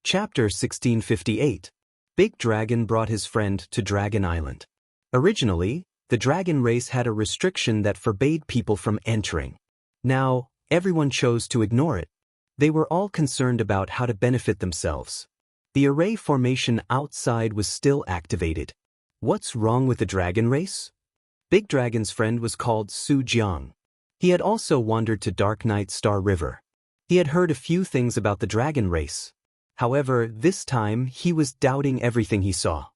Chapter 1658. Big Dragon brought his friend to Dragon Island. Originally, the dragon race had a restriction that forbade people from entering. Now, everyone chose to ignore it. They were all concerned about how to benefit themselves. The array formation outside was still activated. What's wrong with the dragon race? Big Dragon's friend was called Su Jiang. He had also wandered to Dark Night Star River. He had heard a few things about the dragon race. However, this time he was doubting everything he saw.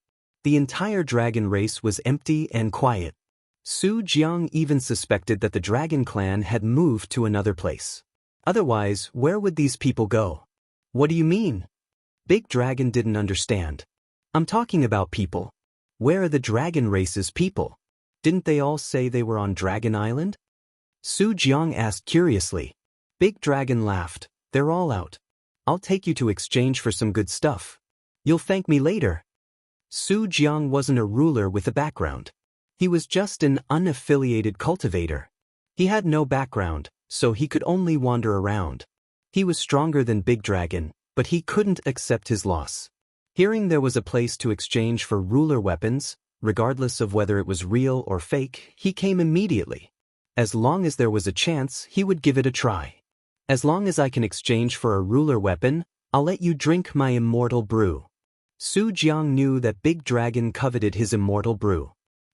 The entire dragon race was empty and quiet. Su Jiang even suspected that the dragon clan had moved to another place. Otherwise, where would these people go? What do you mean? Big Dragon didn't understand. I'm talking about people. Where are the dragon race's people? Didn't they all say they were on Dragon Island? Su Jiang asked curiously. Big Dragon laughed. They're all out. I'll take you to exchange for some good stuff. You'll thank me later. Su Jiang wasn't a ruler with a background. He was just an unaffiliated cultivator. He had no background, so he could only wander around. He was stronger than Big Dragon, but he couldn't accept his loss. Hearing there was a place to exchange for ruler weapons, regardless of whether it was real or fake, he came immediately. As long as there was a chance, he would give it a try. As long as I can exchange for a ruler weapon, I'll let you drink my immortal brew. Su Jiang knew that Big Dragon coveted his immortal brew.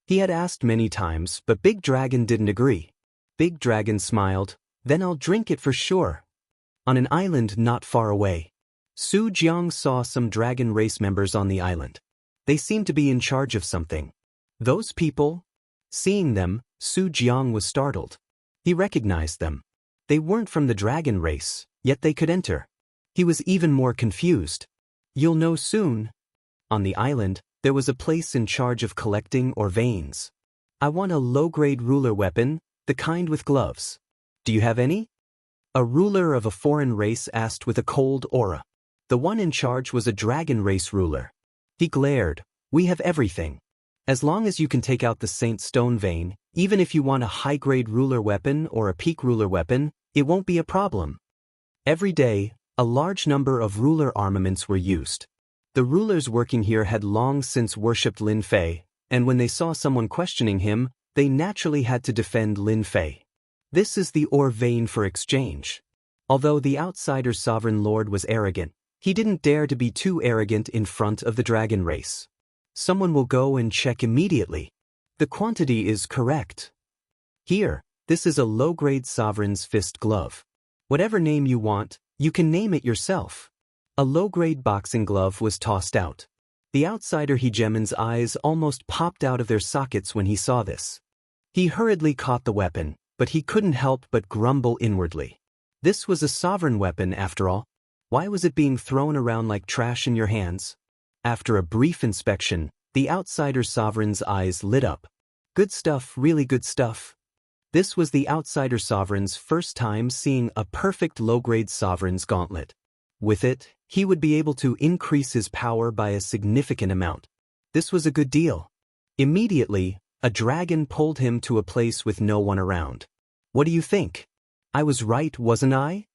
He had asked many times, but Big Dragon didn't agree. Big Dragon smiled, then I'll drink it for sure. On an island not far away, Su Jiang saw some dragon race members on the island. They seemed to be in charge of something. Those people? Seeing them, Su Jiang was startled. He recognized them. They weren't from the dragon race, yet they could enter. He was even more confused. You'll know soon. On the island, there was a place in charge of collecting or veins. I want a low-grade ruler weapon, the kind with gloves. Do you have any? A ruler of a foreign race asked with a cold aura. The one in charge was a dragon race ruler. He glared. We have everything. As long as you can take out the Saint Stone vein, even if you want a high-grade ruler weapon or a peak ruler weapon, it won't be a problem. Every day, a large number of ruler armaments were used. The rulers working here had long since worshipped Lin Fei, and when they saw someone questioning him, they naturally had to defend Lin Fei. This is the ore vein for exchange. Although the outsider's sovereign lord was arrogant, he didn't dare to be too arrogant in front of the dragon race. Someone will go and check immediately. The quantity is correct. Here, this is a low-grade sovereign's fist glove. Whatever name you want, you can name it yourself. A low-grade boxing glove was tossed out. The outsider hegemon's eyes almost popped out of their sockets when he saw this. He hurriedly caught the weapon, but he couldn't help but grumble inwardly. This was a sovereign weapon after all. Why was it being thrown around like trash in your hands? After a brief inspection, the outsider sovereign's eyes lit up. Good stuff, really good stuff. This was the outsider sovereign's first time seeing a perfect low-grade sovereign's gauntlet. With it, he would be able to increase his power by a significant amount. This was a good deal. Immediately, a dragon pulled him to a place with no one around. What do you think? I was right, wasn't I?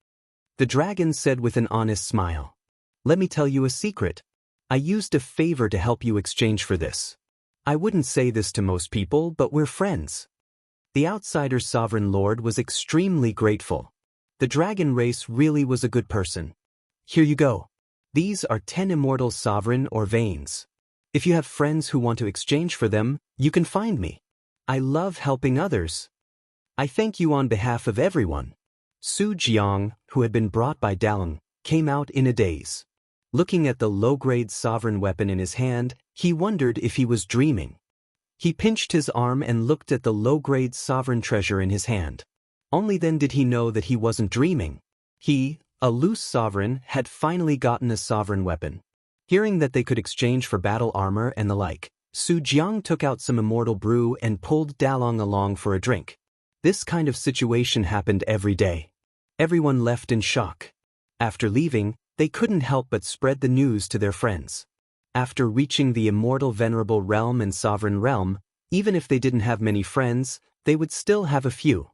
The dragon said with an honest smile. Let me tell you a secret. I used a favor to help you exchange for this. I wouldn't say this to most people, but we're friends. The outsider's sovereign lord was extremely grateful. The dragon race really was a good person. Here you go. These are 10 immortal sovereign or veins. If you have friends who want to exchange for them, you can find me. I love helping others. I thank you on behalf of everyone. Su Jiang, who had been brought by Dalong, came out in a daze. Looking at the low-grade sovereign weapon in his hand, he wondered if he was dreaming. He pinched his arm and looked at the low-grade sovereign treasure in his hand. Only then did he know that he wasn't dreaming. He, a loose sovereign, had finally gotten a sovereign weapon. Hearing that they could exchange for battle armor and the like, Su Jiang took out some immortal brew and pulled Dalong along for a drink. This kind of situation happened every day. Everyone left in shock. After leaving, they couldn't help but spread the news to their friends. After reaching the immortal venerable realm and sovereign realm, even if they didn't have many friends, they would still have a few.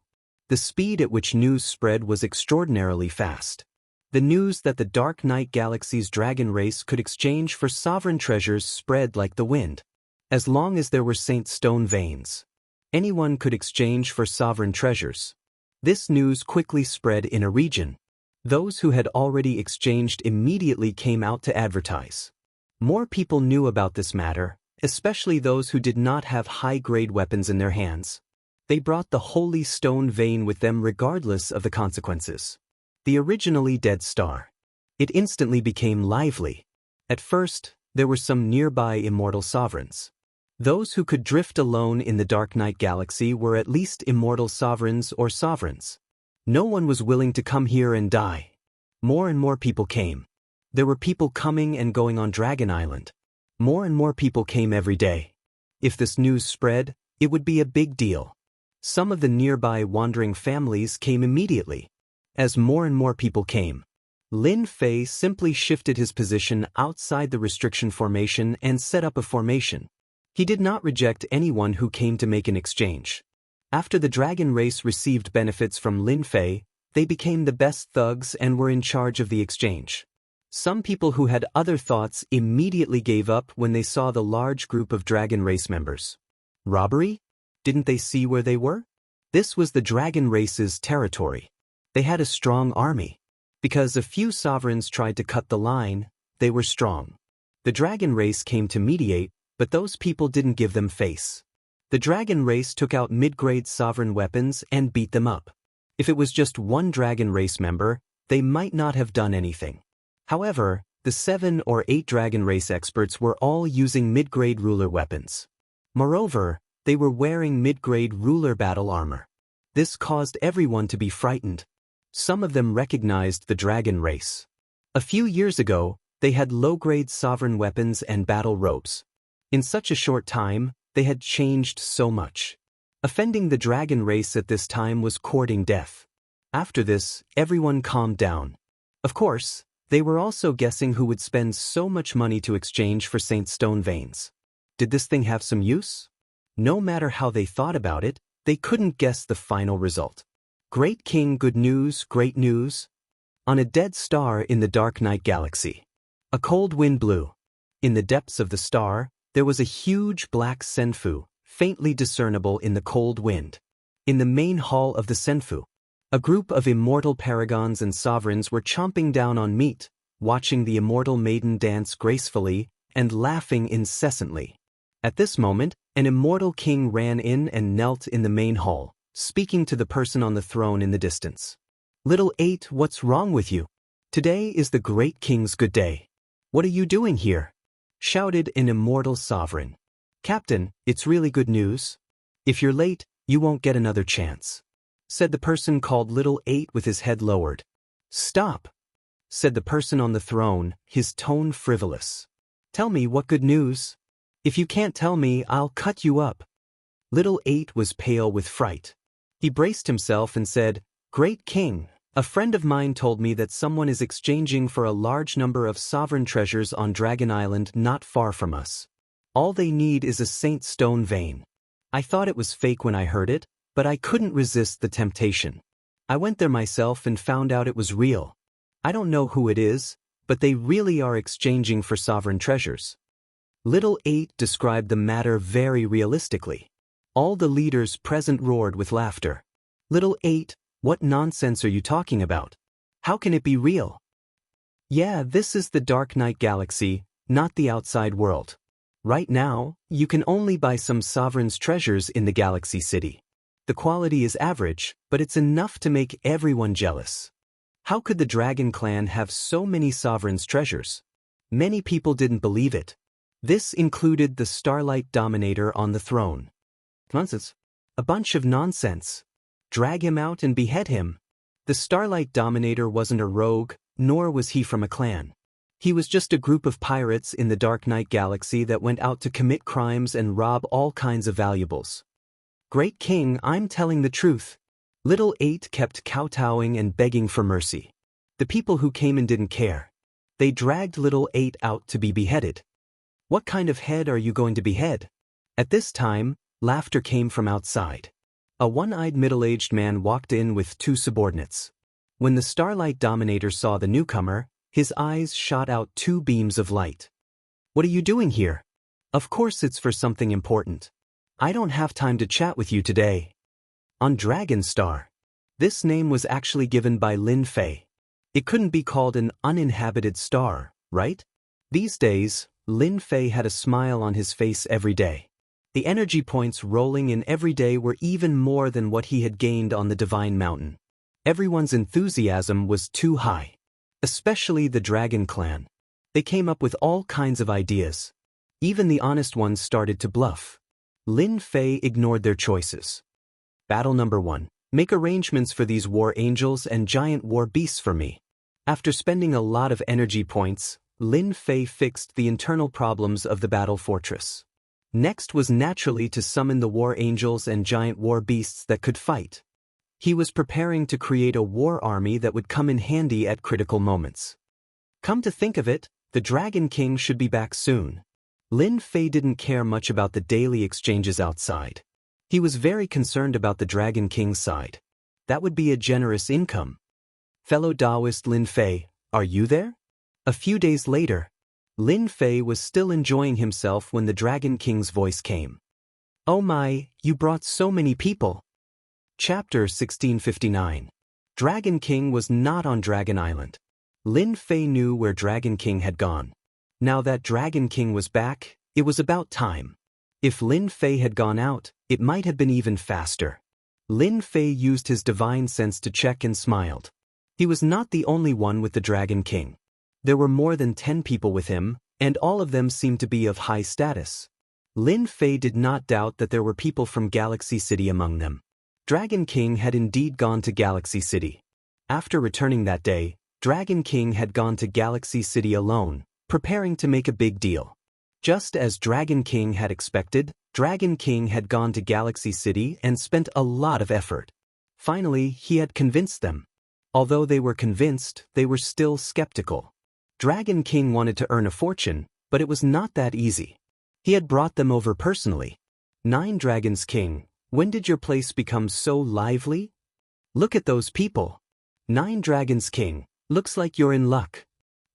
The speed at which news spread was extraordinarily fast. The news that the Dark Knight Galaxy's dragon race could exchange for sovereign treasures spread like the wind. As long as there were Saint Stone veins, anyone could exchange for sovereign treasures. This news quickly spread in a region. Those who had already exchanged immediately came out to advertise. More people knew about this matter, especially those who did not have high-grade weapons in their hands. They brought the holy stone vein with them regardless of the consequences. The originally dead star. It instantly became lively. At first, there were some nearby immortal sovereigns. Those who could drift alone in the Dark Knight Galaxy were at least immortal sovereigns or sovereigns. No one was willing to come here and die. More and more people came. There were people coming and going on Dragon Island. More and more people came every day. If this news spread, it would be a big deal. Some of the nearby wandering families came immediately. As more and more people came, Lin Fei simply shifted his position outside the restriction formation and set up a formation. He did not reject anyone who came to make an exchange. After the dragon race received benefits from Lin Fei, they became the best thugs and were in charge of the exchange. Some people who had other thoughts immediately gave up when they saw the large group of dragon race members. Robbery? Didn't they see where they were? This was the dragon race's territory. They had a strong army. Because a few sovereigns tried to cut the line, they were strong. The dragon race came to mediate, but those people didn't give them face. The dragon race took out mid-grade sovereign weapons and beat them up. If it was just one dragon race member, they might not have done anything. However, the 7 or 8 dragon race experts were all using mid-grade ruler weapons. Moreover, they were wearing mid-grade ruler battle armor. This caused everyone to be frightened. Some of them recognized the dragon race. A few years ago, they had low-grade sovereign weapons and battle ropes. In such a short time, they had changed so much. Offending the dragon race at this time was courting death. After this, everyone calmed down. Of course, they were also guessing who would spend so much money to exchange for Saint Stone veins. Did this thing have some use? No matter how they thought about it, they couldn't guess the final result. Great King, good news, great news. On a dead star in the Dark Knight Galaxy. A cold wind blew. In the depths of the star, there was a huge black senfu, faintly discernible in the cold wind. In the main hall of the senfu, a group of immortal paragons and sovereigns were chomping down on meat, watching the immortal maiden dance gracefully and laughing incessantly. At this moment, an immortal king ran in and knelt in the main hall, speaking to the person on the throne in the distance. "Little 8, what's wrong with you? Today is the great king's good day. What are you doing here?" shouted an immortal sovereign. "Captain, it's really good news. If you're late, you won't get another chance," said the person called Little 8 with his head lowered. "Stop," said the person on the throne, his tone frivolous. "Tell me what good news. If you can't tell me, I'll cut you up." Little 8 was pale with fright. He braced himself and said, "Great King, a friend of mine told me that someone is exchanging for a large number of sovereign treasures on Dragon Island not far from us. All they need is a Saint Stone vein. I thought it was fake when I heard it, but I couldn't resist the temptation. I went there myself and found out it was real. I don't know who it is, but they really are exchanging for sovereign treasures." Little 8 described the matter very realistically. All the leaders present roared with laughter. "Little 8, what nonsense are you talking about? How can it be real?" "Yeah, this is the Dark Knight Galaxy, not the outside world. Right now, you can only buy some sovereign's treasures in the Galaxy City. The quality is average, but it's enough to make everyone jealous. How could the Dragon Clan have so many sovereign's treasures?" Many people didn't believe it. This included the Starlight Dominator on the throne. "Nonsense. A bunch of nonsense. Drag him out and behead him." The Starlight Dominator wasn't a rogue, nor was he from a clan. He was just a group of pirates in the Dark Knight Galaxy that went out to commit crimes and rob all kinds of valuables. "Great King, I'm telling the truth." Little 8 kept kowtowing and begging for mercy. The people who came in didn't care. They dragged Little 8 out to be beheaded. "What kind of head are you going to behead?" At this time, laughter came from outside. A one-eyed middle-aged man walked in with 2 subordinates. When the Starlight Dominator saw the newcomer, his eyes shot out two beams of light. "What are you doing here?" "Of course it's for something important. I don't have time to chat with you today." On Dragon Star. This name was actually given by Lin Fei. It couldn't be called an uninhabited star, right? These days, Lin Fei had a smile on his face every day. The energy points rolling in every day were even more than what he had gained on the Divine Mountain. Everyone's enthusiasm was too high. Especially the Dragon Clan. They came up with all kinds of ideas. Even the honest ones started to bluff. Lin Fei ignored their choices. Battle number 1. Make arrangements for these war angels and giant war beasts for me. After spending a lot of energy points, Lin Fei fixed the internal problems of the battle fortress. Next was naturally to summon the war angels and giant war beasts that could fight. He was preparing to create a war army that would come in handy at critical moments. Come to think of it, the Dragon King should be back soon. Lin Fei didn't care much about the daily exchanges outside. He was very concerned about the Dragon King's side. That would be a generous income. Fellow Taoist Lin Fei, are you there? A few days later, Lin Fei was still enjoying himself when the Dragon King's voice came. "Oh my, you brought so many people." Chapter 1659. Dragon King was not on Dragon Island. Lin Fei knew where Dragon King had gone. Now that Dragon King was back, it was about time. If Lin Fei had gone out, it might have been even faster. Lin Fei used his divine sense to check and smiled. He was not the only one with the Dragon King. There were more than 10 people with him, and all of them seemed to be of high status. Lin Fei did not doubt that there were people from Galaxy City among them. Dragon King had indeed gone to Galaxy City. After returning that day, Dragon King had gone to Galaxy City alone, preparing to make a big deal. Just as Dragon King had expected, Dragon King had gone to Galaxy City and spent a lot of effort. Finally, he had convinced them. Although they were convinced, they were still skeptical. Dragon King wanted to earn a fortune, but it was not that easy. He had brought them over personally. 9 Dragons King, when did your place become so lively? Look at those people. 9 Dragons King, looks like you're in luck.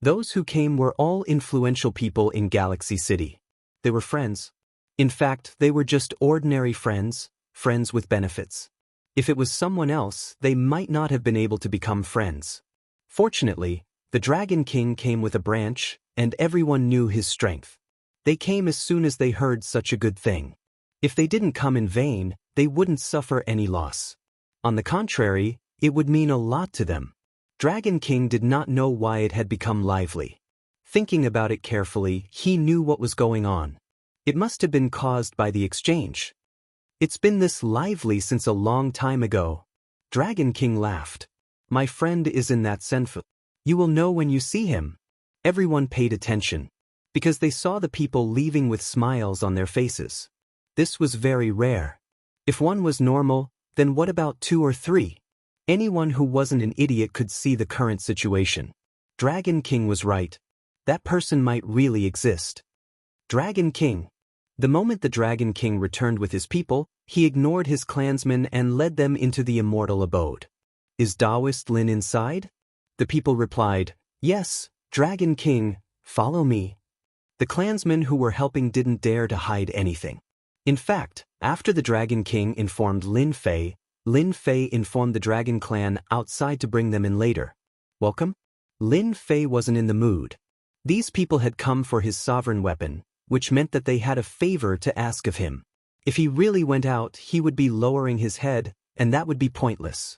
Those who came were all influential people in Galaxy City. They were friends. In fact, they were just ordinary friends, friends with benefits. If it was someone else, they might not have been able to become friends. Fortunately, the Dragon King came with a branch, and everyone knew his strength. They came as soon as they heard such a good thing. If they didn't come in vain, they wouldn't suffer any loss. On the contrary, it would mean a lot to them. Dragon King did not know why it had become lively. Thinking about it carefully, he knew what was going on. It must have been caused by the exchange. It's been this lively since a long time ago. Dragon King laughed. My friend is in that senfu. You will know when you see him. Everyone paid attention, because they saw the people leaving with smiles on their faces. This was very rare. If one was normal, then what about 2 or 3? Anyone who wasn't an idiot could see the current situation. Dragon King was right. That person might really exist. Dragon King. The moment the Dragon King returned with his people, he ignored his clansmen and led them into the Immortal abode. Is Taoist Lin inside? The people replied, Yes, Dragon King, follow me. The clansmen who were helping didn't dare to hide anything. In fact, after the Dragon King informed Lin Fei informed the Dragon Clan outside to bring them in later. Welcome? Lin Fei wasn't in the mood. These people had come for his sovereign weapon, which meant that they had a favor to ask of him. If he really went out, he would be lowering his head, and that would be pointless.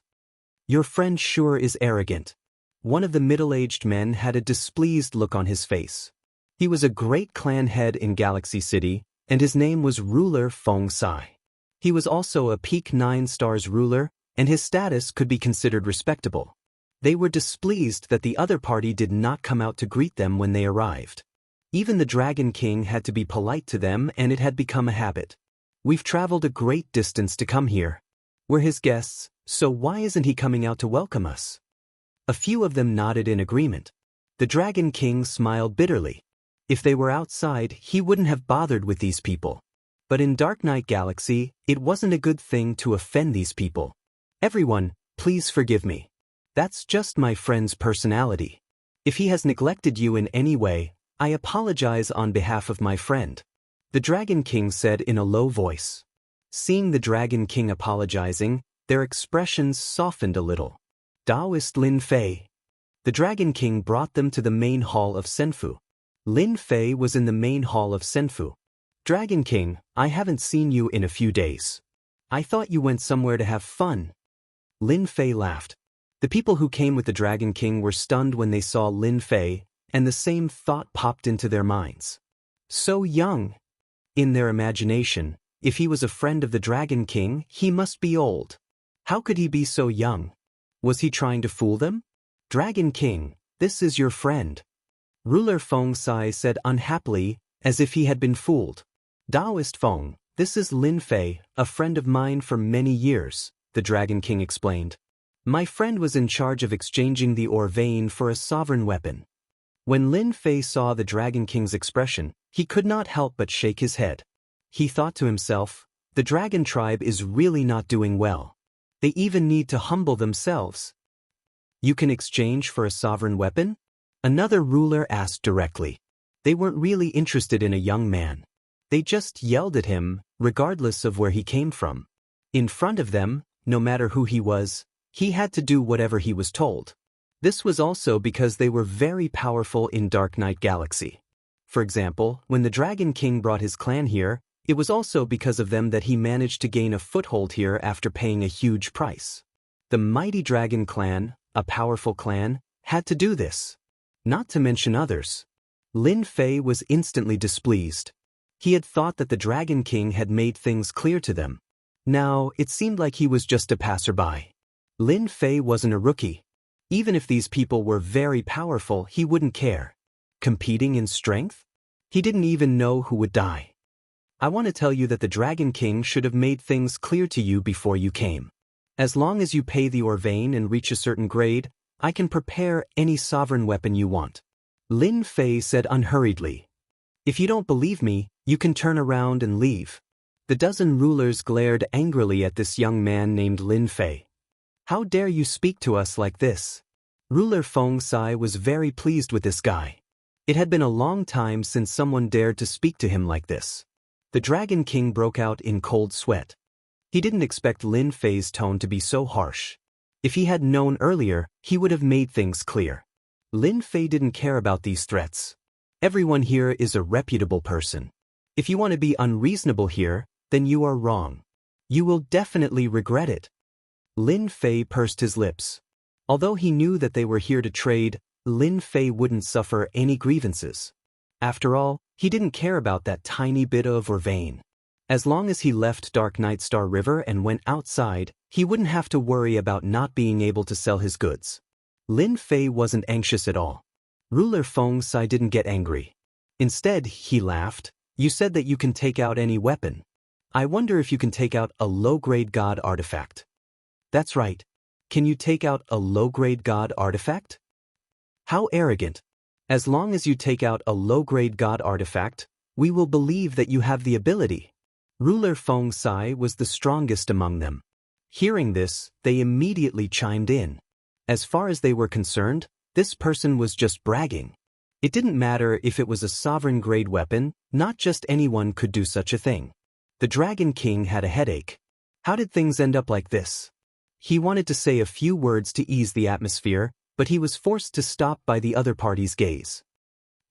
Your friend sure is arrogant. One of the middle-aged men had a displeased look on his face. He was a great clan head in Galaxy City, and his name was Ruler Feng Sai. He was also a peak 9 stars ruler, and his status could be considered respectable. They were displeased that the other party did not come out to greet them when they arrived. Even the Dragon King had to be polite to them, and it had become a habit. We've traveled a great distance to come here. We're his guests, so why isn't he coming out to welcome us? A few of them nodded in agreement. The Dragon King smiled bitterly. If they were outside, he wouldn't have bothered with these people. But in Dark Knight Galaxy, it wasn't a good thing to offend these people. Everyone, please forgive me. That's just my friend's personality. If he has neglected you in any way, I apologize on behalf of my friend, the Dragon King said in a low voice. Seeing the Dragon King apologizing, their expressions softened a little. Taoist Lin Fei. The Dragon King brought them to the main hall of Senfu. Lin Fei was in the main hall of Senfu. Dragon King, I haven't seen you in a few days. I thought you went somewhere to have fun. Lin Fei laughed. The people who came with the Dragon King were stunned when they saw Lin Fei, and the same thought popped into their minds. So young. In their imagination, if he was a friend of the Dragon King, he must be old. How could he be so young? Was he trying to fool them? Dragon King, this is your friend. Ruler Feng Sai said unhappily, as if he had been fooled. Taoist Feng, this is Lin Fei, a friend of mine for many years, the Dragon King explained. My friend was in charge of exchanging the ore vein for a sovereign weapon. When Lin Fei saw the Dragon King's expression, he could not help but shake his head. He thought to himself, the Dragon tribe is really not doing well. They even need to humble themselves. You can exchange for a sovereign weapon? Another ruler asked directly. They weren't really interested in a young man. They just yelled at him, regardless of where he came from. In front of them, no matter who he was, he had to do whatever he was told. This was also because they were very powerful in Dark Knight Galaxy. For example, when the Dragon King brought his clan here, it was also because of them that he managed to gain a foothold here after paying a huge price. The mighty Dragon Clan, a powerful clan, had to do this. Not to mention others. Lin Fei was instantly displeased. He had thought that the Dragon King had made things clear to them. Now, it seemed like he was just a passerby. Lin Fei wasn't a rookie. Even if these people were very powerful, he wouldn't care. Competing in strength? He didn't even know who would die. I want to tell you that the Dragon King should have made things clear to you before you came. As long as you pay the ore vein and reach a certain grade, I can prepare any sovereign weapon you want. Lin Fei said unhurriedly. If you don't believe me, you can turn around and leave. The dozen rulers glared angrily at this young man named Lin Fei. How dare you speak to us like this? Ruler Feng Sai was very pleased with this guy. It had been a long time since someone dared to speak to him like this. The Dragon King broke out in cold sweat. He didn't expect Lin Fei's tone to be so harsh. If he had known earlier, he would have made things clear. Lin Fei didn't care about these threats. Everyone here is a reputable person. If you want to be unreasonable here, then you are wrong. You will definitely regret it. Lin Fei pursed his lips. Although he knew that they were here to trade, Lin Fei wouldn't suffer any grievances. After all, he didn't care about that tiny bit of ore vein. As long as he left Dark Knight Star River and went outside, he wouldn't have to worry about not being able to sell his goods. Lin Fei wasn't anxious at all. Ruler Feng Sai didn't get angry. Instead, he laughed. You said that you can take out any weapon. I wonder if you can take out a low-grade god artifact. That's right. Can you take out a low-grade god artifact? How arrogant. As long as you take out a low-grade god artifact, we will believe that you have the ability. Ruler Feng Sai was the strongest among them. Hearing this, they immediately chimed in. As far as they were concerned, this person was just bragging. It didn't matter if it was a sovereign-grade weapon, not just anyone could do such a thing. The Dragon King had a headache. How did things end up like this? He wanted to say a few words to ease the atmosphere, but he was forced to stop by the other party's gaze.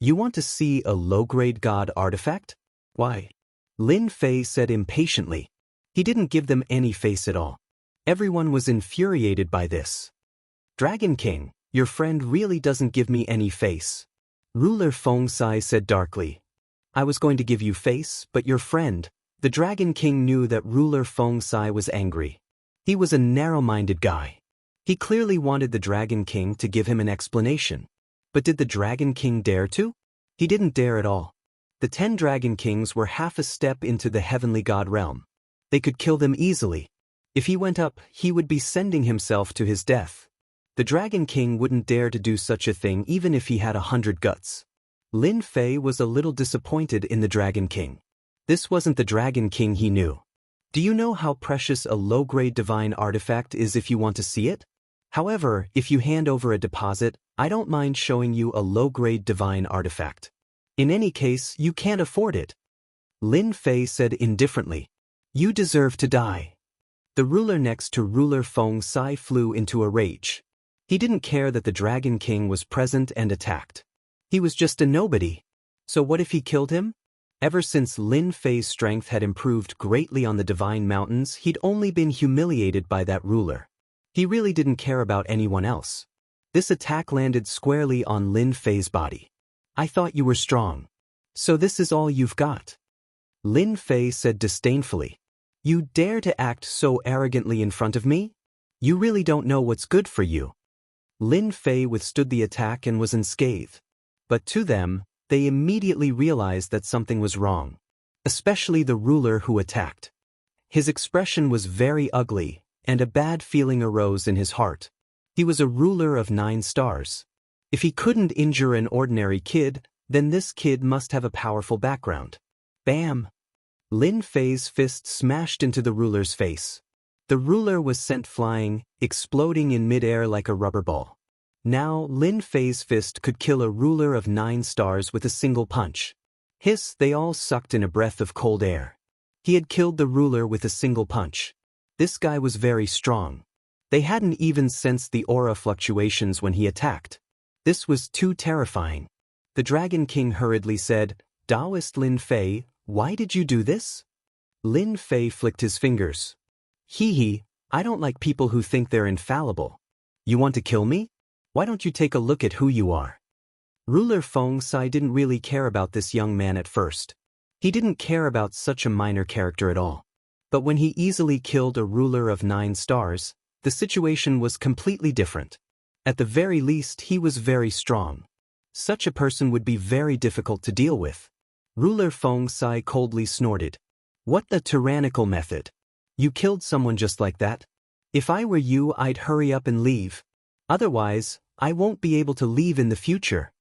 You want to see a low-grade god artifact? Why? Lin Fei said impatiently. He didn't give them any face at all. Everyone was infuriated by this. Dragon King, your friend really doesn't give me any face. Ruler Feng Sai said darkly. I was going to give you face, but your friend. The Dragon King knew that Ruler Feng Sai was angry. He was a narrow-minded guy. He clearly wanted the Dragon King to give him an explanation. But did the Dragon King dare to? He didn't dare at all. The 10 Dragon Kings were half a step into the heavenly god realm. They could kill them easily. If he went up, he would be sending himself to his death. The Dragon King wouldn't dare to do such a thing even if he had 100 guts. Lin Fei was a little disappointed in the Dragon King. This wasn't the Dragon King he knew. Do you know how precious a low-grade divine artifact is if you want to see it? However, if you hand over a deposit, I don't mind showing you a low-grade divine artifact. In any case, you can't afford it. Lin Fei said indifferently. You deserve to die. The ruler next to ruler Feng Sai flew into a rage. He didn't care that the Dragon King was present and attacked. He was just a nobody. So what if he killed him? Ever since Lin Fei's strength had improved greatly on the Divine Mountains, he'd only been humiliated by that ruler. He really didn't care about anyone else. This attack landed squarely on Lin Fei's body. I thought you were strong. So this is all you've got? Lin Fei said disdainfully. You dare to act so arrogantly in front of me? You really don't know what's good for you. Lin Fei withstood the attack and was unscathed. But to them, they immediately realized that something was wrong. Especially the ruler who attacked. His expression was very ugly, and a bad feeling arose in his heart. He was a ruler of 9 stars. If he couldn't injure an ordinary kid, then this kid must have a powerful background. Bam! Lin Fei's fist smashed into the ruler's face. The ruler was sent flying, exploding in midair like a rubber ball. Now, Lin Fei's fist could kill a ruler of 9 stars with a single punch. Hiss, they all sucked in a breath of cold air. He had killed the ruler with a single punch. This guy was very strong. They hadn't even sensed the aura fluctuations when he attacked. This was too terrifying. The Dragon King hurriedly said, Taoist Lin Fei, why did you do this? Lin Fei flicked his fingers. Hee, I don't like people who think they're infallible. You want to kill me? Why don't you take a look at who you are? Ruler Feng Sai didn't really care about this young man at first. He didn't care about such a minor character at all. But when he easily killed a ruler of 9 stars, the situation was completely different. At the very least, he was very strong. Such a person would be very difficult to deal with. Ruler Feng Sai coldly snorted. What the tyrannical method? You killed someone just like that? If I were you, I'd hurry up and leave. Otherwise, I won't be able to leave in the future.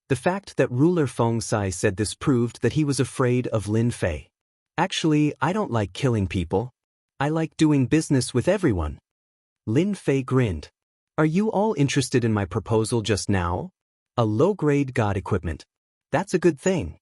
The fact that Ruler Feng Sai said this proved that he was afraid of Lin Fei. Actually, I don't like killing people. I like doing business with everyone. Lin Fei grinned. Are you all interested in my proposal just now? A low-grade god equipment. That's a good thing.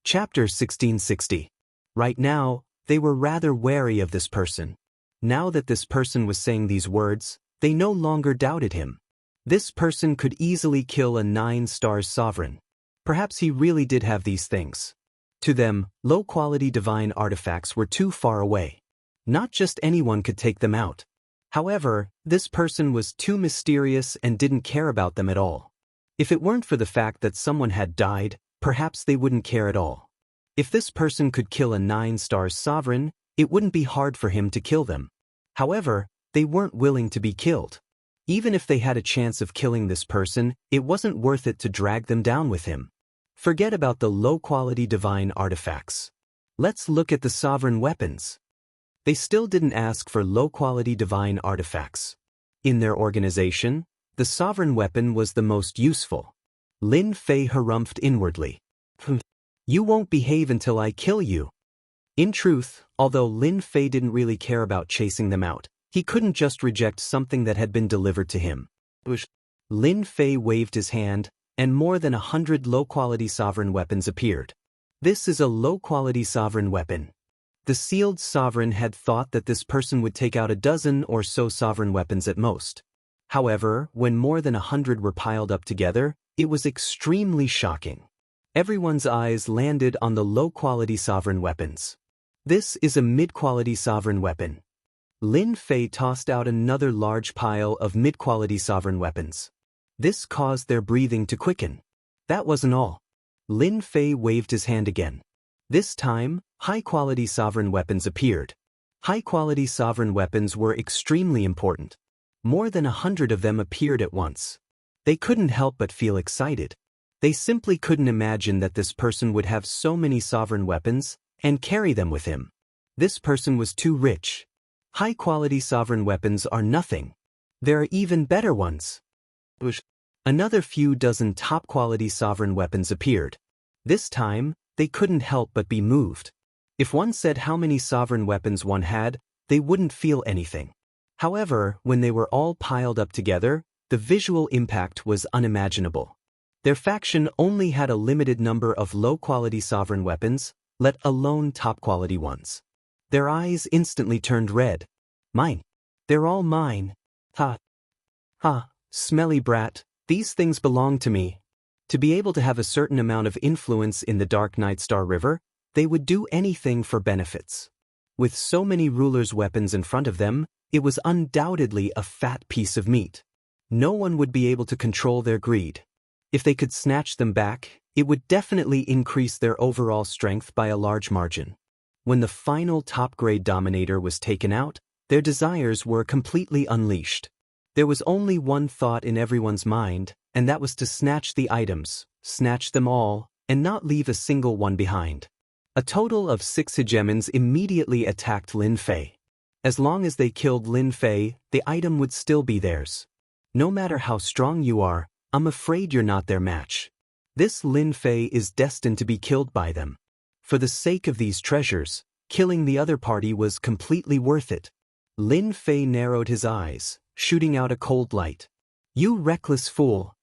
Chapter 1660. Right now, they were rather wary of this person. Now that this person was saying these words, they no longer doubted him. This person could easily kill a 9-star sovereign. Perhaps he really did have these things. To them, low-quality divine artifacts were too far away. Not just anyone could take them out. However, this person was too mysterious and didn't care about them at all. If it weren't for the fact that someone had died, perhaps they wouldn't care at all. If this person could kill a 9-star sovereign, it wouldn't be hard for him to kill them. However, they weren't willing to be killed. Even if they had a chance of killing this person, it wasn't worth it to drag them down with him. Forget about the low-quality divine artifacts. Let's look at the sovereign weapons. They still didn't ask for low-quality divine artifacts. In their organization, the sovereign weapon was the most useful. Lin Fei harumphed inwardly. You won't behave until I kill you. In truth, although Lin Fei didn't really care about chasing them out, he couldn't just reject something that had been delivered to him. Lin Fei waved his hand, and more than 100 low-quality sovereign weapons appeared. This is a low-quality sovereign weapon. The sealed sovereign had thought that this person would take out a dozen or so sovereign weapons at most. However, when more than 100 were piled up together, it was extremely shocking. Everyone's eyes landed on the low-quality sovereign weapons. This is a mid-quality sovereign weapon. Lin Fei tossed out another large pile of mid-quality sovereign weapons. This caused their breathing to quicken. That wasn't all. Lin Fei waved his hand again. This time, high-quality sovereign weapons appeared. High-quality sovereign weapons were extremely important. More than 100 of them appeared at once. They couldn't help but feel excited. They simply couldn't imagine that this person would have so many sovereign weapons and carry them with him. This person was too rich. High-quality sovereign weapons are nothing. There are even better ones. Another few dozen top-quality sovereign weapons appeared. This time, they couldn't help but be moved. If one said how many sovereign weapons one had, they wouldn't feel anything. However, when they were all piled up together, the visual impact was unimaginable. Their faction only had a limited number of low-quality sovereign weapons, let alone top-quality ones. Their eyes instantly turned red. Mine. They're all mine. Ha. Ha, smelly brat, these things belong to me. To be able to have a certain amount of influence in the Dark Nightstar River, they would do anything for benefits. With so many rulers' weapons in front of them, it was undoubtedly a fat piece of meat. No one would be able to control their greed. If they could snatch them back, it would definitely increase their overall strength by a large margin. When the final top-grade dominator was taken out, their desires were completely unleashed. There was only one thought in everyone's mind, and that was to snatch the items, snatch them all, and not leave a single one behind. A total of 6 hegemons immediately attacked Lin Fei. As long as they killed Lin Fei, the item would still be theirs. No matter how strong you are, I'm afraid you're not their match. This Lin Fei is destined to be killed by them. For the sake of these treasures, killing the other party was completely worth it. Lin Fei narrowed his eyes, shooting out a cold light. You reckless fool!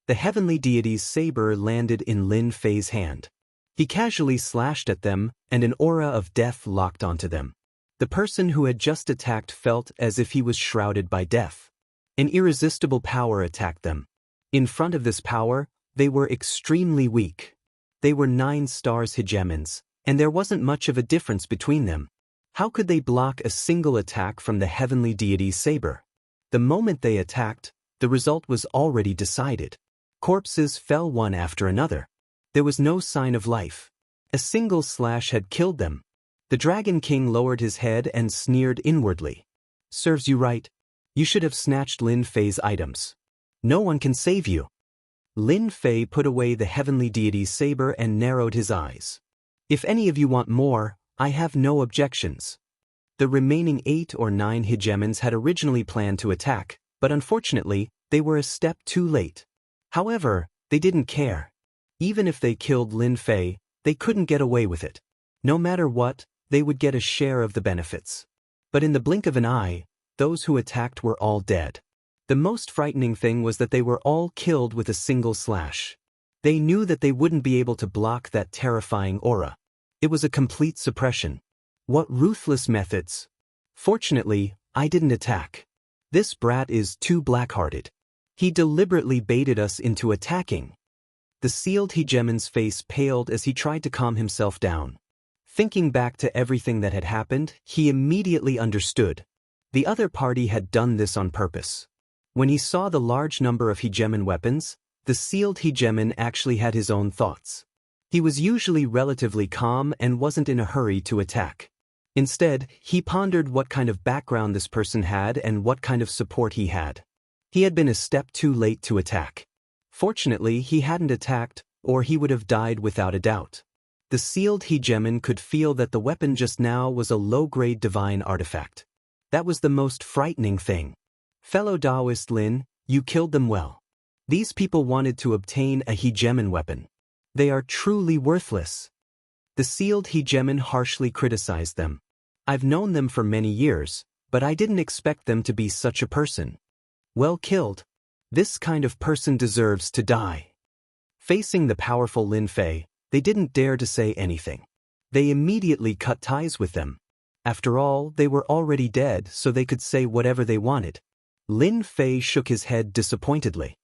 The heavenly deity's saber landed in Lin Fei's hand. He casually slashed at them, and an aura of death locked onto them. The person who had just attacked felt as if he was shrouded by death. An irresistible power attacked them. In front of this power, they were extremely weak. They were 9 stars hegemons, and there wasn't much of a difference between them. How could they block a single attack from the heavenly deity's saber? The moment they attacked, the result was already decided. Corpses fell one after another. There was no sign of life. A single slash had killed them. The Dragon King lowered his head and sneered inwardly. Serves you right. You should have snatched Lin Fei's items. No one can save you. Lin Fei put away the heavenly deity's saber and narrowed his eyes. If any of you want more, I have no objections. The remaining 8 or 9 hegemons had originally planned to attack, but unfortunately, they were a step too late. However, they didn't care. Even if they killed Lin Fei, they couldn't get away with it. No matter what, they would get a share of the benefits. But in the blink of an eye, those who attacked were all dead. The most frightening thing was that they were all killed with a single slash. They knew that they wouldn't be able to block that terrifying aura. It was a complete suppression. What ruthless methods! Fortunately, I didn't attack. This brat is too black-hearted. He deliberately baited us into attacking. The sealed hegemon's face paled as he tried to calm himself down. Thinking back to everything that had happened, he immediately understood. The other party had done this on purpose. When he saw the large number of hegemon weapons, the sealed hegemon actually had his own thoughts. He was usually relatively calm and wasn't in a hurry to attack. Instead, he pondered what kind of background this person had and what kind of support he had. He had been a step too late to attack. Fortunately, he hadn't attacked, or he would have died without a doubt. The sealed hegemon could feel that the weapon just now was a low-grade divine artifact. That was the most frightening thing. Fellow Taoist Lin, you killed them well. These people wanted to obtain a hegemon weapon. They are truly worthless. The sealed hegemon harshly criticized them. I've known them for many years, but I didn't expect them to be such a person. Well killed. This kind of person deserves to die. Facing the powerful Lin Fei, they didn't dare to say anything. They immediately cut ties with them. After all, they were already dead, so they could say whatever they wanted. Lin Fei shook his head disappointedly.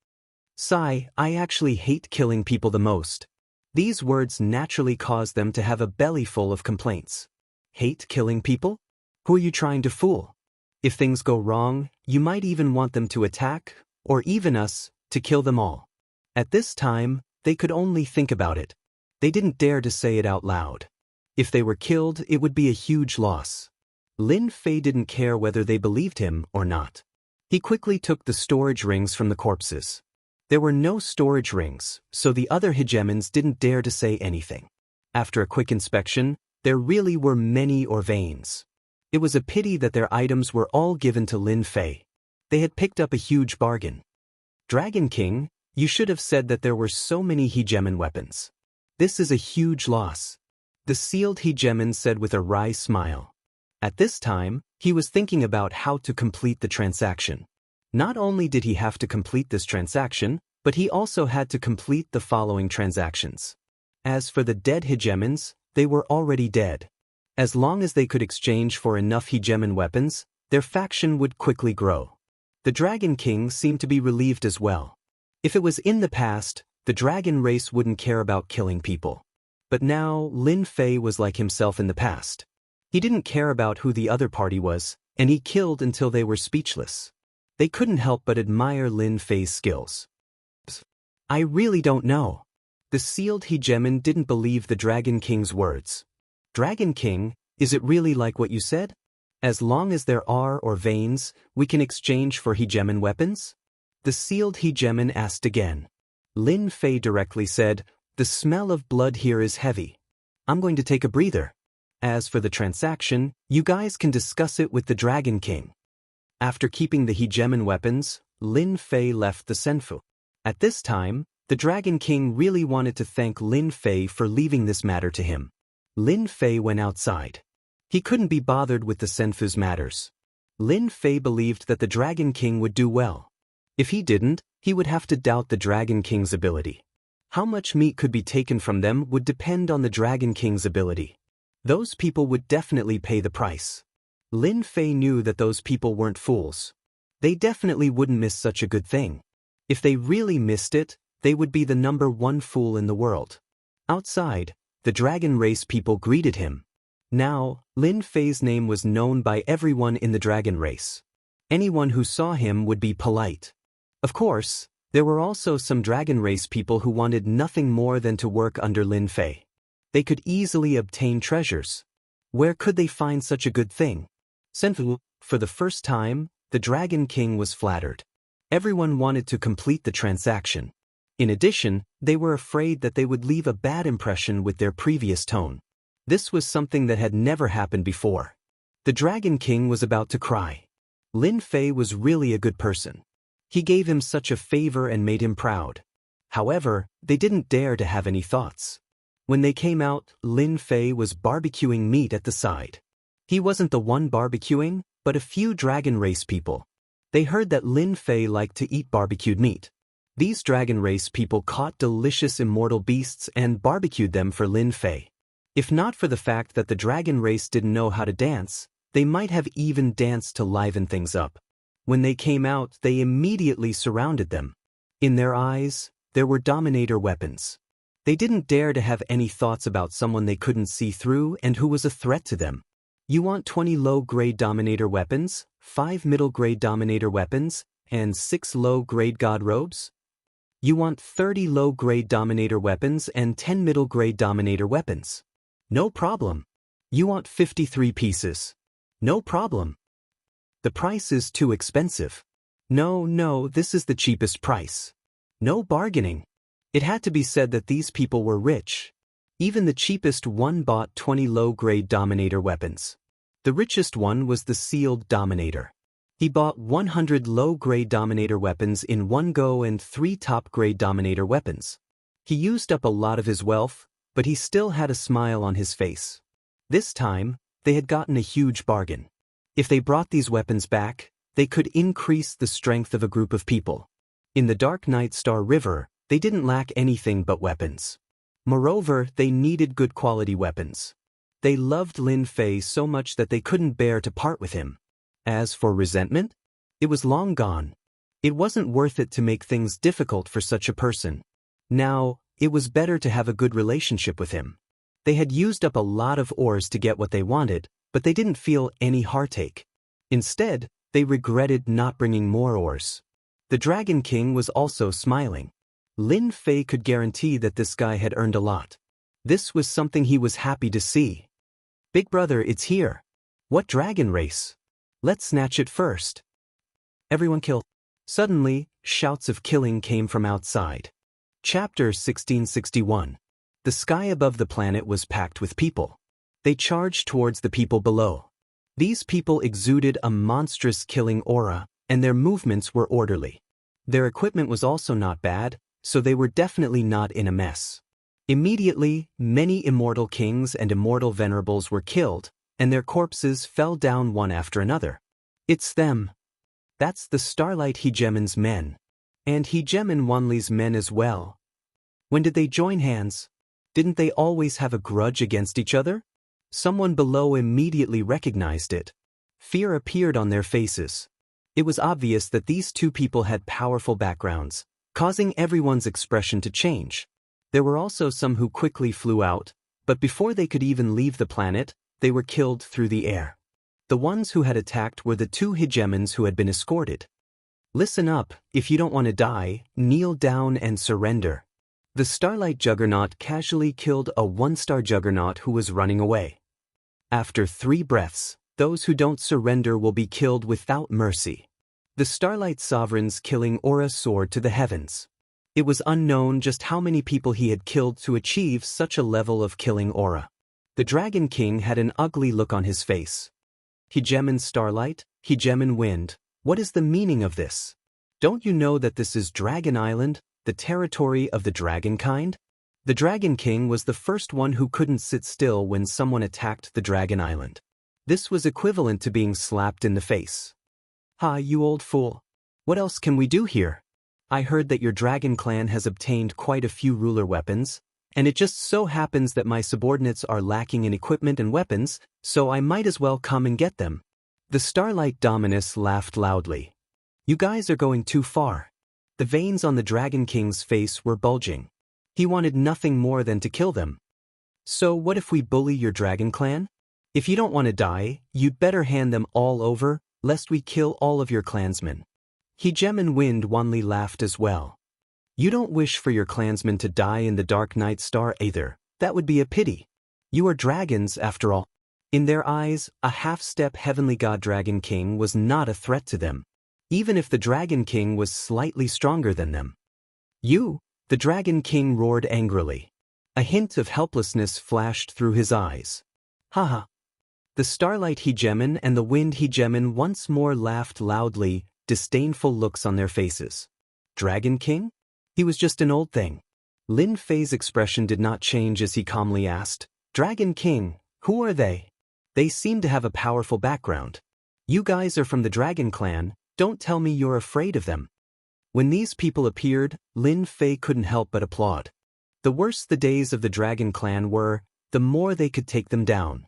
Sigh, I actually hate killing people the most. These words naturally caused them to have a belly full of complaints. Hate killing people? Who are you trying to fool? If things go wrong, you might even want them to attack, or even us, to kill them all. At this time, they could only think about it. They didn't dare to say it out loud. If they were killed, it would be a huge loss. Lin Fei didn't care whether they believed him or not. He quickly took the storage rings from the corpses. There were no storage rings, so the other hegemons didn't dare to say anything. After a quick inspection, there really were many veins. It was a pity that their items were all given to Lin Fei. They had picked up a huge bargain. Dragon King, you should have said that there were so many hegemon weapons. This is a huge loss. The sealed hegemon said with a wry smile. At this time, He was thinking about how to complete the transaction. Not only did he have to complete this transaction, but he also had to complete the following transactions. As for the dead hegemons, they were already dead. As long as they could exchange for enough hegemon weapons, their faction would quickly grow. The Dragon King seemed to be relieved as well. If it was in the past, the dragon race wouldn't care about killing people. But now, Lin Fei was like himself in the past. He didn't care about who the other party was, and he killed until they were speechless. They couldn't help but admire Lin Fei's skills. I really don't know. The sealed hegemon didn't believe the Dragon King's words. Dragon King, is it really like what you said? As long as there are or veins, we can exchange for hegemon weapons? The sealed hegemon asked again. Lin Fei directly said, the smell of blood here is heavy. I'm going to take a breather. As for the transaction, you guys can discuss it with the Dragon King. After keeping the hegemon weapons, Lin Fei left the Senfu. At this time, the Dragon King really wanted to thank Lin Fei for leaving this matter to him. Lin Fei went outside. He couldn't be bothered with the Senfu's matters. Lin Fei believed that the Dragon King would do well. If he didn't, he would have to doubt the Dragon King's ability. How much meat could be taken from them would depend on the Dragon King's ability. Those people would definitely pay the price. Lin Fei knew that those people weren't fools. They definitely wouldn't miss such a good thing. If they really missed it, they would be the #1 fool in the world. Outside, the dragon race people greeted him. Now, Lin Fei's name was known by everyone in the dragon race. Anyone who saw him would be polite. Of course, there were also some dragon race people who wanted nothing more than to work under Lin Fei. They could easily obtain treasures. Where could they find such a good thing? Senfu, for the first time, the Dragon King was flattered. Everyone wanted to complete the transaction. In addition, they were afraid that they would leave a bad impression with their previous tone. This was something that had never happened before. The Dragon King was about to cry. Lin Fei was really a good person. He gave him such a favor and made him proud. However, they didn't dare to have any thoughts. When they came out, Lin Fei was barbecuing meat at the side. He wasn't the one barbecuing, but a few dragon race people. They heard that Lin Fei liked to eat barbecued meat. These dragon race people caught delicious immortal beasts and barbecued them for Lin Fei. If not for the fact that the dragon race didn't know how to dance, they might have even danced to liven things up. When they came out, they immediately surrounded them. In their eyes, there were dominator weapons. They didn't dare to have any thoughts about someone they couldn't see through and who was a threat to them. You want 20 low-grade dominator weapons, 5 middle-grade dominator weapons, and 6 low-grade god robes? You want 30 low-grade dominator weapons and 10 middle-grade dominator weapons? No problem. You want 53 pieces? No problem. The price is too expensive. No, this is the cheapest price. No bargaining. It had to be said that these people were rich. Even the cheapest one bought 20 low-grade dominator weapons. The richest one was the sealed dominator. He bought 100 low-grade dominator weapons in one go and 3 top-grade dominator weapons. He used up a lot of his wealth, but he still had a smile on his face. This time, they had gotten a huge bargain. If they brought these weapons back, they could increase the strength of a group of people. In the Dark Night Star River, they didn't lack anything but weapons. Moreover, they needed good quality weapons. They loved Lin Fei so much that they couldn't bear to part with him. As for resentment, it was long gone. It wasn't worth it to make things difficult for such a person. Now, it was better to have a good relationship with him. They had used up a lot of ores to get what they wanted, but they didn't feel any heartache. Instead, they regretted not bringing more ores. The Dragon King was also smiling. Lin Fei could guarantee that this guy had earned a lot. This was something he was happy to see. Big brother, it's here. What dragon race? Let's snatch it first. Everyone kill. Suddenly, shouts of killing came from outside. Chapter 1661. The sky above the planet was packed with people. They charged towards the people below. These people exuded a monstrous killing aura, and their movements were orderly. Their equipment was also not bad, so they were definitely not in a mess. Immediately, many immortal kings and immortal venerables were killed, and their corpses fell down one after another. It's them. That's the Starlight Hegemon's men. And Hegemon Wanli's men as well. When did they join hands? Didn't they always have a grudge against each other? Someone below immediately recognized it. Fear appeared on their faces. It was obvious that these two people had powerful backgrounds, causing everyone's expression to change. There were also some who quickly flew out, but before they could even leave the planet, they were killed through the air. The ones who had attacked were the two hegemons who had been escorted. Listen up, if you don't want to die, kneel down and surrender. The Starlight Juggernaut casually killed a one-star Juggernaut who was running away. After 3 breaths, those who don't surrender will be killed without mercy. The Starlight Sovereign's killing aura soared to the heavens. It was unknown just how many people he had killed to achieve such a level of killing aura. The Dragon King had an ugly look on his face. Hegemon Starlight, Hegemon Wind, what is the meaning of this? Don't you know that this is Dragon Island, the territory of the dragon kind? The Dragon King was the first one who couldn't sit still when someone attacked the Dragon Island. This was equivalent to being slapped in the face. Ha, you old fool. What else can we do here? I heard that your dragon clan has obtained quite a few ruler weapons, and it just so happens that my subordinates are lacking in equipment and weapons, so I might as well come and get them. The Starlight Dominus laughed loudly. You guys are going too far. The veins on the Dragon King's face were bulging. He wanted nothing more than to kill them. So what if we bully your dragon clan? If you don't want to die, you'd better hand them all over, lest we kill all of your clansmen. Hegemon Wind Wanli laughed as well. You don't wish for your clansmen to die in the Dark Night Star either. That would be a pity. You are dragons after all. In their eyes, a half-step heavenly god Dragon King was not a threat to them, even if the Dragon King was slightly stronger than them. You, the Dragon King roared angrily. A hint of helplessness flashed through his eyes. Haha. The Starlight Hegemon and the Wind Hegemon once more laughed loudly, disdainful looks on their faces. Dragon King? He was just an old thing. Lin Fei's expression did not change as he calmly asked, Dragon King, who are they? They seem to have a powerful background. You guys are from the Dragon Clan, don't tell me you're afraid of them. When these people appeared, Lin Fei couldn't help but applaud. The worse the days of the Dragon Clan were, the more they could take them down.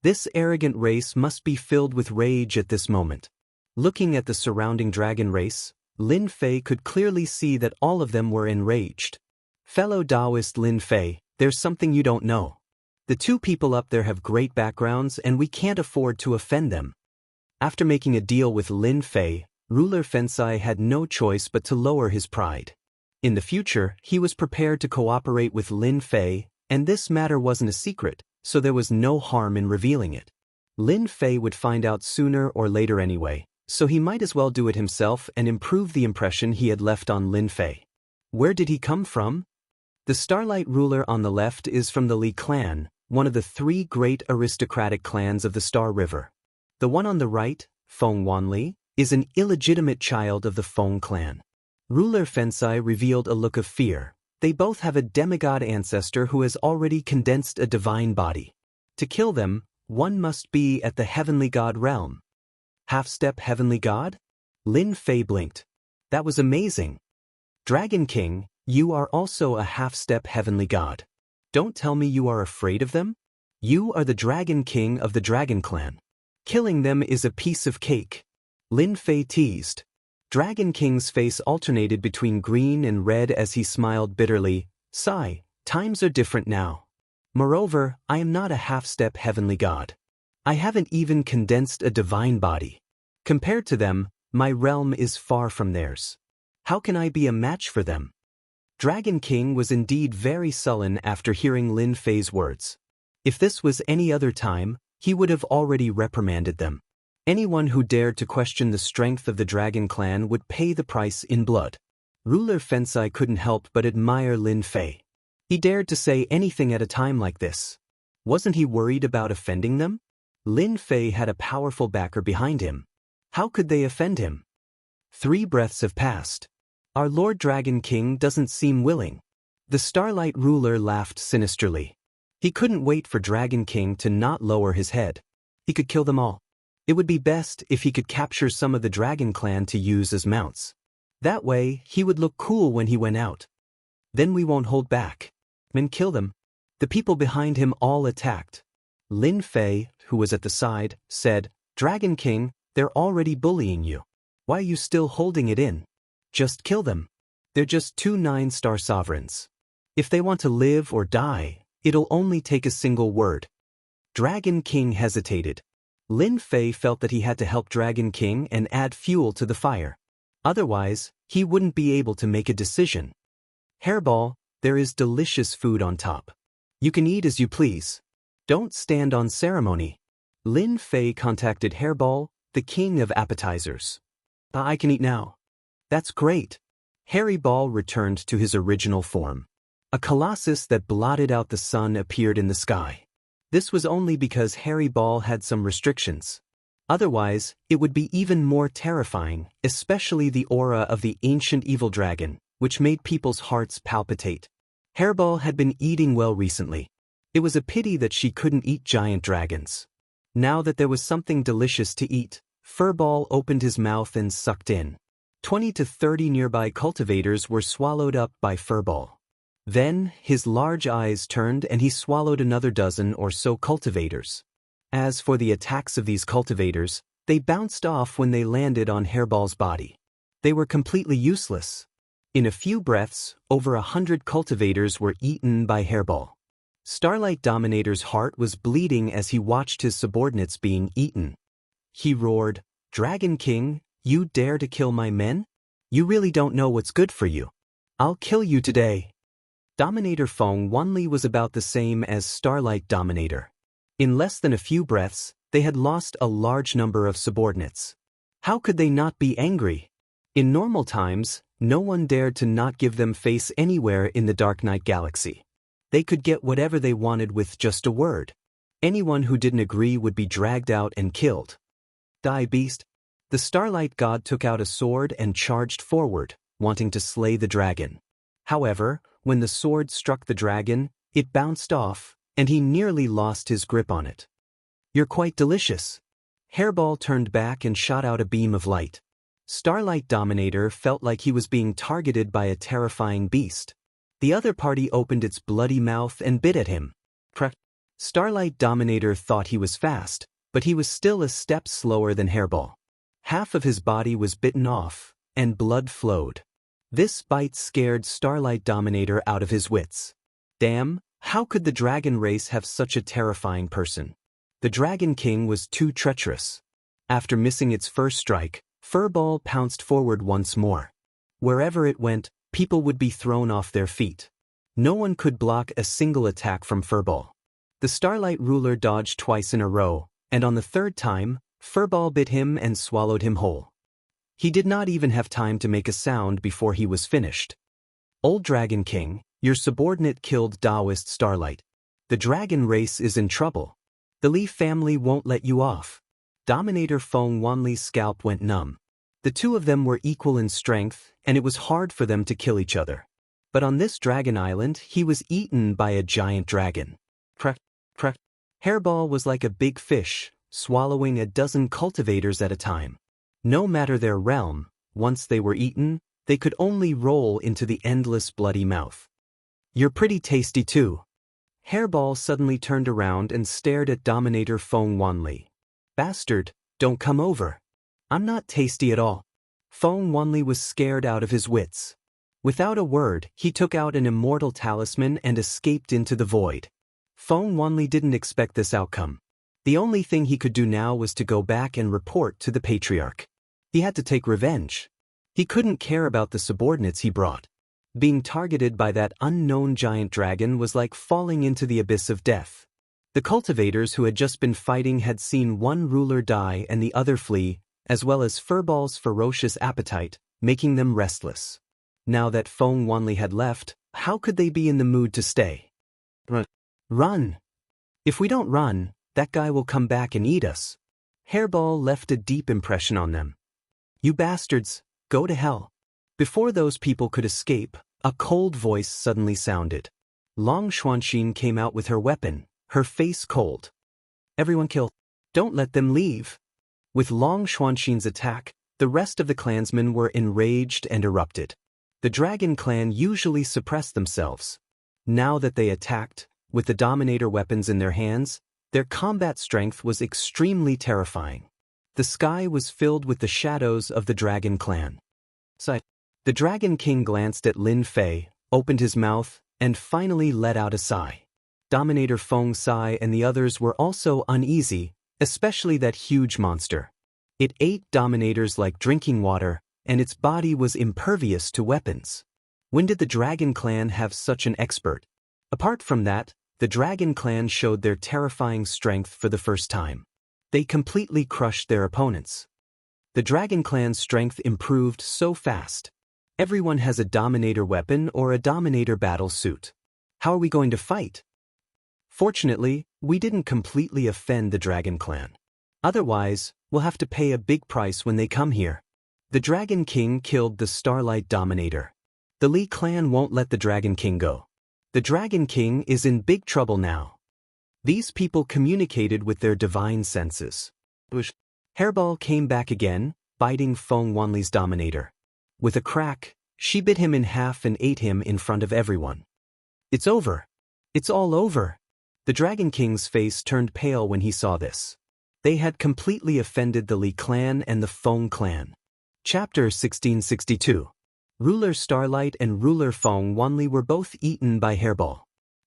This arrogant race must be filled with rage at this moment. Looking at the surrounding dragon race, Lin Fei could clearly see that all of them were enraged. Fellow Taoist Lin Fei, there's something you don't know. The two people up there have great backgrounds and we can't afford to offend them. After making a deal with Lin Fei, Ruler Fensai had no choice but to lower his pride. In the future, he was prepared to cooperate with Lin Fei, and this matter wasn't a secret, so there was no harm in revealing it. Lin Fei would find out sooner or later anyway, so he might as well do it himself and improve the impression he had left on Lin Fei. Where did he come from? The Starlight ruler on the left is from the Li clan, one of the 3 great aristocratic clans of the Star River. The one on the right, Feng Wanli, is an illegitimate child of the Feng clan. Ruler Fensai revealed a look of fear. They both have a demigod ancestor who has already condensed a divine body. To kill them, one must be at the heavenly god realm. Half-step heavenly god? Lin Fei blinked. That was amazing. Dragon King, you are also a half-step heavenly god. Don't tell me you are afraid of them? You are the Dragon King of the Dragon Clan. Killing them is a piece of cake. Lin Fei teased. Dragon King's face alternated between green and red as he smiled bitterly. Sigh, times are different now. Moreover, I am not a half-step heavenly god. I haven't even condensed a divine body. Compared to them, my realm is far from theirs. How can I be a match for them? Dragon King was indeed very sullen after hearing Lin Fei's words. If this was any other time, he would have already reprimanded them. Anyone who dared to question the strength of the Dragon Clan would pay the price in blood. Ruler Fensai couldn't help but admire Lin Fei. He dared to say anything at a time like this. Wasn't he worried about offending them? Lin Fei had a powerful backer behind him. How could they offend him? 3 breaths have passed. Our Lord Dragon King doesn't seem willing. The Starlight ruler laughed sinisterly. He couldn't wait for Dragon King to not lower his head. He could kill them all. It would be best if he could capture some of the dragon clan to use as mounts. That way, he would look cool when he went out. Then we won't hold back. And kill them. The people behind him all attacked. Lin Fei, who was at the side, said, "Dragon King, they're already bullying you. Why are you still holding it in? Just kill them. They're just 2 9-star sovereigns. If they want to live or die, it'll only take a single word." Dragon King hesitated. Lin Fei felt that he had to help Dragon King and add fuel to the fire. Otherwise, he wouldn't be able to make a decision. "Hairball, there is delicious food on top. You can eat as you please. Don't stand on ceremony." Lin Fei contacted Hairball, the king of appetizers. "I can eat now." "That's great." Hairy Ball returned to his original form. A colossus that blotted out the sun appeared in the sky. This was only because Hairy Ball had some restrictions. Otherwise, it would be even more terrifying, especially the aura of the ancient evil dragon, which made people's hearts palpitate. Hairball had been eating well recently. It was a pity that she couldn't eat giant dragons. Now that there was something delicious to eat, Furball opened his mouth and sucked in. 20 to 30 nearby cultivators were swallowed up by Furball. Then, his large eyes turned and he swallowed another dozen or so cultivators. As for the attacks of these cultivators, they bounced off when they landed on Hairball's body. They were completely useless. In a few breaths, over 100 cultivators were eaten by Hairball. Starlight Dominator's heart was bleeding as he watched his subordinates being eaten. He roared, "Dragon King, you dare to kill my men? You really don't know what's good for you. I'll kill you today." Dominator Feng Wanli was about the same as Starlight Dominator. In less than a few breaths, they had lost a large number of subordinates. How could they not be angry? In normal times, no one dared to not give them face anywhere in the Dark Knight Galaxy. They could get whatever they wanted with just a word. Anyone who didn't agree would be dragged out and killed. "Die, beast." The Starlight God took out a sword and charged forward, wanting to slay the dragon. However, when the sword struck the dragon, it bounced off, and he nearly lost his grip on it. "You're quite delicious." Hairball turned back and shot out a beam of light. Starlight Dominator felt like he was being targeted by a terrifying beast. The other party opened its bloody mouth and bit at him. Starlight Dominator thought he was fast, but he was still a step slower than Hairball. Half of his body was bitten off, and blood flowed. This bite scared Starlight Dominator out of his wits. Damn, how could the dragon race have such a terrifying person? The Dragon King was too treacherous. After missing its first strike, Furball pounced forward once more. Wherever it went, people would be thrown off their feet. No one could block a single attack from Furball. The Starlight Ruler dodged twice in a row, and on the third time, Furball bit him and swallowed him whole. He did not even have time to make a sound before he was finished. "Old Dragon King, your subordinate killed Taoist Starlight. The dragon race is in trouble. The Li family won't let you off." Dominator Feng Wanli's scalp went numb. The two of them were equal in strength, and it was hard for them to kill each other. But on this dragon island, he was eaten by a giant dragon. Crack, crack. Hairball was like a big fish, swallowing a dozen cultivators at a time. No matter their realm, once they were eaten, they could only roll into the endless bloody mouth. "You're pretty tasty too." Hairball suddenly turned around and stared at Dominator Feng Wanli. "Bastard, don't come over. I'm not tasty at all." Feng Wanli was scared out of his wits. Without a word, he took out an immortal talisman and escaped into the void. Feng Wanli didn't expect this outcome. The only thing he could do now was to go back and report to the Patriarch. He had to take revenge. He couldn't care about the subordinates he brought. Being targeted by that unknown giant dragon was like falling into the abyss of death. The cultivators who had just been fighting had seen one ruler die and the other flee, as well as Furball's ferocious appetite, making them restless. Now that Feng Wanli had left, how could they be in the mood to stay? Run! If we don't run, that guy will come back and eat us. Hairball left a deep impression on them. "You bastards, go to hell." Before those people could escape, a cold voice suddenly sounded. Long Xuanxin came out with her weapon, her face cold. "Everyone kill." Don't let them leave. With Long Xuanxin's attack, the rest of the clansmen were enraged and erupted. The dragon clan usually suppressed themselves. Now that they attacked, with the Dominator weapons in their hands, their combat strength was extremely terrifying. The sky was filled with the shadows of the dragon clan. The Dragon King glanced at Lin Fei, opened his mouth, and finally let out a sigh. Dominator Feng Sai and the others were also uneasy, especially that huge monster. It ate Dominators like drinking water, and its body was impervious to weapons. When did the Dragon Clan have such an expert? Apart from that, the Dragon Clan showed their terrifying strength for the first time. They completely crushed their opponents. The Dragon Clan's strength improved so fast. Everyone has a Dominator weapon or a Dominator battle suit. How are we going to fight? Fortunately, we didn't completely offend the Dragon Clan. Otherwise, we'll have to pay a big price when they come here. The Dragon King killed the Starlight Dominator. The Li clan won't let the Dragon King go. The Dragon King is in big trouble now. These people communicated with their divine senses. Hairball came back again, biting Feng Wanli's Dominator. With a crack, she bit him in half and ate him in front of everyone. It's over. It's all over. The Dragon King's face turned pale when he saw this. They had completely offended the Li clan and the Feng clan. Chapter 1662. Ruler Starlight and Ruler Feng Wanli were both eaten by Hairball.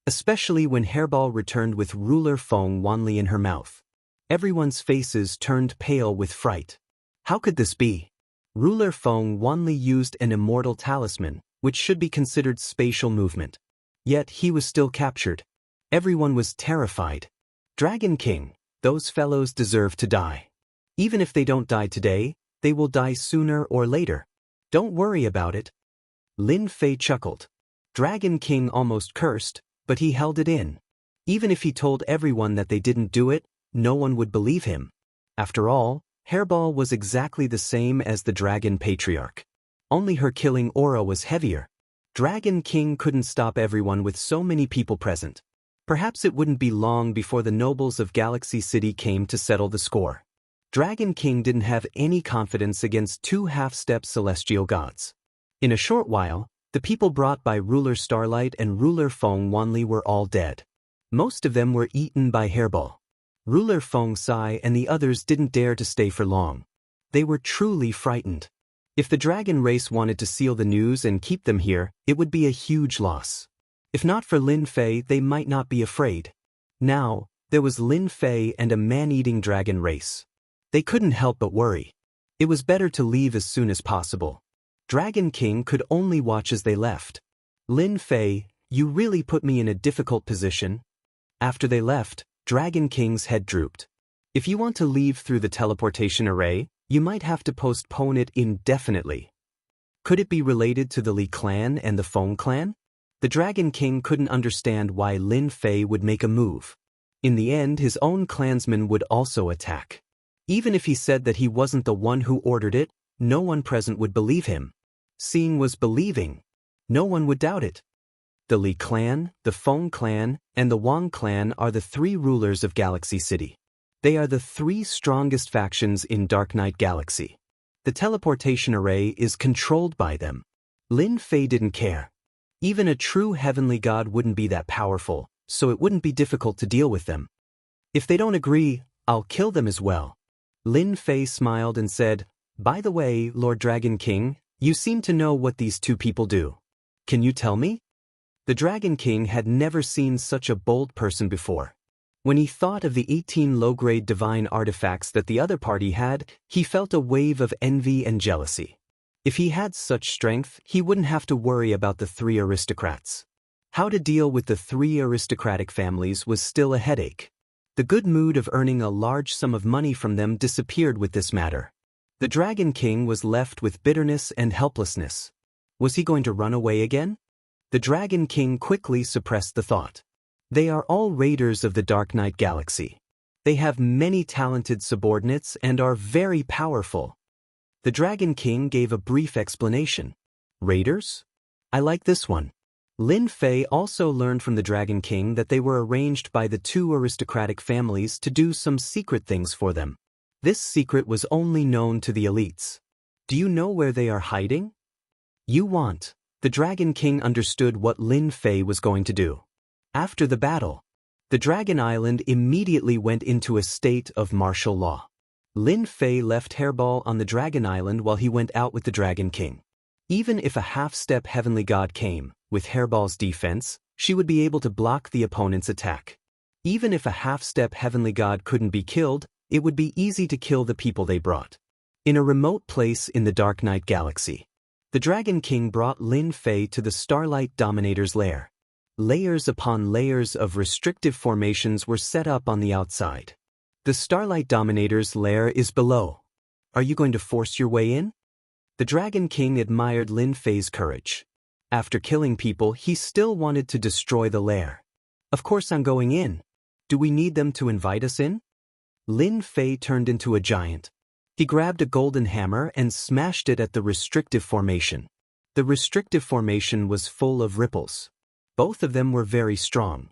Especially when Hairball returned with Ruler Feng Wanli in her mouth. Everyone's faces turned pale with fright. How could this be? Ruler Feng Wanli used an immortal talisman, which should be considered spatial movement. Yet he was still captured. Everyone was terrified. Dragon King, those fellows deserve to die. Even if they don't die today, they will die sooner or later. Don't worry about it. Lin Fei chuckled. Dragon King almost cursed, but he held it in. Even if he told everyone that they didn't do it, no one would believe him. After all, Hairball was exactly the same as the Dragon Patriarch. Only her killing aura was heavier. Dragon King couldn't stop everyone with so many people present. Perhaps it wouldn't be long before the nobles of Galaxy City came to settle the score. Dragon King didn't have any confidence against two half-step celestial gods. In a short while, the people brought by Ruler Starlight and Ruler Feng Wanli were all dead. Most of them were eaten by Hairball. Ruler Feng Sai and the others didn't dare to stay for long. They were truly frightened. If the dragon race wanted to seal the news and keep them here, it would be a huge loss. If not for Lin Fei, they might not be afraid. Now, there was Lin Fei and a man-eating dragon race. They couldn't help but worry. It was better to leave as soon as possible. Dragon King could only watch as they left. Lin Fei, you really put me in a difficult position. After they left, Dragon King's head drooped. If you want to leave through the teleportation array, you might have to postpone it indefinitely. Could it be related to the Li clan and the Feng clan? The Dragon King couldn't understand why Lin Fei would make a move. In the end, his own clansmen would also attack. Even if he said that he wasn't the one who ordered it, no one present would believe him. Seeing was believing. No one would doubt it. The Li clan, the Feng clan, and the Wang clan are the three rulers of Galaxy City. They are the three strongest factions in Dark Knight Galaxy. The teleportation array is controlled by them. Lin Fei didn't care. Even a true heavenly god wouldn't be that powerful, so it wouldn't be difficult to deal with them. If they don't agree, I'll kill them as well. Lin Fei smiled and said, "By the way, Lord Dragon King, you seem to know what these two people do. Can you tell me?" The Dragon King had never seen such a bold person before. When he thought of the 18 low-grade divine artifacts that the other party had, he felt a wave of envy and jealousy. If he had such strength, he wouldn't have to worry about the three aristocrats. How to deal with the three aristocratic families was still a headache. The good mood of earning a large sum of money from them disappeared with this matter. The Dragon King was left with bitterness and helplessness. Was he going to run away again? The Dragon King quickly suppressed the thought. They are all raiders of the Dark Knight Galaxy. They have many talented subordinates and are very powerful. The Dragon King gave a brief explanation. Raiders? I like this one. Lin Fei also learned from the Dragon King that they were arranged by the two aristocratic families to do some secret things for them. This secret was only known to the elites. Do you know where they are hiding? You want. The Dragon King understood what Lin Fei was going to do. After the battle, the Dragon Island immediately went into a state of martial law. Lin Fei left Hairball on the Dragon Island while he went out with the Dragon King. Even if a half-step heavenly god came, with Hairball's defense, she would be able to block the opponent's attack. Even if a half-step heavenly god couldn't be killed, it would be easy to kill the people they brought. In a remote place in the Dark Night Galaxy, the Dragon King brought Lin Fei to the Starlight Dominator's lair. Layers upon layers of restrictive formations were set up on the outside. The Starlight Dominator's lair is below. Are you going to force your way in? The Dragon King admired Lin Fei's courage. After killing people, he still wanted to destroy the lair. Of course I'm going in. Do we need them to invite us in? Lin Fei turned into a giant. He grabbed a golden hammer and smashed it at the restrictive formation. The restrictive formation was full of ripples. Both of them were very strong.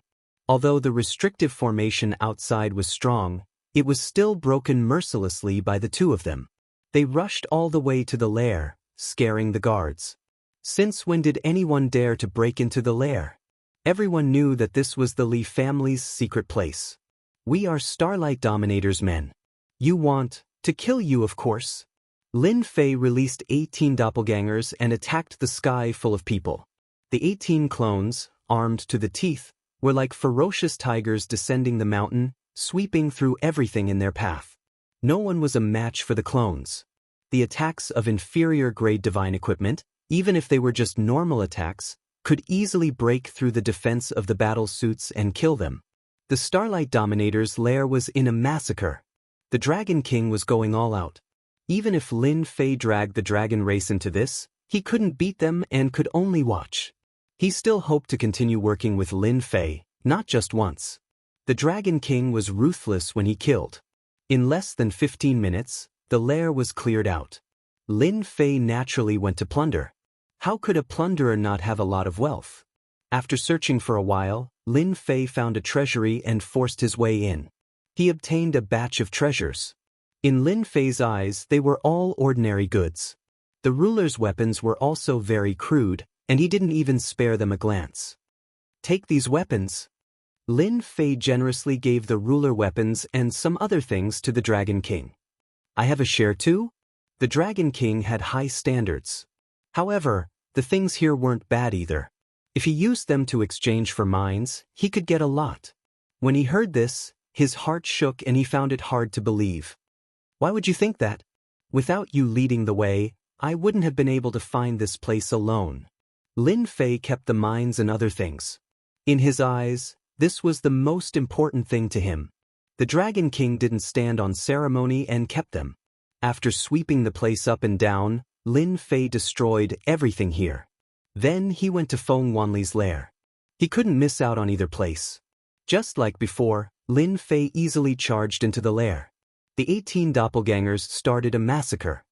Although the restrictive formation outside was strong, it was still broken mercilessly by the two of them. They rushed all the way to the lair, scaring the guards. Since when did anyone dare to break into the lair? Everyone knew that this was the Li family's secret place. We are Starlight Dominator's men. You want to kill you, of course. Lin Fei released 18 doppelgangers and attacked the sky full of people. The 18 clones, armed to the teeth, were like ferocious tigers descending the mountain, sweeping through everything in their path. No one was a match for the clones. The attacks of inferior-grade divine equipment, even if they were just normal attacks, could easily break through the defense of the battle suits and kill them. The Starlight Dominator's lair was in a massacre. The Dragon King was going all out. Even if Lin Fei dragged the dragon race into this, he couldn't beat them and could only watch. He still hoped to continue working with Lin Fei, not just once. The Dragon King was ruthless when he killed. In less than 15 minutes, the lair was cleared out. Lin Fei naturally went to plunder. How could a plunderer not have a lot of wealth? After searching for a while, Lin Fei found a treasury and forced his way in. He obtained a batch of treasures. In Lin Fei's eyes, they were all ordinary goods. The ruler's weapons were also very crude, and he didn't even spare them a glance. Take these weapons. Lin Fei generously gave the ruler weapons and some other things to the Dragon King. I have a share too? The Dragon King had high standards. However, the things here weren't bad either. If he used them to exchange for mines, he could get a lot. When he heard this, his heart shook and he found it hard to believe. Why would you think that? Without you leading the way, I wouldn't have been able to find this place alone. Lin Fei kept the mines and other things. In his eyes, this was the most important thing to him. The Dragon King didn't stand on ceremony and kept them. After sweeping the place up and down, Lin Fei destroyed everything here. Then he went to Feng Wanli's lair. He couldn't miss out on either place. Just like before, Lin Fei easily charged into the lair. The 18 doppelgangers started a massacre.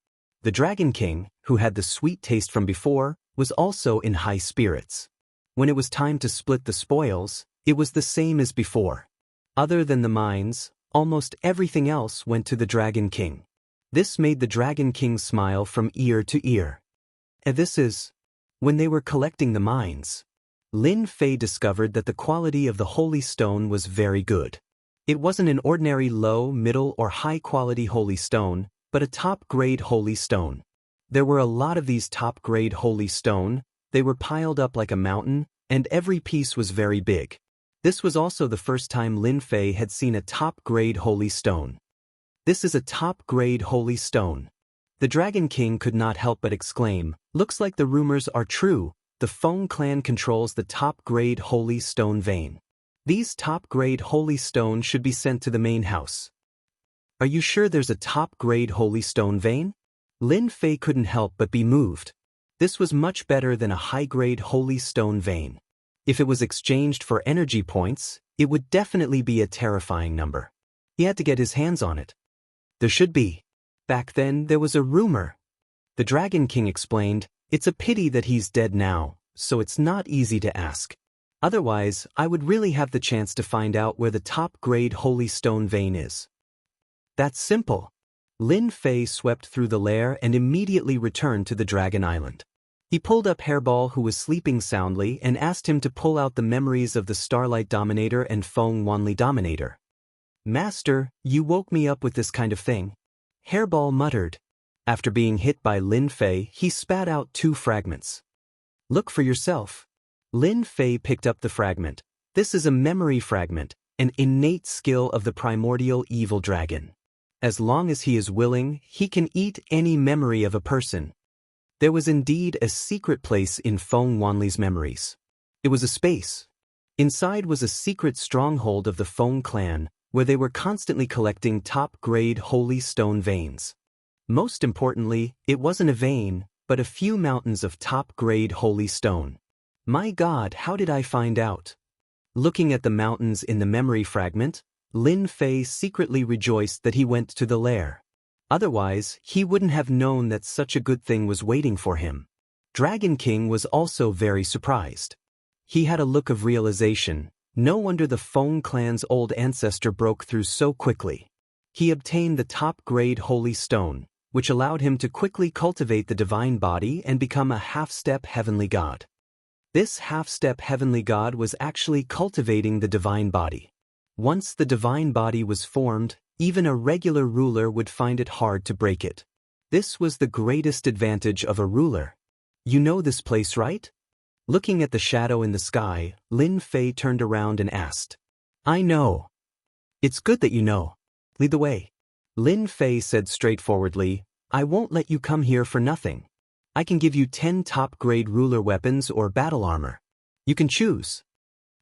The Dragon King, who had the sweet taste from before, was also in high spirits. When it was time to split the spoils, it was the same as before. Other than the mines, almost everything else went to the Dragon King. This made the Dragon King smile from ear to ear. And this is, when they were collecting the mines, Lin Fei discovered that the quality of the holy stone was very good. It wasn't an ordinary low, middle, or high-quality holy stone, but a top-grade holy stone. There were a lot of these top-grade holy stone. They were piled up like a mountain, and every piece was very big. This was also the first time Lin Fei had seen a top-grade holy stone. This is a top-grade holy stone. The Dragon King could not help but exclaim, "Looks like the rumors are true. The Feng clan controls the top-grade holy stone vein. These top-grade holy stone should be sent to the main house." Are you sure there's a top-grade holy stone vein? Lin Fei couldn't help but be moved. This was much better than a high-grade holy stone vein. If it was exchanged for energy points, it would definitely be a terrifying number. He had to get his hands on it. There should be. Back then, there was a rumor. The Dragon King explained, "It's a pity that he's dead now, so it's not easy to ask. Otherwise, I would really have the chance to find out where the top-grade holy stone vein is. That's simple. Lin Fei swept through the lair and immediately returned to the Dragon Island. He pulled up Hairball, who was sleeping soundly, and asked him to pull out the memories of the Starlight Dominator and Feng Wanli Dominator. "Master, you woke me up with this kind of thing," Hairball muttered. After being hit by Lin Fei, he spat out 2 fragments. "Look for yourself." Lin Fei picked up the fragment. This is a memory fragment, an innate skill of the primordial evil dragon. As long as he is willing, he can eat any memory of a person. There was indeed a secret place in Feng Wanli's memories. It was a space. Inside was a secret stronghold of the Feng clan, where they were constantly collecting top-grade holy stone veins. Most importantly, it wasn't a vein, but a few mountains of top-grade holy stone. My God, how did I find out? Looking at the mountains in the memory fragment, Lin Fei secretly rejoiced that he went to the lair. Otherwise, he wouldn't have known that such a good thing was waiting for him. Dragon King was also very surprised. He had a look of realization. No wonder the Feng clan's old ancestor broke through so quickly. He obtained the top-grade holy stone, which allowed him to quickly cultivate the divine body and become a half-step heavenly god. This half-step heavenly god was actually cultivating the divine body. Once the divine body was formed, even a regular ruler would find it hard to break it. This was the greatest advantage of a ruler. "You know this place, right?" Looking at the shadow in the sky, Lin Fei turned around and asked. "I know." "It's good that you know. Lead the way." Lin Fei said straightforwardly, "I won't let you come here for nothing. I can give you 10 top-grade ruler weapons or battle armor. You can choose."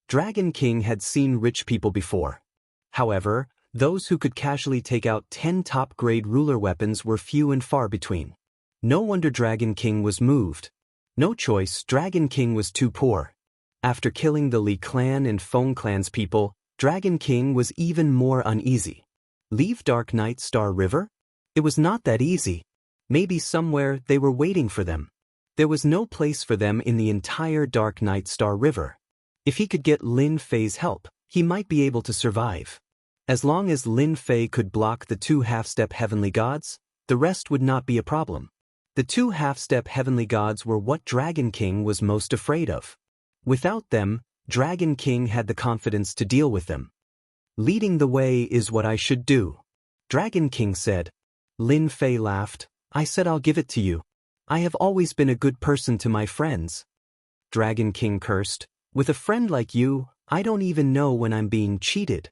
Dragon King had seen rich people before. However, those who could casually take out 10 top-grade ruler weapons were few and far between. No wonder Dragon King was moved. No choice, Dragon King was too poor. After killing the Li clan and Feng clan's people, Dragon King was even more uneasy. Leave Dark Night Star River? It was not that easy. Maybe somewhere they were waiting for them. There was no place for them in the entire Dark Night Star River. If he could get Lin Fei's help, he might be able to survive. As long as Lin Fei could block the 2 half-step heavenly gods, the rest would not be a problem. The 2 half-step heavenly gods were what Dragon King was most afraid of. Without them, Dragon King had the confidence to deal with them. "Leading the way is what I should do," Dragon King said. Lin Fei laughed. "I said I'll give it to you. I have always been a good person to my friends." Dragon King cursed. "With a friend like you, I don't even know when I'm being cheated."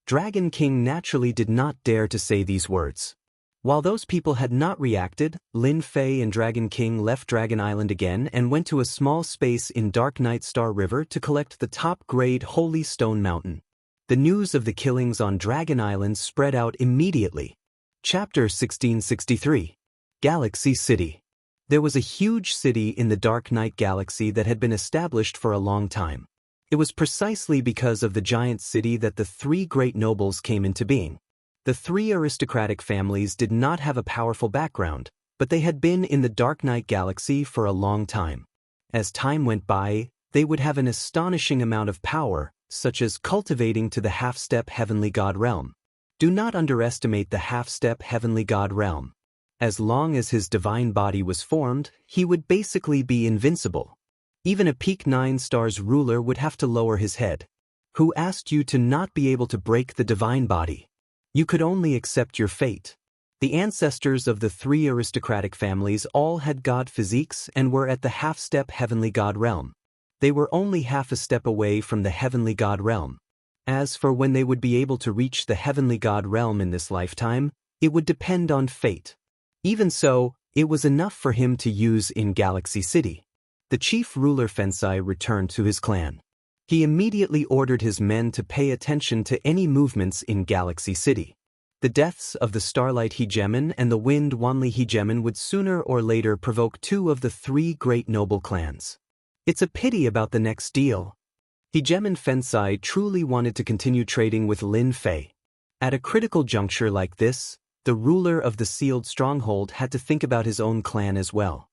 Dragon King naturally did not dare to say these words. While those people had not reacted, Lin Fei and Dragon King left Dragon Island again and went to a small space in Dark Night Star River to collect the top-grade Holy Stone Mountain. The news of the killings on Dragon Island spread out immediately. Chapter 1663. Galaxy City. There was a huge city in the Dark Night Galaxy that had been established for a long time. It was precisely because of the giant city that the 3 great nobles came into being. The 3 aristocratic families did not have a powerful background, but they had been in the Dark Night Galaxy for a long time. As time went by, they would have an astonishing amount of power, such as cultivating to the half-step heavenly god realm. Do not underestimate the half-step heavenly god realm. As long as his divine body was formed, he would basically be invincible. Even a peak 9 stars ruler would have to lower his head. Who asked you to not be able to break the divine body? You could only accept your fate. The ancestors of the 3 aristocratic families all had god physiques and were at the half-step heavenly god realm. They were only half a step away from the heavenly god realm. As for when they would be able to reach the heavenly god realm in this lifetime, it would depend on fate. Even so, it was enough for him to use in Galaxy City. The chief ruler Fensai returned to his clan. He immediately ordered his men to pay attention to any movements in Galaxy City. The deaths of the Starlight Hegemon and the Wind Wanli Hegemon would sooner or later provoke 2 of the 3 great noble clans. It's a pity about the next deal. Hegemon Fensai truly wanted to continue trading with Lin Fei. At a critical juncture like this, the ruler of the sealed stronghold had to think about his own clan as well.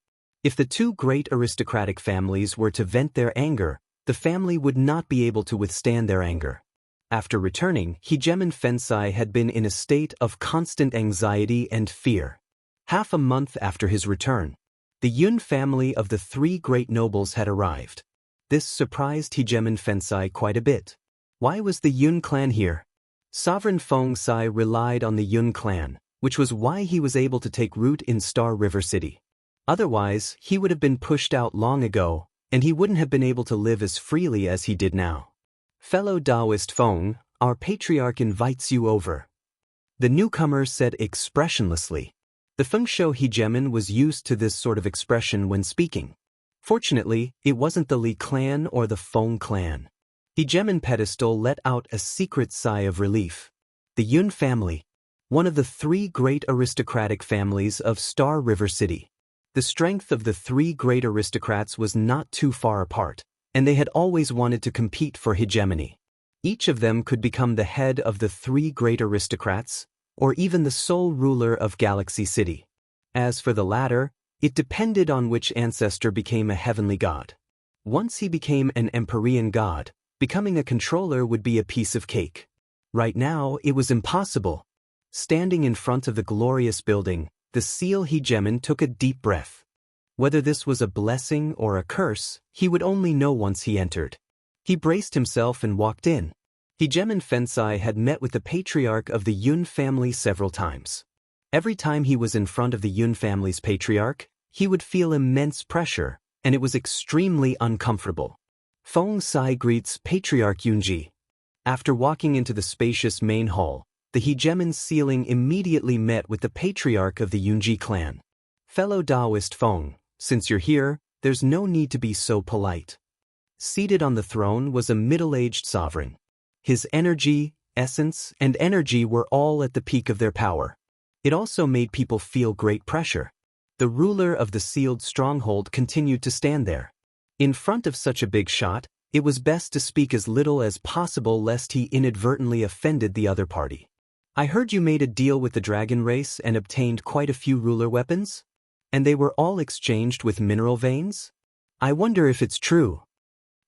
If the two great aristocratic families were to vent their anger, the family would not be able to withstand their anger. After returning, Hegemon Fensai had been in a state of constant anxiety and fear. Half a month after his return, the Yun family of the three great nobles had arrived. This surprised Hegemon Fensai quite a bit. Why was the Yun clan here? Sovereign Feng Sai relied on the Yun clan, which was why he was able to take root in Star River City. Otherwise, he would have been pushed out long ago, and he wouldn't have been able to live as freely as he did now. Fellow Taoist Feng, our patriarch invites you over. The newcomer said expressionlessly. The Fengsho Hegemon was used to this sort of expression when speaking. Fortunately, it wasn't the Li clan or the Feng clan. Hegemon Pedestal let out a secret sigh of relief. The Yun family, one of the three great aristocratic families of Star River City. The strength of the three great aristocrats was not too far apart, and they had always wanted to compete for hegemony. Each of them could become the head of the three great aristocrats, or even the sole ruler of Galaxy City. As for the latter, it depended on which ancestor became a heavenly god. Once he became an Empyrean god, becoming a controller would be a piece of cake. Right now, it was impossible. Standing in front of the glorious building, the Seal Hegemon took a deep breath. Whether this was a blessing or a curse, he would only know once he entered. He braced himself and walked in. Hegemon Fensai had met with the patriarch of the Yun family several times. Every time he was in front of the Yun family's patriarch, he would feel immense pressure, and it was extremely uncomfortable. Feng Sai greets Patriarch Yunji. After walking into the spacious main hall, the Hegemon's ceiling immediately met with the patriarch of the Yunji clan. Fellow Taoist Feng, since you're here, there's no need to be so polite. Seated on the throne was a middle-aged sovereign. His energy, essence, and energy were all at the peak of their power. It also made people feel great pressure. The ruler of the sealed stronghold continued to stand there. In front of such a big shot, it was best to speak as little as possible lest he inadvertently offended the other party. I heard you made a deal with the dragon race and obtained quite a few ruler weapons? And they were all exchanged with mineral veins? I wonder if it's true.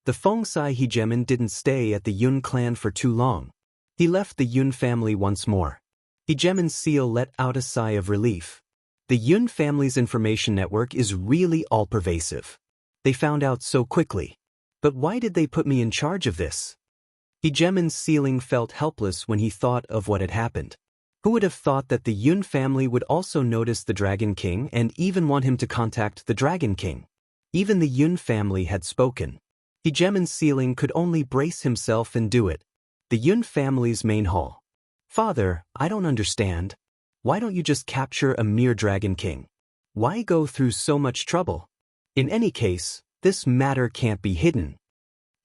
The Feng Sai Hegemon didn't stay at the Yun clan for too long. He left the Yun family once more. Hegemon's seal let out a sigh of relief. The Yun family's information network is really all-pervasive. They found out so quickly. But why did they put me in charge of this? Hegemon's ceiling felt helpless when he thought of what had happened. Who would have thought that the Yun family would also notice the Dragon King and even want him to contact the Dragon King? Even the Yun family had spoken. Hegemon's ceiling could only brace himself and do it. The Yun family's main hall. Father, I don't understand. Why don't you just capture a mere Dragon King? Why go through so much trouble? In any case, this matter can't be hidden.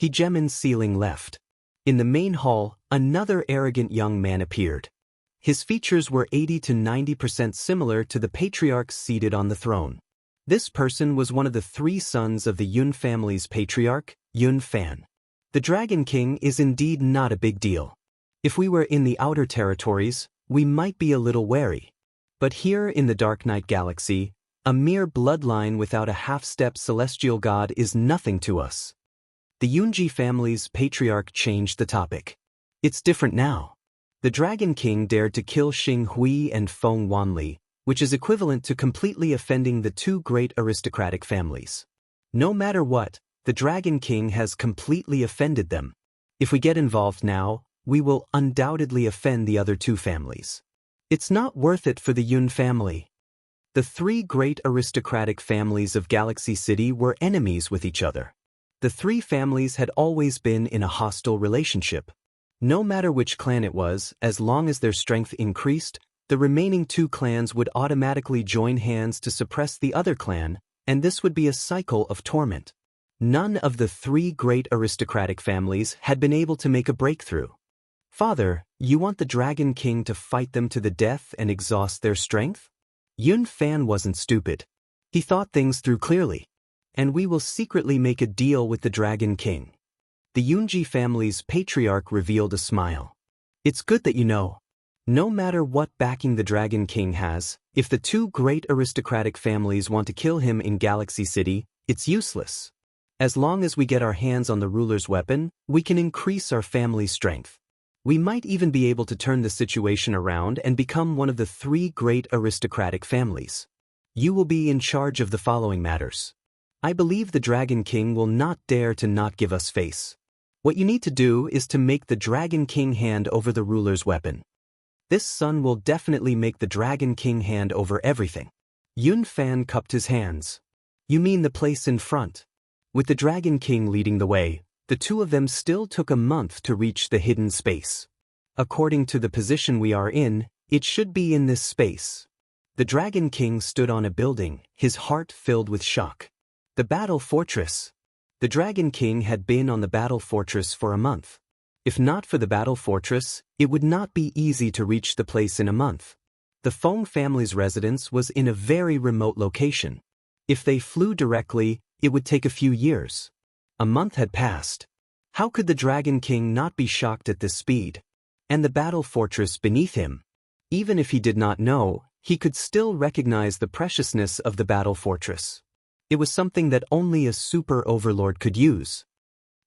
Hegemon's ceiling left. In the main hall, another arrogant young man appeared. His features were 80 to 90% similar to the patriarch seated on the throne. This person was one of the three sons of the Yun family's patriarch, Yun Fan. The Dragon King is indeed not a big deal. If we were in the outer territories, we might be a little wary. But here in the Dark Knight Galaxy, a mere bloodline without a half-step celestial god is nothing to us. The Yunji family's patriarch changed the topic. It's different now. The Dragon King dared to kill Xing Hui and Feng Wanli, which is equivalent to completely offending the two great aristocratic families. No matter what, the Dragon King has completely offended them. If we get involved now, we will undoubtedly offend the other two families. It's not worth it for the Yun family. The three great aristocratic families of Galaxy City were enemies with each other. The three families had always been in a hostile relationship. No matter which clan it was, as long as their strength increased, the remaining two clans would automatically join hands to suppress the other clan, and this would be a cycle of torment. None of the three great aristocratic families had been able to make a breakthrough. Father, you want the Dragon King to fight them to the death and exhaust their strength? Yun Fan wasn't stupid. He thought things through clearly. And we will secretly make a deal with the Dragon King. The Yunji family's patriarch revealed a smile. It's good that you know. No matter what backing the Dragon King has, if the two great aristocratic families want to kill him in Galaxy City, it's useless. As long as we get our hands on the ruler's weapon, we can increase our family's strength. We might even be able to turn the situation around and become one of the three great aristocratic families. You will be in charge of the following matters. I believe the Dragon King will not dare to not give us face. What you need to do is to make the Dragon King hand over the ruler's weapon. This son will definitely make the Dragon King hand over everything. Yun Fan cupped his hands. You mean the place in front? With the Dragon King leading the way, the two of them still took a month to reach the hidden space. According to the position we are in, it should be in this space. The Dragon King stood on a building, his heart filled with shock. The battle fortress. The Dragon King had been on the battle fortress for a month. If not for the battle fortress, it would not be easy to reach the place in a month. The Feng family's residence was in a very remote location. If they flew directly, it would take a few years. A month had passed. How could the Dragon King not be shocked at this speed? And the battle fortress beneath him. Even if he did not know, he could still recognize the preciousness of the battle fortress. It was something that only a super overlord could use.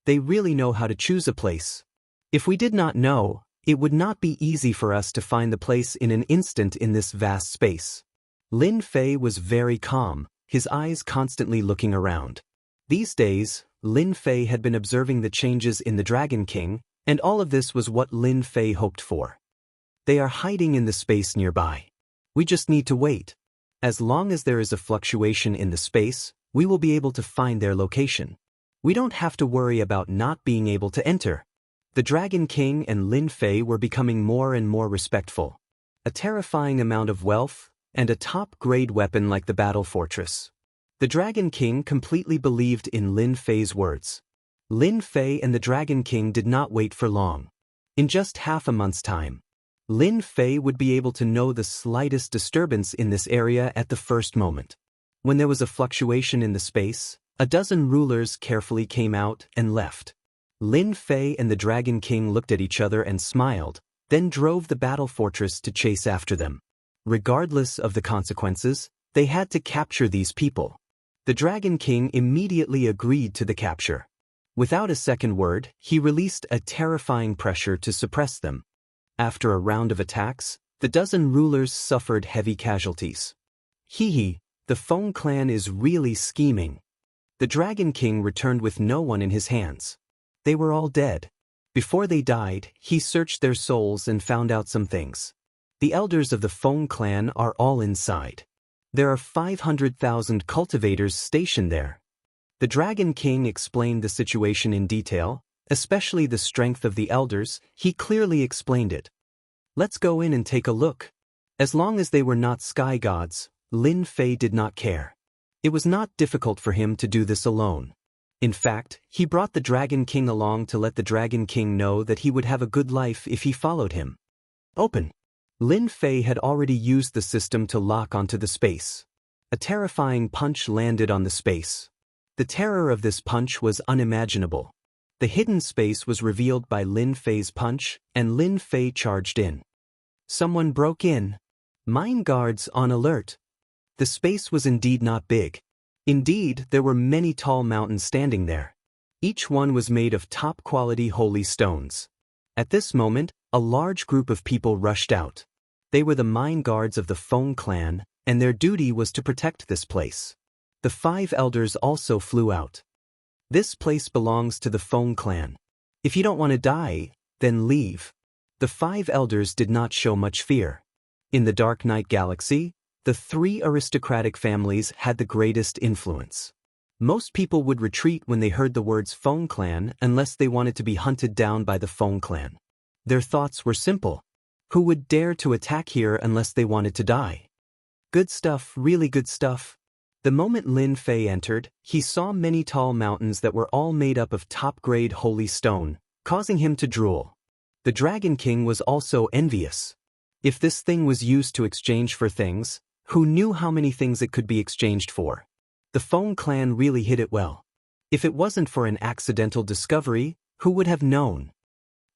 They really know how to choose a place. If we did not know, it would not be easy for us to find the place in an instant in this vast space. Lin Fei was very calm, his eyes constantly looking around. These days, Lin Fei had been observing the changes in the Dragon King, and all of this was what Lin Fei hoped for. They are hiding in the space nearby. We just need to wait. As long as there is a fluctuation in the space, we will be able to find their location. We don't have to worry about not being able to enter. The Dragon King and Lin Fei were becoming more and more respectful. A terrifying amount of wealth, and a top-grade weapon like the battle fortress. The Dragon King completely believed in Lin Fei's words. Lin Fei and the Dragon King did not wait for long. In just half a month's time, Lin Fei would be able to know the slightest disturbance in this area at the first moment. When there was a fluctuation in the space, a dozen rulers carefully came out and left. Lin Fei and the Dragon King looked at each other and smiled, then drove the battle fortress to chase after them. Regardless of the consequences, they had to capture these people. The Dragon King immediately agreed to the capture. Without a second word, he released a terrifying pressure to suppress them. After a round of attacks, the dozen rulers suffered heavy casualties. Hee, the Feng clan is really scheming. The Dragon King returned with no one in his hands. They were all dead. Before they died, he searched their souls and found out some things. The elders of the Feng clan are all inside. There are 500,000 cultivators stationed there. The Dragon King explained the situation in detail, especially the strength of the elders. He clearly explained it. Let's go in and take a look. As long as they were not sky gods, Lin Fei did not care. It was not difficult for him to do this alone. In fact, he brought the Dragon King along to let the Dragon King know that he would have a good life if he followed him. Open. Lin Fei had already used the system to lock onto the space. A terrifying punch landed on the space. The terror of this punch was unimaginable. The hidden space was revealed by Lin Fei's punch, and Lin Fei charged in. Someone broke in. Mine guards on alert. The space was indeed not big. Indeed, there were many tall mountains standing there. Each one was made of top-quality holy stones. At this moment, a large group of people rushed out. They were the mine guards of the Feng clan, and their duty was to protect this place. The 5 elders also flew out. This place belongs to the Feng clan. If you don't want to die, then leave. The 5 elders did not show much fear. In the Dark Knight Galaxy, the 3 aristocratic families had the greatest influence. Most people would retreat when they heard the words Feng clan unless they wanted to be hunted down by the Feng clan. Their thoughts were simple. Who would dare to attack here unless they wanted to die? Good stuff, really good stuff. The moment Lin Fei entered, he saw many tall mountains that were all made up of top-grade holy stone, causing him to drool. The Dragon King was also envious. If this thing was used to exchange for things, who knew how many things it could be exchanged for? The Feng clan really hid it well. If it wasn't for an accidental discovery, who would have known?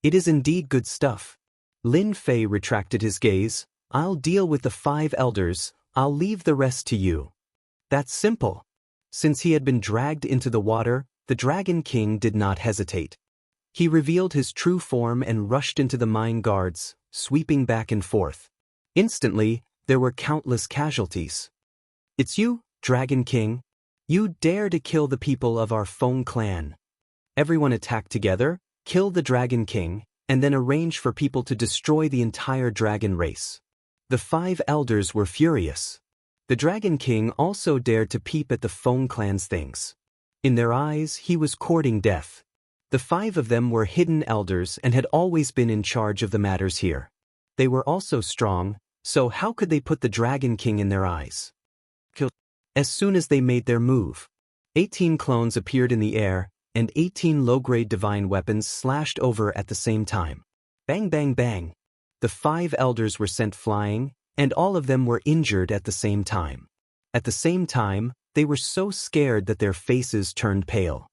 It is indeed good stuff. Lin Fei retracted his gaze. I'll deal with the 5 elders, I'll leave the rest to you. That's simple. Since he had been dragged into the water, the Dragon King did not hesitate. He revealed his true form and rushed into the mine guards, sweeping back and forth. Instantly, there were countless casualties. It's you, Dragon King? You dare to kill the people of our Feng clan. Everyone attacked together, kill the Dragon King, and then arrange for people to destroy the entire dragon race. The 5 elders were furious. The Dragon King also dared to peep at the Feng clan's things. In their eyes, he was courting death. The 5 of them were hidden elders and had always been in charge of the matters here. They were also strong, so how could they put the Dragon King in their eyes? As soon as they made their move, 18 clones appeared in the air, and 18 low-grade divine weapons slashed over at the same time. Bang bang bang. The 5 elders were sent flying, and all of them were injured at the same time. At the same time, they were so scared that their faces turned pale.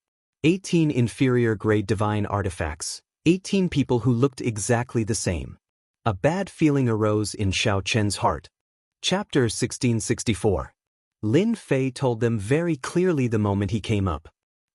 18 inferior-grade divine artifacts, 18 people who looked exactly the same. A bad feeling arose in Xiao Chen's heart. Chapter 1664. Lin Fei told them very clearly the moment he came up.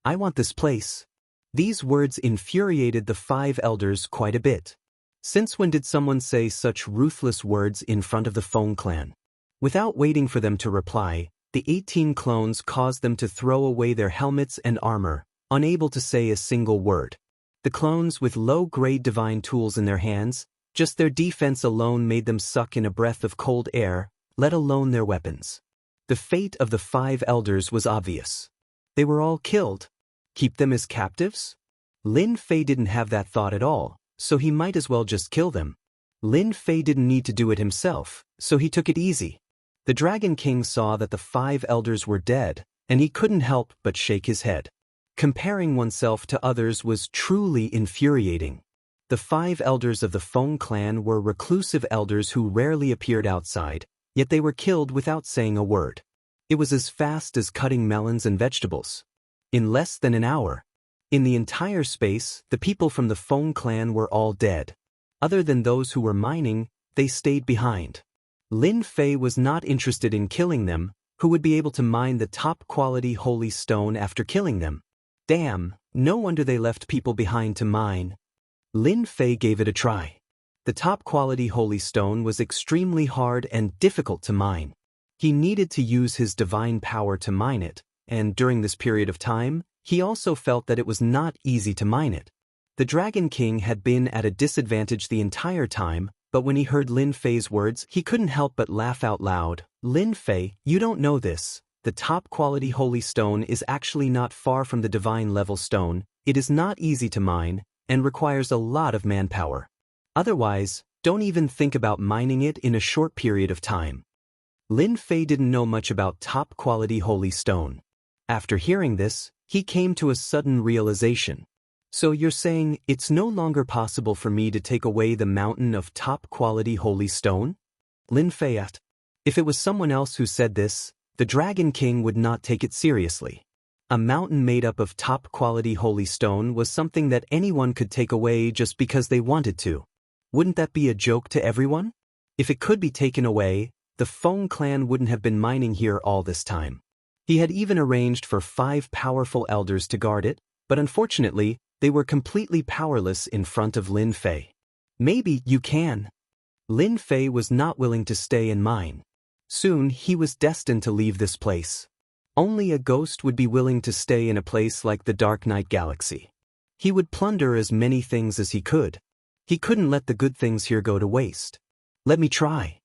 I want this place. These words infuriated the 5 elders quite a bit. Since when did someone say such ruthless words in front of the Feng clan? Without waiting for them to reply, the 18 clones caused them to throw away their helmets and armor, unable to say a single word. The clones with low-grade divine tools in their hands, just their defense alone made them suck in a breath of cold air, let alone their weapons. The fate of the 5 elders was obvious. They were all killed. Keep them as captives? Lin Fei didn't have that thought at all, so he might as well just kill them. Lin Fei didn't need to do it himself, so he took it easy. The Dragon King saw that the 5 elders were dead, and he couldn't help but shake his head. Comparing oneself to others was truly infuriating. The 5 elders of the Feng clan were reclusive elders who rarely appeared outside, yet they were killed without saying a word. It was as fast as cutting melons and vegetables. In less than an hour. In the entire space, the people from the Feng clan were all dead. Other than those who were mining, they stayed behind. Lin Fei was not interested in killing them, who would be able to mine the top-quality holy stone after killing them. Damn, no wonder they left people behind to mine. Lin Fei gave it a try. The top-quality holy stone was extremely hard and difficult to mine. He needed to use his divine power to mine it, and during this period of time, he also felt that it was not easy to mine it. The Dragon King had been at a disadvantage the entire time, but when he heard Lin Fei's words, he couldn't help but laugh out loud. Lin Fei, you don't know this. The top-quality holy stone is actually not far from the divine-level stone. It is not easy to mine, and requires a lot of manpower. Otherwise, don't even think about mining it in a short period of time. Lin Fei didn't know much about top-quality holy stone. After hearing this, he came to a sudden realization. So you're saying it's no longer possible for me to take away the mountain of top-quality holy stone? Lin Fei asked. If it was someone else who said this, the Dragon King would not take it seriously. A mountain made up of top-quality holy stone was something that anyone could take away just because they wanted to. Wouldn't that be a joke to everyone? If it could be taken away, the Feng clan wouldn't have been mining here all this time. He had even arranged for 5 powerful elders to guard it, but unfortunately, they were completely powerless in front of Lin Fei. Maybe you can. Lin Fei was not willing to stay and mine. Soon he was destined to leave this place. Only a ghost would be willing to stay in a place like the Dark Night Galaxy. He would plunder as many things as he could. He couldn't let the good things here go to waste. Let me try.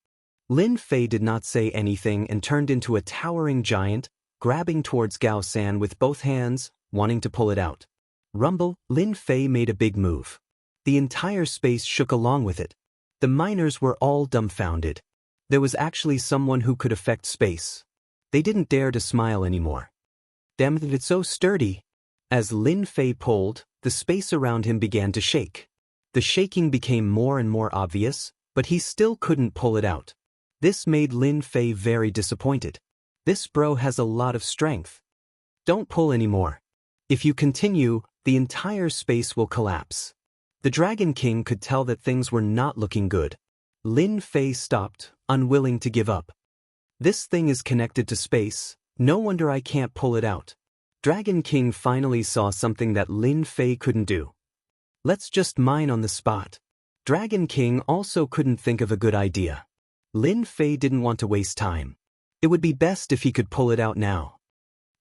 Lin Fei did not say anything and turned into a towering giant, grabbing towards Gao San with both hands, wanting to pull it out. Rumble, Lin Fei made a big move. The entire space shook along with it. The miners were all dumbfounded. There was actually someone who could affect space. They didn't dare to smile anymore. Damn it, it's so sturdy. As Lin Fei pulled, the space around him began to shake. The shaking became more and more obvious, but he still couldn't pull it out. This made Lin Fei very disappointed. This bro has a lot of strength. Don't pull anymore. If you continue, the entire space will collapse. The Dragon King could tell that things were not looking good. Lin Fei stopped, unwilling to give up. This thing is connected to space, no wonder I can't pull it out. Dragon King finally saw something that Lin Fei couldn't do. Let's just mine on the spot. Dragon King also couldn't think of a good idea. Lin Fei didn't want to waste time. It would be best if he could pull it out now.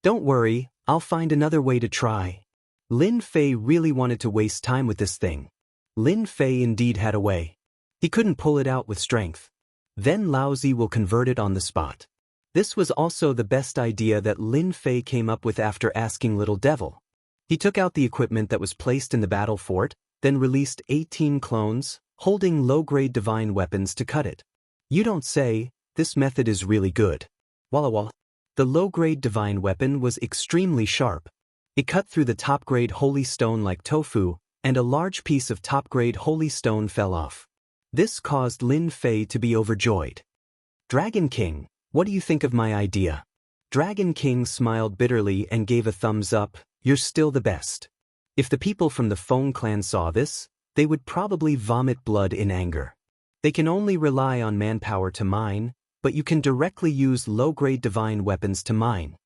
Don't worry, I'll find another way to try. Lin Fei really wanted to waste time with this thing. Lin Fei indeed had a way. He couldn't pull it out with strength. Then Laozi will convert it on the spot. This was also the best idea that Lin Fei came up with after asking Little Devil. He took out the equipment that was placed in the battle fort, then released 18 clones, holding low-grade divine weapons to cut it. You don't say, this method is really good. Walla walla. The low-grade divine weapon was extremely sharp. It cut through the top-grade holy stone like tofu, and a large piece of top-grade holy stone fell off. This caused Lin Fei to be overjoyed. Dragon King, what do you think of my idea? Dragon King smiled bitterly and gave a thumbs up, you're still the best. If the people from the Feng clan saw this, they would probably vomit blood in anger. They can only rely on manpower to mine, but you can directly use low-grade divine weapons to mine.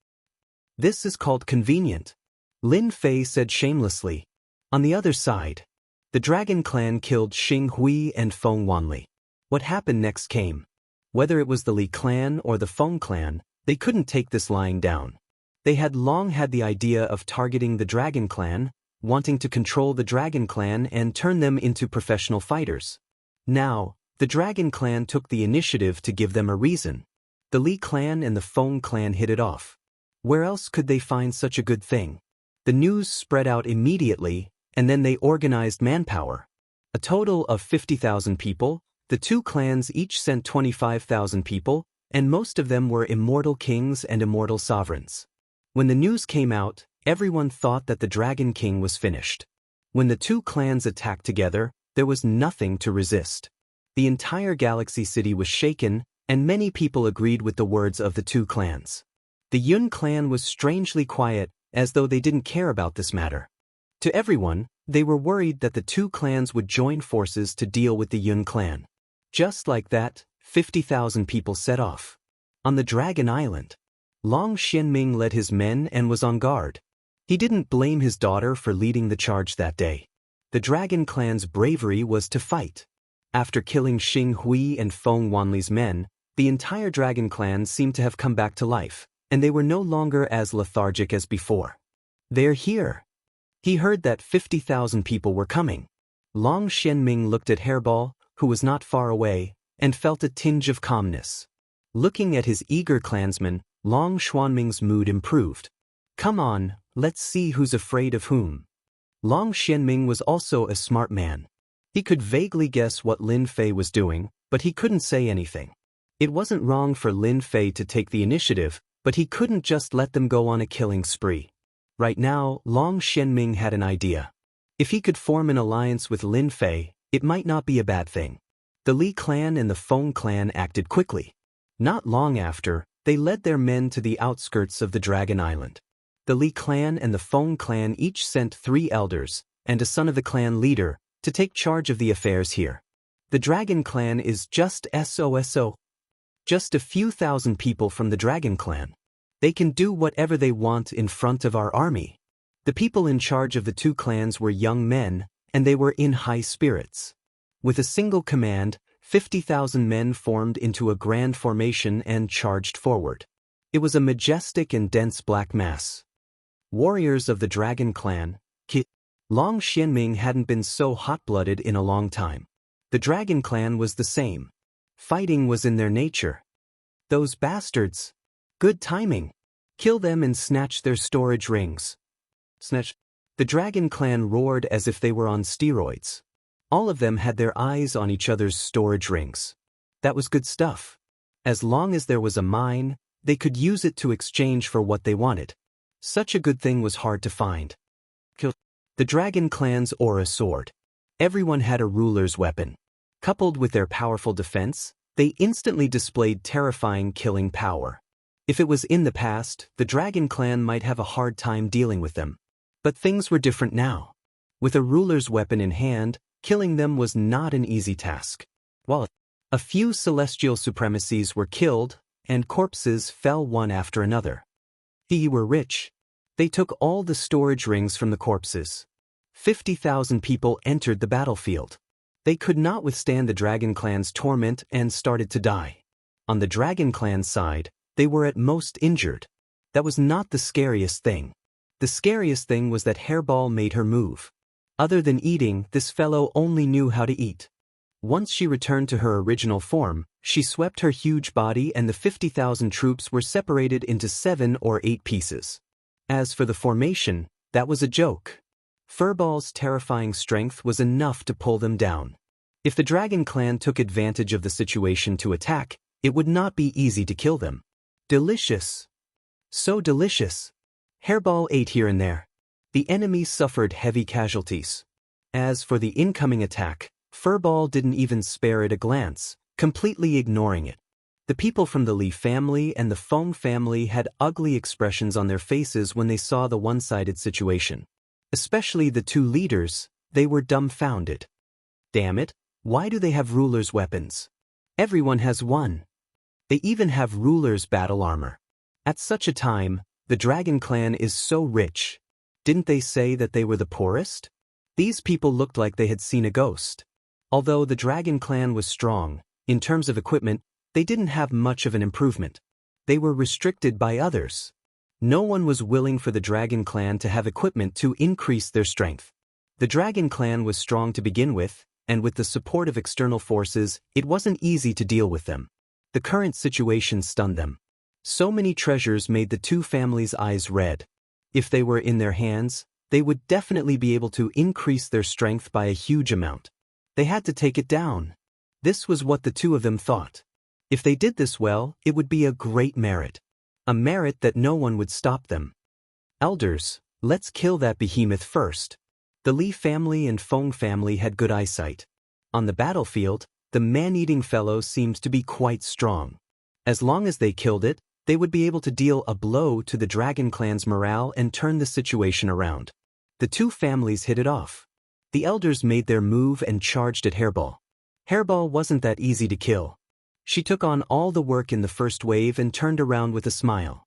This is called convenient. Lin Fei said shamelessly. On the other side, the Dragon Clan killed Xing Hui and Feng Wanli. What happened next came. Whether it was the Li clan or the Feng clan, they couldn't take this lying down. They had long had the idea of targeting the Dragon Clan, wanting to control the Dragon Clan and turn them into professional fighters. Now, the Dragon Clan took the initiative to give them a reason. The Li clan and the Feng clan hit it off. Where else could they find such a good thing? The news spread out immediately, and then they organized manpower. A total of 50,000 people, the two clans each sent 25,000 people, and most of them were immortal kings and immortal sovereigns. When the news came out, everyone thought that the Dragon King was finished. When the two clans attacked together, there was nothing to resist. The entire Galaxy City was shaken, and many people agreed with the words of the two clans. The Yun clan was strangely quiet, as though they didn't care about this matter. To everyone, they were worried that the two clans would join forces to deal with the Yun clan. Just like that, 50,000 people set off. On the Dragon Island, Long Xianming led his men and was on guard. He didn't blame his daughter for leading the charge that day. The Dragon Clan's bravery was to fight. After killing Xing Hui and Feng Wanli's men, the entire Dragon Clan seemed to have come back to life, and they were no longer as lethargic as before. They're here. He heard that 50,000 people were coming. Long Xianming looked at Hairball, who was not far away, and felt a tinge of calmness. Looking at his eager clansmen, Long Xuanming's mood improved. Come on, let's see who's afraid of whom. Long Xianming was also a smart man. He could vaguely guess what Lin Fei was doing, but he couldn't say anything. It wasn't wrong for Lin Fei to take the initiative, but he couldn't just let them go on a killing spree. Right now, Long Xianming had an idea. If he could form an alliance with Lin Fei, it might not be a bad thing. The Li clan and the Feng clan acted quickly. Not long after, they led their men to the outskirts of the Dragon Island. The Li clan and the Feng clan each sent 3 elders, and a son of the clan leader, to take charge of the affairs here. The Dragon Clan is just SOSO. Just a few thousand people from the Dragon Clan. They can do whatever they want in front of our army. The people in charge of the two clans were young men, and they were in high spirits. With a single command, 50,000 men formed into a grand formation and charged forward. It was a majestic and dense black mass. Warriors of the Dragon Clan, Long Xianming hadn't been so hot-blooded in a long time. The Dragon Clan was the same. Fighting was in their nature. Those bastards. Good timing. Kill them and snatch their storage rings. Snatch. The Dragon Clan roared as if they were on steroids. All of them had their eyes on each other's storage rings. That was good stuff. As long as there was a mine, they could use it to exchange for what they wanted. Such a good thing was hard to find. Kill. The Dragon Clan's aura sword. Everyone had a ruler's weapon. Coupled with their powerful defense, they instantly displayed terrifying killing power. If it was in the past, the Dragon Clan might have a hard time dealing with them. But things were different now. With a ruler's weapon in hand, killing them was not an easy task. While a few celestial supremacies were killed, and corpses fell one after another. They were rich. They took all the storage rings from the corpses. 50,000 people entered the battlefield. They could not withstand the Dragon Clan's torment and started to die. On the Dragon Clan side, they were at most injured. That was not the scariest thing. The scariest thing was that Hairball made her move. Other than eating, this fellow only knew how to eat. Once she returned to her original form, she swept her huge body and the 50,000 troops were separated into 7 or 8 pieces. As for the formation, that was a joke. Furball's terrifying strength was enough to pull them down. If the Dragon Clan took advantage of the situation to attack, it would not be easy to kill them. Delicious. So delicious. Hairball ate here and there. The enemy suffered heavy casualties. As for the incoming attack, Furball didn't even spare it a glance, completely ignoring it. The people from the Li family and the Feng family had ugly expressions on their faces when they saw the one-sided situation. Especially the two leaders, they were dumbfounded. Damn it, why do they have rulers' weapons? Everyone has one. They even have rulers' battle armor. At such a time, the Dragon Clan is so rich. Didn't they say that they were the poorest? These people looked like they had seen a ghost. Although the Dragon Clan was strong, in terms of equipment, they didn't have much of an improvement. They were restricted by others. No one was willing for the Dragon Clan to have equipment to increase their strength. The Dragon Clan was strong to begin with, and with the support of external forces, it wasn't easy to deal with them. The current situation stunned them. So many treasures made the two families' eyes red. If they were in their hands, they would definitely be able to increase their strength by a huge amount. They had to take it down. This was what the two of them thought. If they did this well, it would be a great merit. A merit that no one would stop them. Elders, let's kill that behemoth first. The Li family and Feng family had good eyesight. On the battlefield, the man-eating fellow seemed to be quite strong. As long as they killed it, they would be able to deal a blow to the Dragon Clan's morale and turn the situation around. The two families hit it off. The elders made their move and charged at Hairball. Hairball wasn't that easy to kill. She took on all the work in the first wave and turned around with a smile.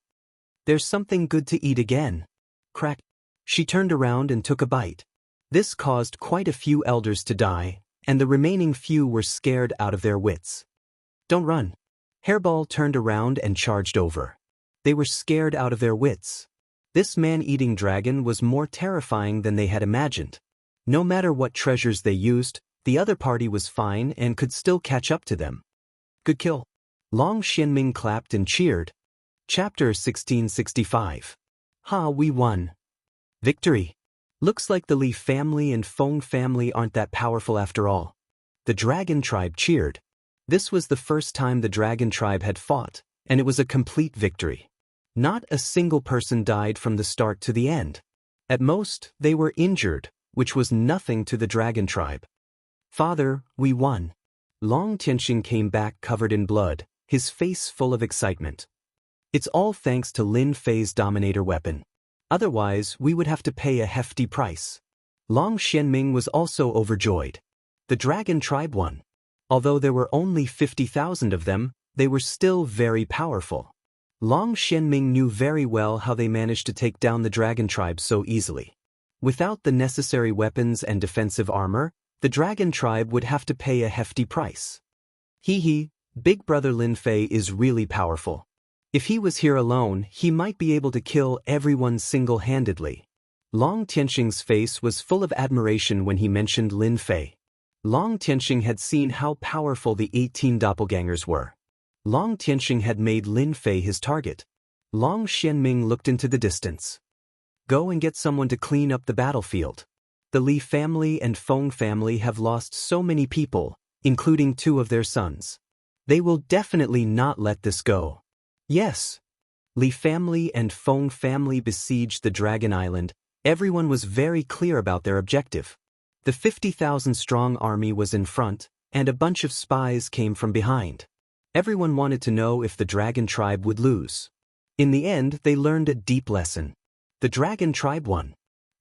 There's something good to eat again. Crack. She turned around and took a bite. This caused quite a few elders to die, and the remaining few were scared out of their wits. Don't run. Hairball turned around and charged over. They were scared out of their wits. This man-eating dragon was more terrifying than they had imagined. No matter what treasures they used, the other party was fine and could still catch up to them. Good kill. Long Xianming clapped and cheered. Chapter 1665. Ha, we won. Victory. Looks like the Li family and Feng family aren't that powerful after all. The Dragon Tribe cheered. This was the first time the Dragon Tribe had fought, and it was a complete victory. Not a single person died from the start to the end. At most, they were injured, which was nothing to the Dragon Tribe. Father, we won. Long Tianxing came back covered in blood, his face full of excitement. It's all thanks to Lin Fei's Dominator weapon. Otherwise, we would have to pay a hefty price. Long Xianming was also overjoyed. The Dragon Tribe won. Although there were only 50,000 of them, they were still very powerful. Long Xianming knew very well how they managed to take down the Dragon Tribe so easily. Without the necessary weapons and defensive armor, the Dragon Tribe would have to pay a hefty price. Big brother Lin Fei is really powerful. If he was here alone, he might be able to kill everyone single-handedly. Long Tianxing's face was full of admiration when he mentioned Lin Fei. Long Tianxing had seen how powerful the 18 doppelgangers were. Long Tianxing had made Lin Fei his target. Long Xianming looked into the distance. Go and get someone to clean up the battlefield. The Li family and Feng family have lost so many people, including 2 of their sons. They will definitely not let this go. Yes. Li family and Feng family besieged the Dragon Island. Everyone was very clear about their objective. The 50,000-strong army was in front, and a bunch of spies came from behind. Everyone wanted to know if the Dragon Tribe would lose. In the end, they learned a deep lesson. The Dragon Tribe won.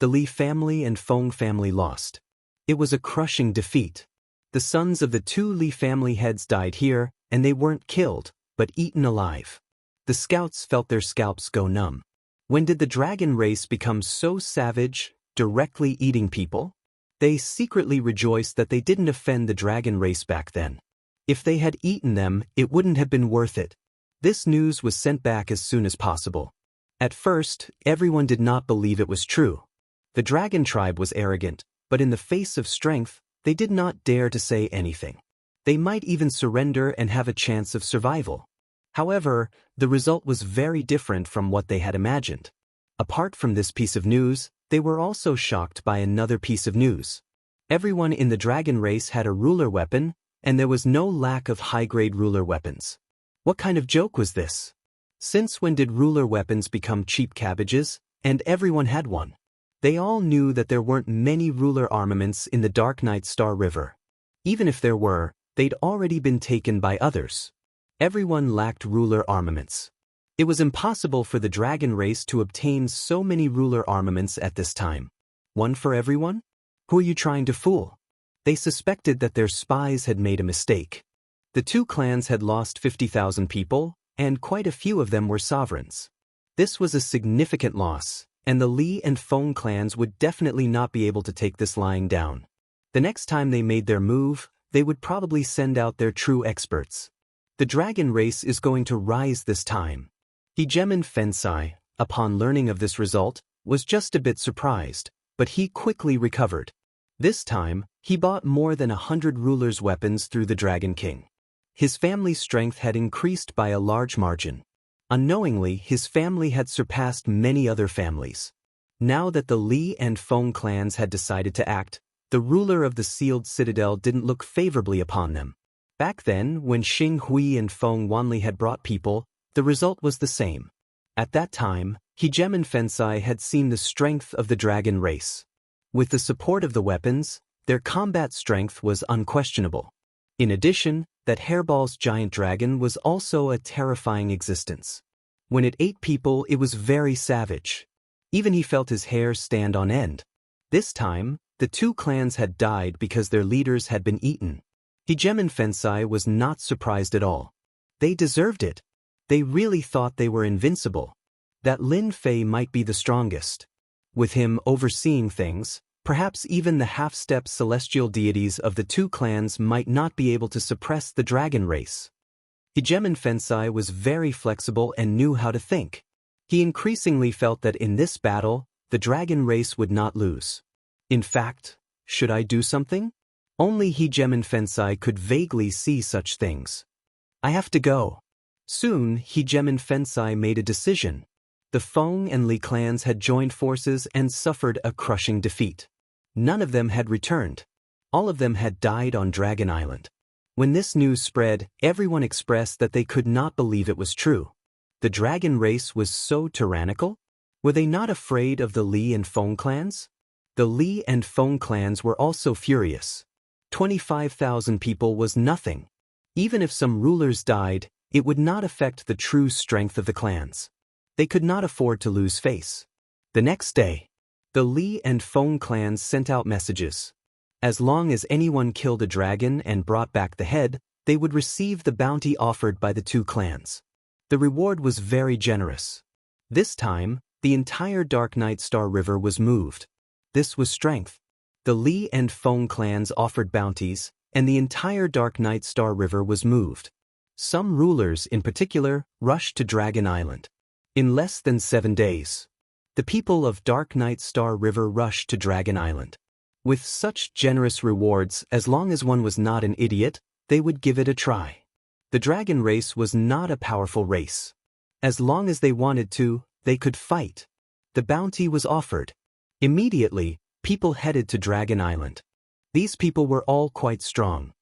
the Li family and Feng family lost. It was a crushing defeat. The sons of the two Li family heads died here, and they weren't killed, but eaten alive. The scouts felt their scalps go numb. When did the dragon race become so savage, directly eating people? They secretly rejoiced that they didn't offend the dragon race back then. If they had eaten them, it wouldn't have been worth it. This news was sent back as soon as possible. At first, everyone did not believe it was true. The dragon tribe was arrogant, but in the face of strength, they did not dare to say anything. They might even surrender and have a chance of survival. However, the result was very different from what they had imagined. Apart from this piece of news, they were also shocked by another piece of news. Everyone in the dragon race had a ruler weapon, and there was no lack of high-grade ruler weapons. What kind of joke was this? Since when did ruler weapons become cheap cabbages, and everyone had one? They all knew that there weren't many ruler armaments in the Dark Night Star River. Even if there were, they'd already been taken by others. Everyone lacked ruler armaments. It was impossible for the dragon race to obtain so many ruler armaments at this time. One for everyone? Who are you trying to fool? They suspected that their spies had made a mistake. The two clans had lost 50,000 people, and quite a few of them were sovereigns. This was a significant loss, and the Li and Feng clans would definitely not be able to take this lying down. The next time they made their move, they would probably send out their true experts. The dragon race is going to rise this time. Jianghu Fensai, upon learning of this result, was just a bit surprised, but he quickly recovered. This time, he bought more than 100 rulers' weapons through the Dragon King. His family's strength had increased by a large margin. Unknowingly, his family had surpassed many other families. Now that the Li and Feng clans had decided to act, the ruler of the sealed citadel didn't look favorably upon them. Back then, when Xing Hui and Feng Wanli had brought people, the result was the same. At that time, Jianghu Fensai had seen the strength of the dragon race. With the support of the weapons, their combat strength was unquestionable. In addition, that Hairball's giant dragon was also a terrifying existence. When it ate people, it was very savage. Even he felt his hair stand on end. This time, the two clans had died because their leaders had been eaten. Jianghu Fensai was not surprised at all. They deserved it. They really thought they were invincible. That Lin Fei might be the strongest. With him overseeing things, perhaps even the half-step celestial deities of the two clans might not be able to suppress the dragon race. Jianghu Fensai was very flexible and knew how to think. He increasingly felt that in this battle, the dragon race would not lose. In fact, should I do something? Only Jianghu Fensai could vaguely see such things. I have to go. Soon, Jianghu Fensai made a decision. The Feng and Li clans had joined forces and suffered a crushing defeat. None of them had returned. All of them had died on Dragon Island. When this news spread, everyone expressed that they could not believe it was true. The dragon race was so tyrannical? Were they not afraid of the Li and Feng clans? The Li and Feng clans were also furious. 25,000 people was nothing. Even if some rulers died, it would not affect the true strength of the clans. They could not afford to lose face. The next day, the Li and Feng clans sent out messages. As long as anyone killed a dragon and brought back the head, they would receive the bounty offered by the two clans. The reward was very generous. This time, the entire Dark Night Star River was moved. This was strength. The Li and Feng clans offered bounties, and the entire Dark Night Star River was moved. Some rulers, in particular, rushed to Dragon Island. In less than 7 days, the people of Dark Night Star River rushed to Dragon Island. With such generous rewards, as long as one was not an idiot, they would give it a try. The dragon race was not a powerful race. As long as they wanted to, they could fight. The bounty was offered. Immediately, people headed to Dragon Island. These people were all quite strong.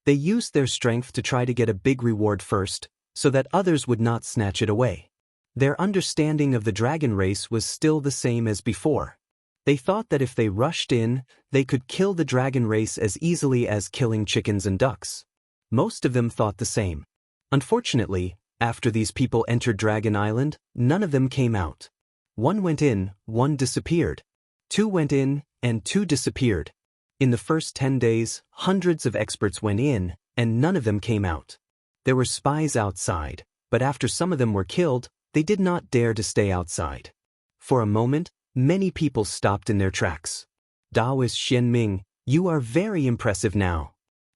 They used their strength to try to get a big reward first, so that others would not snatch it away. Their understanding of the dragon race was still the same as before. They thought that if they rushed in, they could kill the dragon race as easily as killing chickens and ducks. Most of them thought the same. Unfortunately, after these people entered Dragon Island, none of them came out. One went in, one disappeared. 2 went in, and 2 disappeared. In the first 10 days, hundreds of experts went in, and none of them came out. There were spies outside, but after some of them were killed, they did not dare to stay outside. For a moment, many people stopped in their tracks. Taoist Xianming, you are very impressive now.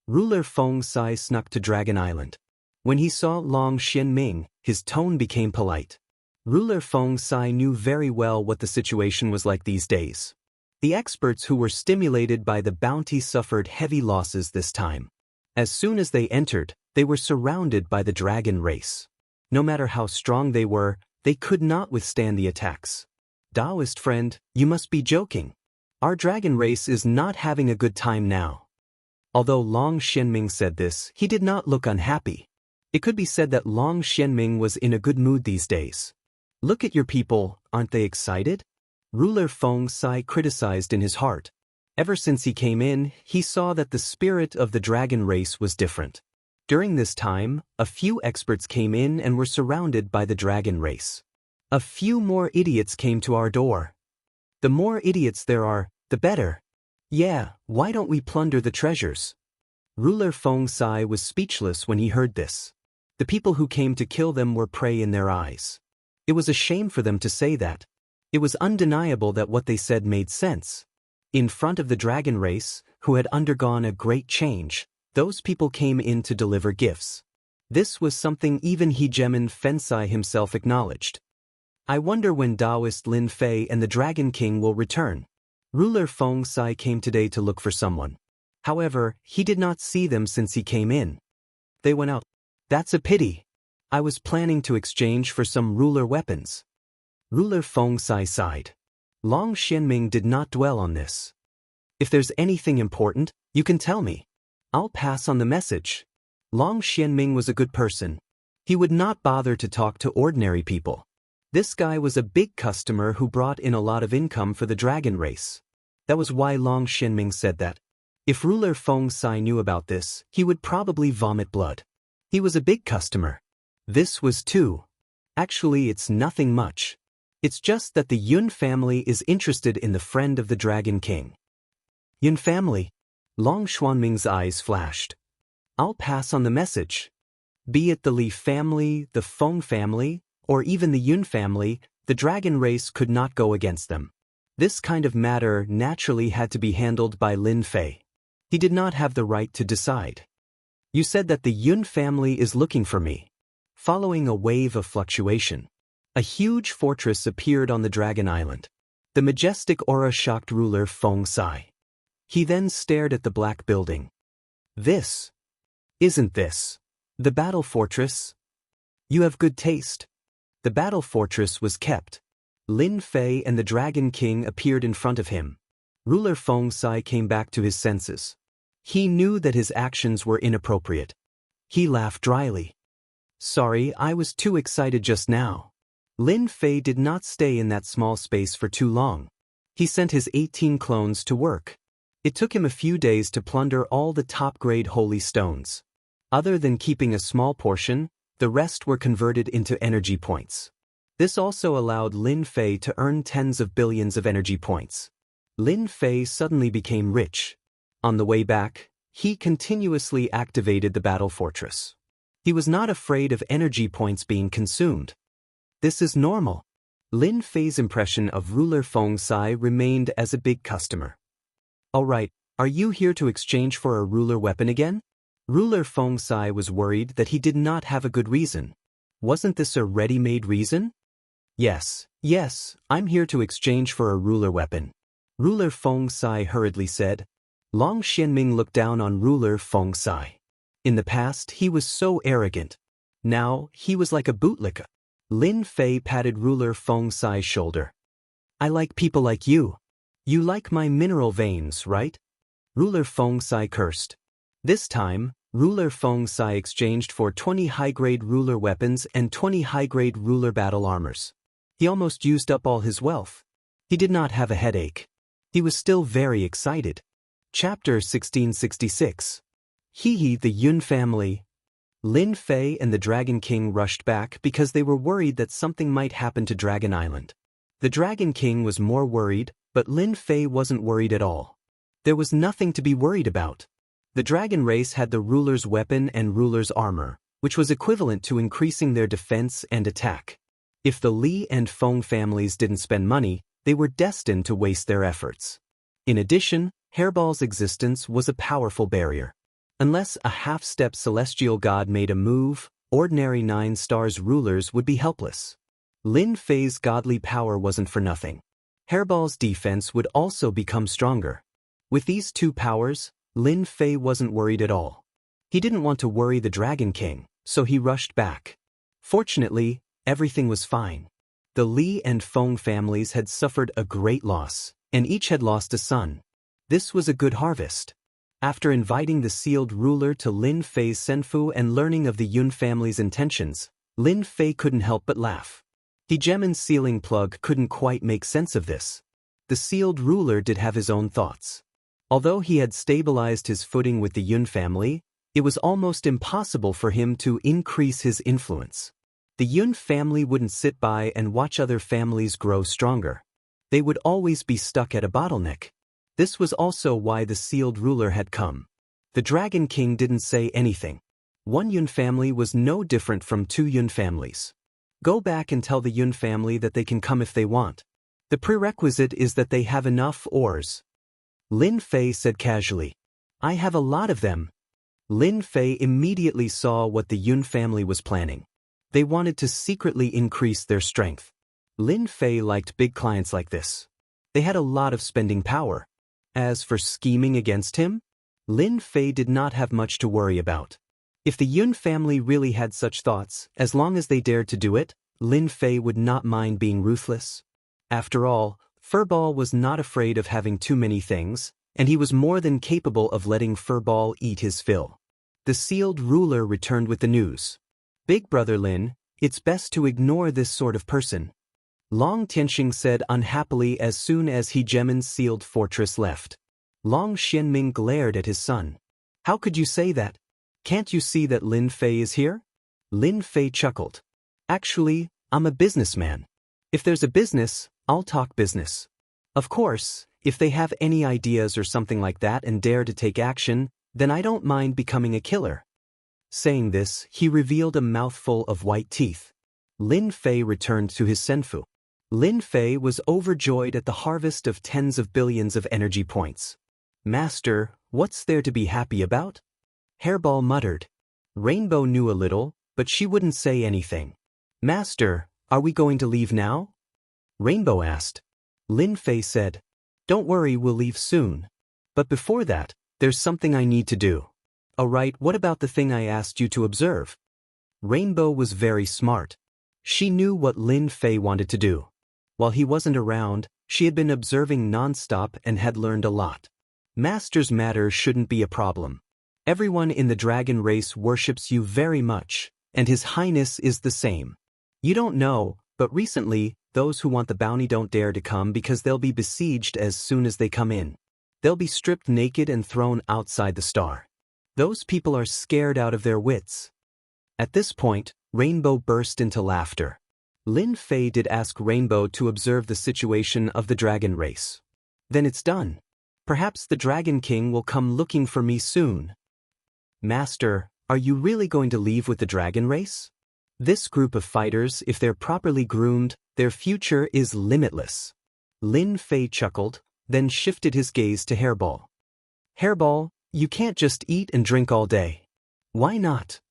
Ruler Feng Sai snuck to Dragon Island. When he saw Long Xianming, his tone became polite. Ruler Feng Sai knew very well what the situation was like these days. The experts who were stimulated by the bounty suffered heavy losses this time. As soon as they entered, they were surrounded by the dragon race. No matter how strong they were, they could not withstand the attacks. Taoist friend, you must be joking. Our dragon race is not having a good time now. Although Long Xianming said this, he did not look unhappy. It could be said that Long Xianming was in a good mood these days. Look at your people, aren't they excited? Ruler Feng Sai criticized in his heart. Ever since he came in, he saw that the spirit of the dragon race was different. During this time, a few experts came in and were surrounded by the dragon race. A few more idiots came to our door. The more idiots there are, the better. Yeah, why don't we plunder the treasures? Ruler Feng Sai was speechless when he heard this. The people who came to kill them were prey in their eyes. It was a shame for them to say that. It was undeniable that what they said made sense. In front of the dragon race, who had undergone a great change, those people came in to deliver gifts. This was something even Hegemon Fensai himself acknowledged. I wonder when Taoist Lin Fei and the Dragon King will return. Ruler Feng Sai came today to look for someone. However, he did not see them since he came in. They went out. That's a pity. I was planning to exchange for some ruler weapons. Ruler Feng Sai sighed. Long Xianming did not dwell on this. If there's anything important, you can tell me. I'll pass on the message. Long Xianming was a good person. He would not bother to talk to ordinary people. This guy was a big customer who brought in a lot of income for the dragon race. That was why Long Xianming said that. If Ruler Feng Sai knew about this, he would probably vomit blood. He was a big customer. This was too. Actually, it's nothing much. It's just that the Yun family is interested in the friend of the Dragon King. Yun family? Long Xuanming's eyes flashed. I'll pass on the message. Be it the Li family, the Feng family, or even the Yun family, the dragon race could not go against them. This kind of matter naturally had to be handled by Lin Fei. He did not have the right to decide. You said that the Yun family is looking for me. Following a wave of fluctuation, a huge fortress appeared on the Dragon Island. The majestic aura shocked ruler Feng Sai. He then stared at the black building. Isn't this the battle fortress? You have good taste. The battle fortress was kept. Lin Fei and the Dragon King appeared in front of him. Ruler Feng Sai came back to his senses. He knew that his actions were inappropriate. He laughed dryly. Sorry, I was too excited just now. Lin Fei did not stay in that small space for too long. He sent his 18 clones to work. It took him a few days to plunder all the top-grade holy stones. Other than keeping a small portion, the rest were converted into energy points. This also allowed Lin Fei to earn tens of billions of energy points. Lin Fei suddenly became rich. On the way back, he continuously activated the battle fortress. He was not afraid of energy points being consumed. This is normal. Lin Fei's impression of ruler Feng Sai remained as a big customer. Alright, are you here to exchange for a ruler weapon again? Ruler Feng Sai was worried that he did not have a good reason. Wasn't this a ready-made reason? Yes, I'm here to exchange for a ruler weapon. Ruler Feng Sai hurriedly said. Long Xianming looked down on ruler Feng Sai. In the past, he was so arrogant. Now, he was like a bootlicker. Lin Fei patted ruler Feng Sai's shoulder. I like people like you. You like my mineral veins, right? Ruler Feng Sai cursed. This time, ruler Feng Sai exchanged for 20 high-grade ruler weapons and 20 high-grade ruler battle armors. He almost used up all his wealth. He did not have a headache. He was still very excited. Chapter 1666. The Yun family. Lin Fei and the Dragon King rushed back because they were worried that something might happen to Dragon Island. The Dragon King was more worried, but Lin Fei wasn't worried at all. There was nothing to be worried about. The dragon race had the ruler's weapon and ruler's armor, which was equivalent to increasing their defense and attack. If the Li and Feng families didn't spend money, they were destined to waste their efforts. In addition, Hairball's existence was a powerful barrier. Unless a half-step celestial god made a move, ordinary 9 stars rulers would be helpless. Lin Fei's godly power wasn't for nothing. Hairball's defense would also become stronger. With these 2 powers, Lin Fei wasn't worried at all. He didn't want to worry the Dragon King, so he rushed back. Fortunately, everything was fine. The Li and Feng families had suffered a great loss, and each had lost a son. This was a good harvest. After inviting the sealed ruler to Lin Fei's senfu and learning of the Yun family's intentions, Lin Fei couldn't help but laugh. Hegemon's sealing plug couldn't quite make sense of this. The sealed ruler did have his own thoughts. Although he had stabilized his footing with the Yun family, it was almost impossible for him to increase his influence. The Yun family wouldn't sit by and watch other families grow stronger. They would always be stuck at a bottleneck. This was also why the sealed ruler had come. The Dragon King didn't say anything. One Yun family was no different from 2 Yun families. Go back and tell the Yun family that they can come if they want. The prerequisite is that they have enough ores. Lin Fei said casually. I have a lot of them. Lin Fei immediately saw what the Yun family was planning. They wanted to secretly increase their strength. Lin Fei liked big clients like this. They had a lot of spending power. As for scheming against him, Lin Fei did not have much to worry about. If the Yun family really had such thoughts, as long as they dared to do it, Lin Fei would not mind being ruthless. After all, Furball was not afraid of having too many things, and he was more than capable of letting Furball eat his fill. The sealed ruler returned with the news. Big Brother Lin, it's best to ignore this sort of person. Long Tianxing said unhappily as soon as Hegemon's sealed fortress left. Long Xianming glared at his son. How could you say that? Can't you see that Lin Fei is here? Lin Fei chuckled. Actually, I'm a businessman. If there's a business, I'll talk business. Of course, if they have any ideas or something like that and dare to take action, then I don't mind becoming a killer. Saying this, he revealed a mouthful of white teeth. Lin Fei returned to his senfu. Lin Fei was overjoyed at the harvest of tens of billions of energy points. Master, what's there to be happy about? Hairball muttered. Rainbow knew a little, but she wouldn't say anything. Master, are we going to leave now? Rainbow asked. Lin Fei said, Don't worry, we'll leave soon. But before that, there's something I need to do. Alright, what about the thing I asked you to observe? Rainbow was very smart. She knew what Lin Fei wanted to do. While he wasn't around, she had been observing non-stop and had learned a lot. Master's matter shouldn't be a problem. Everyone in the dragon race worships you very much, and His Highness is the same. You don't know, but recently, those who want the bounty don't dare to come because they'll be besieged as soon as they come in. They'll be stripped naked and thrown outside the star. Those people are scared out of their wits. At this point, Rainbow burst into laughter. Lin Fei did ask Rainbow to observe the situation of the dragon race. Then it's done. Perhaps the Dragon King will come looking for me soon. Master, are you really going to leave with the dragon race? This group of fighters, if they're properly groomed, their future is limitless. Lin Fei chuckled, then shifted his gaze to Hairball. Hairball, you can't just eat and drink all day. Why not?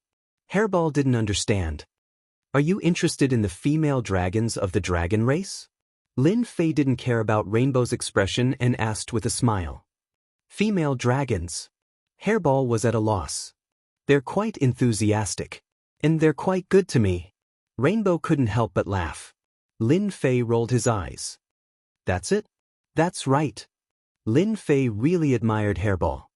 Hairball didn't understand. Are you interested in the female dragons of the dragon race? Lin Fei didn't care about Rainbow's expression and asked with a smile. Female dragons. Hairball was at a loss. They're quite enthusiastic. And they're quite good to me. Rainbow couldn't help but laugh. Lin Fei rolled his eyes. That's it? That's right. Lin Fei really admired Hairball.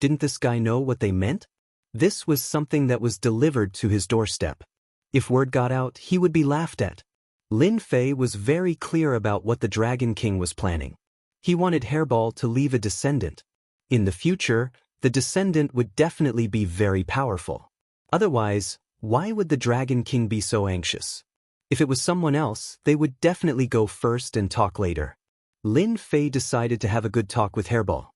Didn't this guy know what they meant? This was something that was delivered to his doorstep. If word got out, he would be laughed at. Lin Fei was very clear about what the Dragon King was planning. He wanted Hairball to leave a descendant. In the future, the descendant would definitely be very powerful. Otherwise, why would the Dragon King be so anxious? If it was someone else, they would definitely go first and talk later. Lin Fei decided to have a good talk with Hairball.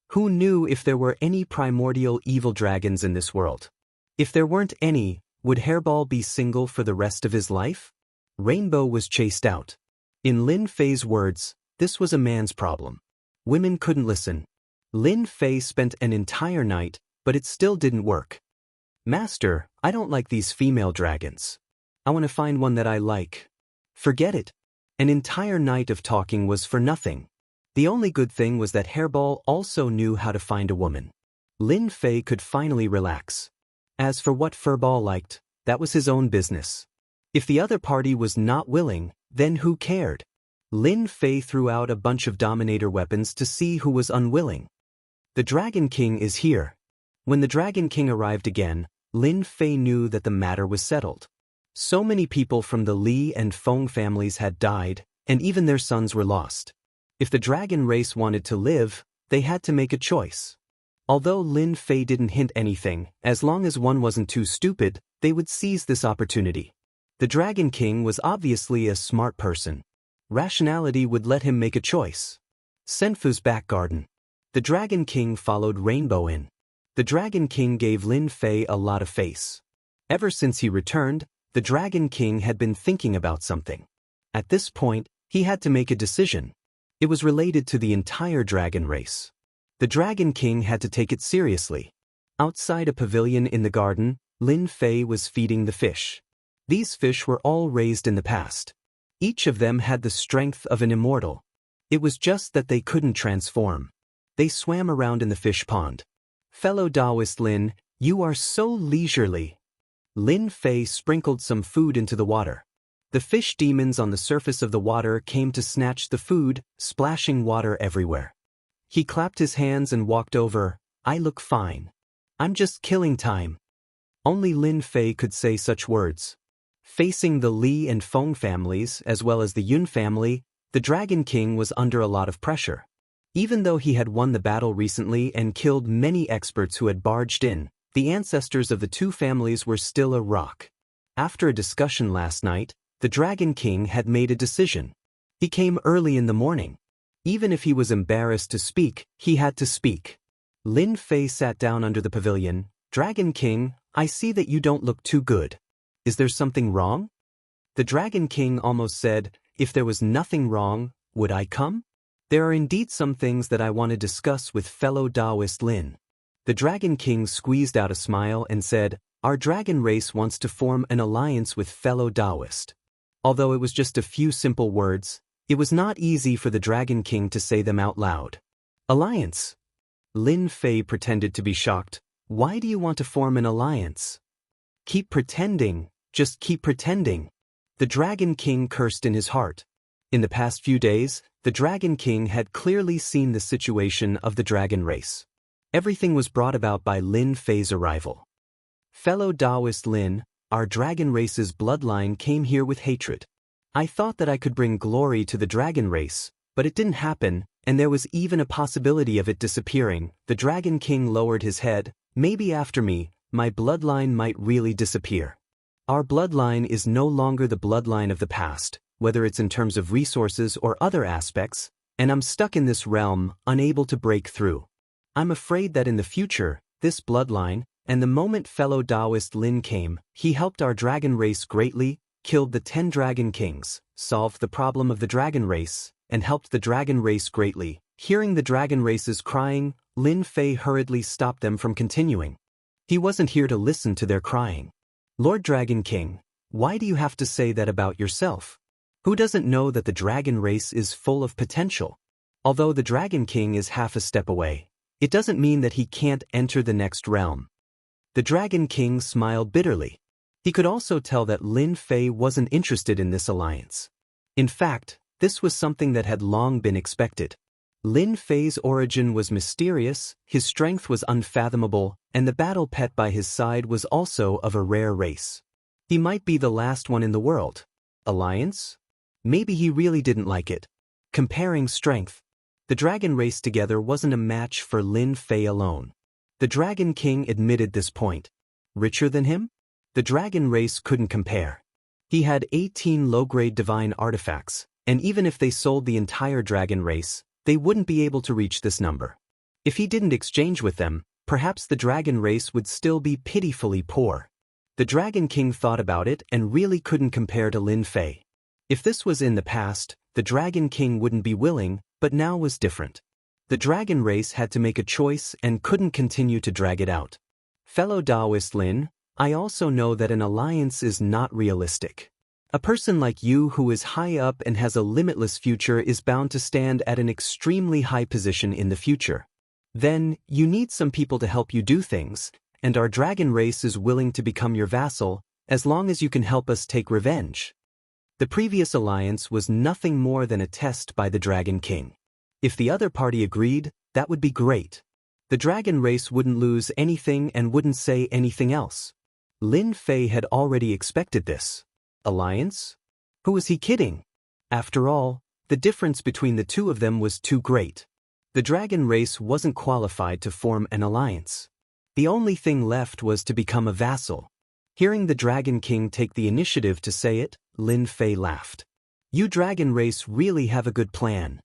Who knew if there were any primordial evil dragons in this world? If there weren't any, would Hairball be single for the rest of his life? Rainbow was chased out. In Lin Fei's words, this was a man's problem. Women couldn't listen. Lin Fei spent an entire night, but it still didn't work. Master, I don't like these female dragons. I want to find one that I like. Forget it. An entire night of talking was for nothing. The only good thing was that Hairball also knew how to find a woman. Lin Fei could finally relax. As for what Furball liked, that was his own business. If the other party was not willing, then who cared? Lin Fei threw out a bunch of Dominator weapons to see who was unwilling. The Dragon King is here. When the Dragon King arrived again, Lin Fei knew that the matter was settled. So many people from the Li and Feng families had died, and even their sons were lost. If the dragon race wanted to live, they had to make a choice. Although Lin Fei didn't hint anything, as long as one wasn't too stupid, they would seize this opportunity. The Dragon King was obviously a smart person. Rationality would let him make a choice. Senfu's back garden. The Dragon King followed Rainbow in. The Dragon King gave Lin Fei a lot of face. Ever since he returned, the Dragon King had been thinking about something. At this point, he had to make a decision. It was related to the entire dragon race. The Dragon King had to take it seriously. Outside a pavilion in the garden, Lin Fei was feeding the fish. These fish were all raised in the past. Each of them had the strength of an immortal. It was just that they couldn't transform. They swam around in the fish pond. Fellow Taoist Lin, you are so leisurely. Lin Fei sprinkled some food into the water. The fish demons on the surface of the water came to snatch the food, splashing water everywhere. He clapped his hands and walked over. I look fine. I'm just killing time. Only Lin Fei could say such words. Facing the Li and Feng families, as well as the Yun family, the Dragon King was under a lot of pressure. Even though he had won the battle recently and killed many experts who had barged in, the ancestors of the two families were still a rock. After a discussion last night, the Dragon King had made a decision. He came early in the morning. Even if he was embarrassed to speak, he had to speak. Lin Fei sat down under the pavilion. Dragon King, I see that you don't look too good. Is there something wrong? The Dragon King almost said, if there was nothing wrong, would I come? There are indeed some things that I want to discuss with fellow Taoist Lin. The Dragon King squeezed out a smile and said, our dragon race wants to form an alliance with fellow Taoist. Although it was just a few simple words, it was not easy for the Dragon King to say them out loud. Alliance? Lin Fei pretended to be shocked. Why do you want to form an alliance? Keep pretending, just keep pretending. The Dragon King cursed in his heart. In the past few days, the Dragon King had clearly seen the situation of the dragon race. Everything was brought about by Lin Fei's arrival. Fellow Taoist Lin, our dragon race's bloodline came here with hatred. I thought that I could bring glory to the dragon race, but it didn't happen, and there was even a possibility of it disappearing. The Dragon King lowered his head. Maybe after me, my bloodline might really disappear. Our bloodline is no longer the bloodline of the past, whether it's in terms of resources or other aspects, and I'm stuck in this realm, unable to break through. I'm afraid that in the future, this bloodline, and the moment fellow Taoist Lin came, he helped our dragon race greatly, killed the 10 Dragon Kings, solved the problem of the dragon race, and helped the dragon race greatly. Hearing the dragon races crying, Lin Fei hurriedly stopped them from continuing. He wasn't here to listen to their crying. Lord Dragon King, why do you have to say that about yourself? Who doesn't know that the dragon race is full of potential? Although the Dragon King is half a step away, it doesn't mean that he can't enter the next realm. The Dragon King smiled bitterly. He could also tell that Lin Fei wasn't interested in this alliance. In fact, this was something that had long been expected. Lin Fei's origin was mysterious, his strength was unfathomable, and the battle pet by his side was also of a rare race. He might be the last one in the world. Alliance? Maybe he really didn't like it. Comparing strength. The dragon race together wasn't a match for Lin Fei alone. The Dragon King admitted this point. Richer than him? The dragon race couldn't compare. He had 18 low-grade divine artifacts, and even if they sold the entire dragon race, they wouldn't be able to reach this number. If he didn't exchange with them, perhaps the dragon race would still be pitifully poor. The Dragon King thought about it and really couldn't compare to Lin Fei. If this was in the past, the Dragon King wouldn't be willing, but now was different. The dragon race had to make a choice and couldn't continue to drag it out. Fellow Taoist Lin, I also know that an alliance is not realistic. A person like you who is high up and has a limitless future is bound to stand at an extremely high position in the future. Then, you need some people to help you do things, and our dragon race is willing to become your vassal, as long as you can help us take revenge. The previous alliance was nothing more than a test by the Dragon King. If the other party agreed, that would be great. The dragon race wouldn't lose anything and wouldn't say anything else. Lin Fei had already expected this. Alliance? Who was he kidding? After all, the difference between the two of them was too great. The dragon race wasn't qualified to form an alliance. The only thing left was to become a vassal. Hearing the Dragon King take the initiative to say it, Lin Fei laughed. You dragon race really have a good plan.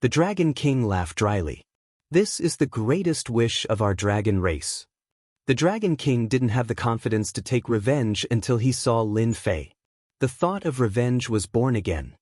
The Dragon King laughed dryly. This is the greatest wish of our dragon race. The Dragon King didn't have the confidence to take revenge until he saw Lin Fei. The thought of revenge was born again.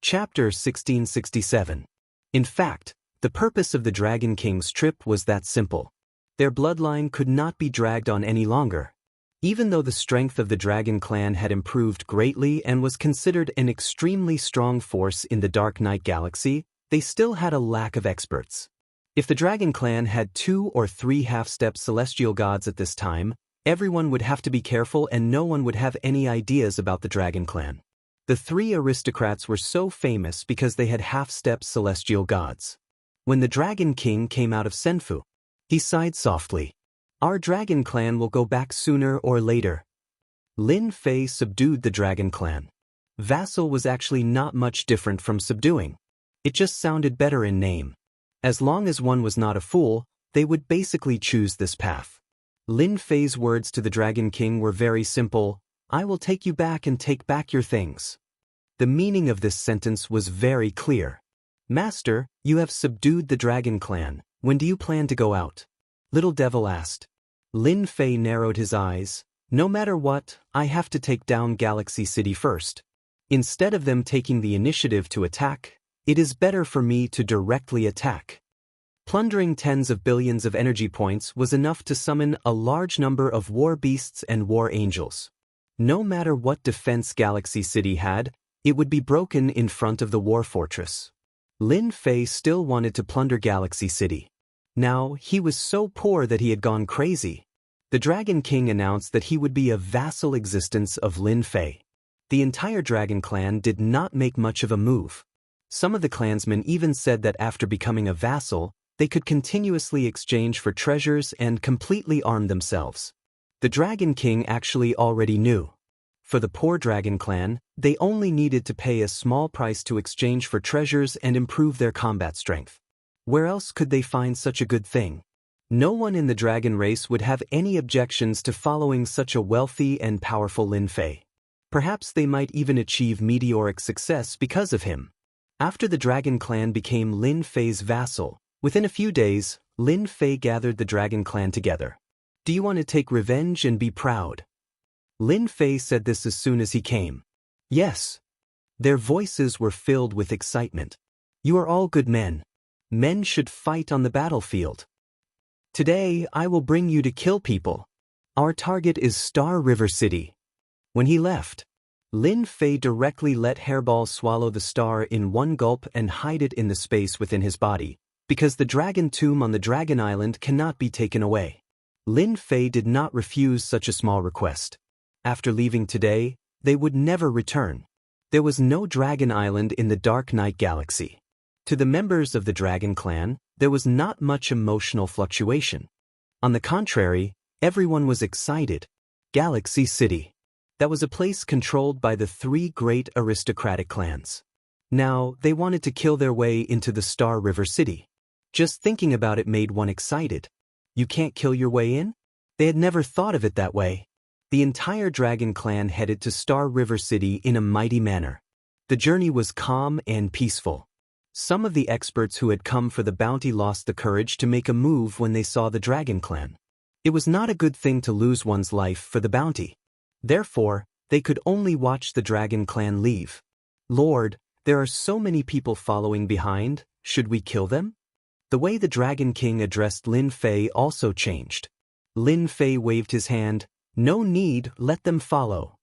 Chapter 1667. In fact, the purpose of the Dragon King's trip was that simple. Their bloodline could not be dragged on any longer. Even though the strength of the Dragon Clan had improved greatly and was considered an extremely strong force in the Dark Knight Galaxy, they still had a lack of experts. If the Dragon Clan had 2 or 3 half-step celestial gods at this time, everyone would have to be careful and no one would have any ideas about the Dragon Clan. The 3 aristocrats were so famous because they had half-step celestial gods. When the Dragon King came out of Senfu, he sighed softly. Our Dragon Clan will go back sooner or later. Lin Fei subdued the Dragon Clan. Vassal was actually not much different from subduing. It just sounded better in name. As long as one was not a fool, they would basically choose this path. Lin Fei's words to the Dragon King were very simple. I will take you back and take back your things. The meaning of this sentence was very clear. Master, you have subdued the Dragon Clan. When do you plan to go out? Little Devil asked. Lin Fei narrowed his eyes. No matter what, I have to take down Galaxy City first. Instead of them taking the initiative to attack, it is better for me to directly attack. Plundering tens of billions of energy points was enough to summon a large number of war beasts and war angels. No matter what defense Galaxy City had, it would be broken in front of the war fortress. Lin Fei still wanted to plunder Galaxy City. Now, he was so poor that he had gone crazy. The Dragon King announced that he would be a vassal existence of Lin Fei. The entire Dragon Clan did not make much of a move. Some of the clansmen even said that after becoming a vassal, they could continuously exchange for treasures and completely arm themselves. The Dragon King actually already knew. For the poor Dragon Clan, they only needed to pay a small price to exchange for treasures and improve their combat strength. Where else could they find such a good thing? No one in the dragon race would have any objections to following such a wealthy and powerful Lin Fei. Perhaps they might even achieve meteoric success because of him. After the Dragon Clan became Lin Fei's vassal, within a few days, Lin Fei gathered the Dragon Clan together. Do you want to take revenge and be proud? Lin Fei said this as soon as he came. Yes. Their voices were filled with excitement. You are all good men. Men should fight on the battlefield. Today, I will bring you to kill people. Our target is Star River City. When he left, Lin Fei directly let Hairball swallow the star in one gulp and hide it in the space within his body, because the dragon tomb on the Dragon Island cannot be taken away. Lin Fei did not refuse such a small request. After leaving today, they would never return. There was no Dragon Island in the Dark Knight Galaxy. To the members of the Dragon Clan, there was not much emotional fluctuation. On the contrary, everyone was excited. Galaxy City. That was a place controlled by the 3 great aristocratic clans. Now, they wanted to kill their way into the Star River City. Just thinking about it made one excited. You can't kill your way in? They had never thought of it that way. The entire dragon clan headed to Star River City in a mighty manner. The journey was calm and peaceful. Some of the experts who had come for the bounty lost the courage to make a move when they saw the dragon clan. It was not a good thing to lose one's life for the bounty. Therefore, they could only watch the dragon clan leave. "Lord, there are so many people following behind, should we kill them?" The way the Dragon King addressed Lin Fei also changed. Lin Fei waved his hand. "No need, let them follow."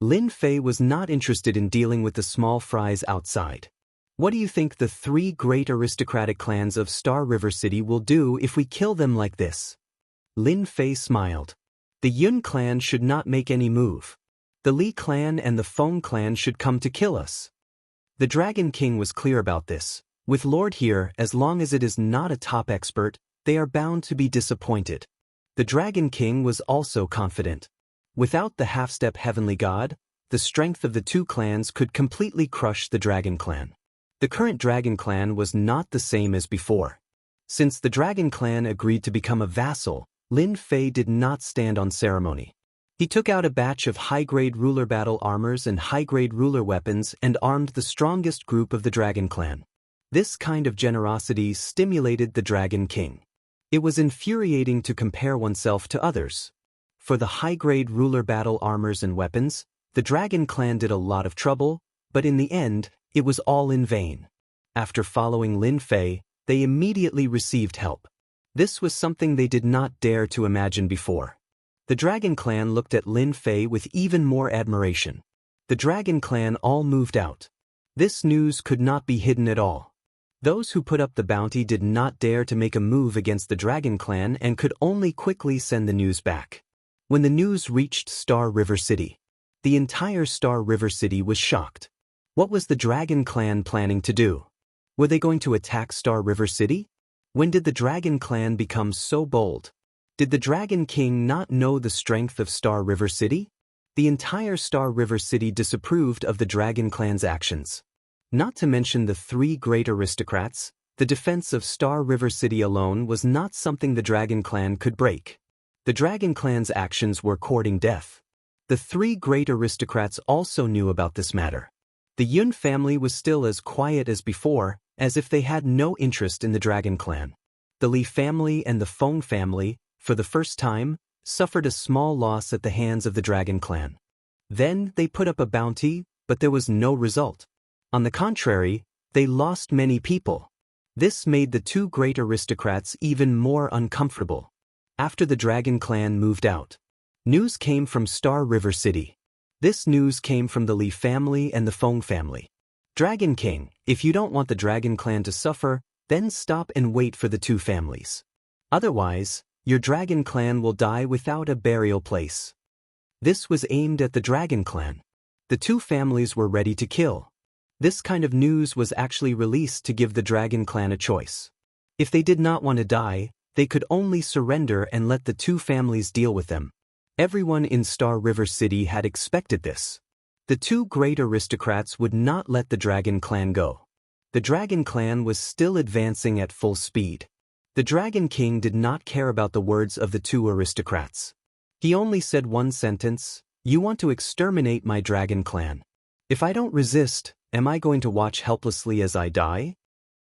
Lin Fei was not interested in dealing with the small fries outside. "What do you think the 3 great aristocratic clans of Star River City will do if we kill them like this?" Lin Fei smiled. "The Yun clan should not make any move. The Li clan and the Feng clan should come to kill us." The Dragon King was clear about this. With Lord here, as long as it is not a top expert, they are bound to be disappointed. The Dragon King was also confident. Without the half-step heavenly god, the strength of the 2 clans could completely crush the Dragon Clan. The current Dragon Clan was not the same as before. Since the Dragon Clan agreed to become a vassal, Lin Fei did not stand on ceremony. He took out a batch of high-grade ruler battle armors and high-grade ruler weapons and armed the strongest group of the Dragon Clan. This kind of generosity stimulated the Dragon King. It was infuriating to compare oneself to others. For the high-grade ruler battle armors and weapons, the Dragon Clan did a lot of trouble, but in the end, it was all in vain. After following Lin Fei, they immediately received help. This was something they did not dare to imagine before. The Dragon Clan looked at Lin Fei with even more admiration. The Dragon Clan all moved out. This news could not be hidden at all. Those who put up the bounty did not dare to make a move against the Dragon Clan and could only quickly send the news back. When the news reached Star River City, the entire Star River City was shocked. What was the Dragon Clan planning to do? Were they going to attack Star River City? When did the Dragon Clan become so bold? Did the Dragon King not know the strength of Star River City? The entire Star River City disapproved of the Dragon Clan's actions. Not to mention the 3 great aristocrats, the defense of Star River City alone was not something the Dragon Clan could break. The Dragon Clan's actions were courting death. The 3 great aristocrats also knew about this matter. The Yun family was still as quiet as before, as if they had no interest in the Dragon Clan. The Li family and the Feng family, for the first time, suffered a small loss at the hands of the Dragon Clan. Then they put up a bounty, but there was no result. On the contrary, they lost many people. This made the 2 great aristocrats even more uncomfortable. After the Dragon Clan moved out, news came from Star River City. This news came from the Li family and the Feng family. "Dragon King, if you don't want the Dragon Clan to suffer, then stop and wait for the 2 families. Otherwise, your Dragon Clan will die without a burial place." This was aimed at the Dragon Clan. The 2 families were ready to kill. This kind of news was actually released to give the Dragon Clan a choice. If they did not want to die, they could only surrender and let the 2 families deal with them. Everyone in Star River City had expected this. The 2 great aristocrats would not let the Dragon Clan go. The Dragon Clan was still advancing at full speed. The Dragon King did not care about the words of the 2 aristocrats. He only said one sentence, "You want to exterminate my Dragon Clan. If I don't resist, am I going to watch helplessly as I die?"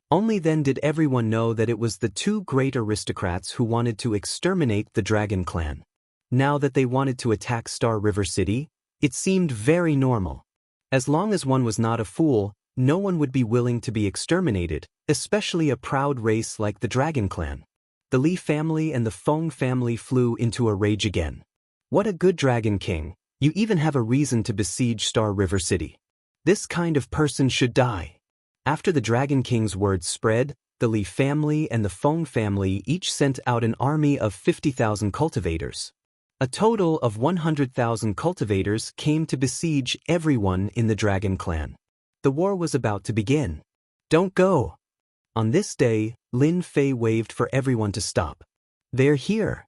Only then did everyone know that it was the 2 great aristocrats who wanted to exterminate the Dragon Clan. Now that they wanted to attack Star River City, it seemed very normal. As long as one was not a fool, no one would be willing to be exterminated, especially a proud race like the Dragon Clan. The Li family and the Feng family flew into a rage again. "What a good Dragon King, you even have a reason to besiege Star River City. This kind of person should die." After the Dragon King's words spread, the Li family and the Feng family each sent out an army of 50,000 cultivators. A total of 100,000 cultivators came to besiege everyone in the Dragon Clan. The war was about to begin. "Don't go." On this day, Lin Fei waved for everyone to stop. "They're here."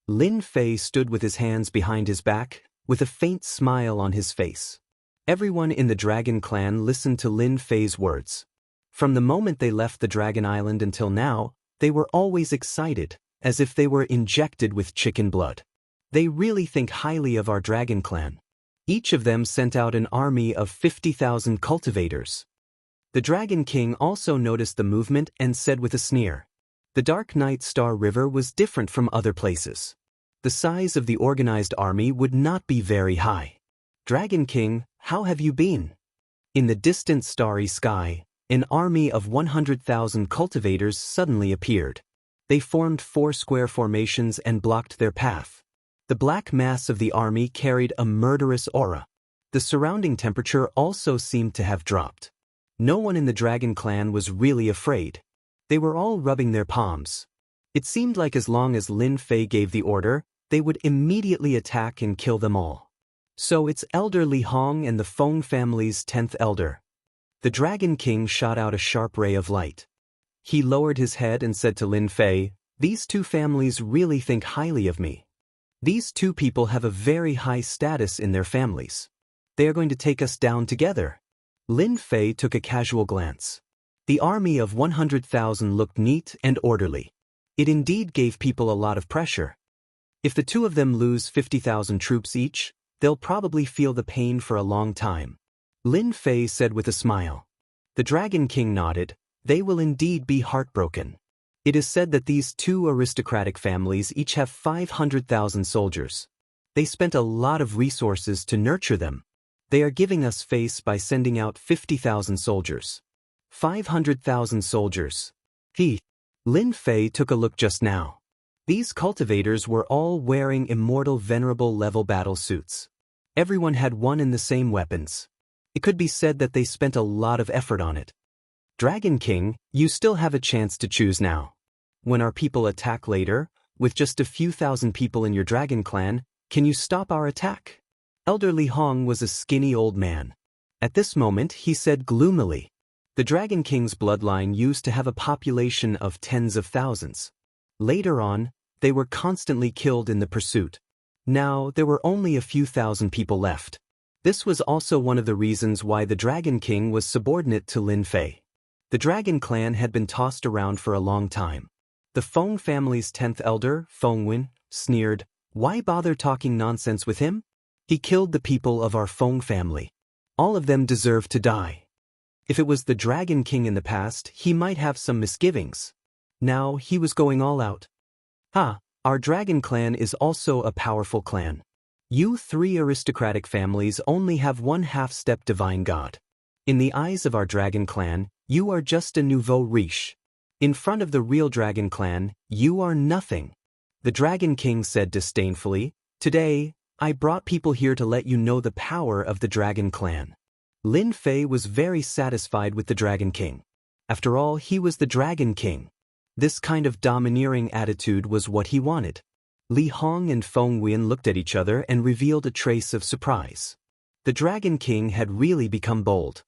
Lin Fei stood with his hands behind his back, with a faint smile on his face. Everyone in the Dragon Clan listened to Lin Fei's words. From the moment they left the Dragon Island until now, they were always excited, as if they were injected with chicken blood. They really think highly of our dragon clan. Each of them sent out an army of 50,000 cultivators. The Dragon King also noticed the movement and said with a sneer, "The Dark Night Star River was different from other places. The size of the organized army would not be very high. Dragon King, how have you been?" In the distant starry sky, an army of 100,000 cultivators suddenly appeared. They formed 4 square formations and blocked their path. The black mass of the army carried a murderous aura. The surrounding temperature also seemed to have dropped. No one in the Dragon Clan was really afraid. They were all rubbing their palms. It seemed like as long as Lin Fei gave the order, they would immediately attack and kill them all. "So it's Elder Li Hong and the Feng family's 10th elder." The Dragon King shot out a sharp ray of light. He lowered his head and said to Lin Fei, "These 2 families really think highly of me. These 2 people have a very high status in their families. They are going to take us down together." Lin Fei took a casual glance. The army of 100,000 looked neat and orderly. It indeed gave people a lot of pressure. If the 2 of them lose 50,000 troops each, they'll probably feel the pain for a long time. Lin Fei said with a smile. The Dragon King nodded. They will indeed be heartbroken. It is said that these 2 aristocratic families each have 500,000 soldiers. They spent a lot of resources to nurture them. They are giving us face by sending out 50,000 soldiers. 500,000 soldiers. Lin Fei took a look just now. These cultivators were all wearing Immortal venerable level battle suits. Everyone had one and the same weapons. It could be said that they spent a lot of effort on it. Dragon King, you still have a chance to choose now. When our people attack later, with just a few thousand people in your Dragon Clan, can you stop our attack? Elder Li Hong was a skinny old man. At this moment, he said gloomily, the Dragon King's bloodline used to have a population of tens of thousands. Later on, they were constantly killed in the pursuit. Now, there were only a few thousand people left. This was also one of the reasons why the Dragon King was subordinate to Lin Fei. The Dragon Clan had been tossed around for a long time. The Feng family's 10th elder, Feng Wen, sneered, "Why bother talking nonsense with him? He killed the people of our Feng family. All of them deserve to die." If it was the Dragon King in the past, he might have some misgivings. Now he was going all out. Our Dragon Clan is also a powerful clan. You 3 aristocratic families only have 1/2-step divine god. In the eyes of our Dragon Clan, you are just a nouveau riche. In front of the real Dragon Clan, you are nothing. The Dragon King said disdainfully, "Today, I brought people here to let you know the power of the Dragon Clan." Lin Fei was very satisfied with the Dragon King. After all, he was the Dragon King. This kind of domineering attitude was what he wanted. Li Hong and Feng Wen looked at each other and revealed a trace of surprise. The Dragon King had really become bold.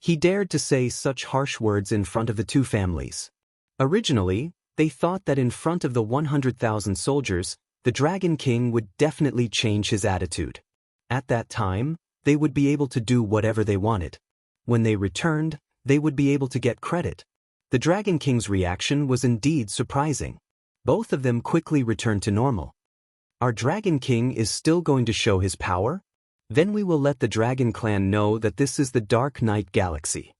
He dared to say such harsh words in front of the 2 families. Originally, they thought that in front of the 100,000 soldiers, the Dragon King would definitely change his attitude. At that time, they would be able to do whatever they wanted. When they returned, they would be able to get credit. The Dragon King's reaction was indeed surprising. Both of them quickly returned to normal. Our Dragon King is still going to show his power? Then we will let the Dragon Clan know that this is the Dark Night Galaxy.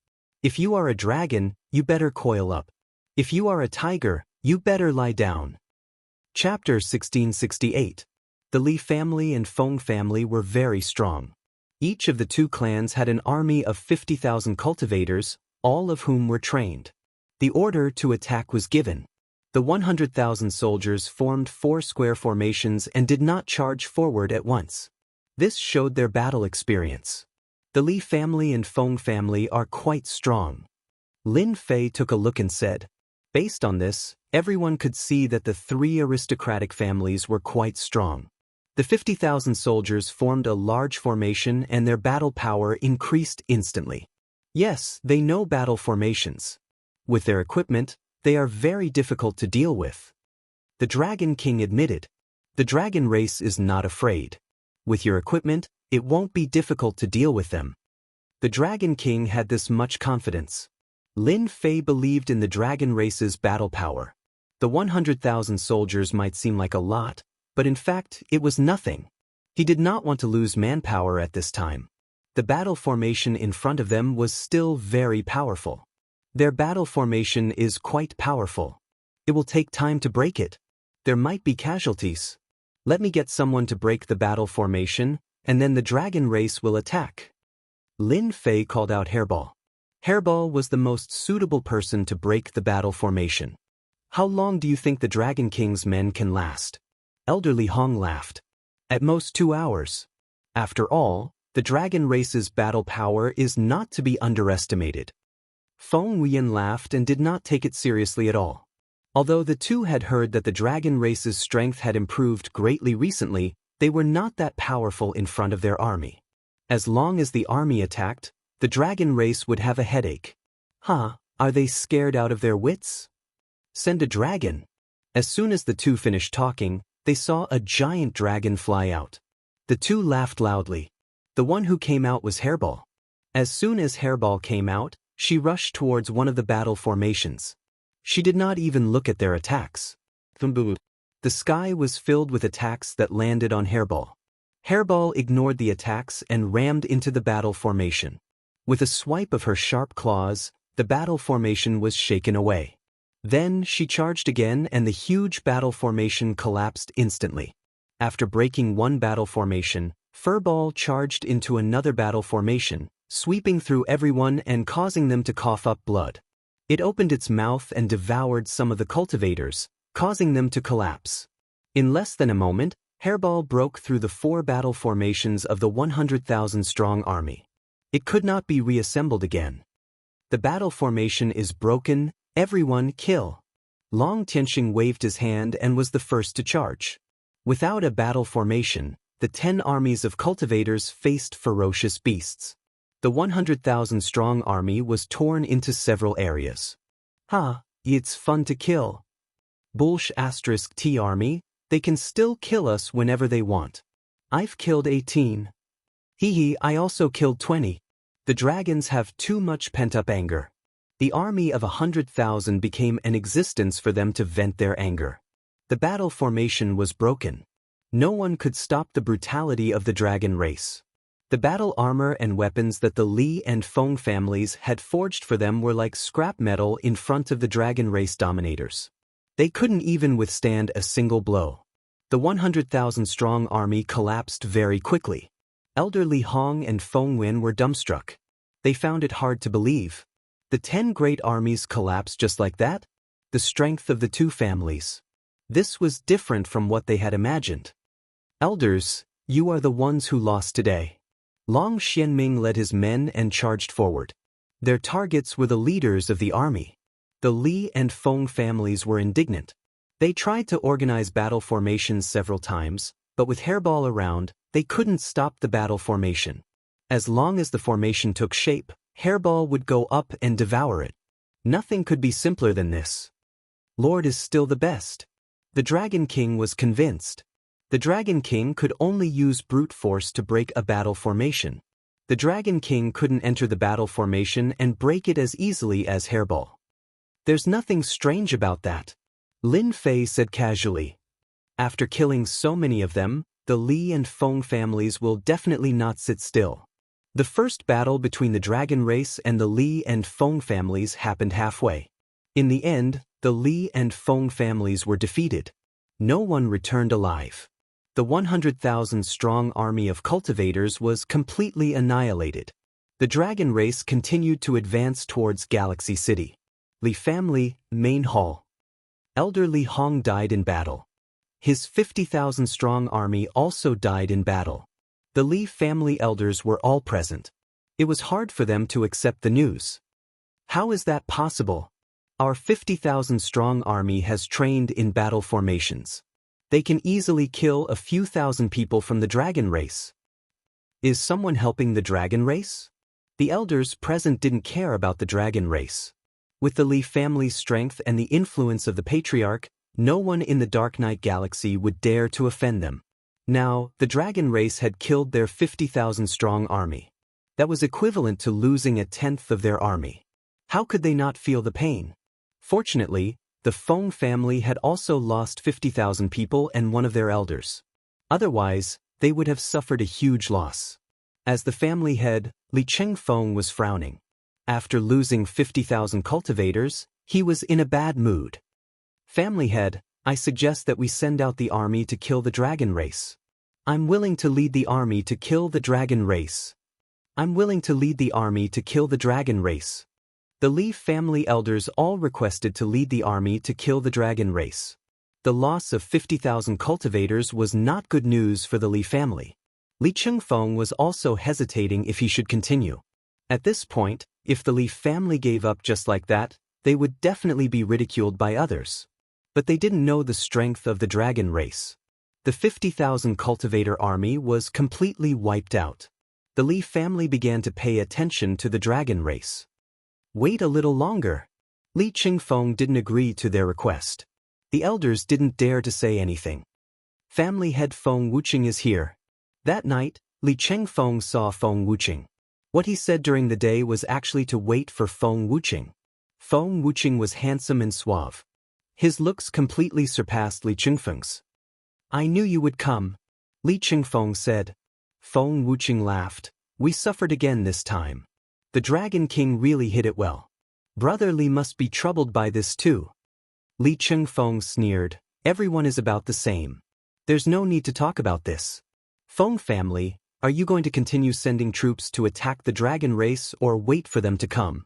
If you are a dragon, you better coil up. If you are a tiger, you better lie down. Chapter 1668. The Li family and Feng family were very strong. Each of the 2 clans had an army of 50,000 cultivators, all of whom were trained. The order to attack was given. The 100,000 soldiers formed 4 square formations and did not charge forward at once. This showed their battle experience. The Li family and Feng family are quite strong. Lin Fei took a look and said, based on this, everyone could see that the 3 aristocratic families were quite strong. The 50,000 soldiers formed a large formation and their battle power increased instantly. Yes, they know battle formations. With their equipment, they are very difficult to deal with. The Dragon King admitted, the dragon race is not afraid. With your equipment, it won't be difficult to deal with them. The Dragon King had this much confidence. Lin Fei believed in the dragon race's battle power. The 100,000 soldiers might seem like a lot, But in fact, it was nothing. He did not want to lose manpower at this time. The battle formation in front of them was still very powerful. Their battle formation is quite powerful. It will take time to break it. There might be casualties. Let me get someone to break the battle formation, and then the dragon race will attack. Lin Fei called out Hairball. Hairball was the most suitable person to break the battle formation. How long do you think the Dragon King's men can last? Elderly Hong laughed. At most 2 hours. After all, the dragon race's battle power is not to be underestimated. Feng Wuyan laughed and did not take it seriously at all. Although the two had heard that the dragon race's strength had improved greatly recently, they were not that powerful in front of their army. As long as the army attacked, the dragon race would have a headache. Are they scared out of their wits? Send a dragon. As soon as the two finished talking, they saw a giant dragon fly out. The two laughed loudly. The one who came out was Hairball. As soon as Hairball came out, she rushed towards one of the battle formations. She did not even look at their attacks. The sky was filled with attacks that landed on Hairball. Hairball ignored the attacks and rammed into the battle formation. With a swipe of her sharp claws, the battle formation was shaken away. Then she charged again and the huge battle formation collapsed instantly. After breaking one battle formation, Furball charged into another battle formation, sweeping through everyone and causing them to cough up blood. It opened its mouth and devoured some of the cultivators, causing them to collapse. In less than a moment, Hairball broke through the 4 battle formations of the 100,000-strong army. It could not be reassembled again. The battle formation is broken. Everyone kill. Long Tianxing waved his hand and was the first to charge. Without a battle formation, the 10 armies of cultivators faced ferocious beasts. The 100,000-strong army was torn into several areas. It's fun to kill. Bullsh *T army, they can still kill us whenever they want. I've killed 18. I also killed 20. The dragons have too much pent-up anger. The army of 100,000 became an existence for them to vent their anger. The battle formation was broken. No one could stop the brutality of the dragon race. The battle armor and weapons that the Li and Feng families had forged for them were like scrap metal in front of the dragon race dominators. They couldn't even withstand a single blow. The 100,000-strong army collapsed very quickly. Elderly Hong and Feng Wen were dumbstruck. They found it hard to believe. The 10 great armies collapsed just like that? The strength of the two families. This was different from what they had imagined. Elders, you are the ones who lost today. Long Xianming led his men and charged forward. Their targets were the leaders of the army. The Li and Feng families were indignant. They tried to organize battle formations several times, but with Hairball around, they couldn't stop the battle formation. As long as the formation took shape, Hairball would go up and devour it. Nothing could be simpler than this. Lord is still the best. The Dragon King was convinced. The Dragon King could only use brute force to break a battle formation. The Dragon King couldn't enter the battle formation and break it as easily as Hairball. There's nothing strange about that. Lin Fei said casually. After killing so many of them, the Li and Feng families will definitely not sit still. The first battle between the dragon race and the Li and Feng families happened halfway. In the end, the Li and Feng families were defeated. No one returned alive. The 100,000-strong army of cultivators was completely annihilated. The dragon race continued to advance towards Galaxy City. Li family, main hall. Elder Li Hong died in battle. His 50,000-strong army also died in battle. The Li family elders were all present. It was hard for them to accept the news. How is that possible? Our 50,000-strong army has trained in battle formations. They can easily kill a few thousand people from the dragon race. Is someone helping the dragon race? The elders present didn't care about the dragon race. With the Li family's strength and the influence of the patriarch, no one in the Dark Knight Galaxy would dare to offend them. Now, the dragon race had killed their 50,000-strong army. That was equivalent to losing 1/10 of their army. How could they not feel the pain? Fortunately, The Feng family had also lost 50,000 people and one of their elders. Otherwise, they would have suffered a huge loss. As the family head, Li Chengfeng was frowning. After losing 50,000 cultivators, he was in a bad mood. Family head, I suggest that we send out the army to kill the dragon race. I'm willing to lead the army to kill the dragon race. I'm willing to lead the army to kill the dragon race. The Li family elders all requested to lead the army to kill the dragon race. The loss of 50,000 cultivators was not good news for the Li family. Li Chengfeng was also hesitating if he should continue. At this point, if the Li family gave up just like that, they would definitely be ridiculed by others. But they didn't know the strength of the dragon race. The 50,000 cultivator army was completely wiped out. The Li family began to pay attention to the dragon race. Wait a little longer. Li Chengfeng didn't agree to their request. The elders didn't dare to say anything. Family head Feng Wuxing is here. That night, Li Chengfeng saw Feng Wuxing. What he said during the day was actually to wait for Feng Wuxing. Feng Wuxing was handsome and suave. His looks completely surpassed Li Chengfeng's. I knew you would come, Li Chengfeng said. Feng Wuxing laughed. We suffered again this time. The Dragon King really hit it well. Brother Li must be troubled by this too. Li Chengfeng sneered. Everyone is about the same. There's no need to talk about this. Feng family, are you going to continue sending troops to attack the dragon race or wait for them to come?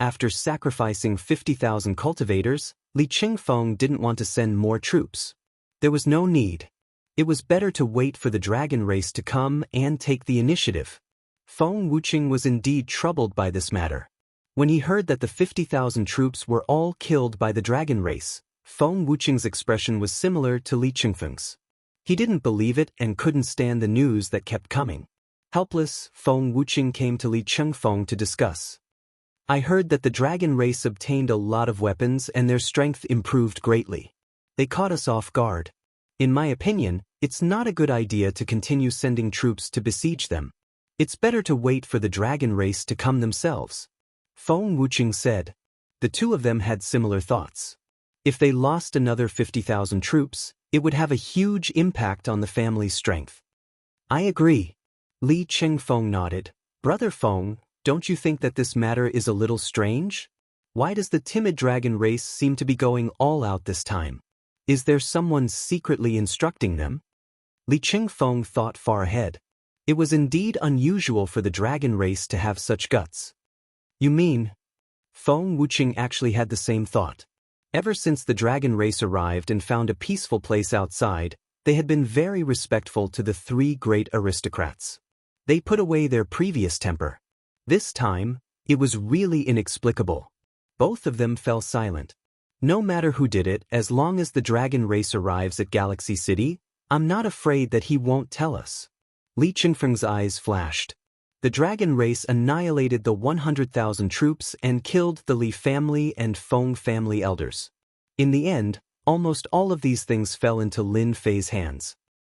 After sacrificing 50,000 cultivators, Li Chengfeng didn't want to send more troops. There was no need. It was better to wait for the dragon race to come and take the initiative. Feng Wuxing was indeed troubled by this matter. When he heard that the 50,000 troops were all killed by the dragon race, Feng Wuxing's expression was similar to Li Chengfeng's. He didn't believe it and couldn't stand the news that kept coming. Helpless, Feng Wuxing came to Li Chengfeng to discuss. I heard that the dragon race obtained a lot of weapons and their strength improved greatly. They caught us off guard. In my opinion, it's not a good idea to continue sending troops to besiege them. It's better to wait for the dragon race to come themselves. Feng Wuxing said. The two of them had similar thoughts. If they lost another 50,000 troops, it would have a huge impact on the family's strength. I agree. Li Chengfeng nodded. Brother Feng, don't you think that this matter is a little strange? Why does the timid dragon race seem to be going all out this time? Is there someone secretly instructing them? Li Chengfeng thought far ahead. It was indeed unusual for the dragon race to have such guts. You mean? Feng Wuxing actually had the same thought. Ever since the dragon race arrived and found a peaceful place outside, they had been very respectful to the three great aristocrats. They put away their previous temper. This time, it was really inexplicable. Both of them fell silent. No matter who did it, as long as the dragon race arrives at Galaxy City, I'm not afraid that he won't tell us. Li Chengfeng's eyes flashed. The dragon race annihilated the 100,000 troops and killed the Li family and Feng family elders. In the end, almost all of these things fell into Lin Fei's hands.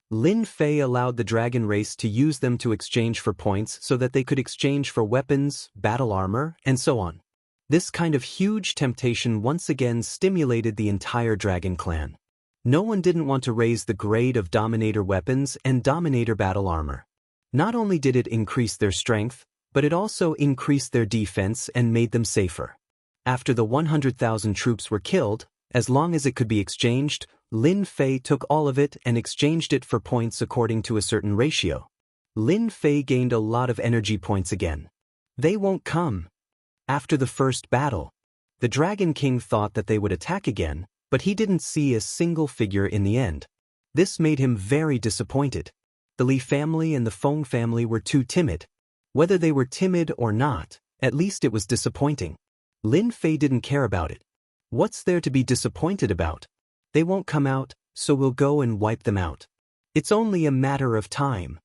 Lin Fei allowed the dragon race to use them to exchange for points so that they could exchange for weapons, battle armor, and so on. This kind of huge temptation once again stimulated the entire dragon clan. No one didn't want to raise the grade of Dominator weapons and Dominator battle armor. Not only did it increase their strength, but it also increased their defense and made them safer. After the 100,000 troops were killed, as long as it could be exchanged, Lin Fei took all of it and exchanged it for points according to a certain ratio. Lin Fei gained a lot of energy points again. They won't come. After the first battle, the Dragon King thought that they would attack again, but he didn't see a single figure in the end. This made him very disappointed. The Li family and the Feng family were too timid. Whether they were timid or not, at least it was disappointing. Lin Fei didn't care about it. What's there to be disappointed about? They won't come out, so we'll go and wipe them out. It's only a matter of time.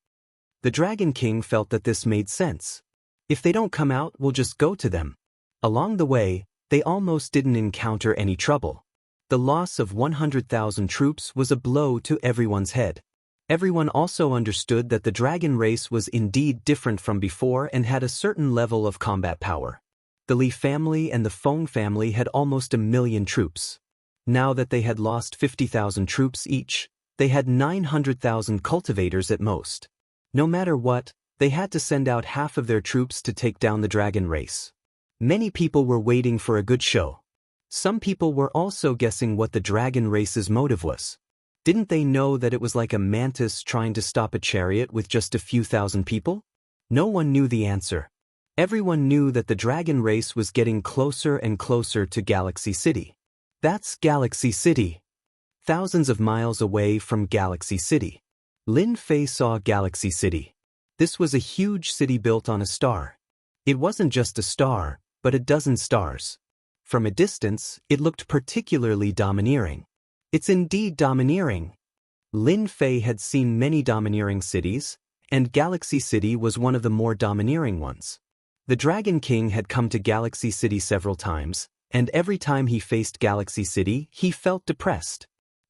The Dragon King felt that this made sense. If they don't come out, we'll just go to them. Along the way, they almost didn't encounter any trouble. The loss of 100,000 troops was a blow to everyone's head. Everyone also understood that the dragon race was indeed different from before and had a certain level of combat power. The Li family and the Feng family had almost 1 million troops. Now that they had lost 50,000 troops each, they had 900,000 cultivators at most. No matter what, they had to send out half of their troops to take down the dragon race. Many people were waiting for a good show. Some people were also guessing what the dragon race's motive was. Didn't they know that it was like a mantis trying to stop a chariot with just a few thousand people? No one knew the answer. Everyone knew that the dragon race was getting closer and closer to Galaxy City. That's Galaxy City. Thousands of miles away from Galaxy City. Lin Fei saw Galaxy City. This was a huge city built on a star. It wasn't just a star, but a dozen stars. From a distance, it looked particularly domineering. It's indeed domineering. Lin Fei had seen many domineering cities, and Galaxy City was one of the more domineering ones. The Dragon King had come to Galaxy City several times, and every time he faced Galaxy City, he felt depressed.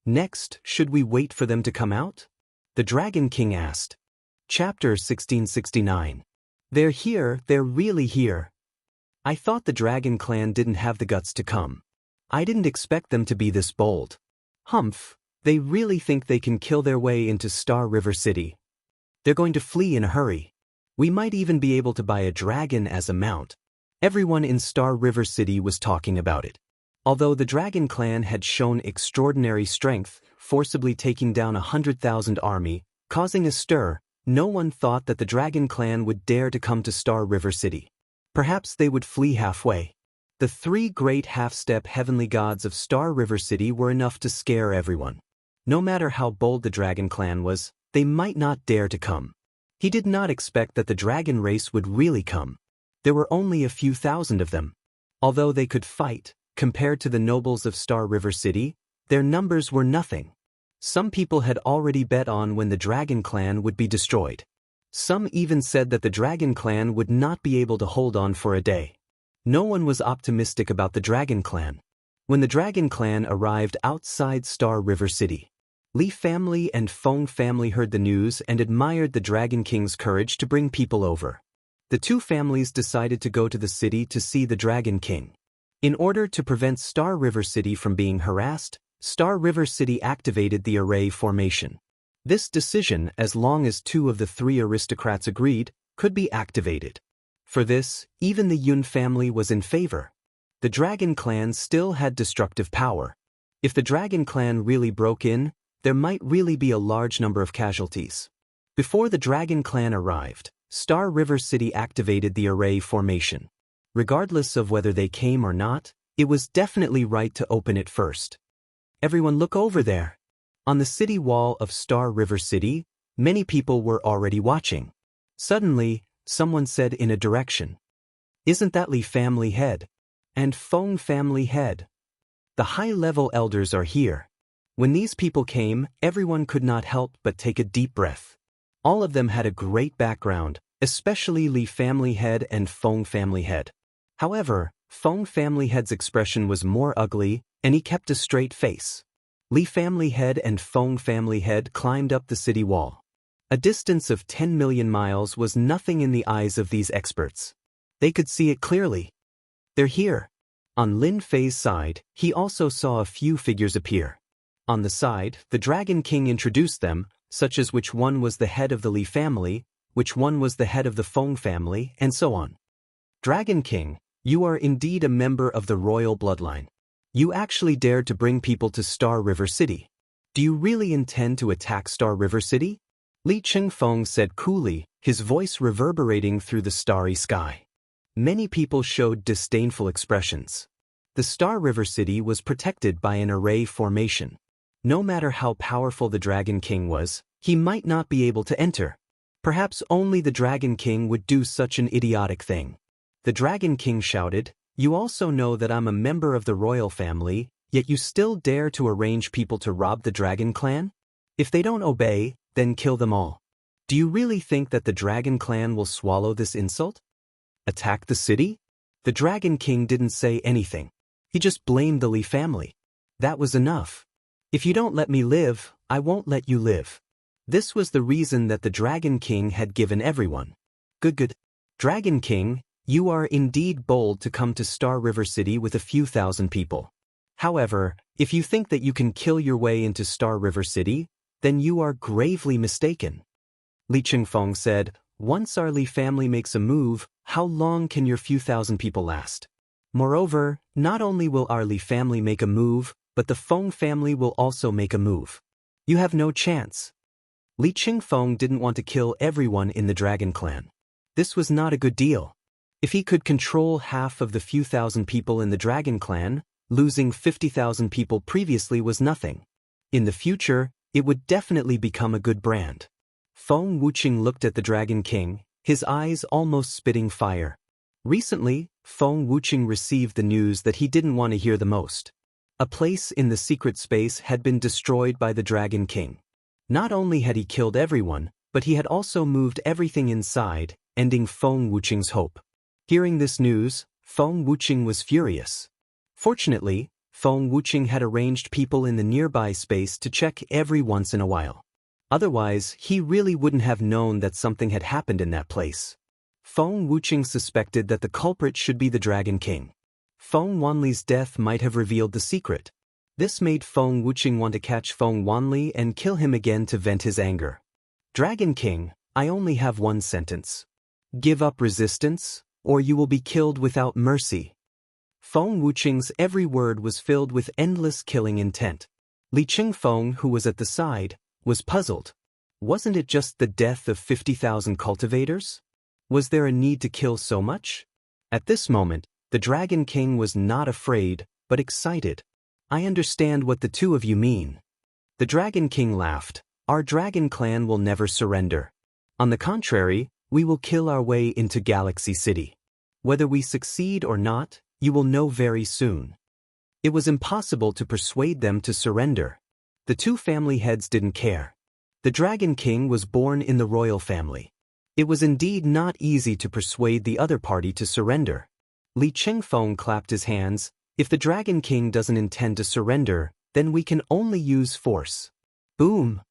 Next, should we wait for them to come out? The Dragon King asked. Chapter 1669. They're here, they're really here. I thought the Dragon Clan didn't have the guts to come. I didn't expect them to be this bold. Humph, they really think they can kill their way into Star River City. They're going to flee in a hurry. We might even be able to buy a dragon as a mount. Everyone in Star River City was talking about it. Although the Dragon Clan had shown extraordinary strength, forcibly taking down 100,000 army, causing a stir, no one thought that the Dragon Clan would dare to come to Star River City. Perhaps they would flee halfway. The three great half-step heavenly gods of Star River City were enough to scare everyone. No matter how bold the Dragon Clan was, they might not dare to come. He did not expect that the dragon race would really come. There were only a few thousand of them. Although they could fight, compared to the nobles of Star River City, their numbers were nothing. Some people had already bet on when the Dragon Clan would be destroyed. Some even said that the Dragon Clan would not be able to hold on for a day. No one was optimistic about the Dragon Clan. When the Dragon Clan arrived outside Star River City, Li family and Feng family heard the news and admired the Dragon King's courage to bring people over. The two families decided to go to the city to see the Dragon King. In order to prevent Star River City from being harassed, Star River City activated the array formation. This decision, as long as two of the three aristocrats agreed, could be activated. For this, even the Yun family was in favor. The Dragon Clan still had destructive power. If the Dragon Clan really broke in, there might really be a large number of casualties. Before the Dragon Clan arrived, Star River City activated the array formation. Regardless of whether they came or not, it was definitely right to open it first. Everyone look over there. On the city wall of Star River City, many people were already watching. Suddenly, someone said in a direction, "Isn't that Li family head? And Feng family head? The high-level elders are here." When these people came, everyone could not help but take a deep breath. All of them had a great background, especially Li family head and Feng family head. However, Feng family head's expression was more ugly, and he kept a straight face. Li family head and Feng family head climbed up the city wall. A distance of 10 million miles was nothing in the eyes of these experts. They could see it clearly. They're here. On Lin Fei's side, he also saw a few figures appear. On the side, the Dragon King introduced them, such as which one was the head of the Li family, which one was the head of the Feng family, and so on. Dragon King, you are indeed a member of the royal bloodline. You actually dared to bring people to Star River City. Do you really intend to attack Star River City? Li Chengfeng said coolly, his voice reverberating through the starry sky. Many people showed disdainful expressions. The Star River City was protected by an array formation. No matter how powerful the Dragon King was, he might not be able to enter. Perhaps only the Dragon King would do such an idiotic thing. The Dragon King shouted, "You also know that I'm a member of the royal family, yet you still dare to arrange people to rob the Dragon Clan? If they don't obey, then kill them all. Do you really think that the Dragon Clan will swallow this insult? Attack the city?" The Dragon King didn't say anything. He just blamed the Li family. That was enough. "If you don't let me live, I won't let you live." This was the reason that the Dragon King had given everyone. Good. Dragon King, you are indeed bold to come to Star River City with a few thousand people. However, If you think that you can kill your way into Star River City, then you are gravely mistaken. Li Qingfeng said, once our Li family makes a move, how long can your few thousand people last? Moreover, not only will our Li family make a move, but the Feng family will also make a move. You have no chance. Li Qingfeng didn't want to kill everyone in the Dragon Clan. This was not a good deal. If he could control half of the few thousand people in the Dragon Clan, losing 50,000 people previously was nothing. In the future, it would definitely become a good brand. Feng Wuxia looked at the Dragon King, his eyes almost spitting fire. Recently, Feng Wuxia received the news that he didn't want to hear the most. A place in the secret space had been destroyed by the Dragon King. Not only had he killed everyone, but he had also moved everything inside, ending Feng Wuxia's hope. Hearing this news, Feng Wuxia was furious. Fortunately, Feng Wuxia had arranged people in the nearby space to check every once in a while. Otherwise, he really wouldn't have known that something had happened in that place. Feng Wuxia suspected that the culprit should be the Dragon King. Feng Wanli's death might have revealed the secret. This made Feng Wuxia want to catch Feng Wanli and kill him again to vent his anger. Dragon King, I only have one sentence. Give up resistance, or you will be killed without mercy. Feng Wuxia's every word was filled with endless killing intent. Li Qingfeng, who was at the side, was puzzled. Wasn't it just the death of 50,000 cultivators? Was there a need to kill so much? At this moment, the Dragon King was not afraid, but excited. I understand what the two of you mean. The Dragon King laughed. Our Dragon Clan will never surrender. On the contrary, we will kill our way into Galaxy City. Whether we succeed or not, you will know very soon. It was impossible to persuade them to surrender. The two family heads didn't care. The Dragon King was born in the royal family. It was indeed not easy to persuade the other party to surrender. Li Qingfeng clapped his hands. If the Dragon King doesn't intend to surrender, then we can only use force. Boom!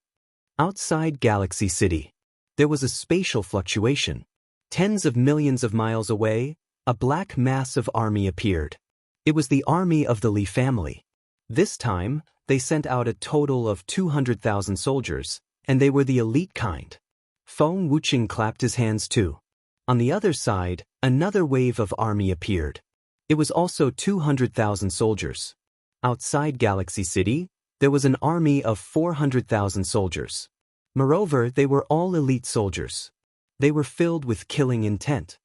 Outside Galaxy City, there was a spatial fluctuation. Tens of millions of miles away, a black massive army appeared. It was the army of the Li family. This time, they sent out a total of 200,000 soldiers, and they were the elite kind. Feng Wuxia clapped his hands too. On the other side, another wave of army appeared. It was also 200,000 soldiers. Outside Galaxy City, there was an army of 400,000 soldiers. Moreover, they were all elite soldiers. They were filled with killing intent.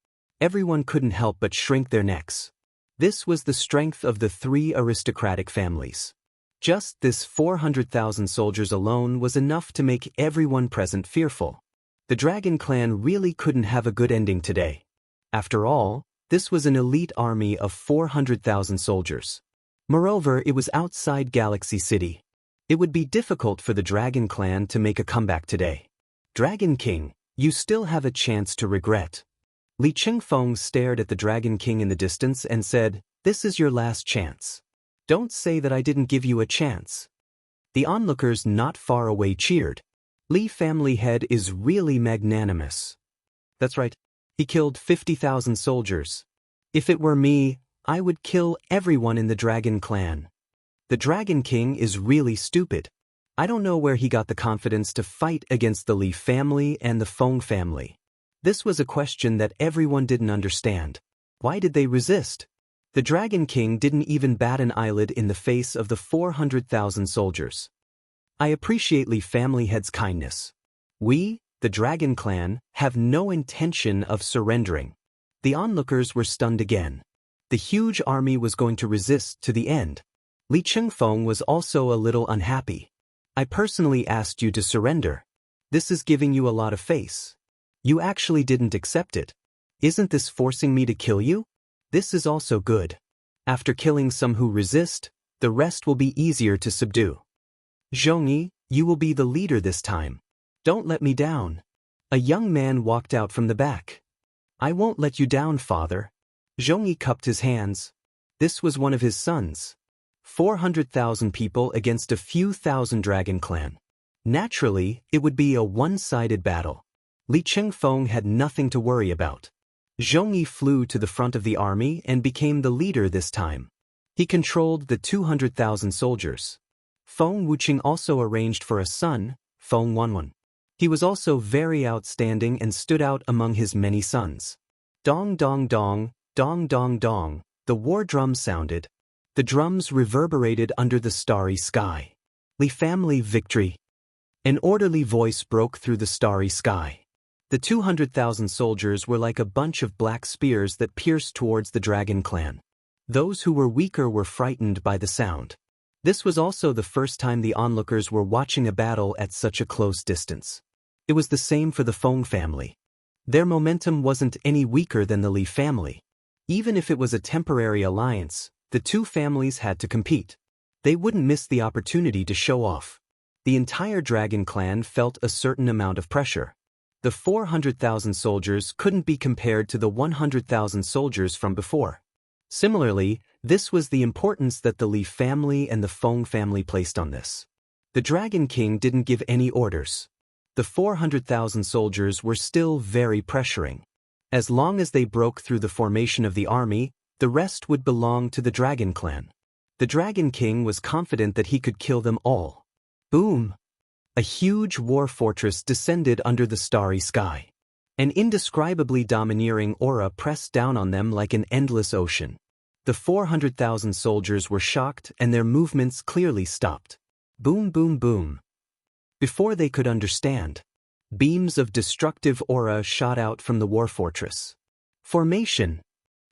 Everyone couldn't help but shrink their necks. This was the strength of the three aristocratic families. Just this 400,000 soldiers alone was enough to make everyone present fearful. The Dragon Clan really couldn't have a good ending today. After all, this was an elite army of 400,000 soldiers. Moreover, it was outside Galaxy City. It would be difficult for the Dragon Clan to make a comeback today. Dragon King, you still have a chance to regret. Li Qingfeng stared at the Dragon King in the distance and said, this is your last chance. Don't say that I didn't give you a chance. The onlookers not far away cheered. Li family head is really magnanimous. That's right. He killed 50,000 soldiers. If it were me, I would kill everyone in the Dragon Clan. The Dragon King is really stupid. I don't know where he got the confidence to fight against the Li family and the Feng family. This was a question that everyone didn't understand. Why did they resist? The Dragon King didn't even bat an eyelid in the face of the 400,000 soldiers. I appreciate Li family head's kindness. We, the Dragon Clan, have no intention of surrendering. The onlookers were stunned again. The huge army was going to resist to the end. Li Qingfeng was also a little unhappy. I personally asked you to surrender. This is giving you a lot of face. You actually didn't accept it. Isn't this forcing me to kill you? This is also good. After killing some who resist, the rest will be easier to subdue. Zhongyi, you will be the leader this time. Don't let me down. A young man walked out from the back. I won't let you down, father. Zhongyi cupped his hands. This was one of his sons. 400,000 people against a few thousand Dragon Clan. Naturally, it would be a one-sided battle. Li Qingfeng had nothing to worry about. Zhongyi flew to the front of the army and became the leader this time. He controlled the 200,000 soldiers. Feng Wuqing also arranged for a son, Feng Wanwan. He was also very outstanding and stood out among his many sons. Dong dong dong, dong dong dong, the war drums sounded. The drums reverberated under the starry sky. Li family victory. An orderly voice broke through the starry sky. The 200,000 soldiers were like a bunch of black spears that pierced towards the dragon clan. Those who were weaker were frightened by the sound. This was also the first time the onlookers were watching a battle at such a close distance. It was the same for the Feng family. Their momentum wasn't any weaker than the Li family. Even if it was a temporary alliance, the two families had to compete. They wouldn't miss the opportunity to show off. The entire dragon clan felt a certain amount of pressure. The 400,000 soldiers couldn't be compared to the 100,000 soldiers from before. Similarly, this was the importance that the Li family and the Feng family placed on this. The Dragon King didn't give any orders. The 400,000 soldiers were still very pressuring. As long as they broke through the formation of the army, the rest would belong to the Dragon Clan. The Dragon King was confident that he could kill them all. Boom! A huge war fortress descended under the starry sky. An indescribably domineering aura pressed down on them like an endless ocean. The 400,000 soldiers were shocked and their movements clearly stopped. Boom boom boom. Before they could understand, beams of destructive aura shot out from the war fortress. Formation.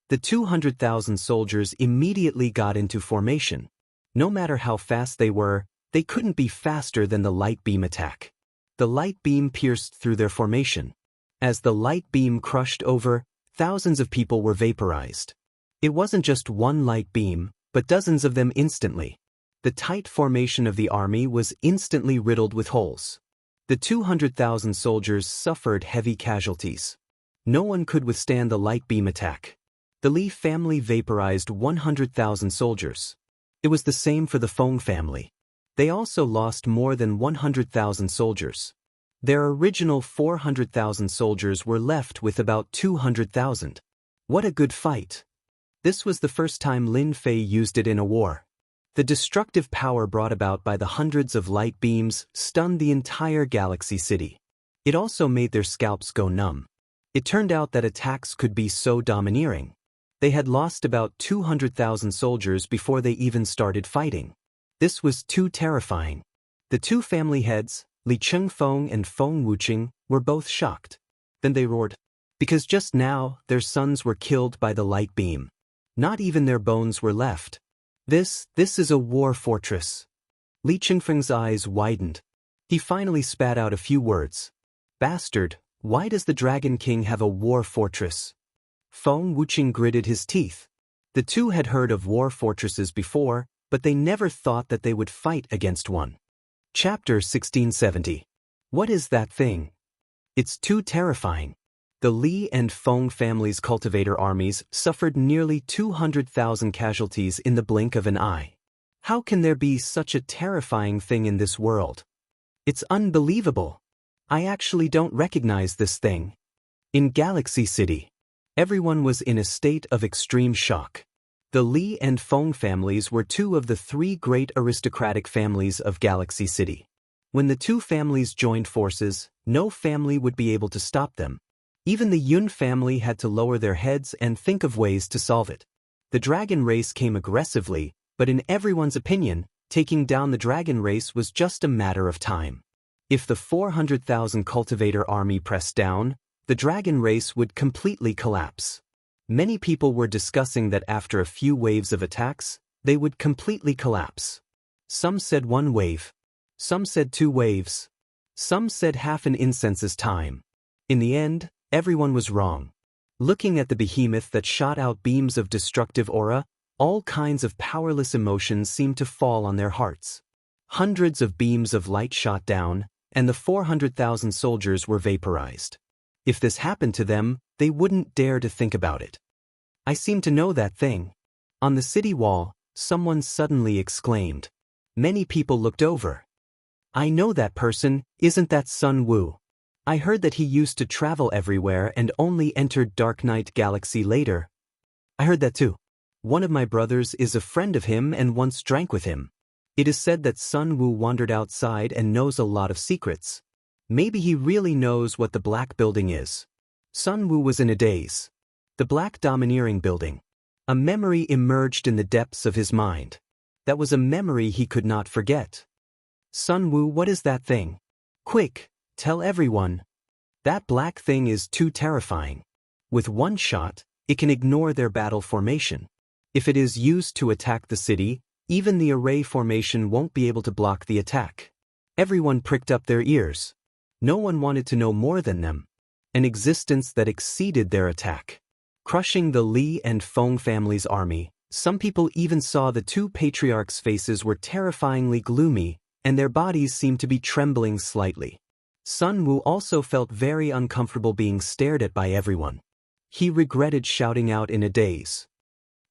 The 200,000 soldiers immediately got into formation. No matter how fast they were, they couldn't be faster than the light beam attack. The light beam pierced through their formation. As the light beam crushed over, thousands of people were vaporized. It wasn't just one light beam, but dozens of them instantly. The tight formation of the army was instantly riddled with holes. The 200,000 soldiers suffered heavy casualties. No one could withstand the light beam attack. The Li family vaporized 100,000 soldiers. It was the same for the Feng family. They also lost more than 100,000 soldiers. Their original 400,000 soldiers were left with about 200,000. What a good fight! This was the first time Lin Fei used it in a war. The destructive power brought about by the hundreds of light beams stunned the entire galaxy city. It also made their scalps go numb. It turned out that attacks could be so domineering. They had lost about 200,000 soldiers before they even started fighting. This was too terrifying. The two family heads, Li Chengfeng and Feng Wuqing, were both shocked. Then they roared, because just now their sons were killed by the light beam. Not even their bones were left. This is a war fortress. Li Chengfeng's eyes widened. He finally spat out a few words. Bastard, why does the Dragon King have a war fortress? Feng Wuqing gritted his teeth. The two had heard of war fortresses before, but they never thought that they would fight against one. Chapter 1670. What is that thing? It's too terrifying. The Li and Feng families' cultivator armies suffered nearly 200,000 casualties in the blink of an eye. How can there be such a terrifying thing in this world? It's unbelievable. I actually don't recognize this thing. In Galaxy City, everyone was in a state of extreme shock. The Li and Feng families were two of the three great aristocratic families of Galaxy City. When the two families joined forces, no family would be able to stop them. Even the Yun family had to lower their heads and think of ways to solve it. The dragon race came aggressively, but in everyone's opinion, taking down the dragon race was just a matter of time. If the 400,000 cultivator army pressed down, the dragon race would completely collapse. Many people were discussing that after a few waves of attacks, they would completely collapse. Some said one wave. Some said 2 waves. Some said half an incense's time. In the end, everyone was wrong. Looking at the behemoth that shot out beams of destructive aura, all kinds of powerless emotions seemed to fall on their hearts. Hundreds of beams of light shot down, and the 400,000 soldiers were vaporized. If this happened to them, they wouldn't dare to think about it. I seem to know that thing. On the city wall, someone suddenly exclaimed. Many people looked over. I know that person, isn't that Sun Wu? I heard that he used to travel everywhere and only entered Dark Knight Galaxy later. I heard that too. One of my brothers is a friend of him and once drank with him. It is said that Sun Wu wandered outside and knows a lot of secrets. Maybe he really knows what the black building is. Sun Wu was in a daze. The black domineering building. A memory emerged in the depths of his mind. That was a memory he could not forget. Sun Wu, what is that thing? Quick, tell everyone. That black thing is too terrifying. With one shot, it can ignore their battle formation. If it is used to attack the city, even the array formation won't be able to block the attack. Everyone pricked up their ears. No one wanted to know more than them. An existence that exceeded their attack. Crushing the Li and Feng family's army, some people even saw the two patriarchs' faces were terrifyingly gloomy, and their bodies seemed to be trembling slightly. Sun Wu also felt very uncomfortable being stared at by everyone. He regretted shouting out in a daze.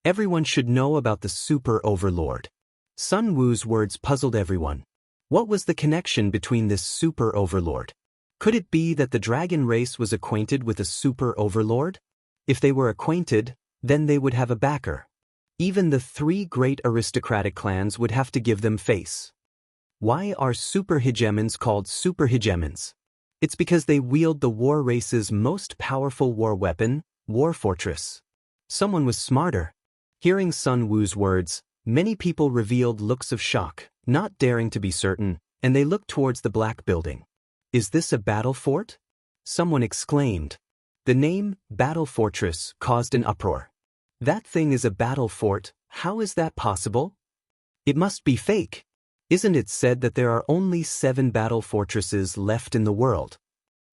Everyone should know about the Super Overlord. Sun Wu's words puzzled everyone. What was the connection between this Super Overlord? Could it be that the dragon race was acquainted with a Super Overlord? If they were acquainted, then they would have a backer. Even the three great aristocratic clans would have to give them face. Why are super hegemons called super hegemons? It's because they wield the war race's most powerful war weapon, War Fortress. Someone was smarter. Hearing Sun Wu's words, many people revealed looks of shock, not daring to be certain, and they looked towards the black building. Is this a battle fort? Someone exclaimed. The name, Battle Fortress, caused an uproar. That thing is a battle fort, how is that possible? It must be fake. Isn't it said that there are only 7 battle fortresses left in the world?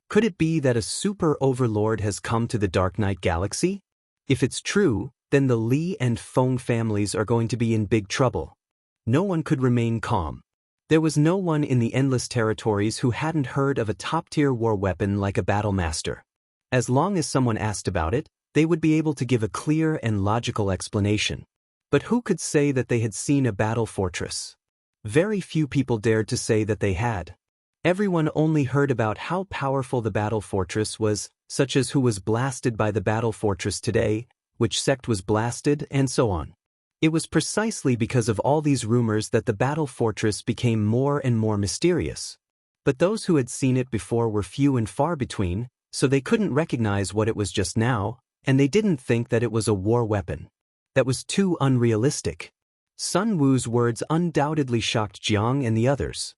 Could it be that a super overlord has come to the Dark Knight Galaxy? If it's true, then the Li and Feng families are going to be in big trouble. No one could remain calm. There was no one in the Endless Territories who hadn't heard of a top-tier war weapon like a Battle Master. As long as someone asked about it, they would be able to give a clear and logical explanation. But who could say that they had seen a battle fortress? Very few people dared to say that they had. Everyone only heard about how powerful the battle fortress was, such as who was blasted by the battle fortress today, which sect was blasted, and so on. It was precisely because of all these rumors that the battle fortress became more and more mysterious. But those who had seen it before were few and far between, so they couldn't recognize what it was just now, and they didn't think that it was a war weapon. That was too unrealistic. Sun Wu's words undoubtedly shocked Jiang and the others.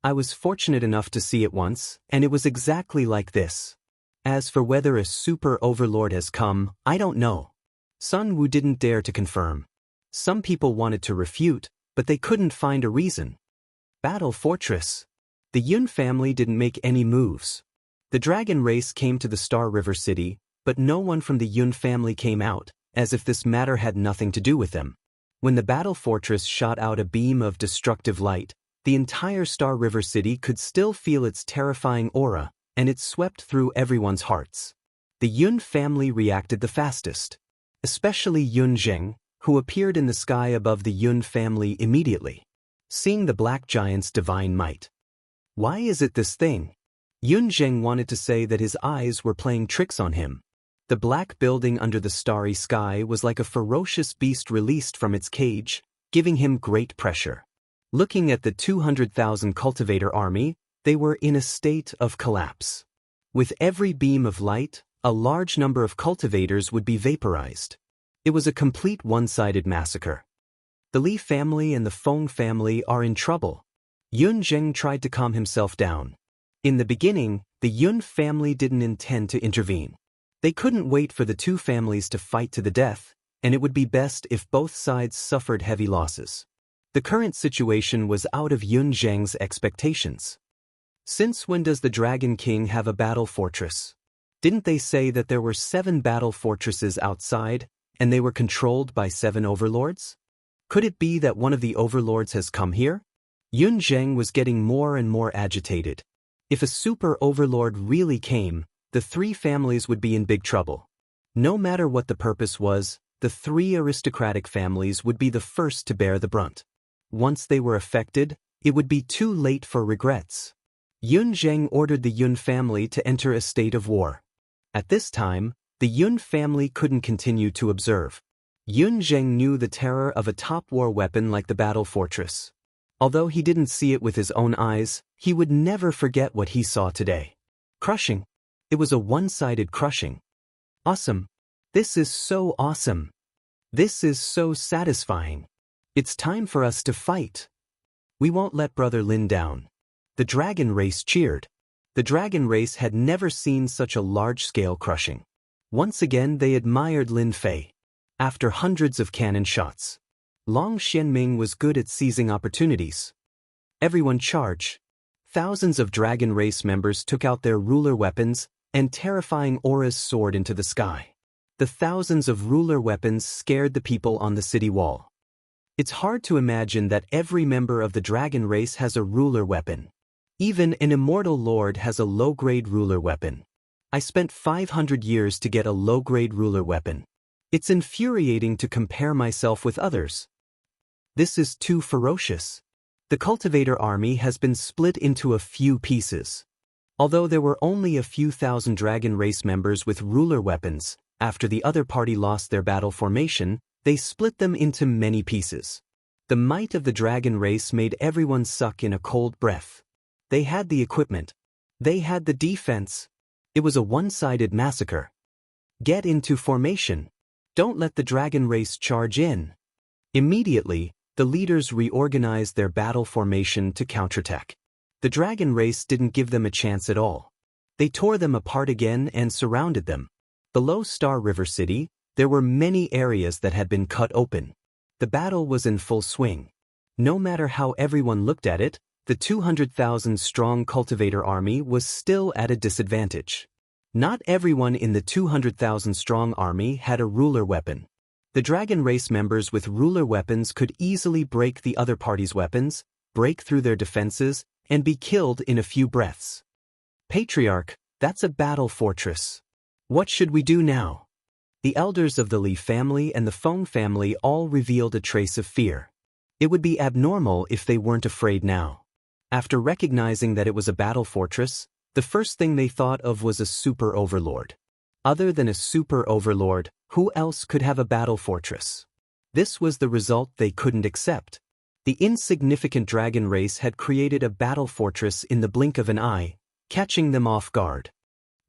I was fortunate enough to see it once, and it was exactly like this. As for whether a super overlord has come, I don't know. Sun Wu didn't dare to confirm. Some people wanted to refute, but they couldn't find a reason. Battle Fortress. The Yun family didn't make any moves. The dragon race came to the Star River City, but no one from the Yun family came out, as if this matter had nothing to do with them. When the battle fortress shot out a beam of destructive light, the entire Star River City could still feel its terrifying aura, and it swept through everyone's hearts. The Yun family reacted the fastest. Especially Yun Zheng, who appeared in the sky above the Yun family immediately. Seeing the black giant's divine might. Why is it this thing? Yun Zheng wanted to say that his eyes were playing tricks on him. The black building under the starry sky was like a ferocious beast released from its cage, giving him great pressure. Looking at the 200,000 cultivator army, they were in a state of collapse. With every beam of light, a large number of cultivators would be vaporized. It was a complete one-sided massacre. The Li family and the Feng family are in trouble. Yun Zheng tried to calm himself down. In the beginning, the Yun family didn't intend to intervene. They couldn't wait for the two families to fight to the death, and it would be best if both sides suffered heavy losses. The current situation was out of Yun Zheng's expectations. Since when does the Dragon King have a battle fortress? Didn't they say that there were 7 battle fortresses outside, and they were controlled by 7 overlords? Could it be that one of the overlords has come here? Yun Zheng was getting more and more agitated. If a super overlord really came, the 3 families would be in big trouble. No matter what the purpose was, the 3 aristocratic families would be the first to bear the brunt. Once they were affected, it would be too late for regrets. Yun Zheng ordered the Yun family to enter a state of war. At this time, the Yun family couldn't continue to observe. Yun Zheng knew the terror of a top war weapon like the battle fortress. Although he didn't see it with his own eyes, he would never forget what he saw today. Crushing. It was a one-sided crushing. Awesome. This is so awesome. This is so satisfying. It's time for us to fight. We won't let Brother Lin down. The dragon race cheered. The dragon race had never seen such a large-scale crushing. Once again they admired Lin Fei. After hundreds of cannon shots, Long Xianming was good at seizing opportunities. Everyone charge. Thousands of dragon race members took out their ruler weapons, and terrifying auras soared into the sky. The thousands of ruler weapons scared the people on the city wall. It's hard to imagine that every member of the dragon race has a ruler weapon. Even an immortal lord has a low-grade ruler weapon. I spent 500 years to get a low-grade ruler weapon. It's infuriating to compare myself with others. This is too ferocious. The cultivator army has been split into a few pieces. Although there were only a few thousand dragon race members with ruler weapons, after the other party lost their battle formation, they split them into many pieces. The might of the dragon race made everyone suck in a cold breath. They had the equipment. They had the defense. It was a one-sided massacre. Get into formation. Don't let the dragon race charge in. Immediately, the leaders reorganized their battle formation to counterattack. The dragon race didn't give them a chance at all. They tore them apart again and surrounded them. Below Star River City, there were many areas that had been cut open. The battle was in full swing. No matter how everyone looked at it, the 200,000-strong cultivator army was still at a disadvantage. Not everyone in the 200,000-strong army had a ruler weapon. The dragon race members with ruler weapons could easily break the other party's weapons, break through their defenses, and be killed in a few breaths. Patriarch, that's a battle fortress. What should we do now? The elders of the Li family and the Feng family all revealed a trace of fear. It would be abnormal if they weren't afraid now. After recognizing that it was a battle fortress, the first thing they thought of was a super overlord. Other than a super overlord, who else could have a battle fortress? This was the result they couldn't accept. The insignificant dragon race had created a battle fortress in the blink of an eye, catching them off guard.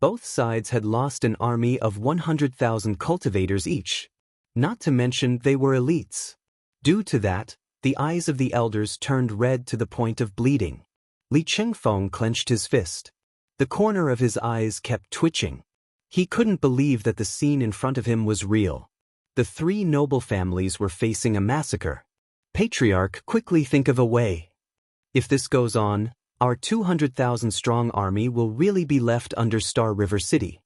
Both sides had lost an army of 100,000 cultivators each. Not to mention they were elites. Due to that, the eyes of the elders turned red to the point of bleeding. Li Chengfeng clenched his fist. The corner of his eyes kept twitching. He couldn't believe that the scene in front of him was real. The three noble families were facing a massacre. Patriarch, quickly think of a way. If this goes on, our 200,000-strong army will really be left under Star River City.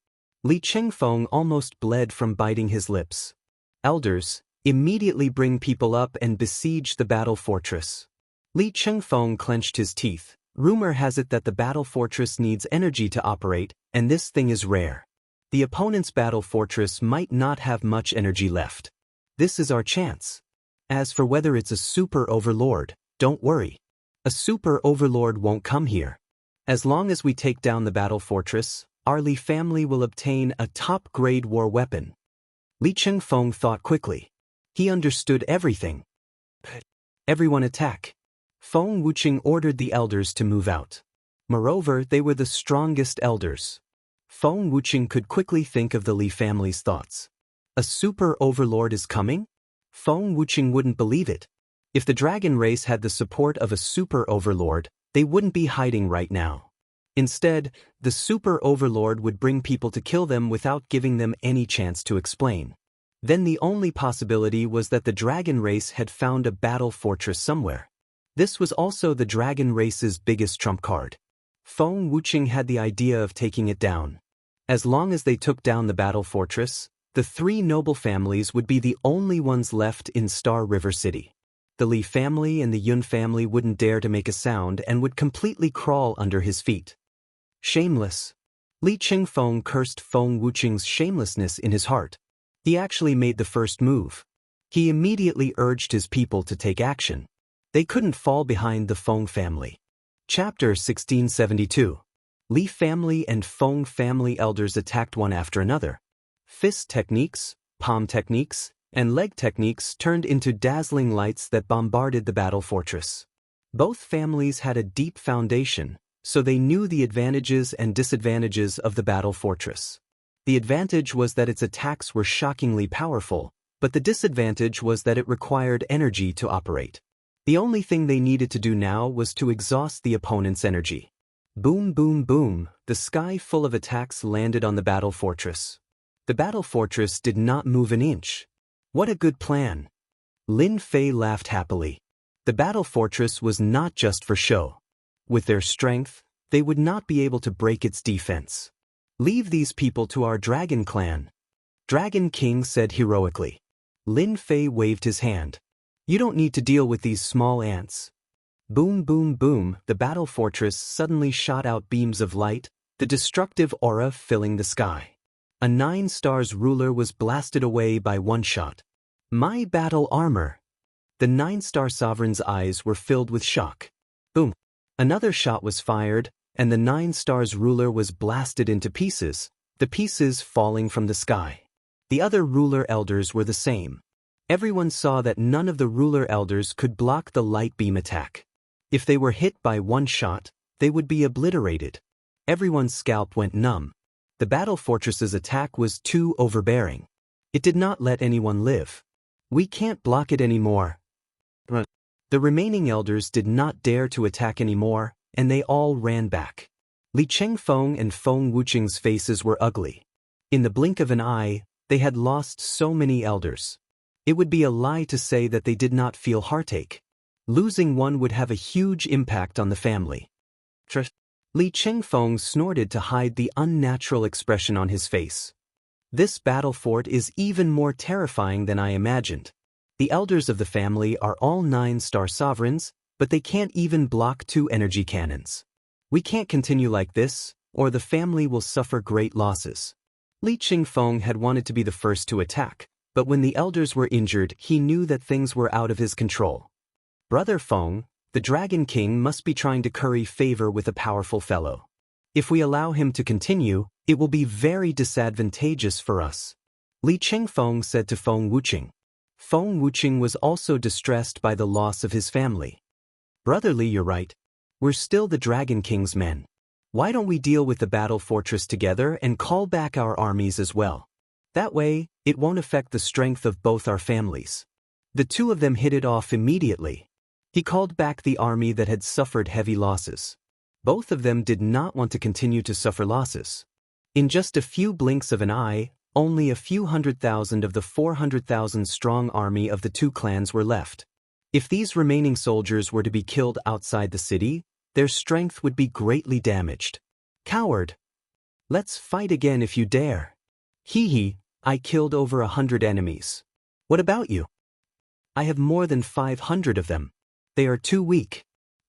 Li Chengfeng almost bled from biting his lips. Elders, immediately bring people up and besiege the battle fortress. Li Chengfeng clenched his teeth. Rumor has it that the battle fortress needs energy to operate, and this thing is rare. The opponent's battle fortress might not have much energy left. This is our chance. As for whether it's a super overlord, don't worry. A super overlord won't come here. As long as we take down the battle fortress, our Li family will obtain a top-grade war weapon. Li Chengfeng thought quickly. He understood everything. Everyone attack. Feng Wuqing ordered the elders to move out. Moreover, they were the strongest elders. Feng Wuqing could quickly think of the Li family's thoughts. A super overlord is coming? Feng Wuqing wouldn't believe it. If the dragon race had the support of a super overlord, they wouldn't be hiding right now. Instead, the super overlord would bring people to kill them without giving them any chance to explain. Then the only possibility was that the dragon race had found a battle fortress somewhere. This was also the dragon race's biggest trump card. Feng Wuqing had the idea of taking it down. As long as they took down the battle fortress, the three noble families would be the only ones left in Star River City. The Li family and the Yun family wouldn't dare to make a sound and would completely crawl under his feet. Shameless. Li Chengfeng cursed Feng Wuqing's shamelessness in his heart. He actually made the first move. He immediately urged his people to take action. They couldn't fall behind the Feng family. Chapter 1672. Li family and Feng family elders attacked one after another. Fist techniques, palm techniques, and leg techniques turned into dazzling lights that bombarded the battle fortress. Both families had a deep foundation, so they knew the advantages and disadvantages of the battle fortress. The advantage was that its attacks were shockingly powerful, but the disadvantage was that it required energy to operate. The only thing they needed to do now was to exhaust the opponent's energy. Boom, boom, boom, the sky full of attacks landed on the battle fortress. The battle fortress did not move an inch. What a good plan! Lin Fei laughed happily. The battle fortress was not just for show. With their strength, they would not be able to break its defense. Leave these people to our Dragon Clan. Dragon King said heroically. Lin Fei waved his hand. You don't need to deal with these small ants. Boom, boom, boom, the battle fortress suddenly shot out beams of light, the destructive aura filling the sky. A 9 stars ruler was blasted away by one shot. My battle armor! The 9-star sovereign's eyes were filled with shock. Boom! Another shot was fired, and the 9 stars ruler was blasted into pieces, the pieces falling from the sky. The other ruler elders were the same. Everyone saw that none of the ruler elders could block the light beam attack. If they were hit by one shot, they would be obliterated. Everyone's scalp went numb. The battle fortress's attack was too overbearing. It did not let anyone live. We can't block it anymore. The remaining elders did not dare to attack anymore, and they all ran back. Li Chengfeng and Feng Wuqing's faces were ugly. In the blink of an eye, they had lost so many elders. It would be a lie to say that they did not feel heartache. Losing one would have a huge impact on the family. Li Chengfeng snorted to hide the unnatural expression on his face. This battle fort is even more terrifying than I imagined. The elders of the family are all 9-star sovereigns, but they can't even block 2 energy cannons. We can't continue like this, or the family will suffer great losses. Li Chengfeng had wanted to be the first to attack, but when the elders were injured, he knew that things were out of his control. Brother Feng, the Dragon King must be trying to curry favor with a powerful fellow. If we allow him to continue, it will be very disadvantageous for us. Li Chengfeng said to Feng Wuqing. Feng Wuqing was also distressed by the loss of his family. Brother Li, you're right. We're still the Dragon King's men. Why don't we deal with the battle fortress together and call back our armies as well? That way, it won't affect the strength of both our families. The two of them hit it off immediately. He called back the army that had suffered heavy losses. Both of them did not want to continue to suffer losses. In just a few blinks of an eye, only a few 100,000 of the 400,000 strong army of the 2 clans were left. If these remaining soldiers were to be killed outside the city, their strength would be greatly damaged. Coward! Let's fight again if you dare. Hee hee, I killed over 100 enemies. What about you? I have more than 500 of them. They are too weak.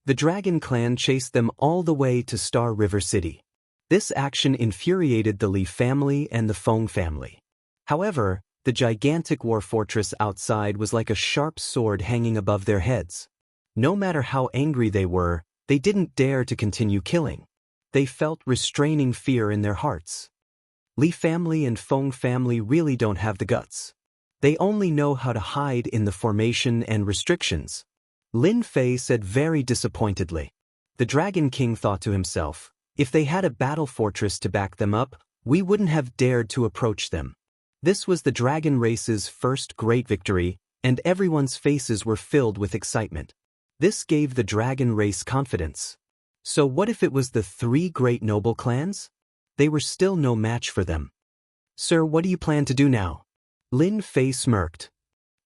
The Dragon Clan chased them all the way to Star River City. This action infuriated the Li family and the Feng family. However, the gigantic war fortress outside was like a sharp sword hanging above their heads. No matter how angry they were, they didn't dare to continue killing. They felt restraining fear in their hearts. Li family and Feng family really don't have the guts. They only know how to hide in the formation and restrictions. Lin Fei said very disappointedly. The Dragon King thought to himself, if they had a battle fortress to back them up, we wouldn't have dared to approach them. This was the dragon race's first great victory, and everyone's faces were filled with excitement. This gave the dragon race confidence. So what if it was the 3 great noble clans? They were still no match for them. Sir, what do you plan to do now? Lin Fei smirked.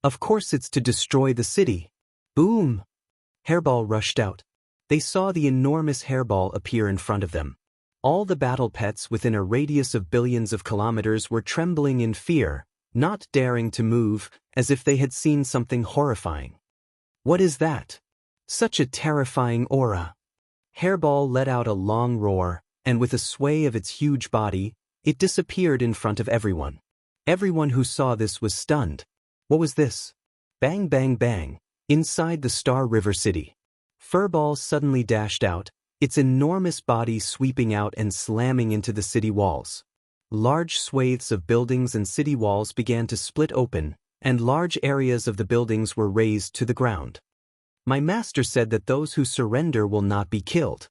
Of course it's to destroy the city. Boom! Hairball rushed out. They saw the enormous hairball appear in front of them. All the battle pets within a radius of billions of kilometers were trembling in fear, not daring to move, as if they had seen something horrifying. What is that? Such a terrifying aura. Hairball let out a long roar, and with a sway of its huge body, it disappeared in front of everyone. Everyone who saw this was stunned. What was this? Bang bang bang, inside the Star River City. Furball suddenly dashed out, its enormous body sweeping out and slamming into the city walls. Large swathes of buildings and city walls began to split open, and large areas of the buildings were razed to the ground. My master said that those who surrender will not be killed.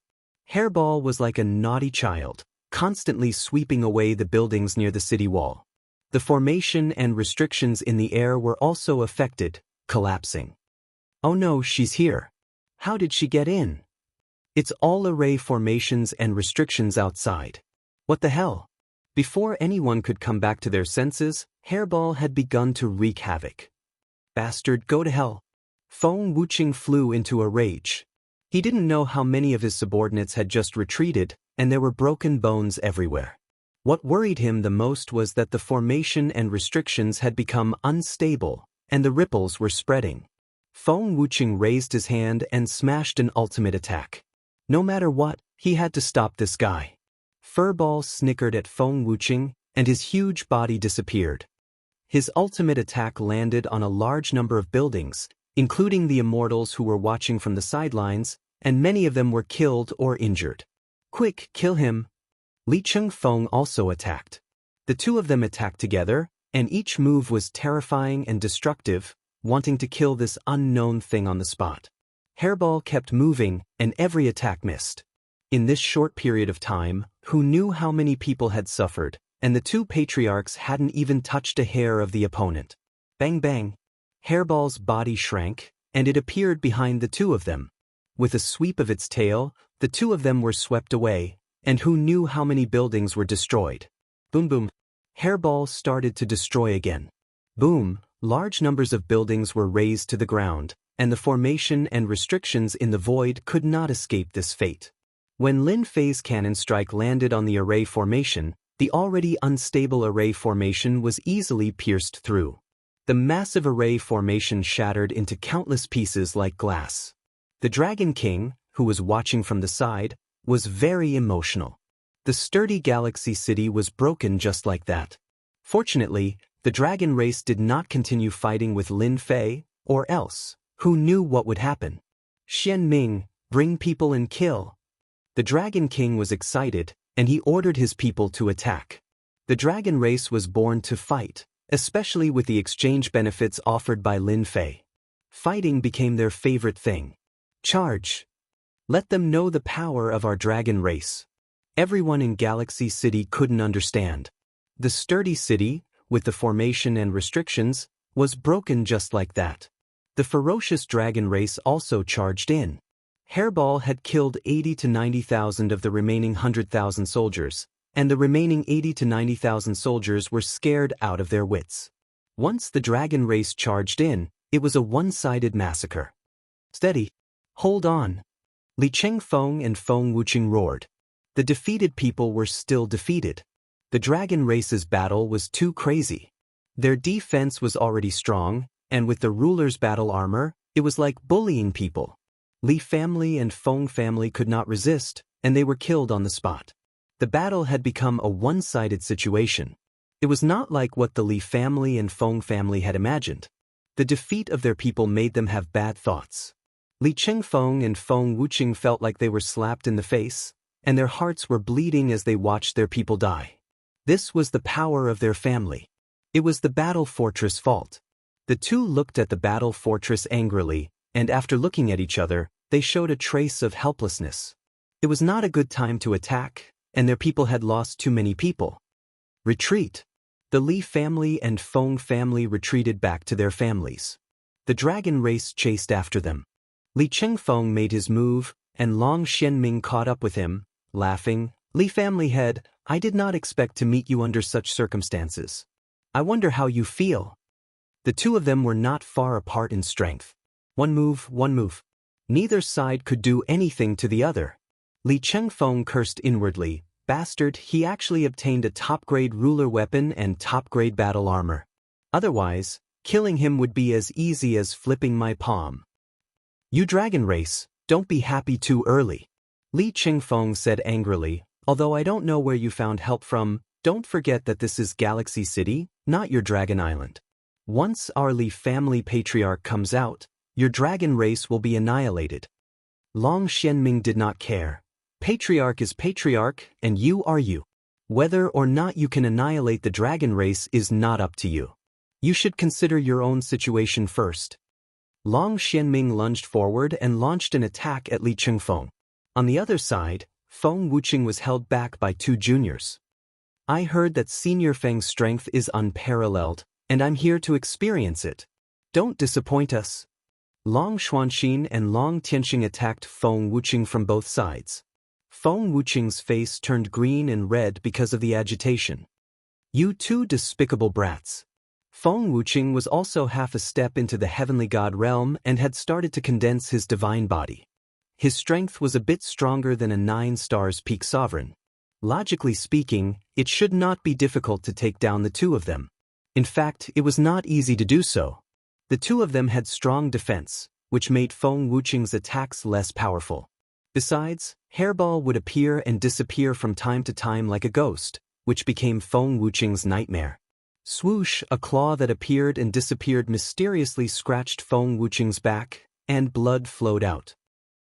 Hairball was like a naughty child, constantly sweeping away the buildings near the city wall. The formation and restrictions in the air were also affected, collapsing. Oh no, she's here. How did she get in? It's all array formations and restrictions outside. What the hell? Before anyone could come back to their senses, Hairball had begun to wreak havoc. Bastard, go to hell. Feng Wuxia flew into a rage. He didn't know how many of his subordinates had just retreated, and there were broken bones everywhere. What worried him the most was that the formation and restrictions had become unstable, and the ripples were spreading. Feng Wuxia raised his hand and smashed an ultimate attack. No matter what, he had to stop this guy. Furball snickered at Feng Wuxia, and his huge body disappeared. His ultimate attack landed on a large number of buildings, including the Immortals who were watching from the sidelines, and many of them were killed or injured. Quick, kill him! Li Chengfeng also attacked. The two of them attacked together, and each move was terrifying and destructive, wanting to kill this unknown thing on the spot. Hairball kept moving, and every attack missed. In this short period of time, who knew how many people had suffered, and the two patriarchs hadn't even touched a hair of the opponent. Bang bang! Hairball's body shrank, and it appeared behind the two of them. With a sweep of its tail, the two of them were swept away, and who knew how many buildings were destroyed. Boom boom! Hairball started to destroy again. Boom! Large numbers of buildings were razed to the ground, and the formation and restrictions in the void could not escape this fate. When Lin Fei's cannon strike landed on the array formation, the already unstable array formation was easily pierced through. The massive array formation shattered into countless pieces like glass. The Dragon King, who was watching from the side, was very emotional. The sturdy galaxy city was broken just like that. Fortunately, the dragon race did not continue fighting with Lin Fei, or else, who knew what would happen? Xian Ming, bring people and kill. The Dragon King was excited, and he ordered his people to attack. The dragon race was born to fight, especially with the exchange benefits offered by Lin Fei. Fighting became their favorite thing. Charge! Let them know the power of our dragon race. Everyone in Galaxy City couldn't understand. The sturdy city, with the formation and restrictions, was broken just like that. The ferocious dragon race also charged in. Hairball had killed 80 to 90,000 of the remaining 100,000 soldiers, and the remaining 80 to 90,000 soldiers were scared out of their wits. Once the dragon race charged in, it was a one-sided massacre. Steady. Hold on. Li Chengfeng and Feng Wuxia roared. The defeated people were still defeated. The dragon race's battle was too crazy. Their defense was already strong, and with the ruler's battle armor, it was like bullying people. Li family and Feng family could not resist, and they were killed on the spot. The battle had become a one-sided situation. It was not like what the Li family and Feng family had imagined. The defeat of their people made them have bad thoughts. Li Chengfeng and Feng Wuxia felt like they were slapped in the face, and their hearts were bleeding as they watched their people die. This was the power of their family. It was the battle fortress' fault. The two looked at the battle fortress angrily, and after looking at each other, they showed a trace of helplessness. It was not a good time to attack, and their people had lost too many people. Retreat. The Li family and Feng family retreated back to their families. The dragon race chased after them. Li Chengfeng made his move, and Long Xianming caught up with him, laughing. Li family head, I did not expect to meet you under such circumstances. I wonder how you feel. The two of them were not far apart in strength. One move, one move. Neither side could do anything to the other. Li Chengfeng cursed inwardly. Bastard, he actually obtained a top-grade ruler weapon and top-grade battle armor. Otherwise, killing him would be as easy as flipping my palm. You dragon race, don't be happy too early. Li Chengfeng said angrily, although I don't know where you found help from, don't forget that this is Galaxy City, not your dragon island. Once our Li family patriarch comes out, your dragon race will be annihilated. Long Xianming did not care. Patriarch is patriarch, and you are you. Whether or not you can annihilate the dragon race is not up to you. You should consider your own situation first. Long Xianming lunged forward and launched an attack at Li Chengfeng. On the other side, Feng Wuqing was held back by two juniors. I heard that Senior Feng's strength is unparalleled, and I'm here to experience it. Don't disappoint us. Long Xuanxin and Long Tianxing attacked Feng Wuqing from both sides. Feng Wuqing's face turned green and red because of the agitation. You two despicable brats. Feng Wuqing was also half a step into the heavenly god realm and had started to condense his divine body. His strength was a bit stronger than a 9 stars peak sovereign. Logically speaking, it should not be difficult to take down the two of them. In fact, it was not easy to do so. The two of them had strong defense, which made Feng Wuqing's attacks less powerful. Besides, Hairball would appear and disappear from time to time like a ghost, which became Feng Wuqing's nightmare. Swoosh, a claw that appeared and disappeared mysteriously scratched Feng Wuqing's back, and blood flowed out.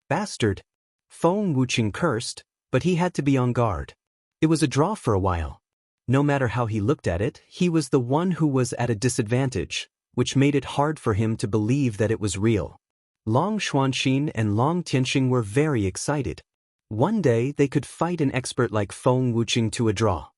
Bastard! Feng Wuqing cursed, but he had to be on guard. It was a draw for a while. No matter how he looked at it, he was the one who was at a disadvantage, which made it hard for him to believe that it was real. Long Xuanxin and Long Tianxing were very excited. One day they could fight an expert like Feng Wuqing to a draw.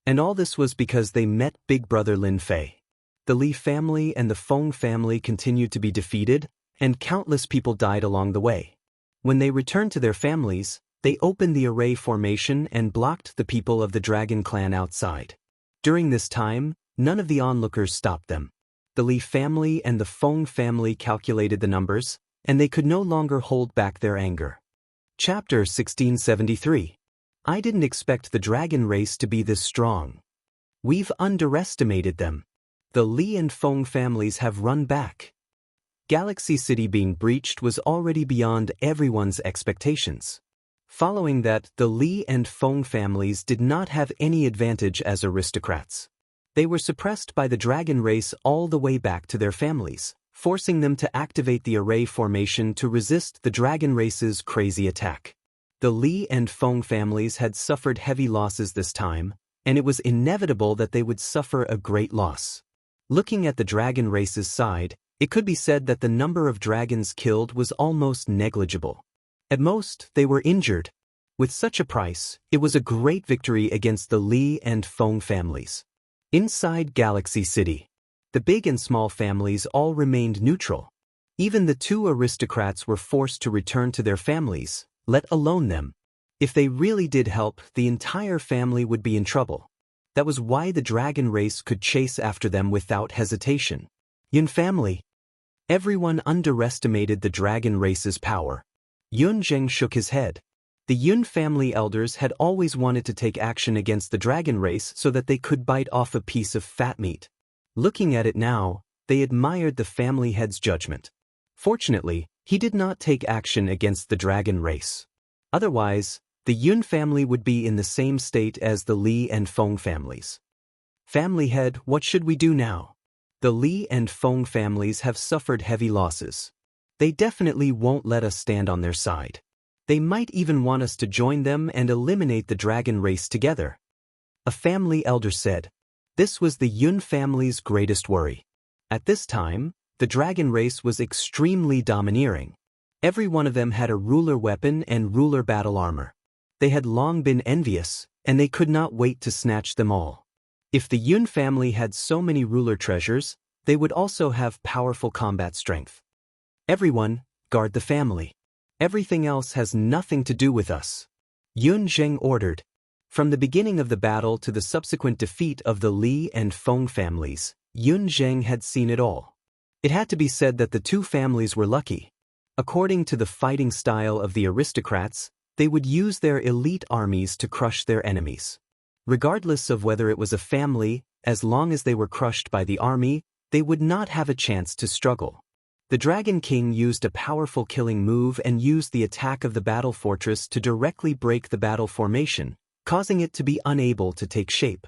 And all this was because they met Big Brother Lin Fei. The Li family and the Feng family continued to be defeated, and countless people died along the way. When they returned to their families, they opened the array formation and blocked the people of the Dragon clan outside. During this time, none of the onlookers stopped them. The Li family and the Feng family calculated the numbers, and they could no longer hold back their anger. Chapter 1673. I didn't expect the dragon race to be this strong. We've underestimated them. The Li and Feng families have run back. Galaxy City being breached was already beyond everyone's expectations. Following that, the Li and Feng families did not have any advantage as aristocrats. They were suppressed by the dragon race all the way back to their families, forcing them to activate the array formation to resist the dragon race's crazy attack. The Li and Feng families had suffered heavy losses this time, and it was inevitable that they would suffer a great loss. Looking at the dragon race's side, it could be said that the number of dragons killed was almost negligible. At most, they were injured. With such a price, it was a great victory against the Li and Feng families. Inside Galaxy City, the big and small families all remained neutral. Even the two aristocrats were forced to return to their families, let alone them. If they really did help, the entire family would be in trouble. That was why the dragon race could chase after them without hesitation. Yun family. Everyone underestimated the dragon race's power. Yun Zheng shook his head. The Yun family elders had always wanted to take action against the dragon race so that they could bite off a piece of fat meat. Looking at it now, they admired the family head's judgment. Fortunately, he did not take action against the dragon race. Otherwise, the Yun family would be in the same state as the Li and Feng families. Family head, what should we do now? The Li and Feng families have suffered heavy losses. They definitely won't let us stand on their side. They might even want us to join them and eliminate the dragon race together. A family elder said. This was the Yun family's greatest worry. At this time, the dragon race was extremely domineering. Every one of them had a ruler weapon and ruler battle armor. They had long been envious, and they could not wait to snatch them all. If the Yun family had so many ruler treasures, they would also have powerful combat strength. Everyone, guard the family. Everything else has nothing to do with us. Yun Zheng ordered. From the beginning of the battle to the subsequent defeat of the Li and Feng families, Yun Zheng had seen it all. It had to be said that the two families were lucky. According to the fighting style of the aristocrats, they would use their elite armies to crush their enemies. Regardless of whether it was a family, as long as they were crushed by the army, they would not have a chance to struggle. The Dragon King used a powerful killing move and used the attack of the battle fortress to directly break the battle formation, causing it to be unable to take shape.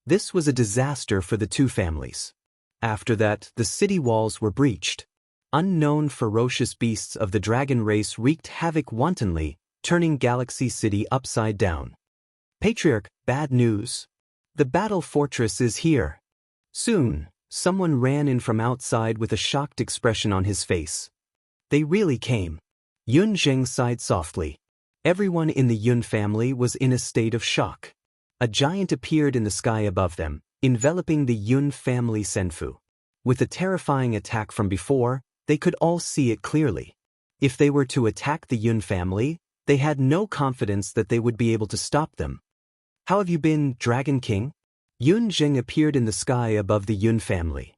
This was a disaster for the two families. After that, the city walls were breached. Unknown ferocious beasts of the dragon race wreaked havoc wantonly, turning Galaxy City upside down. Patriarch, bad news. The battle fortress is here. Soon, Someone ran in from outside with a shocked expression on his face. They really came. Yun Zheng sighed softly. Everyone in the Yun family was in a state of shock. A giant appeared in the sky above them, enveloping the Yun family Senfu. With a terrifying attack from before, they could all see it clearly. If they were to attack the Yun family, they had no confidence that they would be able to stop them. How have you been, Dragon King? Yun Zheng appeared in the sky above the Yun family.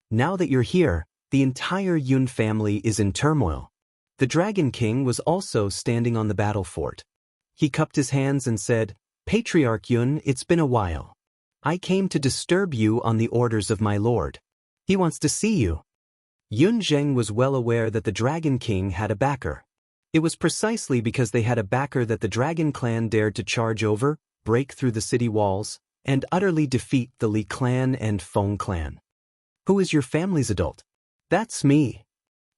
Now that you're here, the entire Yun family is in turmoil. The Dragon King was also standing on the battle fort. He cupped his hands and said, Patriarch Yun, it's been a while. I came to disturb you on the orders of my lord. He wants to see you. Yun Zheng was well aware that the Dragon King had a backer. It was precisely because they had a backer that the Dragon clan dared to charge over, break through the city walls, and utterly defeat the Li clan and Feng clan. Who is your family's adult? That's me.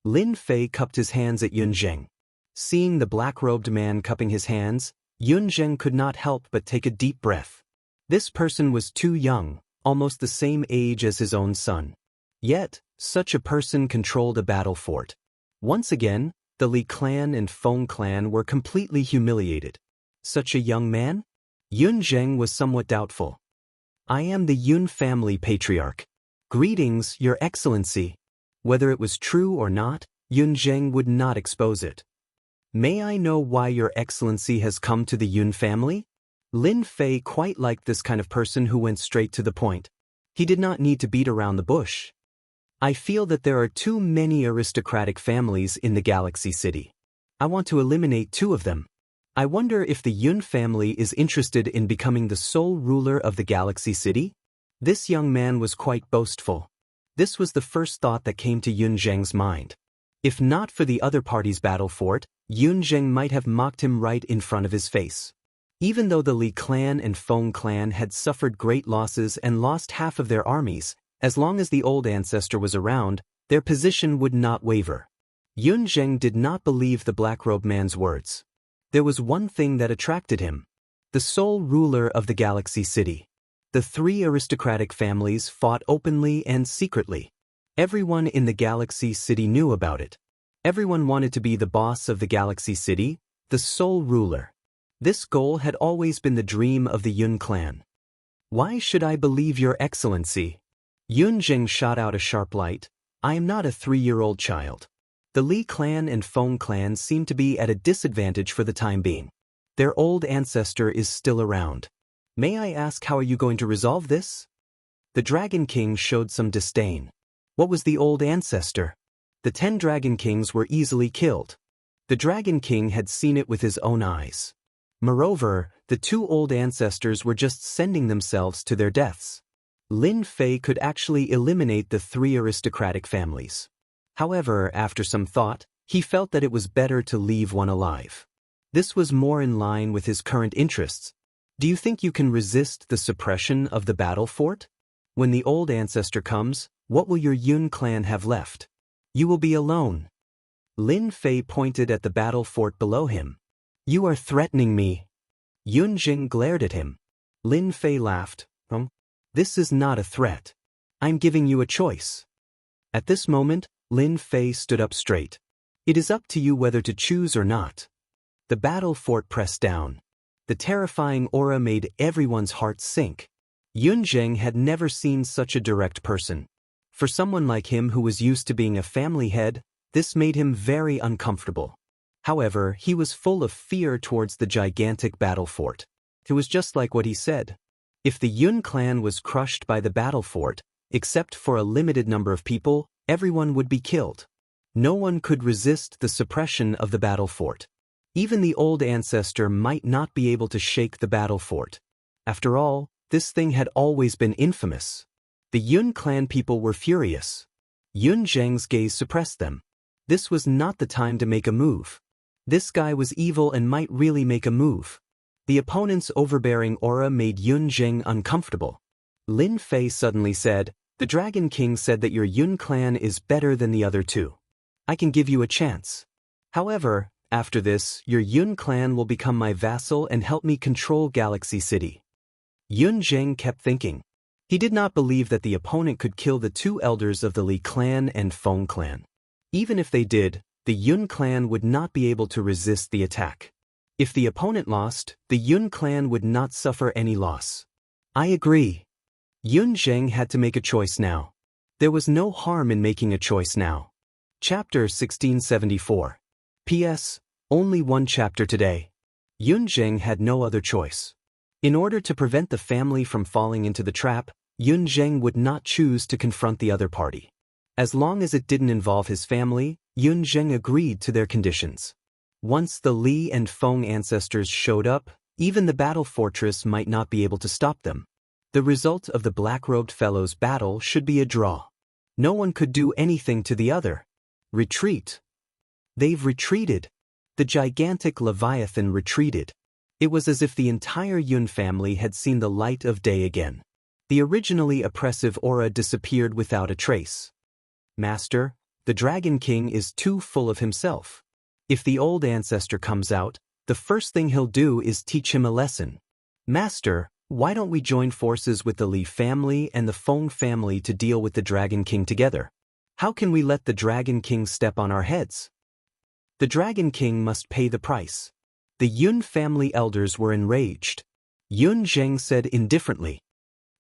Lin Fei cupped his hands at Yun Zheng. Seeing the black-robed man cupping his hands, Yun Zheng could not help but take a deep breath. This person was too young, almost the same age as his own son. Yet, such a person controlled a battle fort. Once again, the Li clan and Feng clan were completely humiliated. Such a young man? Yun Zheng was somewhat doubtful. I am the Yun family patriarch. Greetings, Your Excellency. Whether it was true or not, Yun Zheng would not expose it. May I know why Your Excellency has come to the Yun family? Lin Fei quite liked this kind of person who went straight to the point. He did not need to beat around the bush. I feel that there are too many aristocratic families in the Galaxy City. I want to eliminate 2 of them. I wonder if the Yun family is interested in becoming the sole ruler of the Galaxy City? This young man was quite boastful. This was the first thought that came to Yun Zheng's mind. If not for the other party's battle fort, Yun Zheng might have mocked him right in front of his face. Even though the Li clan and Feng clan had suffered great losses and lost half of their armies, as long as the old ancestor was around, their position would not waver. Yun Zheng did not believe the black-robed man's words. There was one thing that attracted him. The sole ruler of the Galaxy City. The 3 aristocratic families fought openly and secretly. Everyone in the Galaxy City knew about it. Everyone wanted to be the boss of the Galaxy City, the sole ruler. This goal had always been the dream of the Yun clan. Why should I believe Your Excellency? Yun Zheng shot out a sharp light. I am not a 3-year-old child. The Li clan and Feng clan seem to be at a disadvantage for the time being. Their old ancestor is still around. May I ask, how are you going to resolve this? The Dragon King showed some disdain. What was the old ancestor? The 10 Dragon Kings were easily killed. The Dragon King had seen it with his own eyes. Moreover, the 2 old ancestors were just sending themselves to their deaths. Lin Fei could actually eliminate the 3 aristocratic families. However, after some thought, he felt that it was better to leave one alive. This was more in line with his current interests. Do you think you can resist the suppression of the battle fort? When the old ancestor comes, what will your Yun clan have left? You will be alone. Lin Fei pointed at the battle fort below him. You are threatening me. Yun Zheng glared at him. Lin Fei laughed. This is not a threat. I'm giving you a choice. At this moment, Lin Fei stood up straight. It is up to you whether to choose or not. The battle fort pressed down. The terrifying aura made everyone's heart sink. Yun Zheng had never seen such a direct person. For someone like him who was used to being a family head, this made him very uncomfortable. However, he was full of fear towards the gigantic battle fort. It was just like what he said. If the Yun clan was crushed by the battle fort, except for a limited number of people, everyone would be killed. No one could resist the suppression of the battle fort. Even the old ancestor might not be able to shake the battle fort. After all, this thing had always been infamous. The Yun clan people were furious. Yun Zheng's gaze suppressed them. This was not the time to make a move. This guy was evil and might really make a move. The opponent's overbearing aura made Yun Zheng uncomfortable. Lin Fei suddenly said, The Dragon King said that your Yun clan is better than the other 2. I can give you a chance. However, after this, your Yun clan will become my vassal and help me control Galaxy City. Yun Zheng kept thinking. He did not believe that the opponent could kill the two elders of the Li clan and Feng clan. Even if they did, the Yun clan would not be able to resist the attack. If the opponent lost, the Yun clan would not suffer any loss. I agree. Yun Zheng had to make a choice now. There was no harm in making a choice now. Chapter 1674. P.S. Only one chapter today. Yun Zheng had no other choice. In order to prevent the family from falling into the trap, Yun Zheng would not choose to confront the other party. As long as it didn't involve his family, Yun Zheng agreed to their conditions. Once the Li and Feng ancestors showed up, even the battle fortress might not be able to stop them. The result of the black-robed fellows' battle should be a draw. No one could do anything to the other. Retreat. They've retreated. The gigantic Leviathan retreated. It was as if the entire Yun family had seen the light of day again. The originally oppressive aura disappeared without a trace. Master, the Dragon King is too full of himself. If the old ancestor comes out, the first thing he'll do is teach him a lesson. Master, why don't we join forces with the Li family and the Feng family to deal with the Dragon King together? How can we let the Dragon King step on our heads? The Dragon King must pay the price. The Yun family elders were enraged. Yun Zheng said indifferently.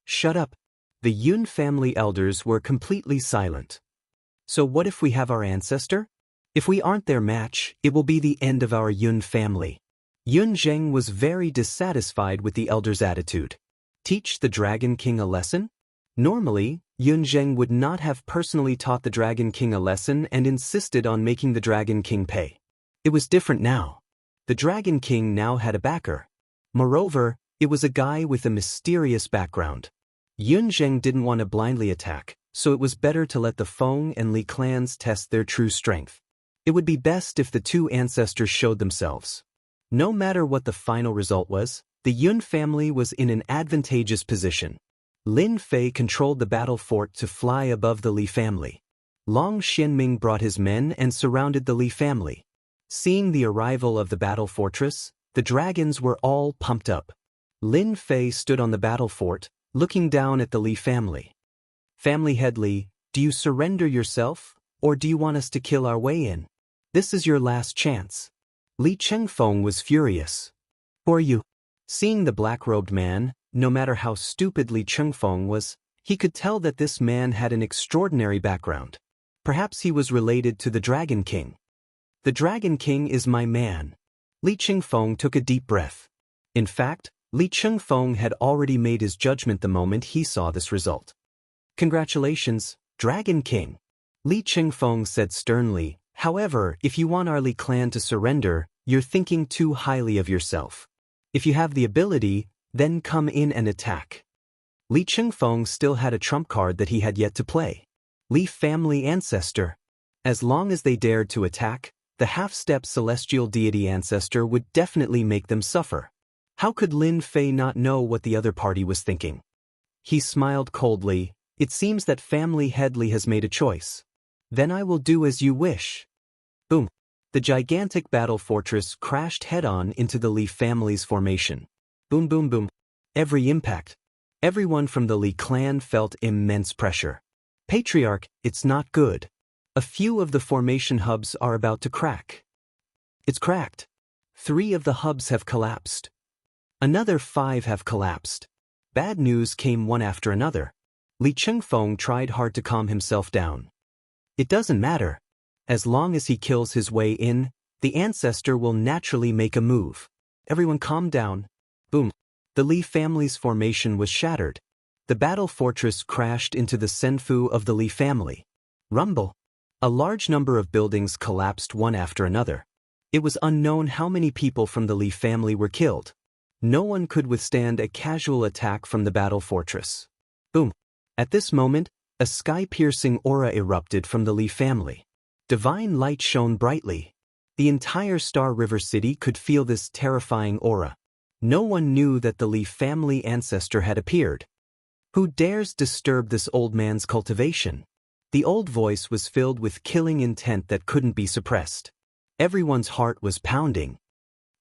Shut up. The Yun family elders were completely silent. So what if we have our ancestor? If we aren't their match, it will be the end of our Yun family. Yun Zheng was very dissatisfied with the elders' attitude. Teach the Dragon King a lesson? Normally, Yun Zheng would not have personally taught the Dragon King a lesson and insisted on making the Dragon King pay. It was different now. The Dragon King now had a backer. Moreover, it was a guy with a mysterious background. Yun Zheng didn't want to blindly attack, so it was better to let the Feng and Li clans test their true strength. It would be best if the two ancestors showed themselves. No matter what the final result was, the Yun family was in an advantageous position. Lin Fei controlled the battle fort to fly above the Li family. Long Xianming brought his men and surrounded the Li family. Seeing the arrival of the battle fortress, the dragons were all pumped up. Lin Fei stood on the battle fort, looking down at the Li family. Family head Li, do you surrender yourself, or do you want us to kill our way in? This is your last chance. Li Chengfeng was furious. Who are you? Seeing the black-robed man, no matter how stupid Li Chengfeng was, he could tell that this man had an extraordinary background. Perhaps he was related to the Dragon King. The Dragon King is my man. Li Chengfeng took a deep breath. In fact, Li Chengfeng had already made his judgment the moment he saw this result. Congratulations, Dragon King. Li Chengfeng said sternly. However, if you want our Li clan to surrender, you're thinking too highly of yourself. If you have the ability, then come in and attack. Li Chengfeng still had a trump card that he had yet to play. Li family ancestor. As long as they dared to attack, the half-step celestial deity ancestor would definitely make them suffer. How could Lin Fei not know what the other party was thinking? He smiled coldly. It seems that family head Li has made a choice. Then I will do as you wish. Boom. The gigantic battle fortress crashed head-on into the Li family's formation. Boom boom boom. Every impact. Everyone from the Li clan felt immense pressure. Patriarch, it's not good. A few of the formation hubs are about to crack. It's cracked. 3 of the hubs have collapsed. Another 5 have collapsed. Bad news came one after another. Li Chengfeng tried hard to calm himself down. It doesn't matter. As long as he kills his way in, the ancestor will naturally make a move. Everyone calm down. Boom. The Li family's formation was shattered. The battle fortress crashed into the senfu of the Li family. Rumble. A large number of buildings collapsed one after another. It was unknown how many people from the Li family were killed. No one could withstand a casual attack from the battle fortress. Boom. At this moment, a sky-piercing aura erupted from the Li family. Divine light shone brightly. The entire Star River City could feel this terrifying aura. No one knew that the Li family ancestor had appeared. Who dares disturb this old man's cultivation? The old voice was filled with killing intent that couldn't be suppressed. Everyone's heart was pounding.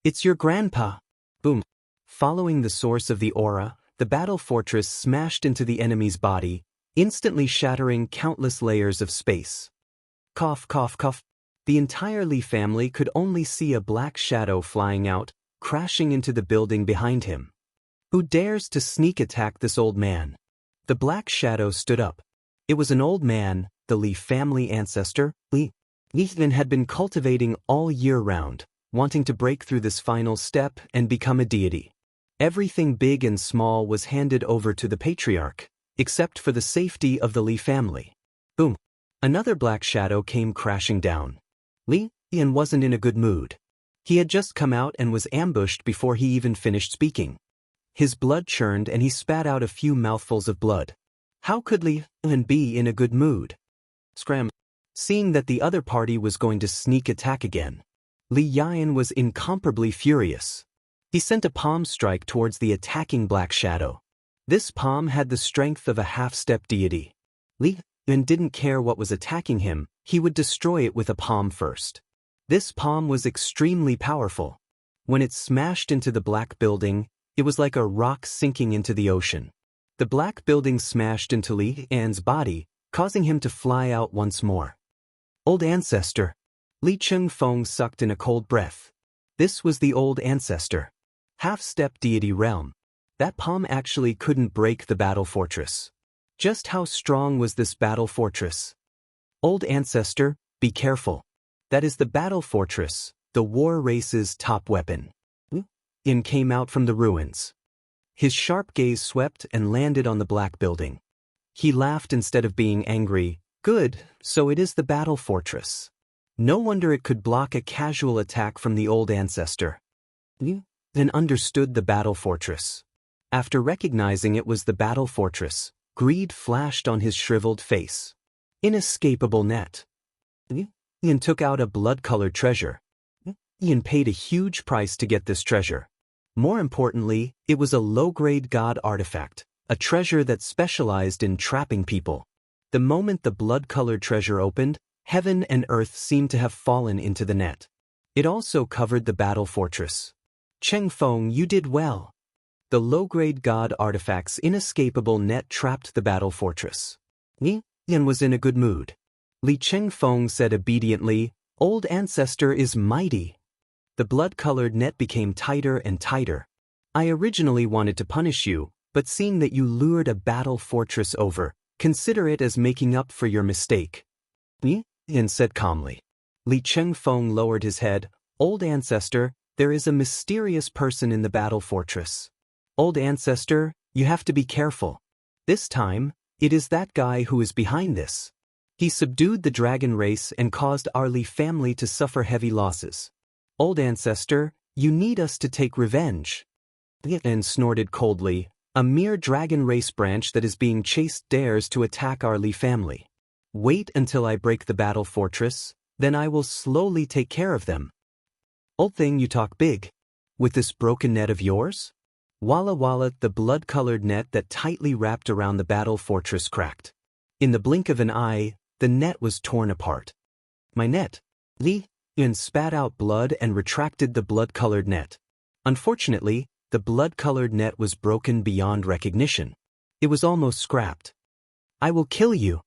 It's your grandpa. Boom. Following the source of the aura, the battle fortress smashed into the enemy's body, instantly shattering countless layers of space. Cough, cough, cough. The entire Li family could only see a black shadow flying out, crashing into the building behind him. Who dares to sneak attack this old man? The black shadow stood up. It was an old man, the Li family ancestor, Li. Ethan had been cultivating all year round, wanting to break through this final step and become a deity. Everything big and small was handed over to the patriarch, except for the safety of the Li family. Boom. Another black shadow came crashing down. Li Yan wasn't in a good mood. He had just come out and was ambushed before he even finished speaking. His blood churned and he spat out a few mouthfuls of blood. How could Li Yan be in a good mood? Scram. Seeing that the other party was going to sneak attack again, Li Yan was incomparably furious. He sent a palm strike towards the attacking black shadow. This palm had the strength of a half-step deity. Li Yan didn't care what was attacking him, he would destroy it with a palm first. This palm was extremely powerful. When it smashed into the black building, it was like a rock sinking into the ocean. The black building smashed into Li Yan's body, causing him to fly out once more. Old ancestor. Li Chengfeng sucked in a cold breath. This was the old ancestor. Half-step deity realm. That palm actually couldn't break the battle fortress. Just how strong was this battle fortress? Old ancestor, be careful. That is the battle fortress, the war race's top weapon. In came out from the ruins. His sharp gaze swept and landed on the black building. He laughed instead of being angry. Good, so it is the battle fortress. No wonder it could block a casual attack from the old ancestor. Then understood the battle fortress. After recognizing it was the battle fortress, greed flashed on his shriveled face. Inescapable net. Ian took out a blood-colored treasure. Ian paid a huge price to get this treasure. More importantly, it was a low-grade god artifact, a treasure that specialized in trapping people. The moment the blood-colored treasure opened, heaven and earth seemed to have fallen into the net. It also covered the battle fortress. Chengfeng, you did well. The low-grade god artifact's inescapable net trapped the battle fortress. Li Yan was in a good mood. Li Chengfeng said obediently, "Old ancestor is mighty." The blood-colored net became tighter and tighter. I originally wanted to punish you, but seeing that you lured a battle fortress over, consider it as making up for your mistake. Li Yan said calmly. Li Chengfeng lowered his head. Old ancestor, there is a mysterious person in the battle fortress. Old ancestor, you have to be careful. This time, it is that guy who is behind this. He subdued the dragon race and caused our Li family to suffer heavy losses. Old ancestor, you need us to take revenge. Li Yan snorted coldly. A mere dragon race branch that is being chased dares to attack our Li family. Wait until I break the battle fortress, then I will slowly take care of them. Old thing, you talk big. With this broken net of yours? Walla walla, the blood-colored net that tightly wrapped around the battle fortress cracked. In the blink of an eye, the net was torn apart. My net. Li Yan spat out blood and retracted the blood-colored net. Unfortunately, the blood-colored net was broken beyond recognition. It was almost scrapped. I will kill you.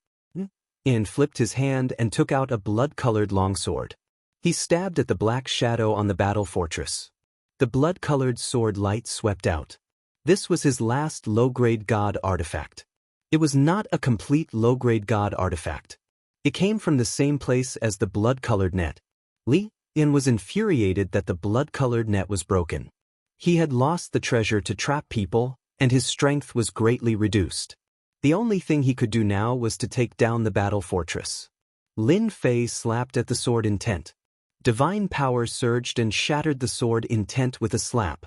Yan flipped his hand and took out a blood-colored longsword. He stabbed at the black shadow on the battle fortress. The blood-colored sword light swept out. This was his last low-grade god artifact. It was not a complete low-grade god artifact. It came from the same place as the blood-colored net. Li Yan was infuriated that the blood-colored net was broken. He had lost the treasure to trap people, and his strength was greatly reduced. The only thing he could do now was to take down the battle fortress. Lin Fei slapped at the sword intent. Divine power surged and shattered the sword intent with a slap.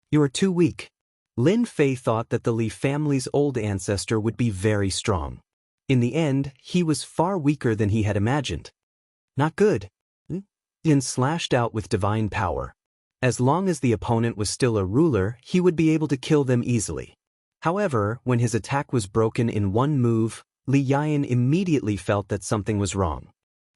You are too weak. Lin Fei thought that the Li family's old ancestor would be very strong. In the end, he was far weaker than he had imagined. Not good. Yan slashed out with divine power. As long as the opponent was still a ruler, he would be able to kill them easily. However, when his attack was broken in one move, Li Yan immediately felt that something was wrong.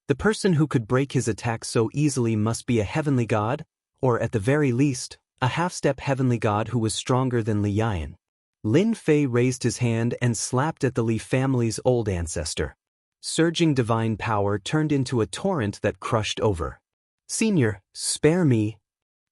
The person who could break his attack so easily must be a heavenly god, or at the very least, a half-step heavenly god who was stronger than Li Yan. Lin Fei raised his hand and slapped at the Li family's old ancestor. Surging divine power turned into a torrent that crushed over. "Senior, spare me."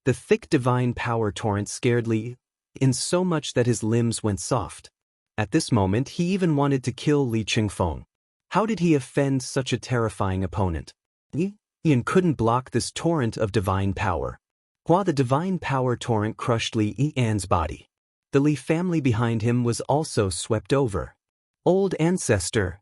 The thick divine power torrent scared Li in so much that his limbs went soft. At this moment he even wanted to kill Li Qingfeng. How did he offend such a terrifying opponent? Ian couldn't block this torrent of divine power. While the divine power torrent crushed Li Yan's body, the Li family behind him was also swept over. Old ancestor.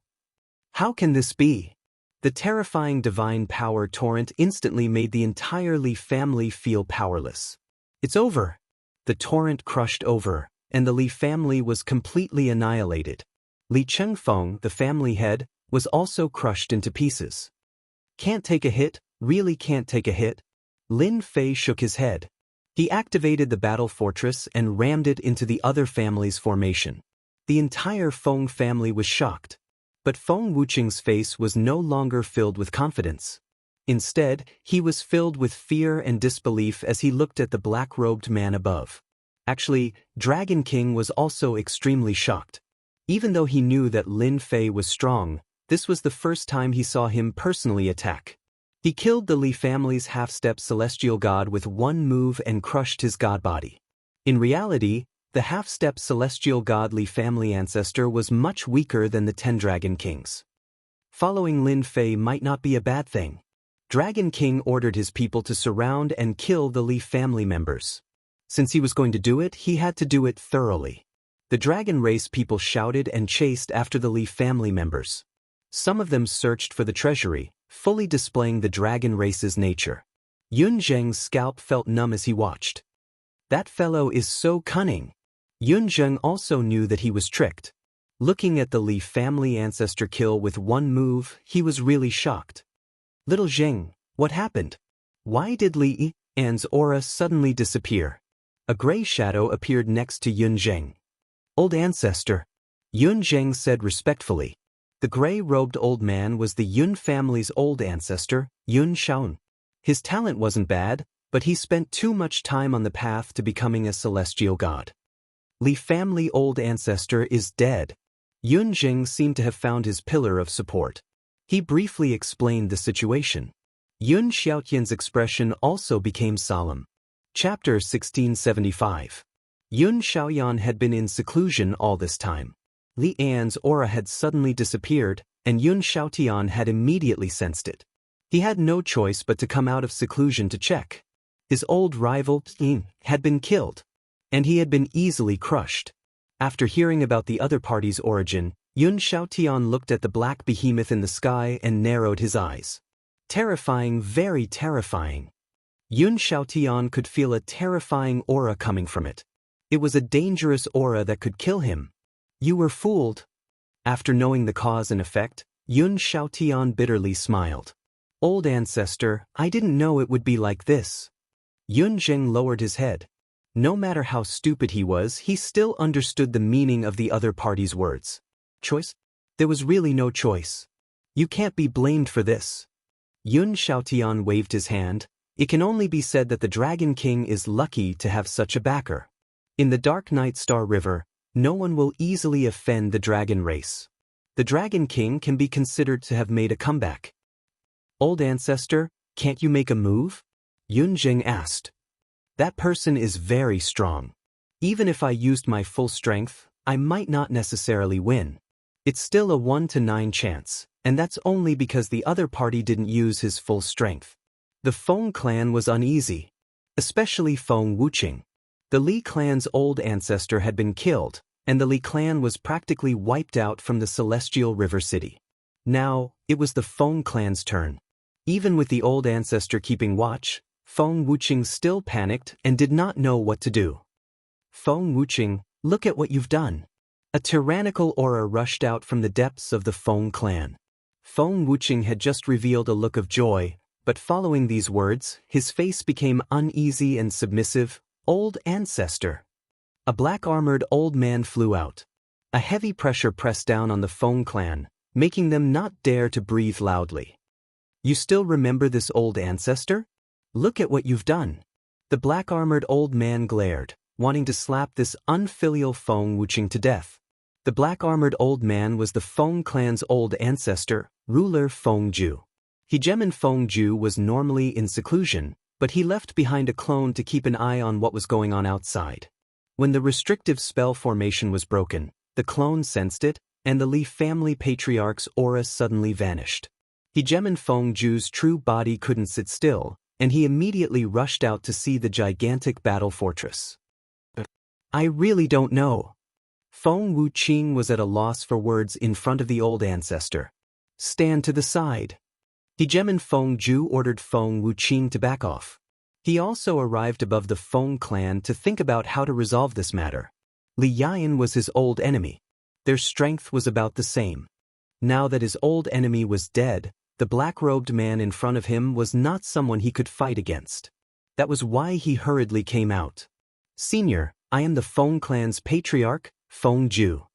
How can this be? The terrifying divine power torrent instantly made the entire Li family feel powerless. It's over. The torrent crushed over, and the Li family was completely annihilated. Li Qingfeng, the family head, was also crushed into pieces. Can't take a hit, really can't take a hit? Lin Fei shook his head. He activated the battle fortress and rammed it into the other family's formation. The entire Feng family was shocked. But Feng Wuqing's face was no longer filled with confidence. Instead, he was filled with fear and disbelief as he looked at the black-robed man above. Actually, Dragon King was also extremely shocked. Even though he knew that Lin Fei was strong, this was the first time he saw him personally attack. He killed the Li family's half-step celestial god with one move and crushed his god body. In reality, the half-step celestial god Li family ancestor was much weaker than the 10 Dragon Kings. Following Lin Fei might not be a bad thing. Dragon King ordered his people to surround and kill the Li family members. Since he was going to do it, he had to do it thoroughly. The dragon race people shouted and chased after the Li family members. Some of them searched for the treasury, fully displaying the dragon race's nature. Yun Zheng's scalp felt numb as he watched. That fellow is so cunning. Yun Zheng also knew that he was tricked. Looking at the Li family ancestor kill with one move, he was really shocked. Little Zheng, what happened? Why did Li Yan's aura suddenly disappear? A gray shadow appeared next to Yun Zheng. Old ancestor, Yun Zheng said respectfully. The gray-robed old man was the Yun family's old ancestor, Yun Shaon. His talent wasn't bad, but he spent too much time on the path to becoming a celestial god. Li family old ancestor is dead. Yun Zheng seemed to have found his pillar of support. He briefly explained the situation. Yun Xiaotian's expression also became solemn. Chapter 1675. Yun Xiaoyan had been in seclusion all this time. Li Yan's aura had suddenly disappeared, and Yun Xiaotian had immediately sensed it. He had no choice but to come out of seclusion to check. His old rival, Yin, had been killed, and he had been easily crushed. After hearing about the other party's origin, Yun Xiaotian looked at the black behemoth in the sky and narrowed his eyes. Terrifying, very terrifying. Yun Xiaotian could feel a terrifying aura coming from it. It was a dangerous aura that could kill him. You were fooled. After knowing the cause and effect, Yun Xiaotian bitterly smiled. Old ancestor, I didn't know it would be like this. Yun Zheng lowered his head. No matter how stupid he was, he still understood the meaning of the other party's words. Choice? There was really no choice. You can't be blamed for this. Yun Xiaotian waved his hand. It can only be said that the Dragon King is lucky to have such a backer. In the Dark Night Star River, no one will easily offend the dragon race. The Dragon King can be considered to have made a comeback. Old ancestor, can't you make a move? Yun Zheng asked. That person is very strong. Even if I used my full strength, I might not necessarily win. It's still a 1 to 9 chance, and that's only because the other party didn't use his full strength. The Feng clan was uneasy, especially Feng Wuqing. The Li clan's old ancestor had been killed, and the Li clan was practically wiped out from the Celestial River City. Now, it was the Feng clan's turn. Even with the old ancestor keeping watch, Feng Wuqing still panicked and did not know what to do. Feng Wuqing, look at what you've done. A tyrannical aura rushed out from the depths of the Feng clan. Feng Wuqing had just revealed a look of joy, but following these words, his face became uneasy and submissive. Old ancestor. A black-armored old man flew out. A heavy pressure pressed down on the Feng clan, making them not dare to breathe loudly. You still remember this old ancestor? Look at what you've done. The black-armored old man glared. wanting to slap this unfilial Feng Wuqing to death. The black-armored old man was the Feng clan's old ancestor, ruler Feng Ju. Hegemon Feng Ju was normally in seclusion, but he left behind a clone to keep an eye on what was going on outside. When the restrictive spell formation was broken, the clone sensed it, and the Li family patriarch's aura suddenly vanished. Hegemon Feng Ju's true body couldn't sit still, and he immediately rushed out to see the gigantic battle fortress. I really don't know. Feng Wuqing was at a loss for words in front of the old ancestor. Stand to the side. Hegemon Feng Ju ordered Feng Wuqing to back off. He also arrived above the Feng clan to think about how to resolve this matter. Li Yian was his old enemy. Their strength was about the same. Now that his old enemy was dead, the black-robed man in front of him was not someone he could fight against. That was why he hurriedly came out. Senior, I am the Feng clan's patriarch, Feng Ju.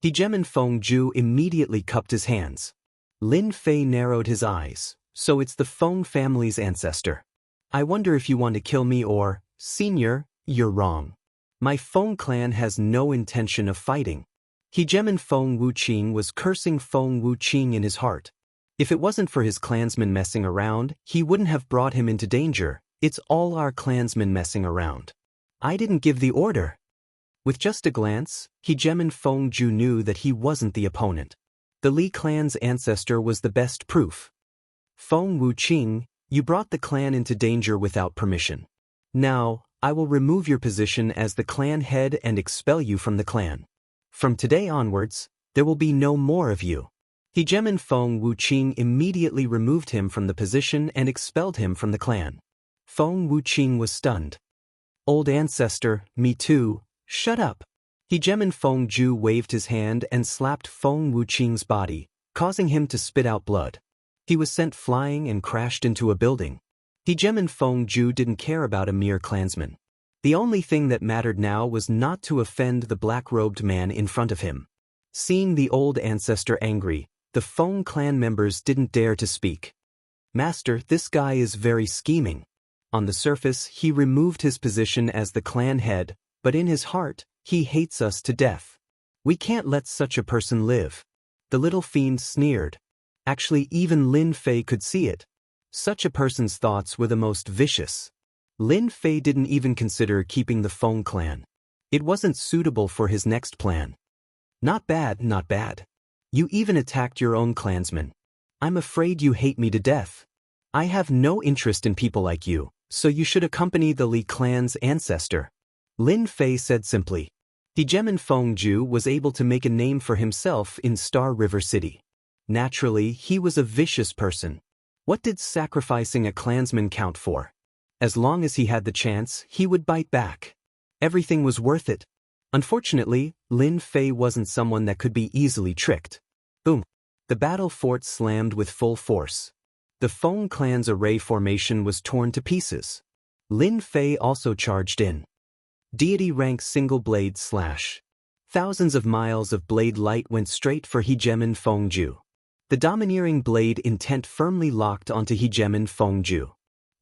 Hegemon Feng Ju immediately cupped his hands. Lin Fei narrowed his eyes. So it's the Feng family's ancestor. I wonder if you want to kill me or, Senior, you're wrong. My Feng clan has no intention of fighting. Hegemon Feng Wuqing was cursing Feng Wuqing in his heart. If it wasn't for his clansmen messing around, he wouldn't have brought him into danger. It's all our clansmen messing around. I didn't give the order. With just a glance, Hegemon Feng Ju knew that he wasn't the opponent. The Li clan's ancestor was the best proof. Feng Wuqing, you brought the clan into danger without permission. Now, I will remove your position as the clan head and expel you from the clan. From today onwards, there will be no more of you. Hegemon Feng Wuqing immediately removed him from the position and expelled him from the clan. Feng Wuqing was stunned. Old ancestor, me too, shut up. Hegemon Feng Ju waved his hand and slapped Feng Wuqing's body, causing him to spit out blood. He was sent flying and crashed into a building. Hegemon Feng Ju didn't care about a mere clansman. The only thing that mattered now was not to offend the black-robed man in front of him. Seeing the old ancestor angry, the Feng clan members didn't dare to speak. Master, this guy is very scheming. On the surface, he removed his position as the clan head, but in his heart, he hates us to death. We can't let such a person live. The little fiend sneered. Actually, even Lin Fei could see it. Such a person's thoughts were the most vicious. Lin Fei didn't even consider keeping the Feng clan. It wasn't suitable for his next plan. Not bad, not bad. You even attacked your own clansmen. I'm afraid you hate me to death. I have no interest in people like you, so you should accompany the Li clan's ancestor. Lin Fei said simply. Hegemon Feng Ju was able to make a name for himself in Star River City. Naturally, he was a vicious person. What did sacrificing a clansman count for? As long as he had the chance, he would bite back. Everything was worth it. Unfortunately, Lin Fei wasn't someone that could be easily tricked. Boom. The battle fort slammed with full force. The Feng clan's array formation was torn to pieces. Lin Fei also charged in. Deity rank single blade slash. Thousands of miles of blade light went straight for Hegemon Feng Ju. The domineering blade intent firmly locked onto Hegemon Feng Ju.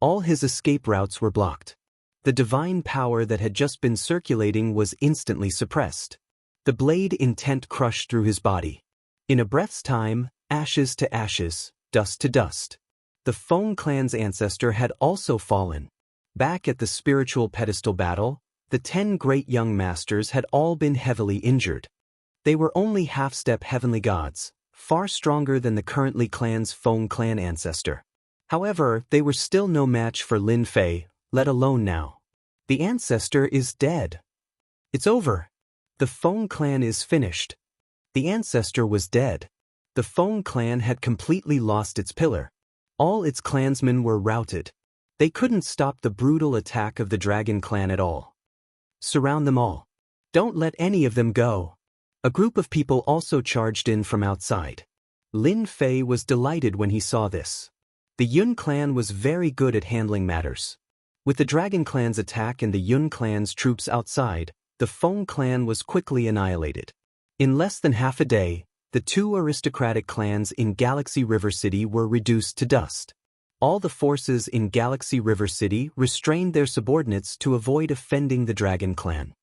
All his escape routes were blocked. The divine power that had just been circulating was instantly suppressed. The blade intent crushed through his body. In a breath's time, ashes to ashes, dust to dust. The Feng clan's ancestor had also fallen. Back at the spiritual pedestal battle, the 10 great young masters had all been heavily injured. They were only half-step heavenly gods, far stronger than the currently clan's Feng clan ancestor. However, they were still no match for Lin Fei, let alone now. The ancestor is dead. It's over. The Feng clan is finished. The ancestor was dead. The Feng clan had completely lost its pillar. All its clansmen were routed. They couldn't stop the brutal attack of the Dragon clan at all. Surround them all. Don't let any of them go. A group of people also charged in from outside. Lin Fei was delighted when he saw this. The Yun clan was very good at handling matters. With the Dragon clan's attack and the Yun clan's troops outside, the Feng clan was quickly annihilated. In less than half a day, the 2 aristocratic clans in Galaxy River City were reduced to dust. All the forces in Galaxy River City restrained their subordinates to avoid offending the Dragon Clan.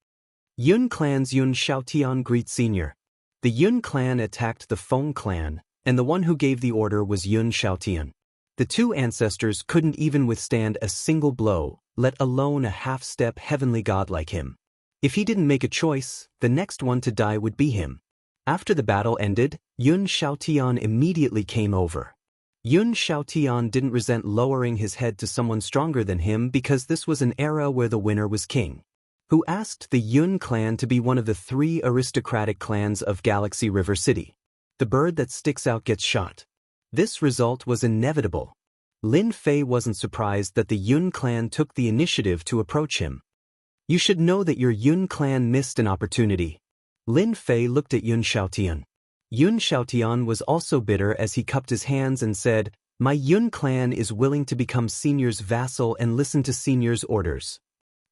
Yun Clan's Yun Xiaotian greet Sr. The Yun Clan attacked the Feng Clan, and the one who gave the order was Yun Xiaotian. The two ancestors couldn't even withstand a single blow, let alone a half-step heavenly god like him. If he didn't make a choice, the next one to die would be him. After the battle ended, Yun Xiaotian immediately came over. Yun Xiaotian didn't resent lowering his head to someone stronger than him because this was an era where the winner was king. Who asked the Yun clan to be one of the 3 aristocratic clans of Galaxy River City. The bird that sticks out gets shot. This result was inevitable. Lin Fei wasn't surprised that the Yun clan took the initiative to approach him. You should know that your Yun clan missed an opportunity. Lin Fei looked at Yun Xiaotian. Yun Xiaotian was also bitter as he cupped his hands and said, "My Yun clan is willing to become Senior's vassal and listen to Senior's orders.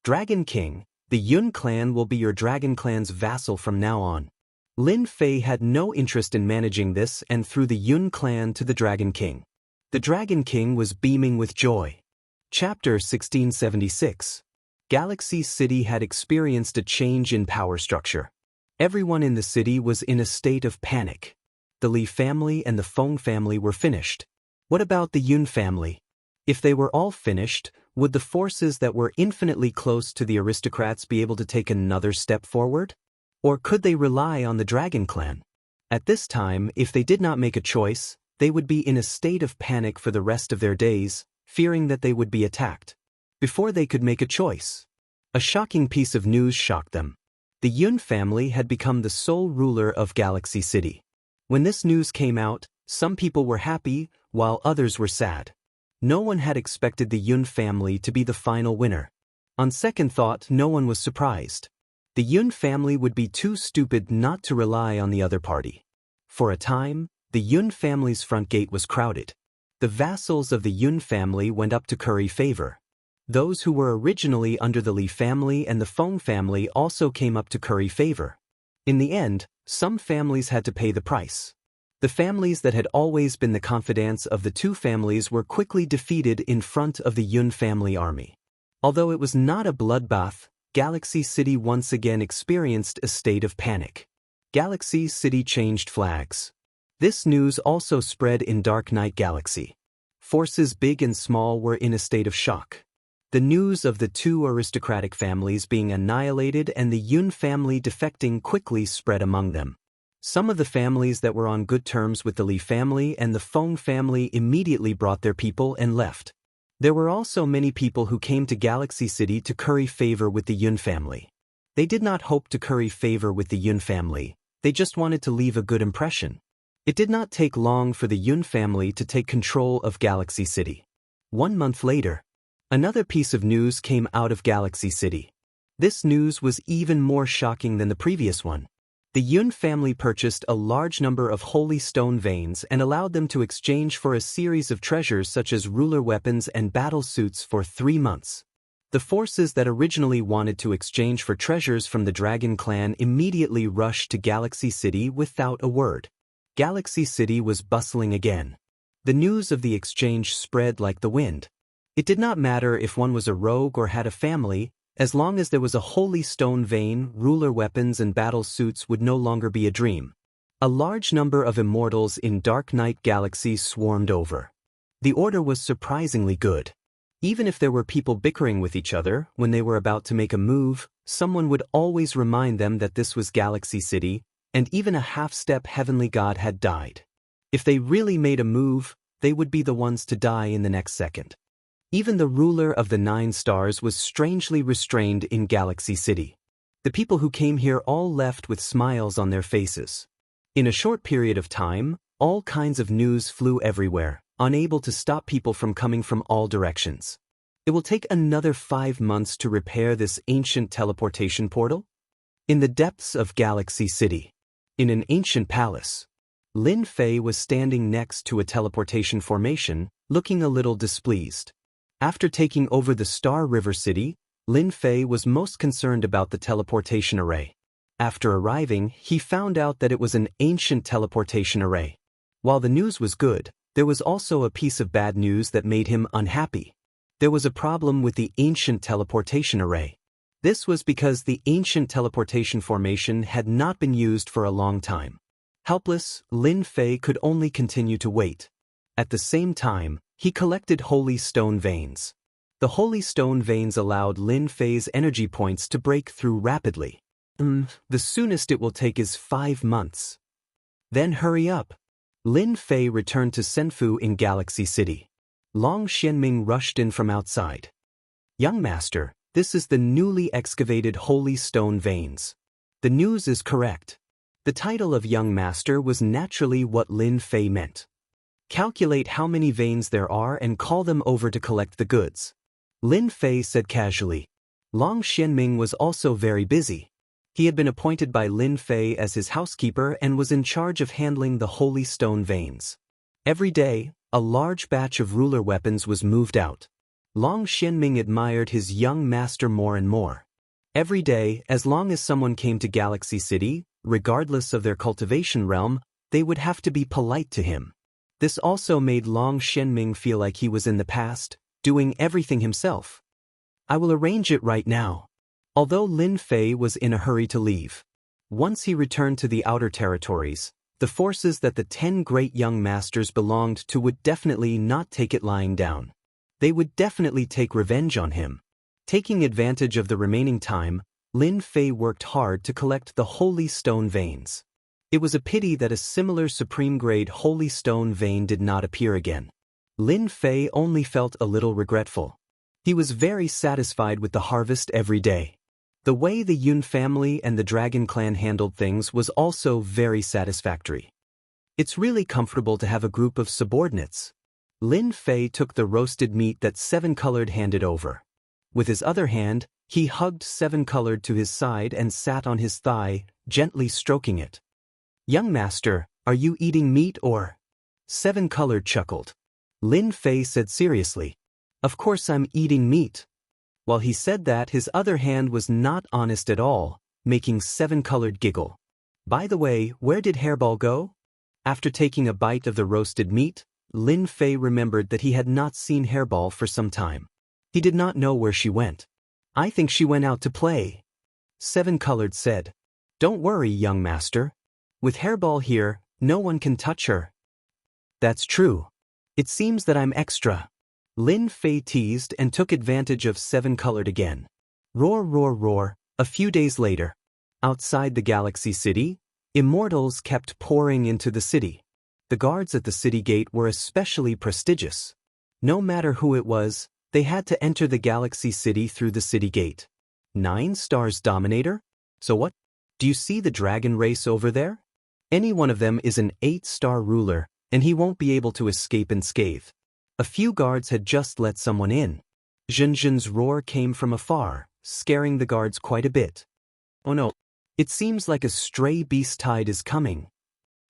Dragon King, the Yun clan will be your Dragon clan's vassal from now on." Lin Fei had no interest in managing this and threw the Yun clan to the Dragon King. The Dragon King was beaming with joy. Chapter 1676. Galaxy City had experienced a change in power structure. Everyone in the city was in a state of panic. The Li family and the Feng family were finished. What about the Yun family? If they were all finished, would the forces that were infinitely close to the aristocrats be able to take another step forward? Or could they rely on the Dragon Clan? At this time, if they did not make a choice, they would be in a state of panic for the rest of their days, fearing that they would be attacked. Before they could make a choice, a shocking piece of news shocked them. The Yun family had become the sole ruler of Galaxy City. When this news came out, some people were happy, while others were sad. No one had expected the Yun family to be the final winner. On second thought, no one was surprised. The Yun family would be too stupid not to rely on the other party. For a time, the Yun family's front gate was crowded. The vassals of the Yun family went up to curry favor. Those who were originally under the Li family and the Feng family also came up to curry favor. In the end, some families had to pay the price. The families that had always been the confidants of the two families were quickly defeated in front of the Yun family army. Although it was not a bloodbath, Galaxy City once again experienced a state of panic. Galaxy City changed flags. This news also spread in Dark Knight Galaxy. Forces big and small were in a state of shock. The news of the 2 aristocratic families being annihilated and the Yun family defecting quickly spread among them. Some of the families that were on good terms with the Li family and the Feng family immediately brought their people and left. There were also many people who came to Galaxy City to curry favor with the Yun family. They did not hope to curry favor with the Yun family, they just wanted to leave a good impression. It did not take long for the Yun family to take control of Galaxy City. 1 month later, another piece of news came out of Galaxy City. This news was even more shocking than the previous one. The Yun family purchased a large number of holy stone veins and allowed them to exchange for a series of treasures such as ruler weapons and battle suits for 3 months. The forces that originally wanted to exchange for treasures from the Dragon Clan immediately rushed to Galaxy City without a word. Galaxy City was bustling again. The news of the exchange spread like the wind. It did not matter if one was a rogue or had a family, as long as there was a holy stone vein, ruler weapons and battle suits would no longer be a dream. A large number of immortals in Dark Knight Galaxy swarmed over. The order was surprisingly good. Even if there were people bickering with each other, when they were about to make a move, someone would always remind them that this was Galaxy City, and even a half-step heavenly god had died. If they really made a move, they would be the ones to die in the next second. Even the ruler of the 9 stars was strangely restrained in Galaxy City. The people who came here all left with smiles on their faces. In a short period of time, all kinds of news flew everywhere, unable to stop people from coming from all directions. It will take another 5 months to repair this ancient teleportation portal? In the depths of Galaxy City, in an ancient palace, Lin Fei was standing next to a teleportation formation, looking a little displeased. After taking over the Star River City, Lin Fei was most concerned about the teleportation array. After arriving, he found out that it was an ancient teleportation array. While the news was good, There was also a piece of bad news that made him unhappy. There was a problem with the ancient teleportation array. This was because the ancient teleportation formation had not been used for a long time. Helpless, Lin Fei could only continue to wait. At the same time, he collected holy stone veins. The holy stone veins allowed Lin Fei's energy points to break through rapidly. The soonest it will take is 5 months. Then hurry up. Lin Fei returned to Senfu in Galaxy City. Long Xianming rushed in from outside. Young master, this is the newly excavated holy stone veins. The news is correct. The title of young master was naturally what Lin Fei meant. Calculate how many veins there are and call them over to collect the goods. Lin Fei said casually. Long Xianming was also very busy. He had been appointed by Lin Fei as his housekeeper and was in charge of handling the holy stone veins. Every day, a large batch of ruler weapons was moved out. Long Xianming admired his young master more and more. Every day, as long as someone came to Galaxy City, regardless of their cultivation realm, they would have to be polite to him. This also made Long Xianming feel like he was in the past, doing everything himself. I will arrange it right now. Although Lin Fei was in a hurry to leave. Once he returned to the outer territories, the forces that the 10 great young masters belonged to would definitely not take it lying down. They would definitely take revenge on him. Taking advantage of the remaining time, Lin Fei worked hard to collect the holy stone veins. It was a pity that a similar supreme-grade holy stone vein did not appear again. Lin Fei only felt a little regretful. He was very satisfied with the harvest every day. The way the Yun family and the Dragon clan handled things was also very satisfactory. It's really comfortable to have a group of subordinates. Lin Fei took the roasted meat that Seven Colored handed over. With his other hand, he hugged Seven Colored to his side and sat on his thigh, gently stroking it. Young master, are you eating meat or? Seven Colored chuckled. Lin Fei said seriously. Of course I'm eating meat. While he said that, his other hand was not honest at all, making Seven Colored giggle. By the way, where did Hairball go? After taking a bite of the roasted meat, Lin Fei remembered that he had not seen Hairball for some time. He did not know where she went. I think she went out to play. Seven Colored said. Don't worry, young master. With Hairball here, no one can touch her. That's true. It seems that I'm extra. Lin Fei teased and took advantage of Seven Colored again. Roar, roar, roar. A few days later. Outside the Galaxy City, Immortals kept pouring into the city. The guards at the city gate were especially prestigious. No matter who it was, they had to enter the Galaxy City through the city gate. 9 stars Dominator? So what? Do you see the dragon race over there? Any one of them is an 8-star ruler, and he won't be able to escape unscathed. A few guards had just let someone in. Zhenzhen's roar came from afar, scaring the guards quite a bit. Oh no, it seems like a stray beast tide is coming.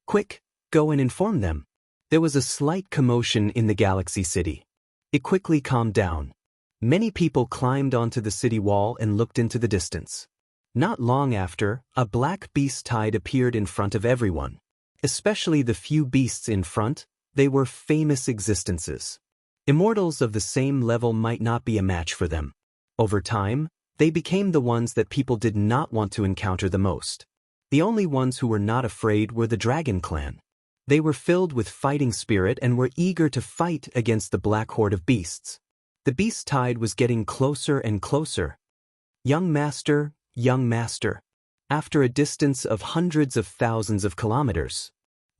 Quick, go and inform them. There was a slight commotion in the Galaxy City. It quickly calmed down. Many people climbed onto the city wall and looked into the distance. Not long after, a black beast tide appeared in front of everyone. Especially the few beasts in front, they were famous existences. Immortals of the same level might not be a match for them. Over time, they became the ones that people did not want to encounter the most. The only ones who were not afraid were the Dragon clan. They were filled with fighting spirit and were eager to fight against the black horde of beasts. The beast tide was getting closer and closer. Young master, young master. After a distance of hundreds of thousands of kilometers,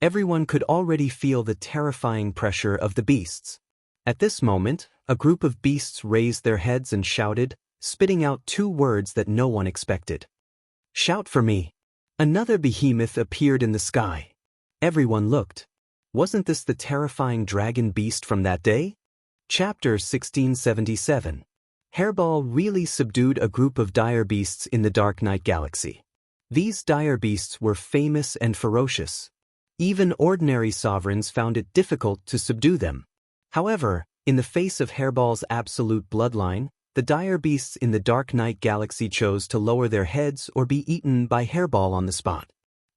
everyone could already feel the terrifying pressure of the beasts. At this moment, a group of beasts raised their heads and shouted, spitting out 2 words that no one expected. Shout for me. Another behemoth appeared in the sky. Everyone looked. Wasn't this the terrifying dragon beast from that day? Chapter 1677. Hairball really subdued a group of dire beasts in the Dark Night Galaxy. These dire beasts were famous and ferocious. Even ordinary sovereigns found it difficult to subdue them. However, in the face of Hairball's absolute bloodline, the dire beasts in the Dark Night Galaxy chose to lower their heads or be eaten by Hairball on the spot.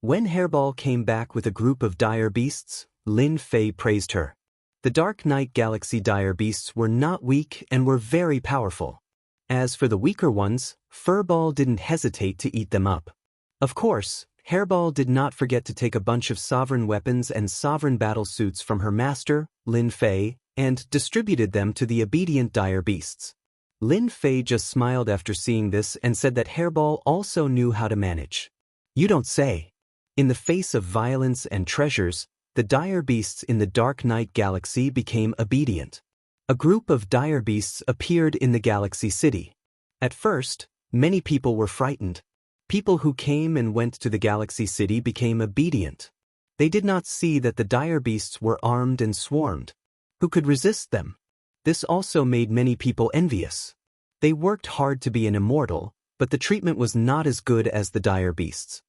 When Hairball came back with a group of dire beasts, Lin Fei praised her. The Dark Knight Galaxy dire beasts were not weak and were very powerful. As for the weaker ones, Furball didn't hesitate to eat them up. Of course, Hairball did not forget to take a bunch of sovereign weapons and sovereign battle suits from her master, Lin Fei, and distributed them to the obedient dire beasts. Lin Fei just smiled after seeing this and said that Hairball also knew how to manage. You don't say. In the face of violence and treasures, the dire beasts in the Dark Knight Galaxy became obedient. A group of dire beasts appeared in the Galaxy City. At first, many people were frightened. People who came and went to the Galaxy City became obedient. They did not see that the dire beasts were armed and swarmed. Who could resist them? This also made many people envious. They worked hard to be an immortal, but the treatment was not as good as the dire beasts.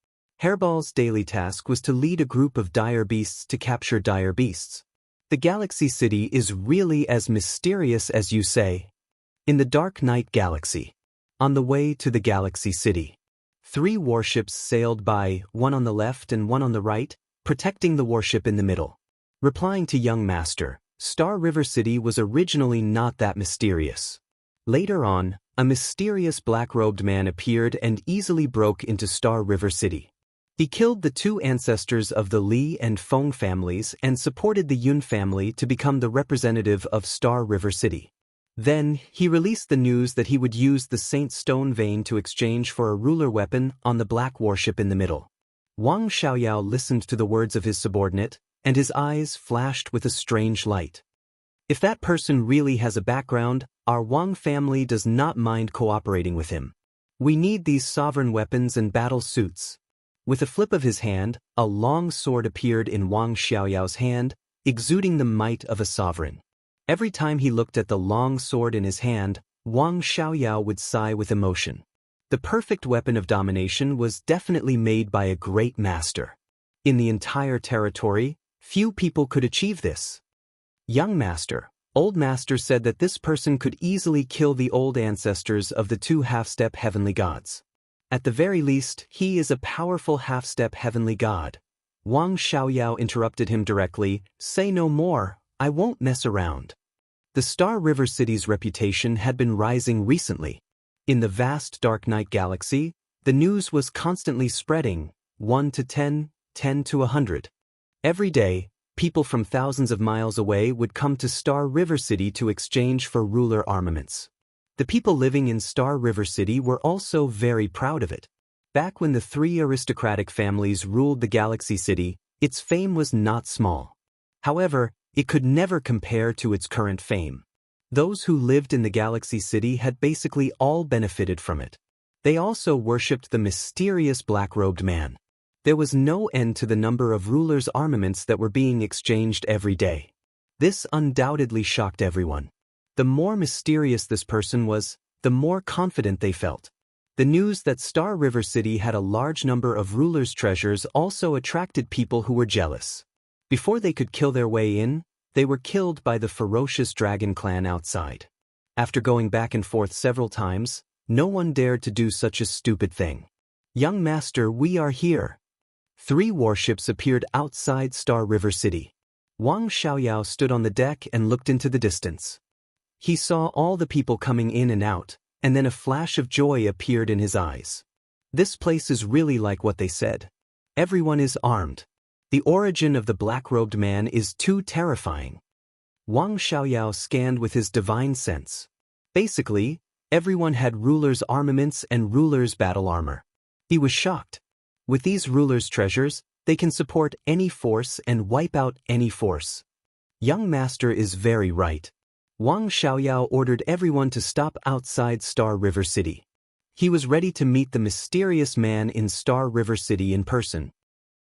Hairball's daily task was to lead a group of dire beasts to capture dire beasts. The Galaxy City is really as mysterious as you say. In the Dark Knight Galaxy. On the way to the Galaxy City. 3 warships sailed by, one on the left and one on the right, protecting the warship in the middle. Replying to young Master, Star River City was originally not that mysterious. Later on, a mysterious black-robed man appeared and easily broke into Star River City. He killed the 2 ancestors of the Li and Feng families and supported the Yun family to become the representative of Star River City. Then, he released the news that he would use the Saint Stone Vein to exchange for a ruler weapon on the black warship in the middle. Wang Xiaoyao listened to the words of his subordinate, and his eyes flashed with a strange light. If that person really has a background, our Wang family does not mind cooperating with him. We need these sovereign weapons and battle suits. With a flip of his hand, a long sword appeared in Wang Xiaoyao's hand, exuding the might of a sovereign. Every time he looked at the long sword in his hand, Wang Xiaoyao would sigh with emotion. The perfect weapon of domination was definitely made by a great master. In the entire territory, few people could achieve this. Young master, old master said that this person could easily kill the old ancestors of the 2 half-step heavenly gods. At the very least, he is a powerful half-step heavenly god. Wang Xiaoyao interrupted him directly, "Say no more, I won't mess around." The Star River City's reputation had been rising recently. In the vast Dark Knight Galaxy, the news was constantly spreading, 1 to 10, 10 to 100. Every day, people from thousands of miles away would come to Star River City to exchange for ruler armaments. The people living in Star River City were also very proud of it. Back when the 3 aristocratic families ruled the Galaxy City, its fame was not small. However, it could never compare to its current fame. Those who lived in the Galaxy City had basically all benefited from it. They also worshipped the mysterious black-robed man. There was no end to the number of rulers' armaments that were being exchanged every day. This undoubtedly shocked everyone. The more mysterious this person was, the more confident they felt. The news that Star River City had a large number of rulers' treasures also attracted people who were jealous. Before they could kill their way in, they were killed by the ferocious dragon clan outside. After going back and forth several times, no one dared to do such a stupid thing. "Young master, we are here." 3 warships appeared outside Star River City. Wang Xiaoyao stood on the deck and looked into the distance. He saw all the people coming in and out, and then a flash of joy appeared in his eyes. This place is really like what they said. Everyone is armed. The origin of the black-robed man is too terrifying. Wang Xiaoyao scanned with his divine sense. Basically, everyone had rulers' armaments and rulers' battle armor. He was shocked. With these rulers' treasures, they can support any force and wipe out any force. Young master is very right. Wang Xiaoyao ordered everyone to stop outside Star River City. He was ready to meet the mysterious man in Star River City in person.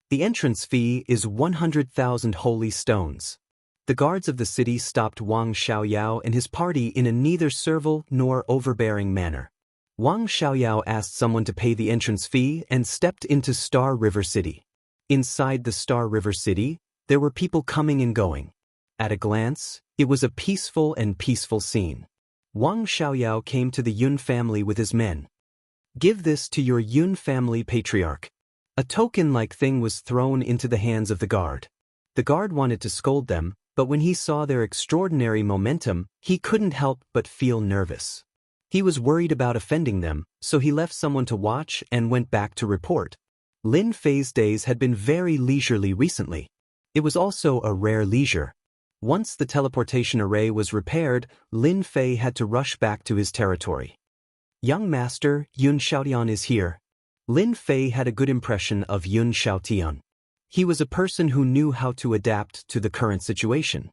The entrance fee is 100,000 holy stones. The guards of the city stopped Wang Xiaoyao and his party in a neither servile nor overbearing manner. Wang Xiaoyao asked someone to pay the entrance fee and stepped into Star River City. Inside the Star River City, there were people coming and going. At a glance, it was a peaceful scene. Wang Xiaoyao came to the Yun family with his men. "Give this to your Yun family patriarch." A token-like thing was thrown into the hands of the guard. The guard wanted to scold them, But when he saw their extraordinary momentum, he couldn't help but feel nervous. He was worried about offending them, so he left someone to watch and went back to report. Lin Fei's days had been very leisurely recently. It was also a rare leisure. Once the teleportation array was repaired, Lin Fei had to rush back to his territory. Young Master, Yun Xiaotian is here. Lin Fei had a good impression of Yun Xiaotian. He was a person who knew how to adapt to the current situation.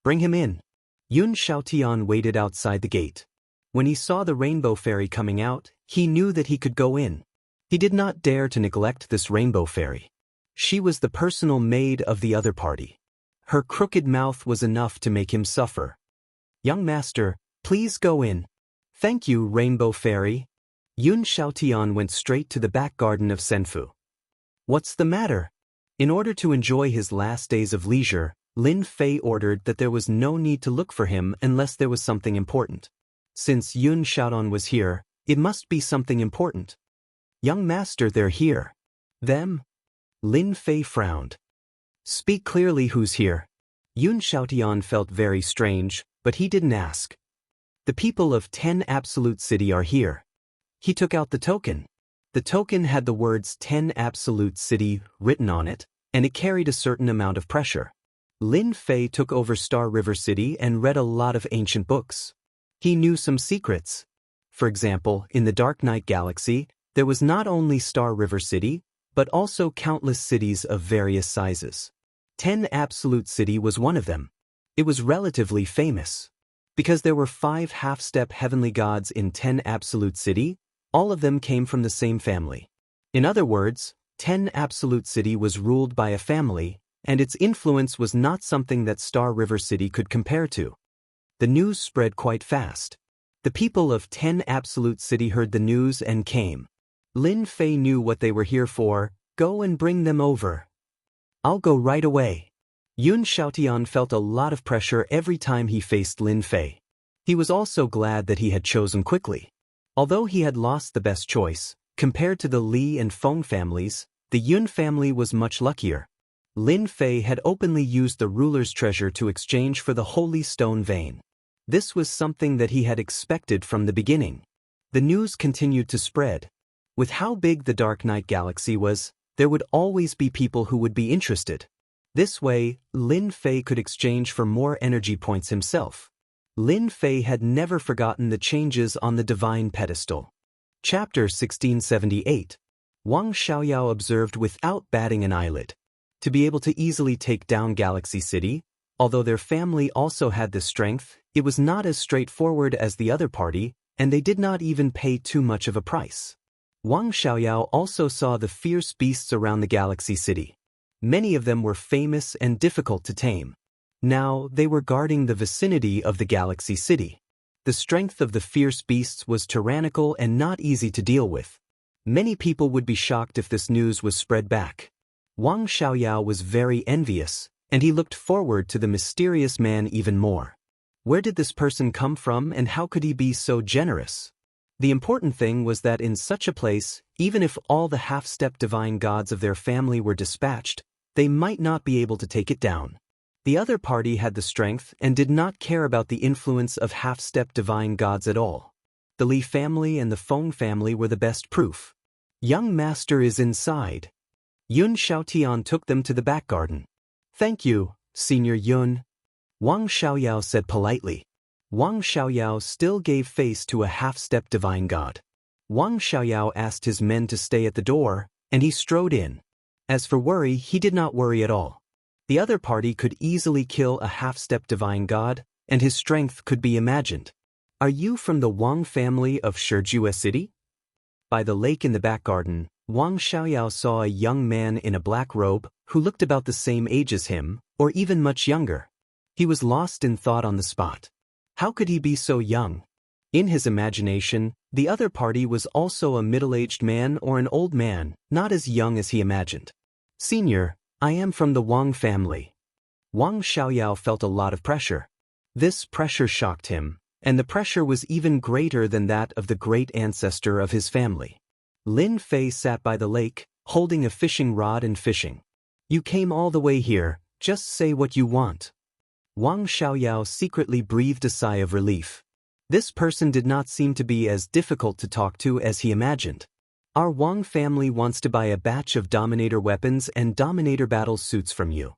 Bring him in. Yun Xiaotian waited outside the gate. When he saw the rainbow fairy coming out, he knew that he could go in. He did not dare to neglect this rainbow fairy. She was the personal maid of the other party. Her crooked mouth was enough to make him suffer. Young Master, please go in. Thank you, Rainbow Fairy. Yun Xiaotian went straight to the back garden of Senfu. What's the matter? In order to enjoy his last days of leisure, Lin Fei ordered that there was no need to look for him unless there was something important. Since Yun Xiaotian was here, it must be something important. Young Master, they're here. Them? Lin Fei frowned. Speak clearly, who's here? Yun Xiaotian felt very strange, but he didn't ask. The people of 10 Absolute City are here. He took out the token. The token had the words 10 Absolute City written on it, and it carried a certain amount of pressure. Lin Fei took over Star River City and read a lot of ancient books. He knew some secrets. For example, in the Dark Knight Galaxy, there was not only Star River City, but also countless cities of various sizes. 10 Absolute City was one of them. It was relatively famous. Because there were 5 half-step heavenly gods in 10 Absolute City, all of them came from the same family. In other words, 10 Absolute City was ruled by a family, and its influence was not something that Star River City could compare to. The news spread quite fast. The people of 10 Absolute City heard the news and came. Lin Fei knew what they were here for. Go and bring them over. I'll go right away. Yun Xiaotian felt a lot of pressure every time he faced Lin Fei. He was also glad that he had chosen quickly. Although he had lost the best choice, compared to the Li and Feng families, the Yun family was much luckier. Lin Fei had openly used the ruler's treasure to exchange for the holy stone vein. This was something that he had expected from the beginning. The news continued to spread. With how big the Dark Knight Galaxy was, there would always be people who would be interested. This way, Lin Fei could exchange for more energy points himself. Lin Fei had never forgotten the changes on the divine pedestal. Chapter 1678. Wang Xiaoyao observed without batting an eyelid. To be able to easily take down Galaxy City, although their family also had the strength, it was not as straightforward as the other party, and they did not even pay too much of a price. Wang Xiaoyao also saw the fierce beasts around the Galaxy City. Many of them were famous and difficult to tame. Now, they were guarding the vicinity of the Galaxy City. The strength of the fierce beasts was tyrannical and not easy to deal with. Many people would be shocked if this news was spread back. Wang Xiaoyao was very envious, and he looked forward to the mysterious man even more. Where did this person come from and how could he be so generous? The important thing was that in such a place, even if all the half-step divine gods of their family were dispatched, they might not be able to take it down. The other party had the strength and did not care about the influence of half-step divine gods at all. The Li family and the Feng family were the best proof. Young Master is inside. Yun Xiaotian took them to the back garden. Thank you, Senior Yun. Wang Xiaoyao said politely. Wang Xiaoyao still gave face to a half-step divine god. Wang Xiaoyao asked his men to stay at the door, and he strode in. As for worry, he did not worry at all. The other party could easily kill a half-step divine god, and his strength could be imagined. Are you from the Wang family of Shijue City? By the lake in the back garden, Wang Xiaoyao saw a young man in a black robe who looked about the same age as him, or even much younger. He was lost in thought on the spot. How could he be so young? In his imagination, the other party was also a middle-aged man or an old man, not as young as he imagined. Senior, I am from the Wang family. Wang Xiaoyao felt a lot of pressure. This pressure shocked him, and the pressure was even greater than that of the great ancestor of his family. Lin Fei sat by the lake, holding a fishing rod and fishing. You came all the way here, just say what you want. Wang Xiaoyao secretly breathed a sigh of relief. This person did not seem to be as difficult to talk to as he imagined. Our Wang family wants to buy a batch of Dominator weapons and Dominator battle suits from you.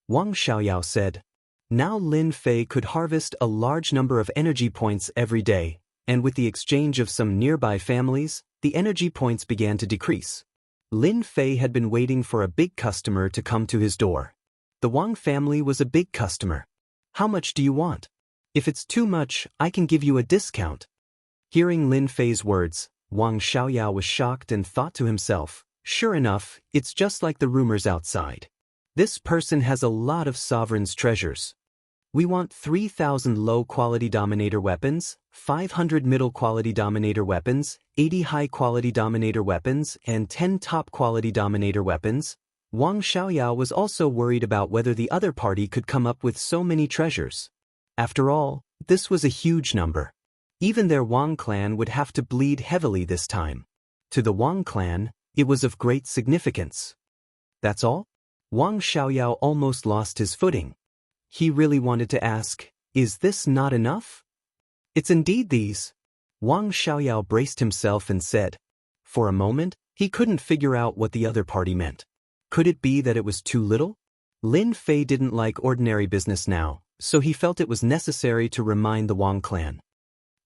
Wang Xiaoyao said. Now Lin Fei could harvest a large number of energy points every day, and with the exchange of some nearby families, the energy points began to decrease. Lin Fei had been waiting for a big customer to come to his door. The Wang family was a big customer. How much do you want? If it's too much, I can give you a discount. Hearing Lin Fei's words, Wang Xiaoyao was shocked and thought to himself, sure enough, it's just like the rumors outside. This person has a lot of sovereign's treasures. We want 3,000 low-quality Dominator weapons, 500 middle-quality Dominator weapons, 80 high-quality Dominator weapons, and 10 top-quality Dominator weapons. Wang Xiaoyao was also worried about whether the other party could come up with so many treasures. After all, this was a huge number. Even their Wang clan would have to bleed heavily this time. To the Wang clan, it was of great significance. That's all? Wang Xiaoyao almost lost his footing. He really wanted to ask, is this not enough? It's indeed these. Wang Xiaoyao braced himself and said. For a moment, he couldn't figure out what the other party meant. Could it be that it was too little? Lin Fei didn't like ordinary business now, so he felt it was necessary to remind the Wang clan.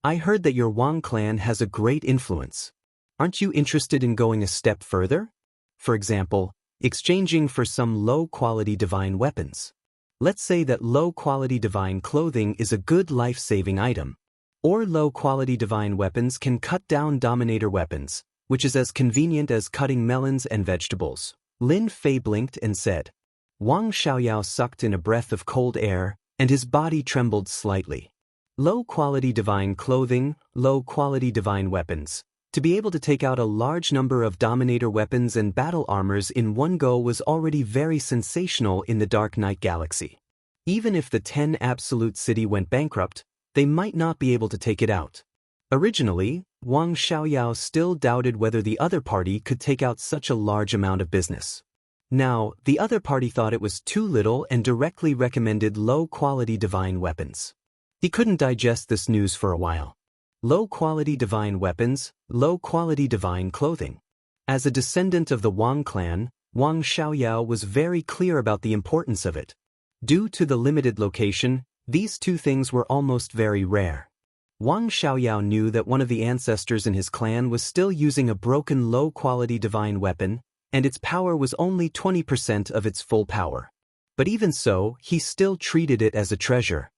I heard that your Wang clan has a great influence. Aren't you interested in going a step further? For example, exchanging for some low-quality divine weapons. Let's say that low-quality divine clothing is a good life-saving item. Or low-quality divine weapons can cut down Dominator weapons, which is as convenient as cutting melons and vegetables. Lin Fei blinked and said. Wang Xiaoyao sucked in a breath of cold air, and his body trembled slightly. Low-quality divine clothing, low-quality divine weapons. To be able to take out a large number of Dominator weapons and battle armors in one go was already very sensational in the Dark Knight Galaxy. Even if the 10 Absolute City went bankrupt, they might not be able to take it out. Originally, Wang Xiaoyao still doubted whether the other party could take out such a large amount of business. Now, the other party thought it was too little and directly recommended low-quality divine weapons. He couldn't digest this news for a while. Low-quality divine weapons, low-quality divine clothing. As a descendant of the Wang clan, Wang Xiaoyao was very clear about the importance of it. Due to the limited location, these two things were almost very rare. Wang Xiaoyao knew that one of the ancestors in his clan was still using a broken low-quality divine weapon, and its power was only 20% of its full power. But even so, he still treated it as a treasure.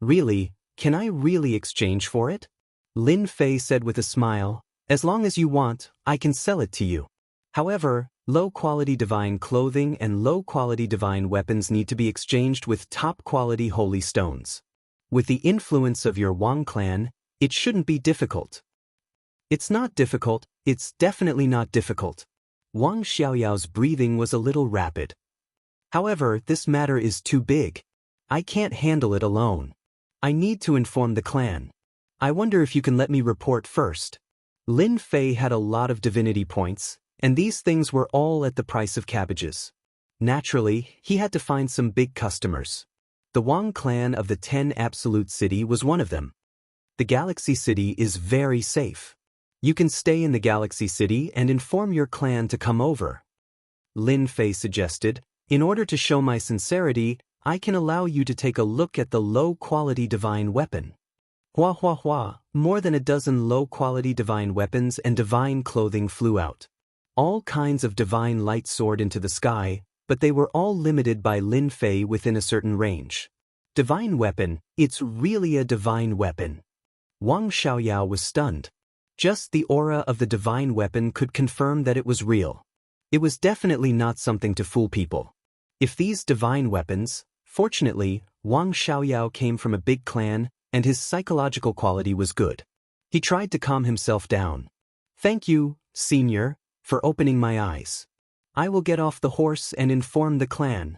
Really, can I really exchange for it? Lin Fei said with a smile, as long as you want, I can sell it to you. However, low-quality divine clothing and low-quality divine weapons need to be exchanged with top-quality holy stones. With the influence of your Wang clan, it shouldn't be difficult. It's not difficult, it's definitely not difficult. Wang Xiaoyao's breathing was a little rapid. However, this matter is too big. I can't handle it alone. I need to inform the clan. I wonder if you can let me report first. Lin Fei had a lot of divinity points, and these things were all at the price of cabbages. Naturally, he had to find some big customers. The Wang clan of the 10 Absolute City was one of them. The Galaxy City is very safe. You can stay in the Galaxy City and inform your clan to come over. Lin Fei suggested, in order to show my sincerity, I can allow you to take a look at the low-quality divine weapon. Hua hua hua, more than a dozen low-quality divine weapons and divine clothing flew out. All kinds of divine light soared into the sky, but they were all limited by Lin Fei within a certain range. Divine weapon, it's really a divine weapon. Wang Xiaoyao was stunned. Just the aura of the divine weapon could confirm that it was real. It was definitely not something to fool people. If these divine weapons, fortunately, Wang Xiaoyao came from a big clan, and his psychological quality was good. He tried to calm himself down. Thank you, senior, for opening my eyes. I will get off the horse and inform the clan.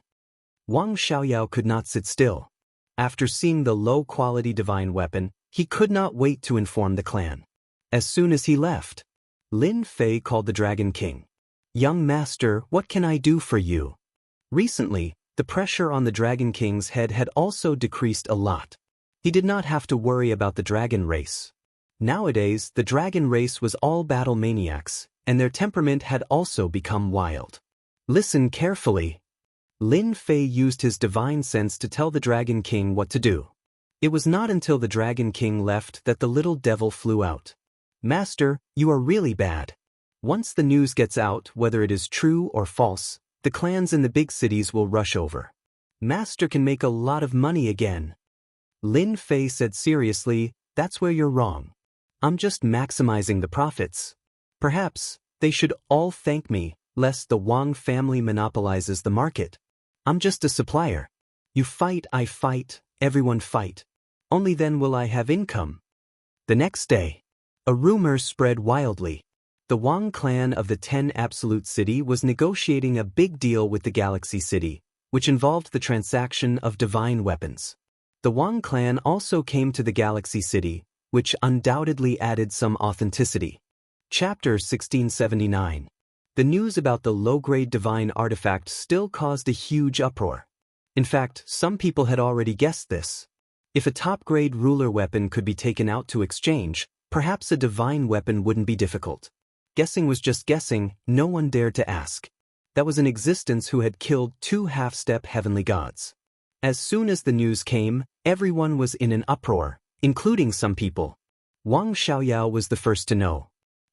Wang Xiaoyao could not sit still. After seeing the low-quality divine weapon, he could not wait to inform the clan. As soon as he left, Lin Fei called the Dragon King. Young master, what can I do for you? Recently, The pressure on the Dragon King's head had also decreased a lot. He did not have to worry about the dragon race. Nowadays, the dragon race was all battle maniacs, and their temperament had also become wild. Listen carefully. Lin Fei used his divine sense to tell the Dragon King what to do. It was not until the Dragon King left that the little devil flew out. Master, you are really bad. Once the news gets out, whether it is true or false, the clans in the big cities will rush over. Master can make a lot of money again. Lin Fei said seriously, that's where you're wrong. I'm just maximizing the profits. Perhaps they should all thank me, lest the Wang family monopolizes the market. I'm just a supplier. You fight, I fight, everyone fight. Only then will I have income. The next day, a rumor spread wildly. The Wang clan of the 10 Absolute City was negotiating a big deal with the Galaxy City, which involved the transaction of divine weapons. The Wang clan also came to the Galaxy City, which undoubtedly added some authenticity. Chapter 1679. The news about the low-grade divine artifact still caused a huge uproar. In fact, some people had already guessed this. If a top-grade ruler weapon could be taken out to exchange, perhaps a divine weapon wouldn't be difficult. Guessing was just guessing, no one dared to ask. That was an existence who had killed 2 half-step heavenly gods. As soon as the news came, everyone was in an uproar, including some people. Wang Xiaoyao was the first to know.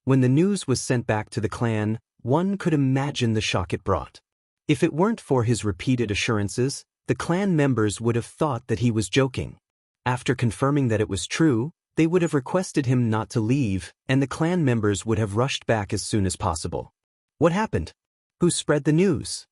When the news was sent back to the clan, one could imagine the shock it brought. If it weren't for his repeated assurances, the clan members would have thought that he was joking. After confirming that it was true, they would have requested him not to leave, and the clan members would have rushed back as soon as possible. What happened? Who spread the news?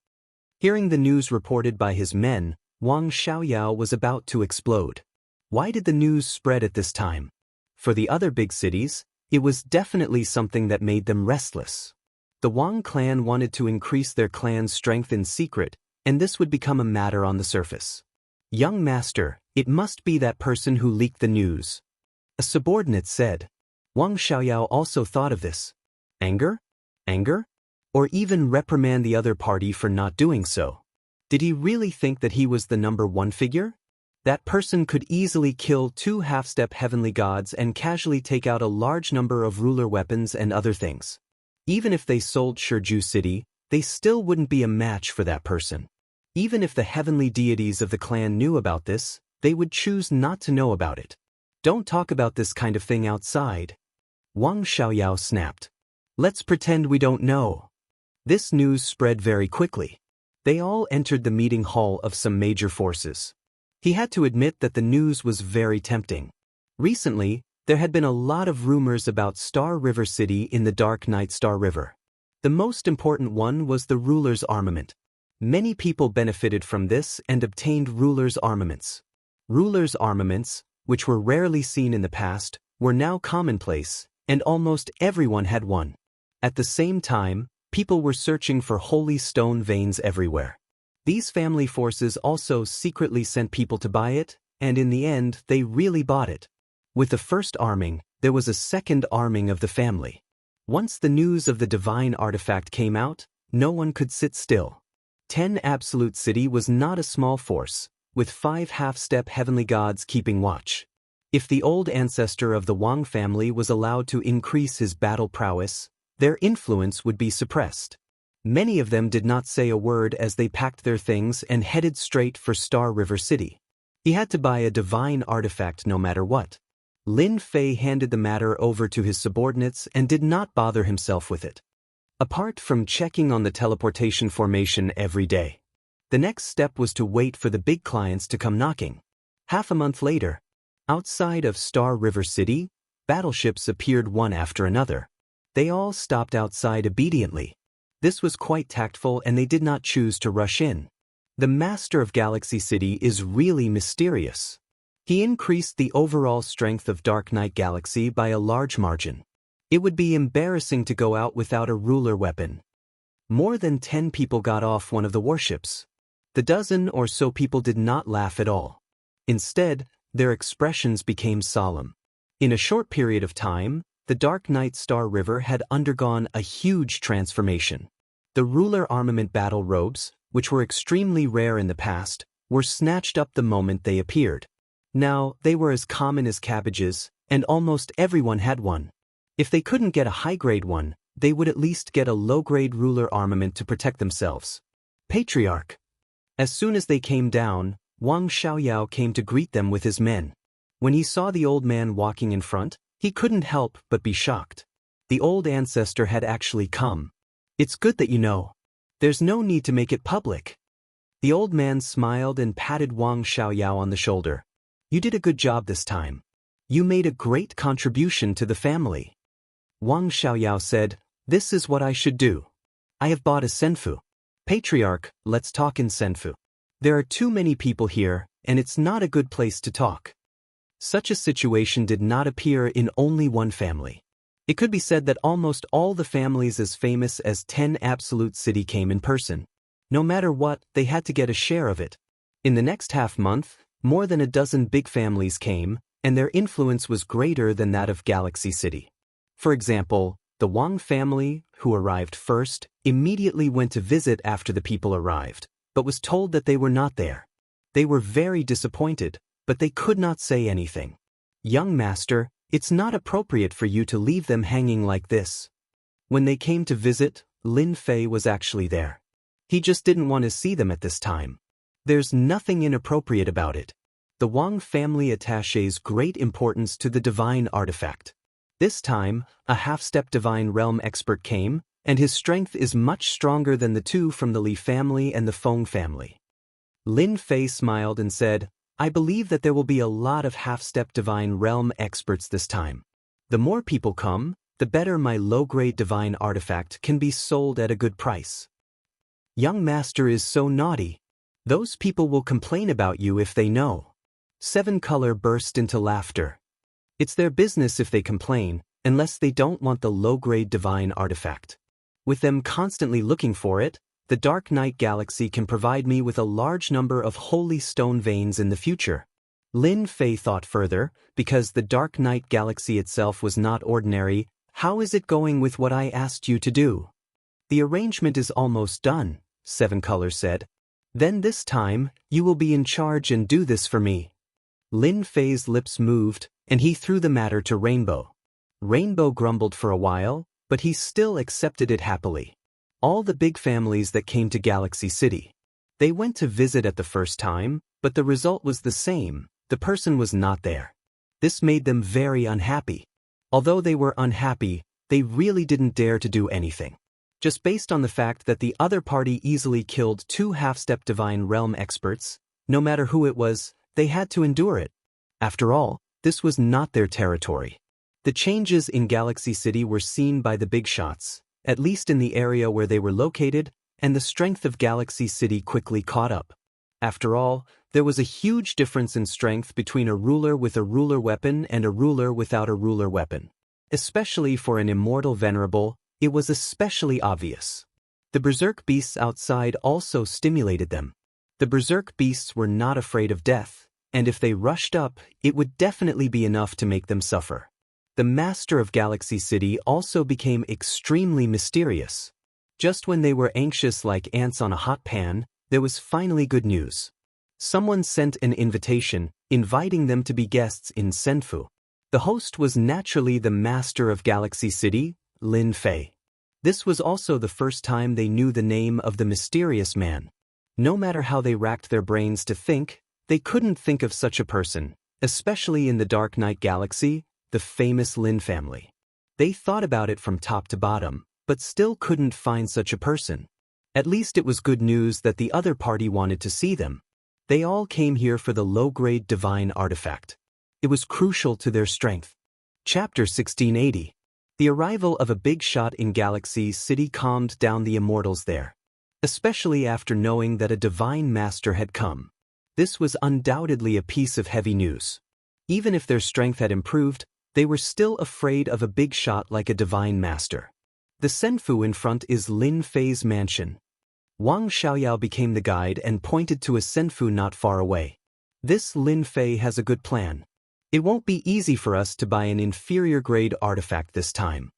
Hearing the news reported by his men, Wang Xiaoyao was about to explode. Why did the news spread at this time? For the other big cities, it was definitely something that made them restless. The Wang clan wanted to increase their clan's strength in secret, and this would become a matter on the surface. Young master, it must be that person who leaked the news. A subordinate said. Wang Xiaoyao also thought of this. Anger? Anger? Or even reprimand the other party for not doing so. Did he really think that he was the number one figure? That person could easily kill 2 half-step heavenly gods and casually take out a large number of ruler weapons and other things. Even if they sold Shiju City, they still wouldn't be a match for that person. Even if the heavenly deities of the clan knew about this, they would choose not to know about it. Don't talk about this kind of thing outside. Wang Xiaoyao snapped. Let's pretend we don't know. This news spread very quickly. They all entered the meeting hall of some major forces. He had to admit that the news was very tempting. Recently, there had been a lot of rumors about Star River City in the Dark Night Star River. The most important one was the ruler's armament. Many people benefited from this and obtained ruler's armaments. Ruler's armaments, which were rarely seen in the past, were now commonplace, and almost everyone had one. At the same time, people were searching for holy stone veins everywhere. These family forces also secretly sent people to buy it, and in the end, they really bought it. With the first arming, there was a second arming of the family. Once the news of the divine artifact came out, no one could sit still. 10 Absolute City was not a small force, with 5 half-step heavenly gods keeping watch. If the old ancestor of the Wang family was allowed to increase his battle prowess, their influence would be suppressed. Many of them did not say a word as they packed their things and headed straight for Star River City. He had to buy a divine artifact no matter what. Lin Fei handed the matter over to his subordinates and did not bother himself with it. Apart from checking on the teleportation formation every day, the next step was to wait for the big clients to come knocking. Half a month later, outside of Star River City, battleships appeared one after another. They all stopped outside obediently. This was quite tactful and they did not choose to rush in. The master of Galaxy City is really mysterious. He increased the overall strength of Dark Knight Galaxy by a large margin. It would be embarrassing to go out without a ruler weapon. More than 10 people got off one of the warships. The dozen or so people did not laugh at all. Instead, their expressions became solemn. In a short period of time, the Dark Knight Star River had undergone a huge transformation. The ruler armament battle robes, which were extremely rare in the past, were snatched up the moment they appeared. Now, they were as common as cabbages, and almost everyone had one. If they couldn't get a high-grade one, they would at least get a low-grade ruler armament to protect themselves. Patriarch. As soon as they came down, Wang Xiaoyao came to greet them with his men. When he saw the old man walking in front, he couldn't help but be shocked. The old ancestor had actually come. "It's good that you know. There's no need to make it public." The old man smiled and patted Wang Xiaoyao on the shoulder. "You did a good job this time. You made a great contribution to the family." Wang Xiaoyao said, "This is what I should do. I have bought a senfu." "Patriarch, let's talk in senfu. There are too many people here, and it's not a good place to talk." Such a situation did not appear in only one family. It could be said that almost all the families as famous as 10 Absolute City came in person. No matter what, they had to get a share of it. In the next half-month, more than a dozen big families came, and their influence was greater than that of Galaxy City. For example, the Wang family, who arrived first, immediately went to visit after the people arrived, but was told that they were not there. They were very disappointed, but they could not say anything. "Young master, it's not appropriate for you to leave them hanging like this." When they came to visit, Lin Fei was actually there. He just didn't want to see them at this time. There's nothing inappropriate about it. The Wang family attaches great importance to the divine artifact. This time, a half-step divine realm expert came, and his strength is much stronger than the two from the Li family and the Feng family. Lin Fei smiled and said, "I believe that there will be a lot of half-step divine realm experts this time. The more people come, the better my low-grade divine artifact can be sold at a good price." "Young master is so naughty. Those people will complain about you if they know." Seven Color burst into laughter. "It's their business if they complain, unless they don't want the low-grade divine artifact. With them constantly looking for it, the Dark Knight Galaxy can provide me with a large number of holy stone veins in the future." Lin Fei thought further, because the Dark Knight Galaxy itself was not ordinary. "How is it going with what I asked you to do?" "The arrangement is almost done," Seven Color said. "Then this time, you will be in charge and do this for me." Lin Fei's lips moved, and he threw the matter to Rainbow. Rainbow grumbled for a while, but he still accepted it happily. All the big families that came to Galaxy City. They went to visit at the first time, but the result was the same. The person was not there. This made them very unhappy. Although they were unhappy, they really didn't dare to do anything. Just based on the fact that the other party easily killed two half-step divine realm experts, no matter who it was, they had to endure it. After all, this was not their territory. The changes in Galaxy City were seen by the big shots, at least in the area where they were located, and the strength of Galaxy City quickly caught up. After all, there was a huge difference in strength between a ruler with a ruler weapon and a ruler without a ruler weapon. Especially for an immortal venerable, it was especially obvious. The berserk beasts outside also stimulated them. The berserk beasts were not afraid of death, and if they rushed up, it would definitely be enough to make them suffer. The master of Galaxy City also became extremely mysterious. Just when they were anxious like ants on a hot pan, there was finally good news. Someone sent an invitation, inviting them to be guests in Senfu. The host was naturally the master of Galaxy City, Lin Fei. This was also the first time they knew the name of the mysterious man. No matter how they racked their brains to think, they couldn't think of such a person, especially in the Dark Knight Galaxy, the famous Lin family. They thought about it from top to bottom, but still couldn't find such a person. At least it was good news that the other party wanted to see them. They all came here for the low-grade divine artifact. It was crucial to their strength. Chapter 1680. The arrival of a big shot in Galaxy City calmed down the immortals there, especially after knowing that a divine master had come. This was undoubtedly a piece of heavy news. Even if their strength had improved, they were still afraid of a big shot like a divine master. The senfu in front is Lin Fei's mansion. Wang Xiaoyao became the guide and pointed to a senfu not far away. This Lin Fei has a good plan. It won't be easy for us to buy an inferior-grade artifact this time.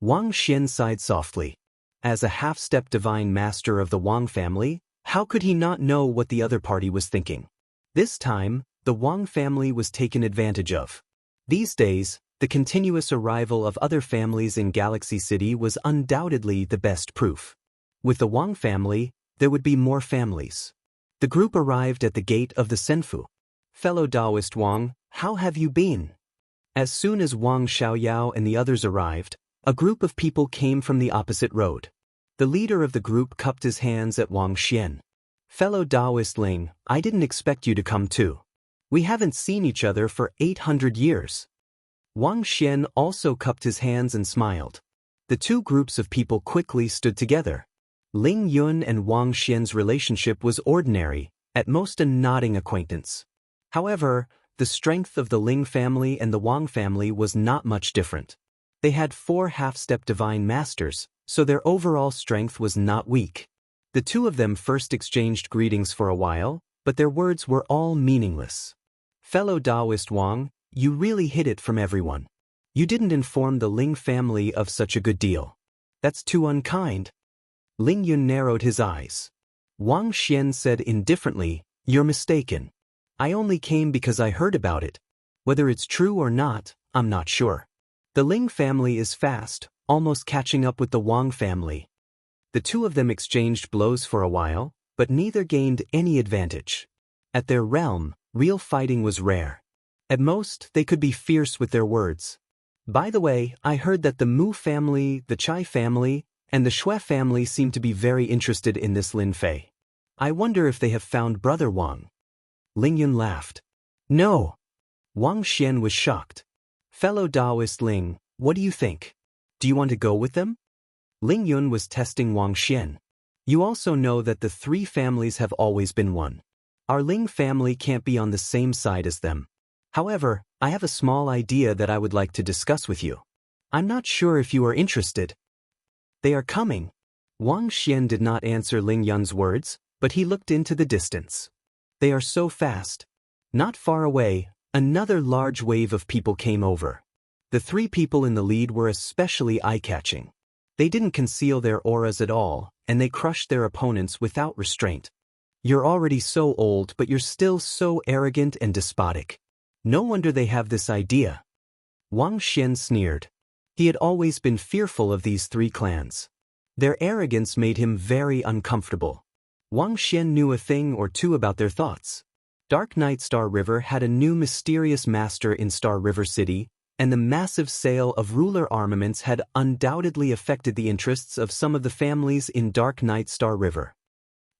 Wang Xian sighed softly. As a half-step divine master of the Wang family, How could he not know what the other party was thinking? This time, the Wang family was taken advantage of. These days, the continuous arrival of other families in Galaxy City was undoubtedly the best proof. With the Wang family, there would be more families. The group arrived at the gate of the Senfu. Fellow Taoist Wang, how have you been? As soon as Wang Xiaoyao and the others arrived, a group of people came from the opposite road. The leader of the group cupped his hands at Wang Xian. Fellow Taoist Ling, I didn't expect you to come too. We haven't seen each other for 800 years. Wang Xian also cupped his hands and smiled. The two groups of people quickly stood together. Ling Yun and Wang Xian's relationship was ordinary, at most a nodding acquaintance. However, the strength of the Ling family and the Wang family was not much different. They had 4 half-step divine masters, so their overall strength was not weak. The two of them first exchanged greetings for a while, but their words were all meaningless. Fellow Taoist Wang, you really hid it from everyone. You didn't inform the Ling family of such a good deal. That's too unkind. Ling Yun narrowed his eyes. Wang Xian said indifferently, you're mistaken. I only came because I heard about it. Whether it's true or not, I'm not sure. The Ling family is fast, almost catching up with the Wang family. The two of them exchanged blows for a while, but neither gained any advantage. At their realm, real fighting was rare. At most, they could be fierce with their words. By the way, I heard that the Mu family, the Chai family, and the Shui family seem to be very interested in this Lin Fei. I wonder if they have found Brother Wang. Ling Yun laughed. No. Wang Xian was shocked. Fellow Taoist Ling, what do you think? Do you want to go with them? Ling Yun was testing Wang Xian. You also know that the 3 families have always been one. Our Ling family can't be on the same side as them. However, I have a small idea that I would like to discuss with you. I'm not sure if you are interested. They are coming. Wang Xian did not answer Ling Yun's words, but he looked into the distance. They are so fast. Not far away, another large wave of people came over. The 3 people in the lead were especially eye-catching. They didn't conceal their auras at all, and they crushed their opponents without restraint. You're already so old, but you're still so arrogant and despotic. No wonder they have this idea. Wang Xian sneered. He had always been fearful of these 3 clans. Their arrogance made him very uncomfortable. Wang Xian knew a thing or two about their thoughts. Dark Night Star River had a new mysterious master in Star River City, and the massive sale of ruler armaments had undoubtedly affected the interests of some of the families in Dark Night Star River.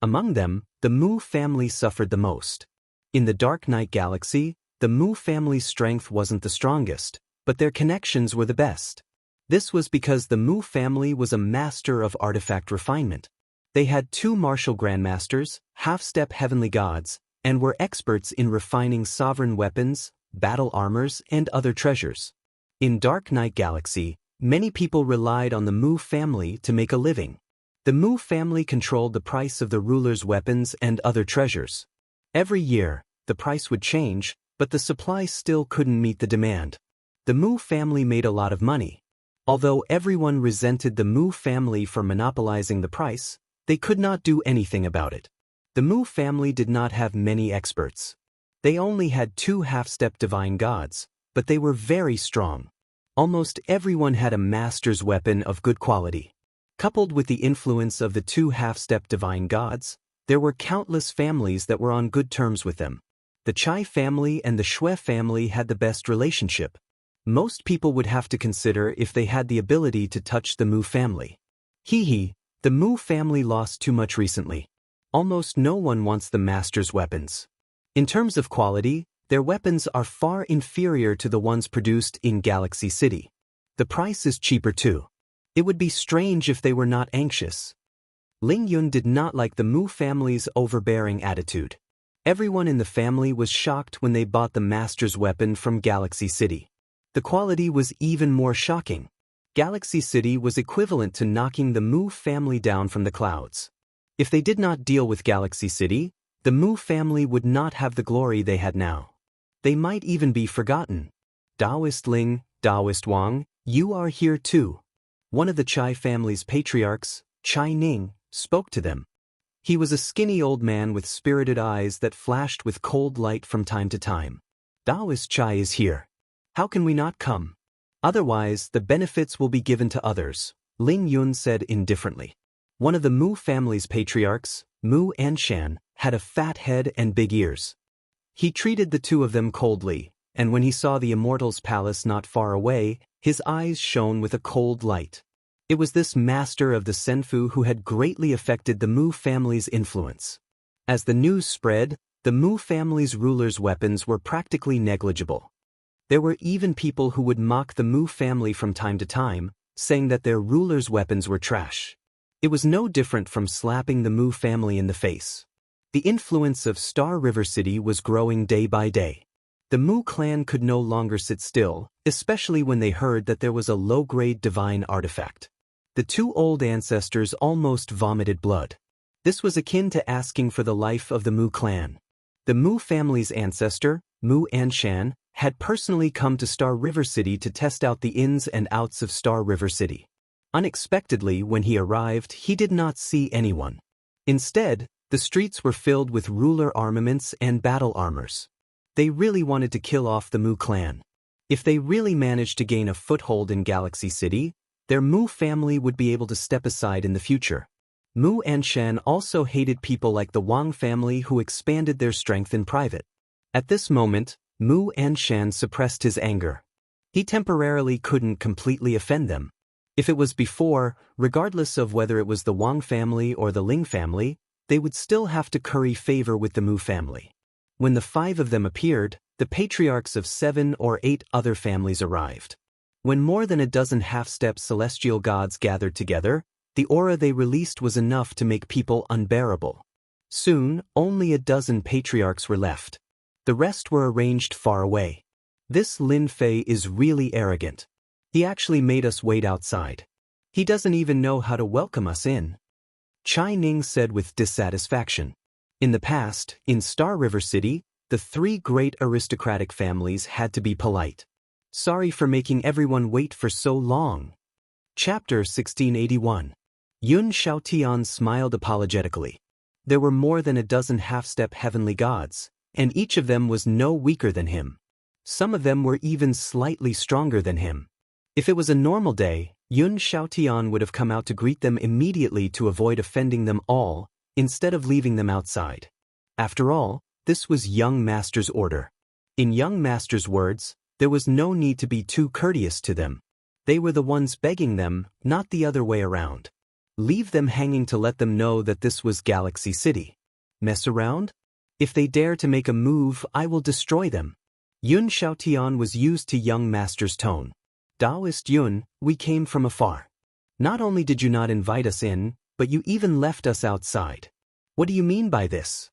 Among them, the Mu family suffered the most. In the Dark Knight Galaxy, the Mu family's strength wasn't the strongest, but their connections were the best. This was because the Mu family was a master of artifact refinement. They had 2 martial grandmasters, half-step heavenly gods, and were experts in refining sovereign weapons, battle armors, and other treasures. In Dark Knight Galaxy, many people relied on the Mu family to make a living. The Mu family controlled the price of the ruler's weapons and other treasures. Every year, the price would change, but the supply still couldn't meet the demand. The Mu family made a lot of money. Although everyone resented the Mu family for monopolizing the price, they could not do anything about it. The Mu family did not have many experts. They only had 2 half-step divine gods, but they were very strong. Almost everyone had a master's weapon of good quality. Coupled with the influence of the 2 half-step divine gods, there were countless families that were on good terms with them. The Chai family and the Shui family had the best relationship. Most people would have to consider if they had the ability to touch the Mu family. The Mu family lost too much recently. Almost no one wants the master's weapons. In terms of quality, their weapons are far inferior to the ones produced in Galaxy City. The price is cheaper too. It would be strange if they were not anxious. Ling Yun did not like the Mu family's overbearing attitude. Everyone in the family was shocked when they bought the master's weapon from Galaxy City. The quality was even more shocking. Galaxy City was equivalent to knocking the Mu family down from the clouds. If they did not deal with Galaxy City, the Mu family would not have the glory they had now. They might even be forgotten. Taoist Ling, Taoist Wang, you are here too. One of the Chai family's patriarchs, Chai Ning, spoke to them. He was a skinny old man with spirited eyes that flashed with cold light from time to time. Taoist Chai is here. How can we not come? Otherwise, the benefits will be given to others, Ling Yun said indifferently. One of the Mu family's patriarchs, Mu Anshan, had a fat head and big ears. He treated the two of them coldly, and when he saw the Immortal's palace not far away, his eyes shone with a cold light. It was this master of the Senfu who had greatly affected the Mu family's influence. As the news spread, the Mu family's rulers' weapons were practically negligible. There were even people who would mock the Mu family from time to time, saying that their rulers' weapons were trash. It was no different from slapping the Mu family in the face. The influence of Star River City was growing day by day. The Mu clan could no longer sit still, especially when they heard that there was a low-grade divine artifact. The two old ancestors almost vomited blood. This was akin to asking for the life of the Mu clan. The Mu family's ancestor, Mu Anshan, had personally come to Star River City to test out the ins and outs of Star River City. Unexpectedly, when he arrived, he did not see anyone. Instead, the streets were filled with ruler armaments and battle armors. They really wanted to kill off the Mu clan. If they really managed to gain a foothold in Galaxy City, their Mu family would be able to step aside in the future. Mu Anshan also hated people like the Wang family who expanded their strength in private. At this moment, Mu Anshan suppressed his anger. He temporarily couldn't completely offend them. If it was before, regardless of whether it was the Wang family or the Ling family, they would still have to curry favor with the Mu family. When the five of them appeared, the patriarchs of 7 or 8 other families arrived. When more than a dozen half-step celestial gods gathered together, the aura they released was enough to make people unbearable. Soon, only a dozen patriarchs were left. The rest were arranged far away. This Lin Fei is really arrogant. He actually made us wait outside. He doesn't even know how to welcome us in. Chai Ning said with dissatisfaction. In the past, in Star River City, the 3 great aristocratic families had to be polite. Sorry for making everyone wait for so long. Chapter 1681. Yun Xiaotian smiled apologetically. There were more than a dozen half-step heavenly gods, and each of them was no weaker than him. Some of them were even slightly stronger than him. If it was a normal day, Yun Xiaotian would have come out to greet them immediately to avoid offending them all, instead of leaving them outside. After all, this was Young Master's order. In Young Master's words, there was no need to be too courteous to them. They were the ones begging them, not the other way around. Leave them hanging to let them know that this was Galaxy City. Mess around? If they dare to make a move, I will destroy them. Yun Xiaotian was used to Young Master's tone. Taoist Yun, we came from afar. Not only did you not invite us in, but you even left us outside. What do you mean by this?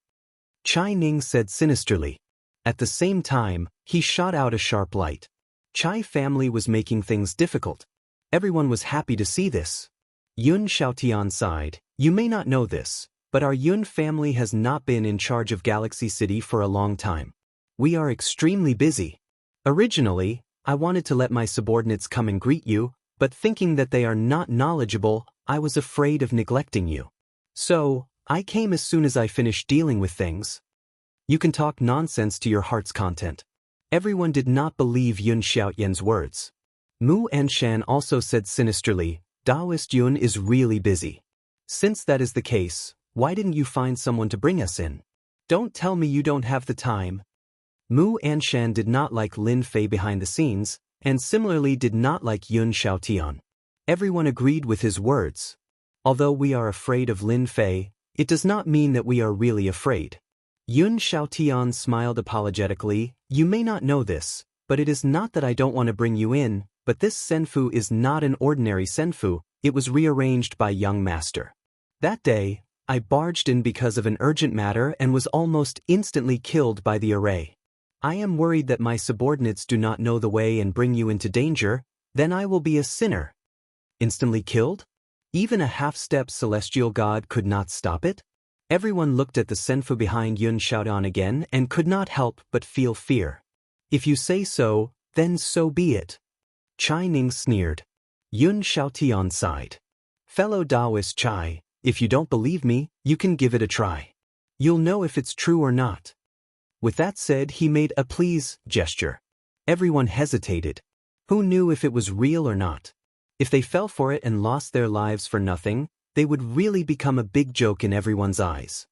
Chai Ning said sinisterly. At the same time, he shot out a sharp light. Chai family was making things difficult. Everyone was happy to see this. Yun Xiaotian sighed. You may not know this, but our Yun family has not been in charge of Galaxy City for a long time. We are extremely busy. Originally, I wanted to let my subordinates come and greet you, but thinking that they are not knowledgeable, I was afraid of neglecting you. So, I came as soon as I finished dealing with things. You can talk nonsense to your heart's content. Everyone did not believe Yun Xiaotian's words. Mu Anshan also said sinisterly, Taoist Yun is really busy. Since that is the case, why didn't you find someone to bring us in? Don't tell me you don't have the time. Mu Anshan did not like Lin Fei behind the scenes, and similarly did not like Yun Xiaotian. Everyone agreed with his words. Although we are afraid of Lin Fei, it does not mean that we are really afraid. Yun Xiaotian smiled apologetically. You may not know this, but it is not that I don't want to bring you in, but this senfu is not an ordinary senfu, it was rearranged by Young Master. That day, I barged in because of an urgent matter and was almost instantly killed by the array. I am worried that my subordinates do not know the way and bring you into danger, then I will be a sinner. Instantly killed? Even a half-step celestial god could not stop it? Everyone looked at the senfu behind Yun Xiaotian again and could not help but feel fear. If you say so, then so be it. Chai Ning sneered. Yun Xiaotian sighed. Fellow Taoist Chai, If you don't believe me, you can give it a try. You'll know if it's true or not. With that said, he made a please gesture. Everyone hesitated. Who knew if it was real or not? If they fell for it and lost their lives for nothing, they would really become a big joke in everyone's eyes.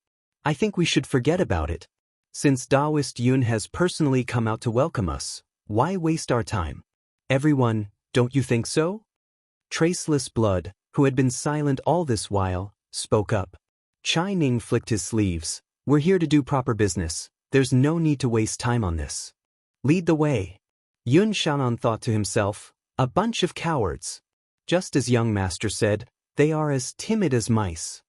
I think we should forget about it. Since Taoist Yun has personally come out to welcome us, why waste our time? Everyone, don't you think so? Traceless Blood, who had been silent all this while, spoke up. Chai Ning flicked his sleeves. We're here to do proper business. There's no need to waste time on this. Lead the way. Yun Xiaonan thought to himself, a bunch of cowards. Just as young master said, they are as timid as mice.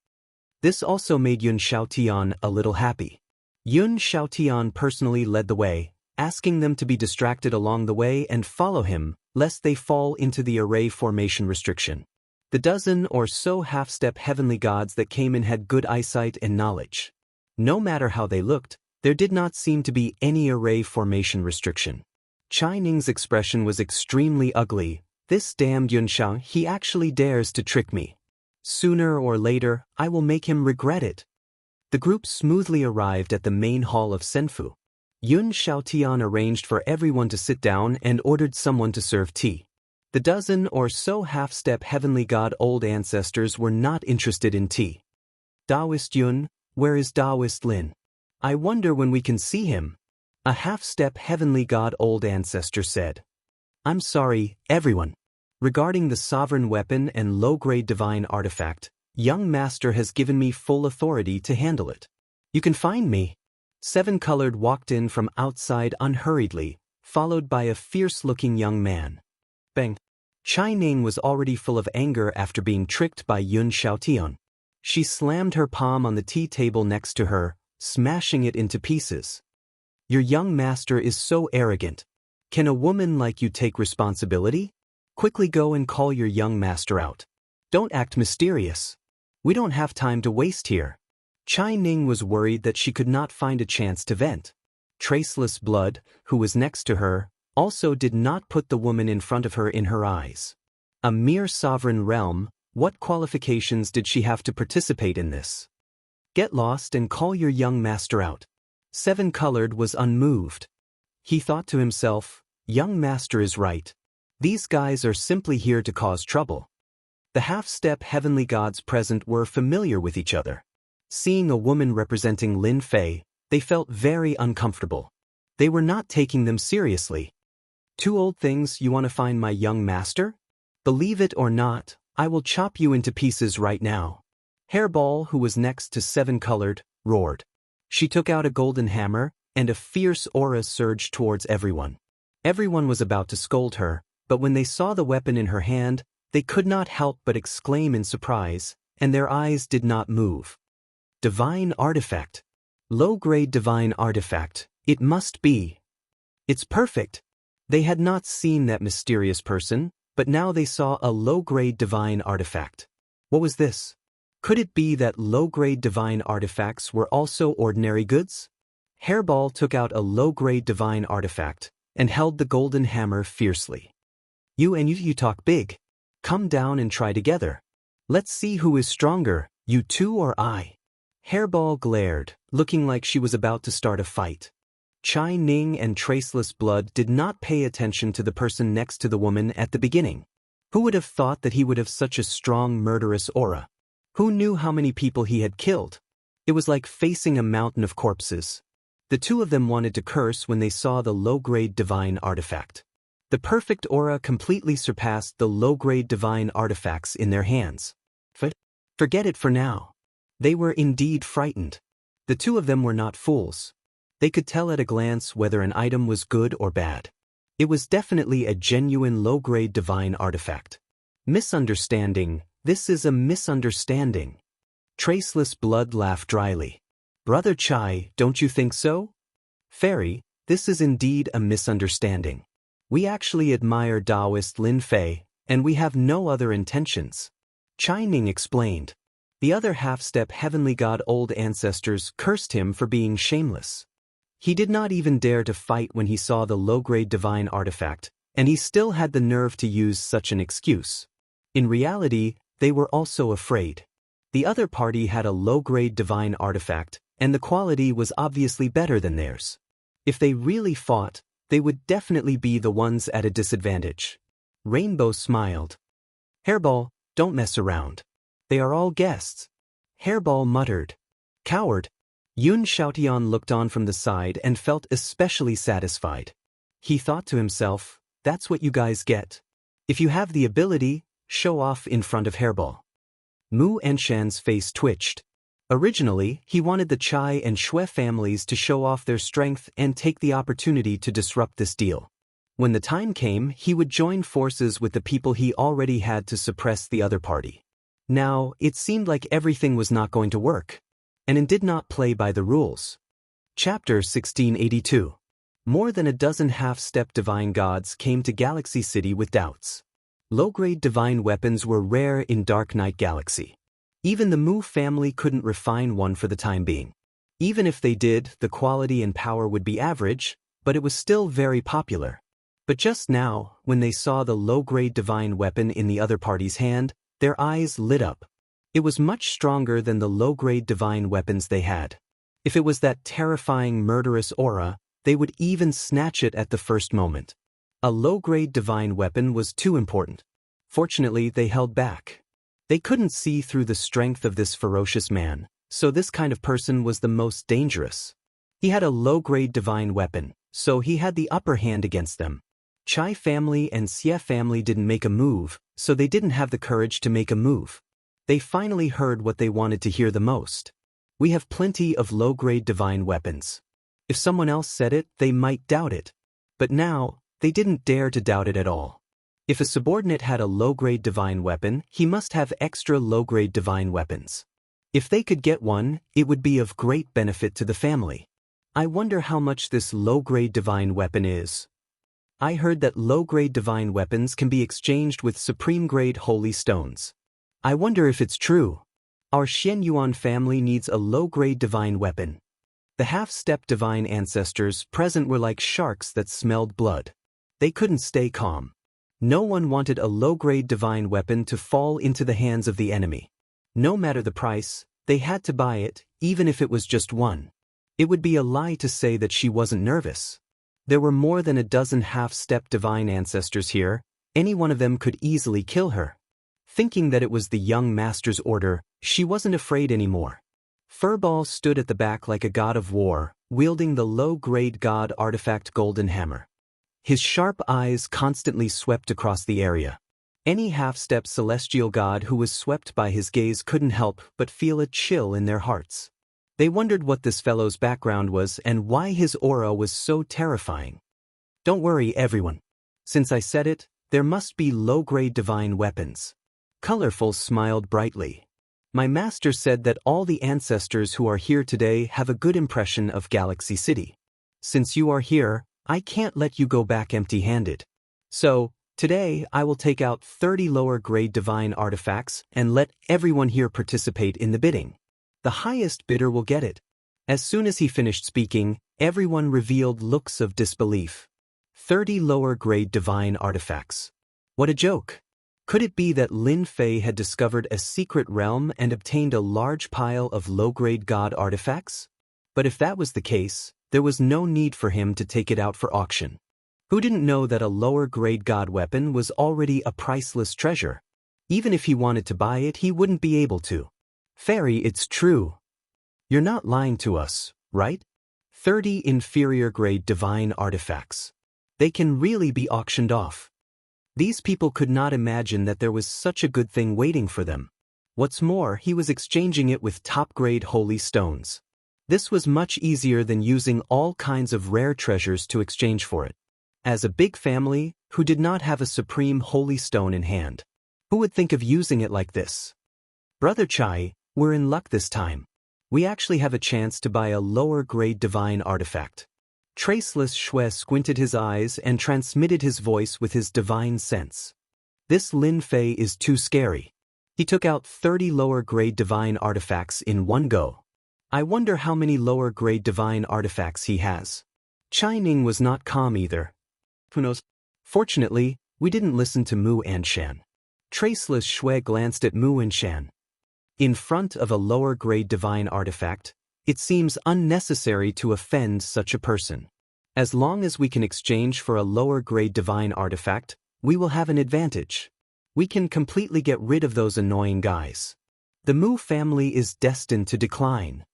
This also made Yun Xiaotian a little happy. Yun Xiaotian personally led the way, asking them to be distracted along the way and follow him, lest they fall into the array formation restriction. The dozen or so half-step heavenly gods that came in had good eyesight and knowledge. No matter how they looked, there did not seem to be any array formation restriction. Chai Ning's expression was extremely ugly. This damned Yunxiang, he actually dares to trick me. Sooner or later, I will make him regret it. The group smoothly arrived at the main hall of Senfu. Yun Xiaotian arranged for everyone to sit down and ordered someone to serve tea. The dozen or so half-step heavenly god old ancestors were not interested in tea. Taoist Yun, where is Taoist Lin? I wonder when we can see him. A half-step heavenly god old ancestor said. I'm sorry, everyone. Regarding the sovereign weapon and low-grade divine artifact, young master has given me full authority to handle it. You can find me. Seven Colored walked in from outside unhurriedly, followed by a fierce-looking young man. Bang. Chai Ning was already full of anger after being tricked by Yun Xiaotian. She slammed her palm on the tea table next to her, smashing it into pieces. Your young master is so arrogant. Can a woman like you take responsibility? Quickly go and call your young master out. Don't act mysterious. We don't have time to waste here. Chai Ning was worried that she could not find a chance to vent. Traceless Blood, who was next to her, also did not put the woman in front of her in her eyes. A mere sovereign realm, what qualifications did she have to participate in this? Get lost and call your young master out. Seven Colored was unmoved. He thought to himself, young master is right. These guys are simply here to cause trouble. The half-step heavenly gods present were familiar with each other. Seeing a woman representing Lin Fei, they felt very uncomfortable. They were not taking them seriously. Two old things, you want to find my young master? Believe it or not, I will chop you into pieces right now. Hairball, who was next to Seven Colored, roared. She took out a golden hammer, and a fierce aura surged towards everyone. Everyone was about to scold her, but when they saw the weapon in her hand, they could not help but exclaim in surprise, and their eyes did not move. Divine artifact. Low-grade divine artifact, it must be. It's perfect. They had not seen that mysterious person, but now they saw a low-grade divine artifact. What was this? Could it be that low-grade divine artifacts were also ordinary goods? Hairball took out a low-grade divine artifact and held the golden hammer fiercely. You talk big. Come down and try together. Let's see who is stronger, you two or I. Hairball glared, looking like she was about to start a fight. Chai Ning and Traceless Blood did not pay attention to the person next to the woman at the beginning. Who would have thought that he would have such a strong murderous aura? Who knew how many people he had killed? It was like facing a mountain of corpses. The two of them wanted to curse when they saw the low-grade divine artifact. The perfect aura completely surpassed the low-grade divine artifacts in their hands. Forget it for now. They were indeed frightened. The two of them were not fools. They could tell at a glance whether an item was good or bad. It was definitely a genuine low-grade divine artifact. Misunderstanding, this is a misunderstanding. Traceless Blood laughed dryly. Brother Chai, don't you think so? Fairy, this is indeed a misunderstanding. We actually admire Taoist Lin Fei, and we have no other intentions. Chai Ning explained. The other half-step heavenly god old ancestors cursed him for being shameless. He did not even dare to fight when he saw the low-grade divine artifact, and he still had the nerve to use such an excuse. In reality, they were also afraid. The other party had a low-grade divine artifact, and the quality was obviously better than theirs. If they really fought, they would definitely be the ones at a disadvantage. Rainbow smiled. Hairball, don't mess around. They are all guests. Hairball muttered. Coward. Yun Xiaotian looked on from the side and felt especially satisfied. He thought to himself, that's what you guys get. If you have the ability, show off in front of Hairball. Mu Enshan's face twitched. Originally, he wanted the Chai and Shui families to show off their strength and take the opportunity to disrupt this deal. When the time came, he would join forces with the people he already had to suppress the other party. Now, it seemed like everything was not going to work, and it did not play by the rules. Chapter 1682. More than a dozen half-step divine gods came to Galaxy City with doubts. Low-grade divine weapons were rare in Dark Knight Galaxy. Even the Mu family couldn't refine one for the time being. Even if they did, the quality and power would be average, but it was still very popular. But just now, when they saw the low-grade divine weapon in the other party's hand, their eyes lit up. It was much stronger than the low-grade divine weapons they had. If it was that terrifying murderous aura, they would even snatch it at the first moment. A low-grade divine weapon was too important. Fortunately, they held back. They couldn't see through the strength of this ferocious man, so this kind of person was the most dangerous. He had a low-grade divine weapon, so he had the upper hand against them. Chai family and Xie family didn't make a move, so they didn't have the courage to make a move. They finally heard what they wanted to hear the most. We have plenty of low-grade divine weapons. If someone else said it, they might doubt it. But now, they didn't dare to doubt it at all. If a subordinate had a low-grade divine weapon, he must have extra low-grade divine weapons. If they could get one, it would be of great benefit to the family. I wonder how much this low-grade divine weapon is. I heard that low-grade divine weapons can be exchanged with supreme-grade holy stones. I wonder if it's true. Our Xian Yuan family needs a low-grade divine weapon. The half-step divine ancestors present were like sharks that smelled blood. They couldn't stay calm. No one wanted a low-grade divine weapon to fall into the hands of the enemy. No matter the price, they had to buy it, even if it was just one. It would be a lie to say that she wasn't nervous. There were more than a dozen half-step divine ancestors here. Any one of them could easily kill her. Thinking that it was the young master's order, she wasn't afraid anymore. Furball stood at the back like a god of war, wielding the low-grade god artifact golden hammer. His sharp eyes constantly swept across the area. Any half-step celestial god who was swept by his gaze couldn't help but feel a chill in their hearts. They wondered what this fellow's background was and why his aura was so terrifying. Don't worry, everyone. Since I said it, there must be low-grade divine weapons. Colorful smiled brightly. My master said that all the ancestors who are here today have a good impression of Galaxy City. Since you are here, I can't let you go back empty-handed. So, today I will take out 30 lower-grade divine artifacts and let everyone here participate in the bidding. The highest bidder will get it. As soon as he finished speaking, everyone revealed looks of disbelief. 30 lower-grade divine artifacts. What a joke! Could it be that Lin Fei had discovered a secret realm and obtained a large pile of low-grade god artifacts? But if that was the case, there was no need for him to take it out for auction. Who didn't know that a lower-grade god weapon was already a priceless treasure? Even if he wanted to buy it, he wouldn't be able to. Fairy, it's true. You're not lying to us, right? 30 inferior-grade divine artifacts. They can really be auctioned off. These people could not imagine that there was such a good thing waiting for them. What's more, he was exchanging it with top-grade holy stones. This was much easier than using all kinds of rare treasures to exchange for it. As a big family, who did not have a supreme holy stone in hand, who would think of using it like this? Brother Chai, we're in luck this time. We actually have a chance to buy a lower-grade divine artifact. Traceless Shui squinted his eyes and transmitted his voice with his divine sense. This Lin Fei is too scary. He took out 30 lower-grade divine artifacts in one go. I wonder how many lower-grade divine artifacts he has. Chai Ning was not calm either. Who knows? Fortunately, we didn't listen to Mu Anshan. Traceless Shui glanced at Mu Anshan. In front of a lower-grade divine artifact, it seems unnecessary to offend such a person. As long as we can exchange for a lower-grade divine artifact, we will have an advantage. We can completely get rid of those annoying guys. The Mu family is destined to decline.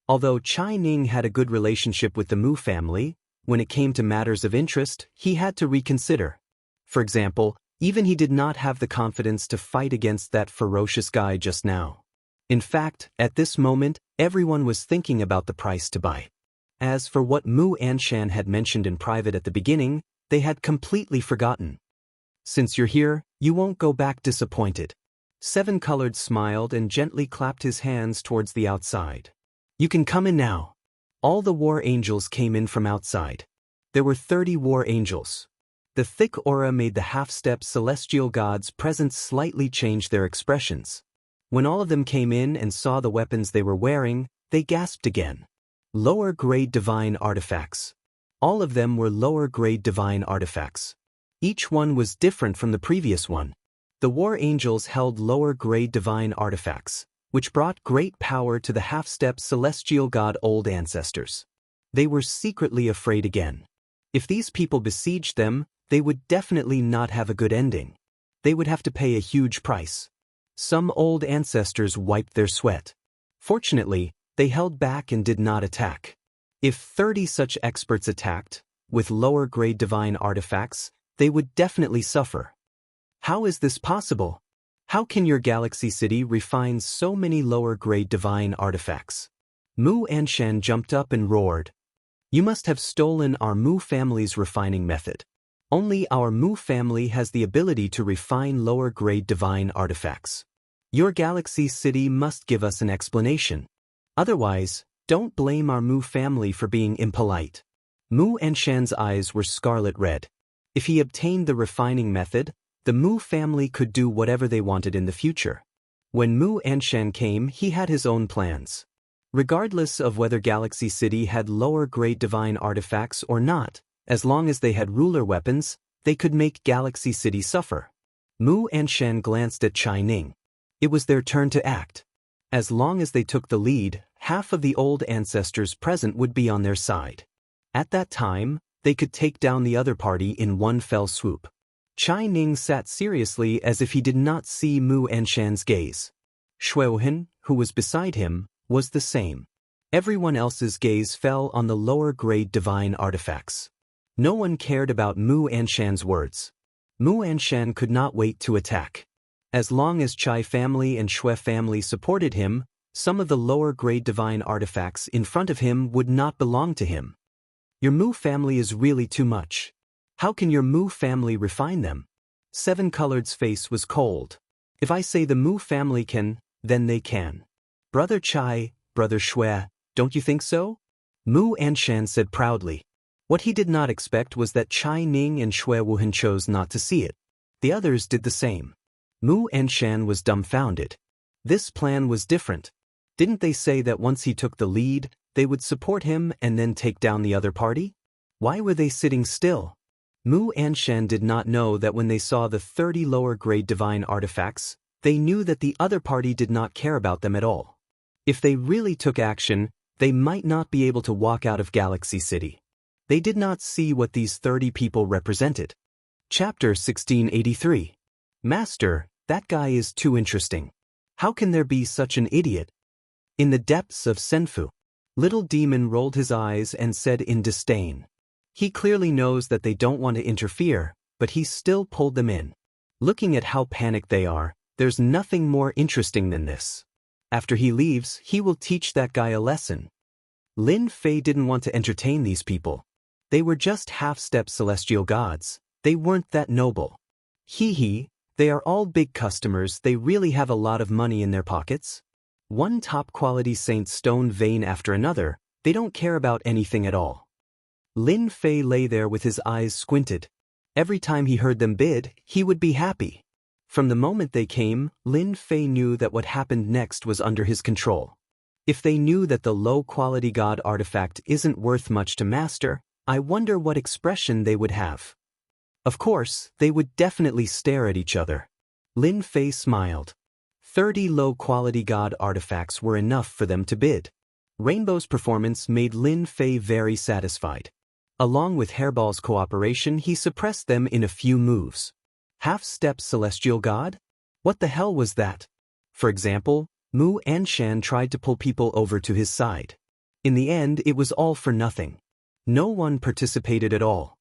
Although Chai Ning had a good relationship with the Mu family, when it came to matters of interest, he had to reconsider. For example, even he did not have the confidence to fight against that ferocious guy just now. In fact, at this moment, everyone was thinking about the price to buy. As for what Mu Anshan had mentioned in private at the beginning, they had completely forgotten. Since you're here, you won't go back disappointed. Seven Colored smiled and gently clapped his hands towards the outside. You can come in now. All the war angels came in from outside. There were 30 war angels. The thick aura made the half-step celestial gods present slightly change their expressions. When all of them came in and saw the weapons they were wearing, they gasped again. Lower-grade divine artifacts. All of them were lower-grade divine artifacts. Each one was different from the previous one. The war angels held lower-grade divine artifacts, which brought great power to the half-step celestial god old ancestors. They were secretly afraid again. If these people besieged them, they would definitely not have a good ending. They would have to pay a huge price. Some old ancestors wiped their sweat. Fortunately, they held back and did not attack. If 30 such experts attacked, with lower-grade divine artifacts, they would definitely suffer. How is this possible? How can your galaxy city refine so many lower-grade divine artifacts? Mu Anshan jumped up and roared. You must have stolen our Mu family's refining method. Only our Mu family has the ability to refine lower-grade divine artifacts. Your galaxy city must give us an explanation. Otherwise, don't blame our Mu family for being impolite. Mu Anshan's eyes were scarlet red. If he obtained the refining method, the Mu family could do whatever they wanted in the future. When Mu Anshan came, he had his own plans. Regardless of whether Galaxy City had lower-grade divine artifacts or not, as long as they had ruler weapons, they could make Galaxy City suffer. Mu Anshan glanced at Chai Ning. It was their turn to act. As long as they took the lead, half of the old ancestors present would be on their side. At that time, they could take down the other party in one fell swoop. Chai Ning sat seriously as if he did not see Mu Anshan's gaze. Shuohen, who was beside him, was the same. Everyone else's gaze fell on the lower-grade divine artifacts. No one cared about Mu Anshan's words. Mu Anshan could not wait to attack. As long as Chai family and Shui family supported him, some of the lower-grade divine artifacts in front of him would not belong to him. Your Mu family is really too much. How can your Mu family refine them? Seven Colored's face was cold. If I say the Mu family can, then they can. Brother Chai, Brother Shui, don't you think so? Mu Anshan said proudly. What he did not expect was that Chai Ning and Shui Wuhan chose not to see it. The others did the same. Mu Anshan was dumbfounded. This plan was different. Didn't they say that once he took the lead, they would support him and then take down the other party? Why were they sitting still? Mu Anshan did not know that when they saw the 30 lower-grade divine artifacts, they knew that the other party did not care about them at all. If they really took action, they might not be able to walk out of Galaxy City. They did not see what these 30 people represented. Chapter 1683. Master, that guy is too interesting. How can there be such an idiot? In the depths of Senfu, Little Demon rolled his eyes and said in disdain. He clearly knows that they don't want to interfere, but he still pulled them in. Looking at how panicked they are, there's nothing more interesting than this. After he leaves, he will teach that guy a lesson. Lin Fei didn't want to entertain these people. They were just half-step celestial gods. They weren't that noble. Hee, they are all big customers. They really have a lot of money in their pockets. One top-quality saint stone vein after another, they don't care about anything at all. Lin Fei lay there with his eyes squinted. Every time he heard them bid, he would be happy. From the moment they came, Lin Fei knew that what happened next was under his control. If they knew that the low-quality god artifact isn't worth much to master, I wonder what expression they would have. Of course, they would definitely stare at each other. Lin Fei smiled. 30 low-quality god artifacts were enough for them to bid. Rainbow's performance made Lin Fei very satisfied. Along with Hairball's cooperation, he suppressed them in a few moves. Half-step celestial god? What the hell was that? For example, Mu Anshan tried to pull people over to his side. In the end, it was all for nothing. No one participated at all.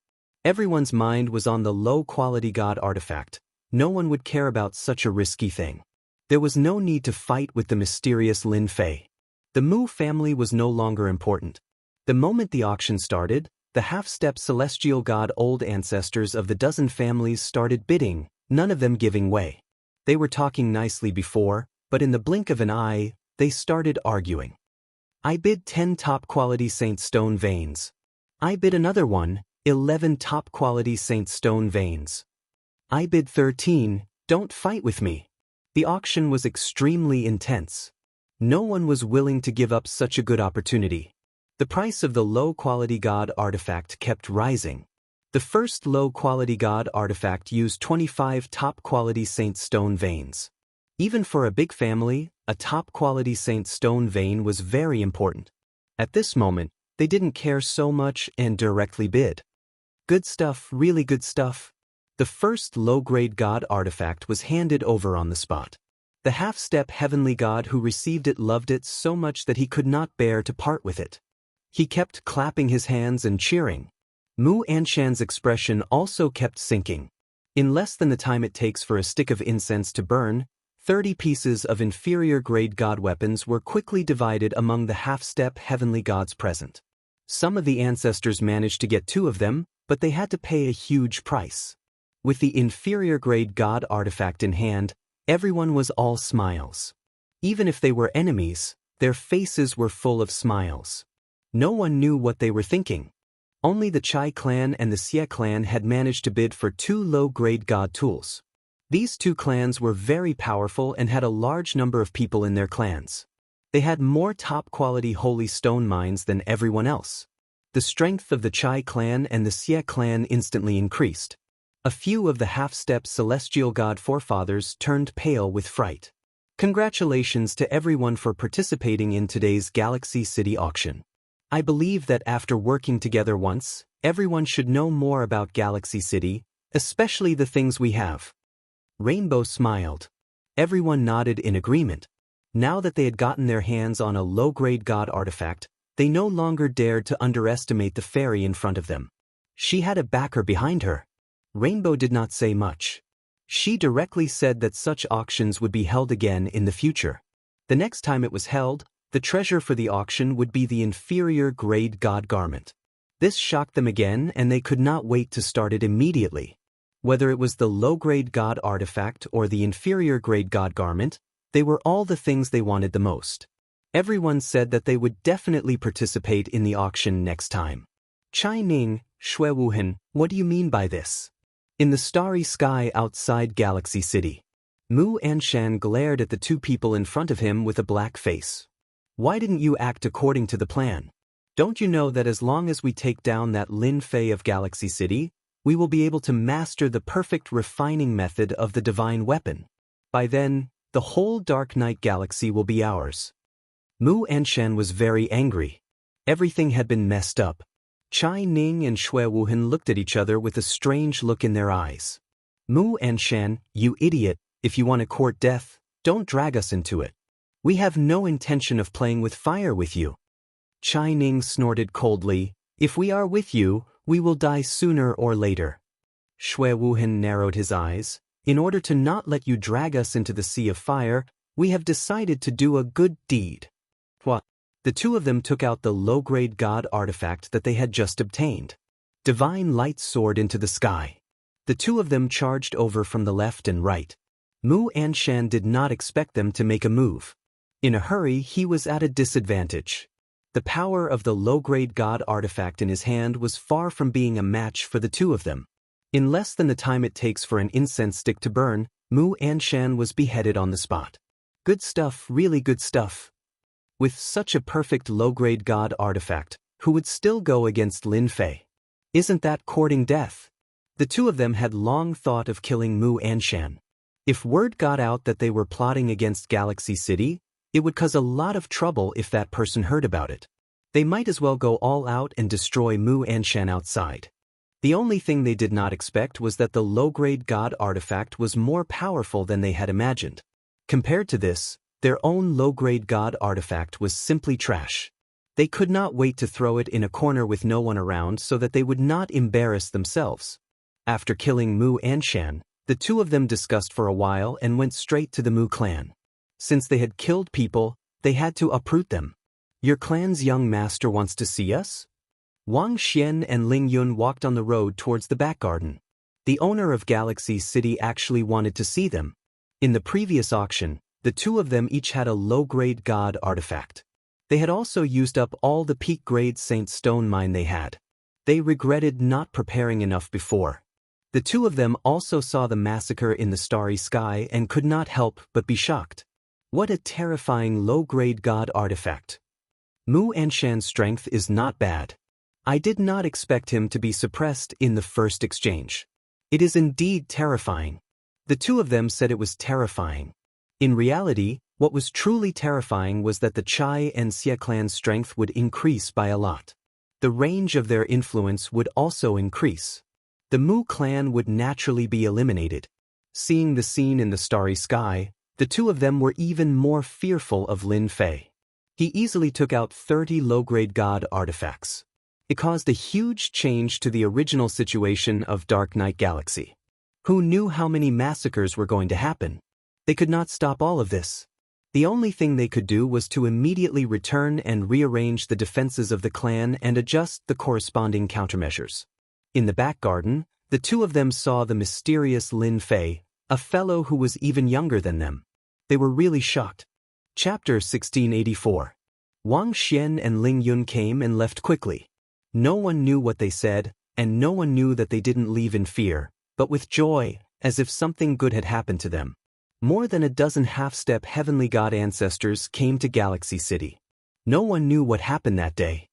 Everyone's mind was on the low-quality god artifact. No one would care about such a risky thing. There was no need to fight with the mysterious Lin Fei. The Mu family was no longer important. The moment the auction started, the half-step celestial god old ancestors of the dozen families started bidding, none of them giving way. They were talking nicely before, but in the blink of an eye, they started arguing. I bid 10 top-quality Saint Stone veins. I bid another one, 11 top-quality Saint Stone veins. I bid 13, don't fight with me. The auction was extremely intense. No one was willing to give up such a good opportunity. The price of the low-quality god artifact kept rising. The first low-quality god artifact used 25 top-quality Saint Stone veins. Even for a big family, a top-quality Saint Stone vein was very important. At this moment, they didn't care so much and directly bid. Good stuff, really good stuff. The first low-grade god artifact was handed over on the spot. The half-step heavenly god who received it loved it so much that he could not bear to part with it. He kept clapping his hands and cheering. Mu Anshan's expression also kept sinking. In less than the time it takes for a stick of incense to burn, 30 pieces of inferior-grade god weapons were quickly divided among the half-step heavenly gods present. Some of the ancestors managed to get 2 of them, but they had to pay a huge price. With the inferior-grade god artifact in hand, everyone was all smiles. Even if they were enemies, their faces were full of smiles. No one knew what they were thinking. Only the Chai clan and the Xie clan had managed to bid for 2 low-grade god tools. These 2 clans were very powerful and had a large number of people in their clans. They had more top-quality holy stone mines than everyone else. The strength of the Chai clan and the Xie clan instantly increased. A few of the half-step celestial god forefathers turned pale with fright. Congratulations to everyone for participating in today's Galaxy City auction. I believe that after working together once, everyone should know more about Galaxy City, especially the things we have. Rainbow smiled. Everyone nodded in agreement. Now that they had gotten their hands on a low-grade god artifact, they no longer dared to underestimate the fairy in front of them. She had a backer behind her. Rainbow did not say much. She directly said that such auctions would be held again in the future. The next time it was held, the treasure for the auction would be the inferior-grade god garment. This shocked them again and they could not wait to start it immediately. Whether it was the low-grade god artifact or the inferior-grade god garment, they were all the things they wanted the most. Everyone said that they would definitely participate in the auction next time. Chai Ning, Shui Wuhan, what do you mean by this? In the starry sky outside Galaxy City, Mu Anshan glared at the 2 people in front of him with a black face. Why didn't you act according to the plan? Don't you know that as long as we take down that Lin Fei of Galaxy City, we will be able to master the perfect refining method of the divine weapon? By then, the whole Dark Knight galaxy will be ours. Mu Anshan was very angry. Everything had been messed up. Chai Ning and Shui Wuhan looked at each other with a strange look in their eyes. Mu Anshan, you idiot, if you want to court death, don't drag us into it. We have no intention of playing with fire with you. Chai Ning snorted coldly, if we are with you, we will die sooner or later. Shui Wuhan narrowed his eyes. In order to not let you drag us into the sea of fire, we have decided to do a good deed. What? The 2 of them took out the low-grade god artifact that they had just obtained. Divine light soared into the sky. The 2 of them charged over from the left and right. Mu Anshan did not expect them to make a move. In a hurry, he was at a disadvantage. The power of the low-grade god artifact in his hand was far from being a match for the 2 of them. In less than the time it takes for an incense stick to burn, Mu Anshan was beheaded on the spot. Good stuff, really good stuff. With such a perfect low-grade god artifact, who would still go against Lin Fei? Isn't that courting death? The 2 of them had long thought of killing Mu Anshan. If word got out that they were plotting against Galaxy City, it would cause a lot of trouble if that person heard about it. They might as well go all out and destroy Mu Anshan outside. The only thing they did not expect was that the low-grade god artifact was more powerful than they had imagined. Compared to this, their own low-grade god artifact was simply trash. They could not wait to throw it in a corner with no one around so that they would not embarrass themselves. After killing Mu Anshan, the two of them discussed for a while and went straight to the Mu clan. Since they had killed people, they had to uproot them. Your clan's young master wants to see us? Wang Xian and Ling Yun walked on the road towards the back garden. The owner of Galaxy City actually wanted to see them. In the previous auction, the two of them each had a low-grade god artifact. They had also used up all the peak-grade Saint Stone mine they had. They regretted not preparing enough before. The two of them also saw the massacre in the starry sky and could not help but be shocked. What a terrifying low-grade god artifact. Mu Anshan's strength is not bad. I did not expect him to be suppressed in the first exchange. It is indeed terrifying. The two of them said it was terrifying. In reality, what was truly terrifying was that the Chai and Xie clan's strength would increase by a lot. The range of their influence would also increase. The Mu clan would naturally be eliminated. Seeing the scene in the starry sky, the two of them were even more fearful of Lin Fei. He easily took out 30 low-grade god artifacts. It caused a huge change to the original situation of Dark Knight Galaxy. Who knew how many massacres were going to happen? They could not stop all of this. The only thing they could do was to immediately return and rearrange the defenses of the clan and adjust the corresponding countermeasures. In the back garden, the two of them saw the mysterious Lin Fei, a fellow who was even younger than them. They were really shocked. Chapter 1684. Wang Xian and Ling Yun came and left quickly. No one knew what they said, and no one knew that they didn't leave in fear, but with joy, as if something good had happened to them. More than a dozen half-step heavenly god ancestors came to Galaxy City. No one knew what happened that day.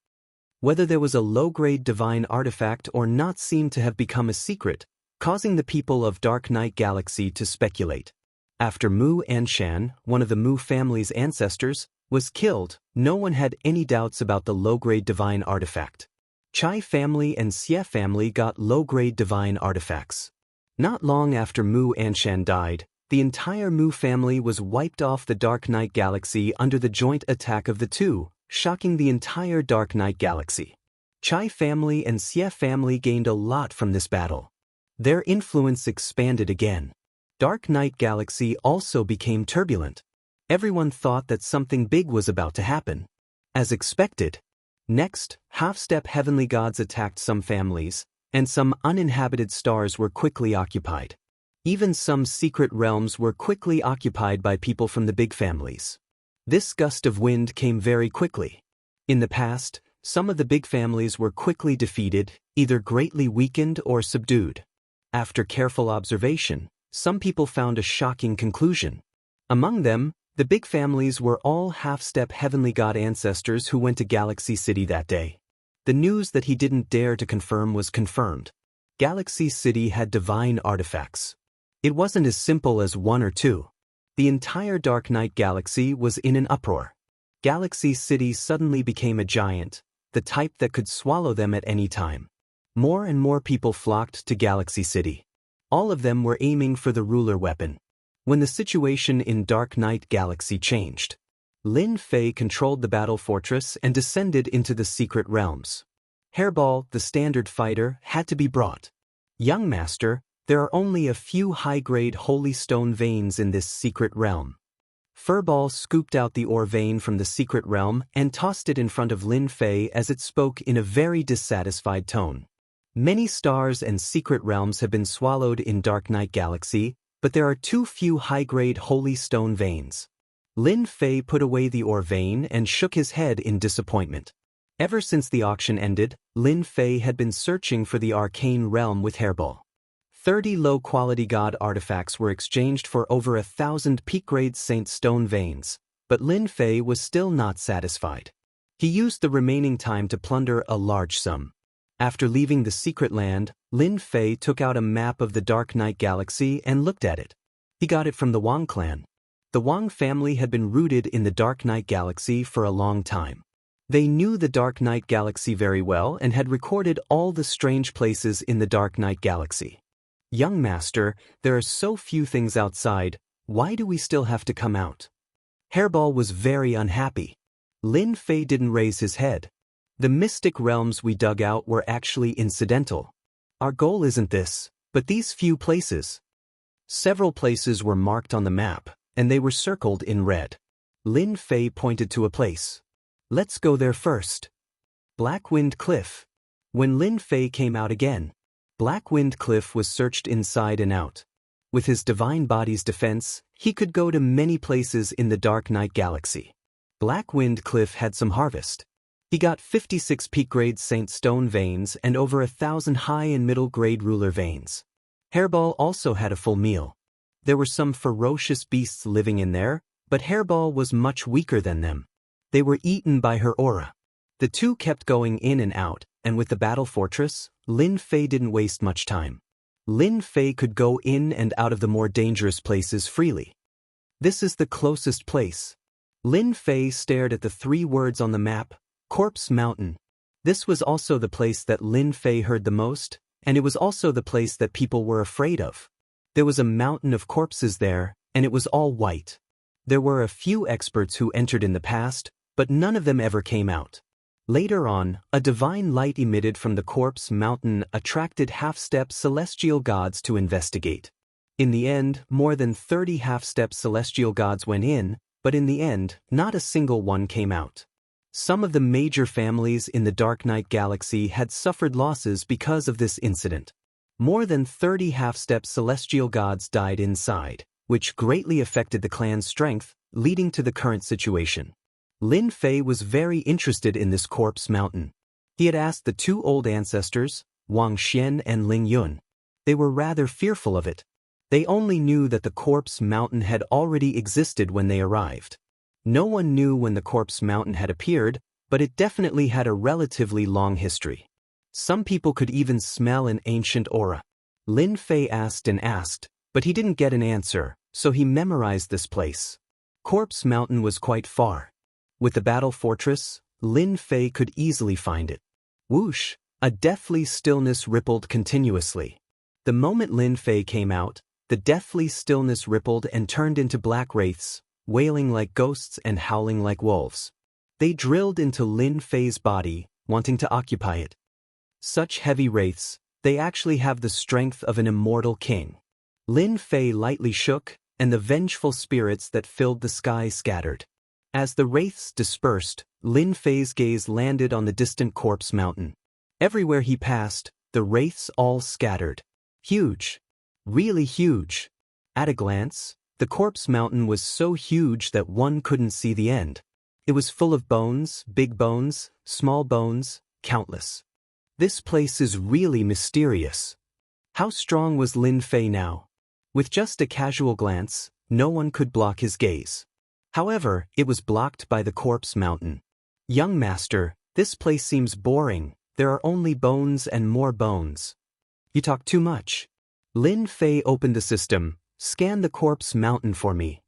Whether there was a low-grade divine artifact or not seemed to have become a secret, causing the people of Dark Knight Galaxy to speculate. After Mu Anshan, one of the Mu family's ancestors, was killed, no one had any doubts about the low-grade divine artifact. Chai family and Xie family got low-grade divine artifacts. Not long after Mu Anshan died, the entire Mu family was wiped off the Dark Knight Galaxy under the joint attack of the two, shocking the entire Dark Knight Galaxy. Chai family and Xie family gained a lot from this battle. Their influence expanded again. Dark Knight Galaxy also became turbulent. Everyone thought that something big was about to happen. As expected. Next, half-step heavenly gods attacked some families, and some uninhabited stars were quickly occupied. Even some secret realms were quickly occupied by people from the big families. This gust of wind came very quickly. In the past, some of the big families were quickly defeated, either greatly weakened or subdued. After careful observation, some people found a shocking conclusion. Among them, the big families were all half-step heavenly god ancestors who went to Galaxy City that day. The news that he didn't dare to confirm was confirmed. Galaxy City had divine artifacts. It wasn't as simple as one or two. The entire Dark Knight Galaxy was in an uproar. Galaxy City suddenly became a giant, the type that could swallow them at any time. More and more people flocked to Galaxy City. All of them were aiming for the ruler weapon. When the situation in Dark Knight Galaxy changed, Lin Fei controlled the battle fortress and descended into the secret realms. Hairball, the standard fighter, had to be brought. Young master, there are only a few high-grade holy stone veins in this secret realm. Furball scooped out the ore vein from the secret realm and tossed it in front of Lin Fei as it spoke in a very dissatisfied tone. Many stars and secret realms have been swallowed in Dark Knight Galaxy, but there are too few high-grade holy stone veins. Lin Fei put away the ore vein and shook his head in disappointment. Ever since the auction ended, Lin Fei had been searching for the arcane realm with Hairball. 30 low-quality god artifacts were exchanged for over 1,000 peak-grade Saint Stone veins, but Lin Fei was still not satisfied. He used the remaining time to plunder a large sum. After leaving the secret land, Lin Fei took out a map of the Dark Knight Galaxy and looked at it. He got it from the Wang clan. The Wang family had been rooted in the Dark Knight Galaxy for a long time. They knew the Dark Knight Galaxy very well and had recorded all the strange places in the Dark Knight Galaxy. Young master, there are so few things outside, why do we still have to come out? Hairball was very unhappy. Lin Fei didn't raise his head. The mystic realms we dug out were actually incidental. Our goal isn't this, but these few places. Several places were marked on the map, and they were circled in red. Lin Fei pointed to a place. Let's go there first. Blackwind Cliff. When Lin Fei came out again, Blackwind Cliff was searched inside and out. With his divine body's defense, he could go to many places in the Dark Knight Galaxy. Blackwind Cliff had some harvest. He got 56 peak-grade Saint Stone veins and over 1,000 high and middle-grade ruler veins. Hairball also had a full meal. There were some ferocious beasts living in there, but Hairball was much weaker than them. They were eaten by her aura. The two kept going in and out, and with the battle fortress, Lin Fei didn't waste much time. Lin Fei could go in and out of the more dangerous places freely. This is the closest place. Lin Fei stared at the 3 words on the map, Corpse Mountain. This was also the place that Lin Fei heard the most, and it was also the place that people were afraid of. There was a mountain of corpses there, and it was all white. There were a few experts who entered in the past, but none of them ever came out. Later on, a divine light emitted from the Corpse Mountain attracted half-step celestial gods to investigate. In the end, more than 30 half-step celestial gods went in, but in the end, not a single one came out. Some of the major families in the Dark Knight Galaxy had suffered losses because of this incident. More than 30 half-step celestial gods died inside, which greatly affected the clan's strength, leading to the current situation. Lin Fei was very interested in this Corpse Mountain. He had asked the 2 old ancestors, Wang Xian and Ling Yun. They were rather fearful of it. They only knew that the Corpse Mountain had already existed when they arrived. No one knew when the Corpse Mountain had appeared, but it definitely had a relatively long history. Some people could even smell an ancient aura. Lin Fei asked and asked, but he didn't get an answer, so he memorized this place. Corpse Mountain was quite far. With the battle fortress, Lin Fei could easily find it. Whoosh! A deathly stillness rippled continuously. The moment Lin Fei came out, the deathly stillness rippled and turned into black wraiths, wailing like ghosts and howling like wolves. They drilled into Lin Fei's body, wanting to occupy it. Such heavy wraiths, they actually have the strength of an immortal king. Lin Fei lightly shook, and the vengeful spirits that filled the sky scattered. As the wraiths dispersed, Lin Fei's gaze landed on the distant Corpse Mountain. Everywhere he passed, the wraiths all scattered. Huge. Really huge. At a glance, the Corpse Mountain was so huge that one couldn't see the end. It was full of bones, big bones, small bones, countless. This place is really mysterious. How strong was Lin Fei now? With just a casual glance, no one could block his gaze. However, it was blocked by the Corpse Mountain. Young master, this place seems boring. There are only bones and more bones. You talk too much. Lin Fei opened the system. Scan the Corpse Mountain for me.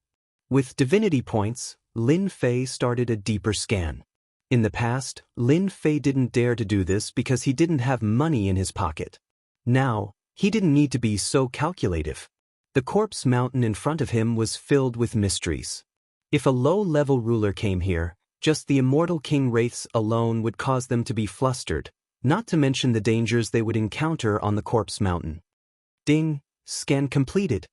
With divinity points, Lin Fei started a deeper scan. In the past, Lin Fei didn't dare to do this because he didn't have money in his pocket. Now, he didn't need to be so calculative. The Corpse Mountain in front of him was filled with mysteries. If a low-level ruler came here, just the immortal king wraiths alone would cause them to be flustered, not to mention the dangers they would encounter on the Corpse Mountain. Ding, scan completed.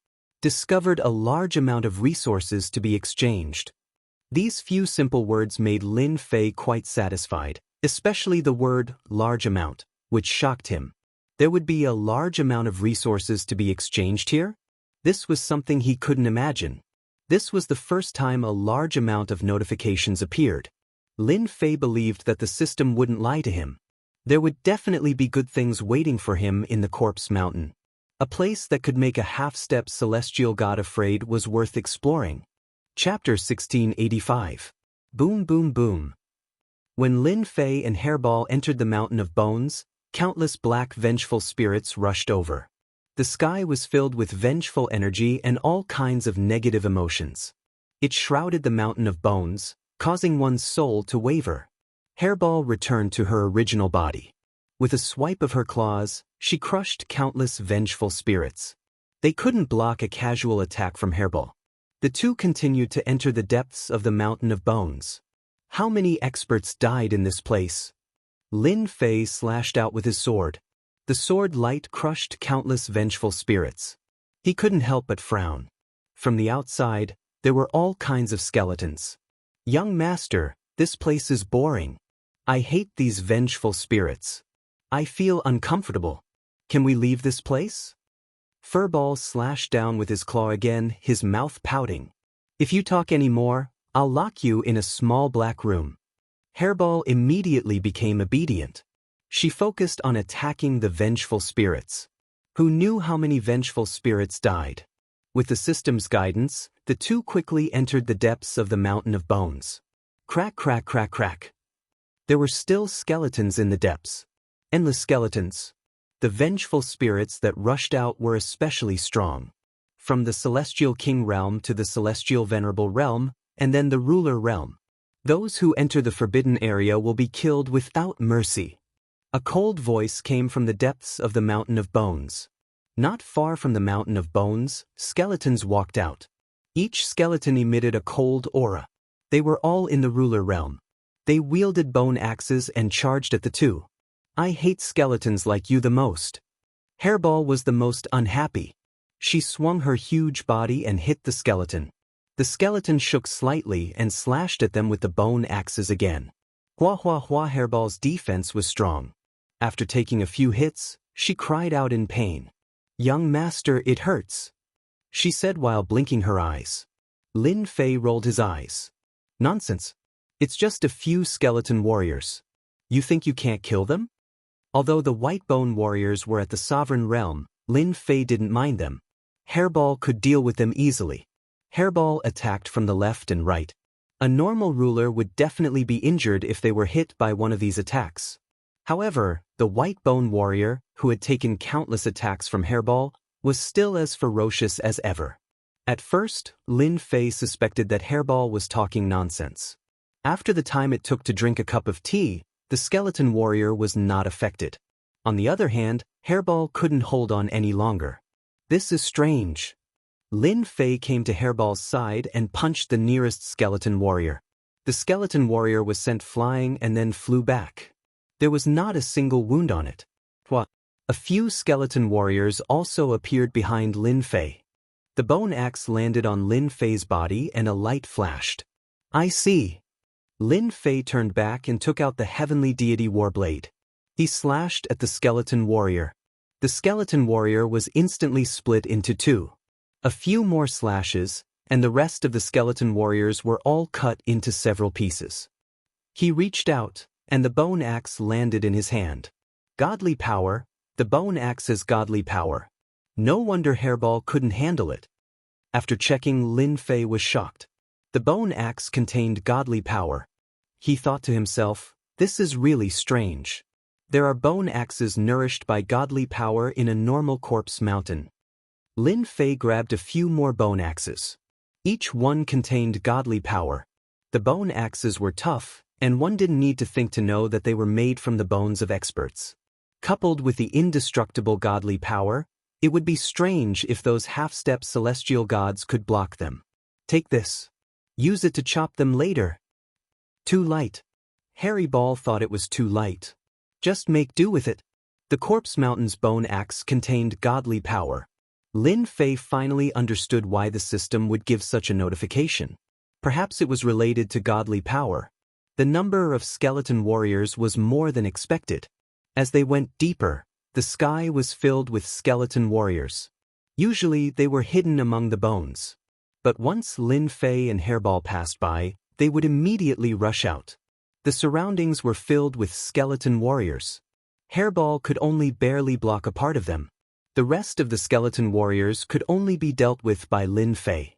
Discovered a large amount of resources to be exchanged. These few simple words made Lin Fei quite satisfied, especially the word large amount, which shocked him. There would be a large amount of resources to be exchanged here? This was something he couldn't imagine. This was the first time a large amount of notifications appeared. Lin Fei believed that the system wouldn't lie to him. There would definitely be good things waiting for him in the Corpse Mountain. A place that could make a half-step celestial god afraid was worth exploring. Chapter 1685. Boom boom boom. When Lin Fei and Hairball entered the Mountain of Bones, countless black vengeful spirits rushed over. The sky was filled with vengeful energy and all kinds of negative emotions. It shrouded the mountain of bones, causing one's soul to waver. Hairball returned to her original body. With a swipe of her claws, she crushed countless vengeful spirits. They couldn't block a casual attack from Hairball. The two continued to enter the depths of the mountain of bones. How many experts died in this place? Lin Fei slashed out with his sword. The sword light crushed countless vengeful spirits. He couldn't help but frown. From the outside, there were all kinds of skeletons. Young master, this place is boring. I hate these vengeful spirits. I feel uncomfortable. Can we leave this place? Furball slashed down with his claw again, his mouth pouting. If you talk any more, I'll lock you in a small black room. Hairball immediately became obedient. She focused on attacking the vengeful spirits. Who knew how many vengeful spirits died? With the system's guidance, the two quickly entered the depths of the mountain of bones. Crack, crack, crack, crack. There were still skeletons in the depths. Endless skeletons. The vengeful spirits that rushed out were especially strong. From the Celestial King realm to the Celestial Venerable realm, and then the Ruler realm. Those who enter the forbidden area will be killed without mercy. A cold voice came from the depths of the mountain of bones. Not far from the mountain of bones, skeletons walked out. Each skeleton emitted a cold aura. They were all in the Ruler realm. They wielded bone axes and charged at the two. I hate skeletons like you the most. Hairball was the most unhappy. She swung her huge body and hit the skeleton. The skeleton shook slightly and slashed at them with the bone axes again. Hua hua hua. Hairball's defense was strong. After taking a few hits, she cried out in pain. Young master, it hurts, she said while blinking her eyes. Lin Fei rolled his eyes. Nonsense. It's just a few skeleton warriors. You think you can't kill them? Although the white bone warriors were at the sovereign realm, Lin Fei didn't mind them. Hairball could deal with them easily. Hairball attacked from the left and right. A normal ruler would definitely be injured if they were hit by one of these attacks. However, the white bone warrior, who had taken countless attacks from Hairball, was still as ferocious as ever. At first, Lin Fei suspected that Hairball was talking nonsense. After the time it took to drink a cup of tea, the skeleton warrior was not affected. On the other hand, Hairball couldn't hold on any longer. This is strange. Lin Fei came to Hairball's side and punched the nearest skeleton warrior. The skeleton warrior was sent flying and then flew back. There was not a single wound on it. What? A few skeleton warriors also appeared behind Lin Fei. The bone axe landed on Lin Fei's body and a light flashed. I see. Lin Fei turned back and took out the heavenly deity warblade. He slashed at the skeleton warrior. The skeleton warrior was instantly split into two. A few more slashes, and the rest of the skeleton warriors were all cut into several pieces. He reached out, and the bone axe landed in his hand. Godly power, the bone axe's godly power. No wonder Hairball couldn't handle it. After checking, Lin Fei was shocked. The bone axe contained godly power. He thought to himself, this is really strange. There are bone axes nourished by godly power in a normal corpse mountain. Lin Fei grabbed a few more bone axes. Each one contained godly power. The bone axes were tough, and one didn't need to think to know that they were made from the bones of experts. Coupled with the indestructible godly power, it would be strange if those half-step celestial gods could block them. Take this. Use it to chop them later. Too light. Hairball thought it was too light. Just make do with it. The Corpse Mountain's bone axe contained godly power. Lin Fei finally understood why the system would give such a notification. Perhaps it was related to godly power. The number of skeleton warriors was more than expected. As they went deeper, the sky was filled with skeleton warriors. Usually they were hidden among the bones. But once Lin Fei and Hairball passed by, they would immediately rush out. The surroundings were filled with skeleton warriors. Hairball could only barely block a part of them. The rest of the skeleton warriors could only be dealt with by Lin Fei.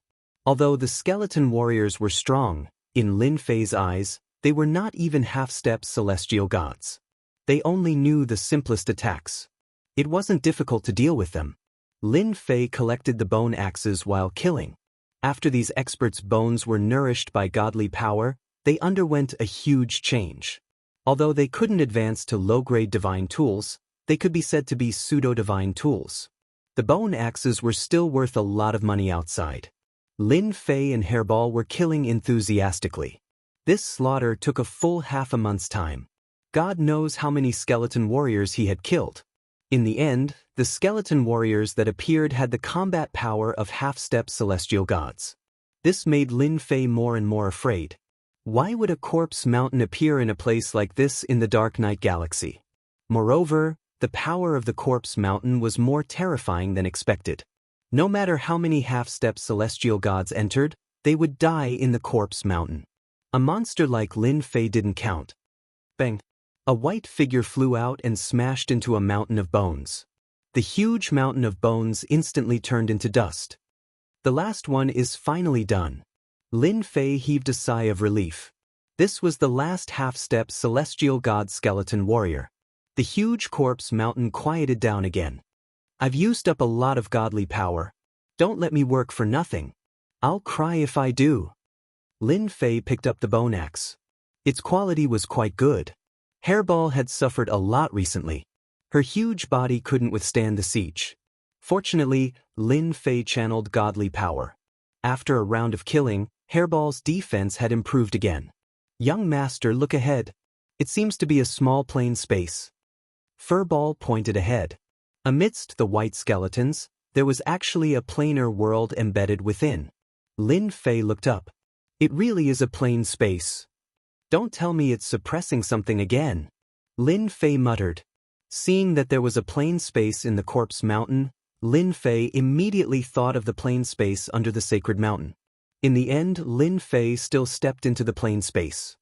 Although the skeleton warriors were strong, in Lin Fei's eyes, they were not even half-step celestial gods. They only knew the simplest attacks. It wasn't difficult to deal with them. Lin Fei collected the bone axes while killing. After these experts' bones were nourished by godly power, they underwent a huge change. Although they couldn't advance to low-grade divine tools, they could be said to be pseudo-divine tools. The bone axes were still worth a lot of money outside. Lin Fei and Hairball were killing enthusiastically. This slaughter took a full half a month's time. God knows how many skeleton warriors he had killed. In the end, the skeleton warriors that appeared had the combat power of half-step celestial gods. This made Lin Fei more and more afraid. Why would a corpse mountain appear in a place like this in the Dark Night Galaxy? Moreover, the power of the corpse mountain was more terrifying than expected. No matter how many half-step celestial gods entered, they would die in the corpse mountain. A monster like Lin Fei didn't count. Bang! A white figure flew out and smashed into a mountain of bones. The huge mountain of bones instantly turned into dust. The last one is finally done. Lin Fei heaved a sigh of relief. This was the last half-step celestial god skeleton warrior. The huge corpse mountain quieted down again. I've used up a lot of godly power. Don't let me work for nothing. I'll cry if I do. Lin Fei picked up the bone axe. Its quality was quite good. Hairball had suffered a lot recently. Her huge body couldn't withstand the siege. Fortunately, Lin Fei channeled godly power. After a round of killing, Hairball's defense had improved again. Young master, look ahead. It seems to be a small plain space. Furball pointed ahead. Amidst the white skeletons, there was actually a planar world embedded within. Lin Fei looked up. It really is a plain space. Don't tell me it's suppressing something again. Lin Fei muttered. Seeing that there was a plain space in the corpse mountain, Lin Fei immediately thought of the plain space under the sacred mountain. In the end, Lin Fei still stepped into the plain space.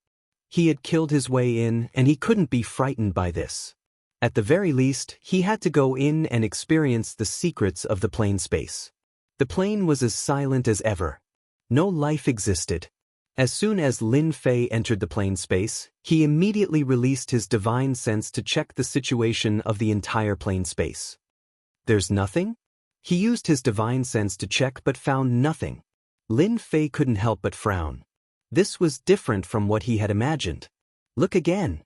He had killed his way in, and he couldn't be frightened by this. At the very least, he had to go in and experience the secrets of the plain space. The plain was as silent as ever. No life existed. As soon as Lin Fei entered the plain space, he immediately released his divine sense to check the situation of the entire plain space. There's nothing? He used his divine sense to check but found nothing. Lin Fei couldn't help but frown. This was different from what he had imagined. Look again.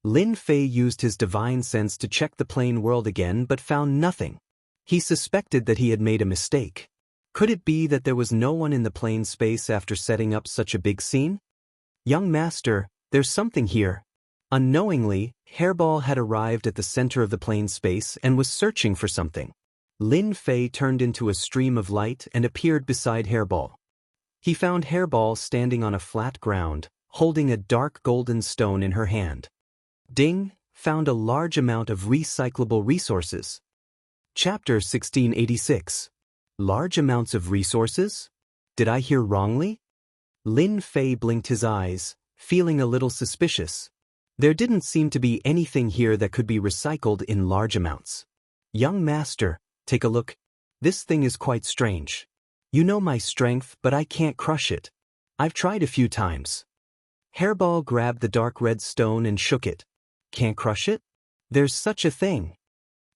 Lin Fei used his divine sense to check the plain world again but found nothing. He suspected that he had made a mistake. Could it be that there was no one in the plain space after setting up such a big scene? Young master, there's something here. Unknowingly, Hairball had arrived at the center of the plain space and was searching for something. Lin Fei turned into a stream of light and appeared beside Hairball. He found Hairball standing on a flat ground, holding a dark golden stone in her hand. Ding, found a large amount of recyclable resources. Chapter 1686. Large amounts of resources? Did I hear wrongly? Lin Fei blinked his eyes, feeling a little suspicious. There didn't seem to be anything here that could be recycled in large amounts. Young master, take a look. This thing is quite strange. You know my strength, but I can't crush it. I've tried a few times. Hairball grabbed the dark red stone and shook it. Can't crush it? There's such a thing.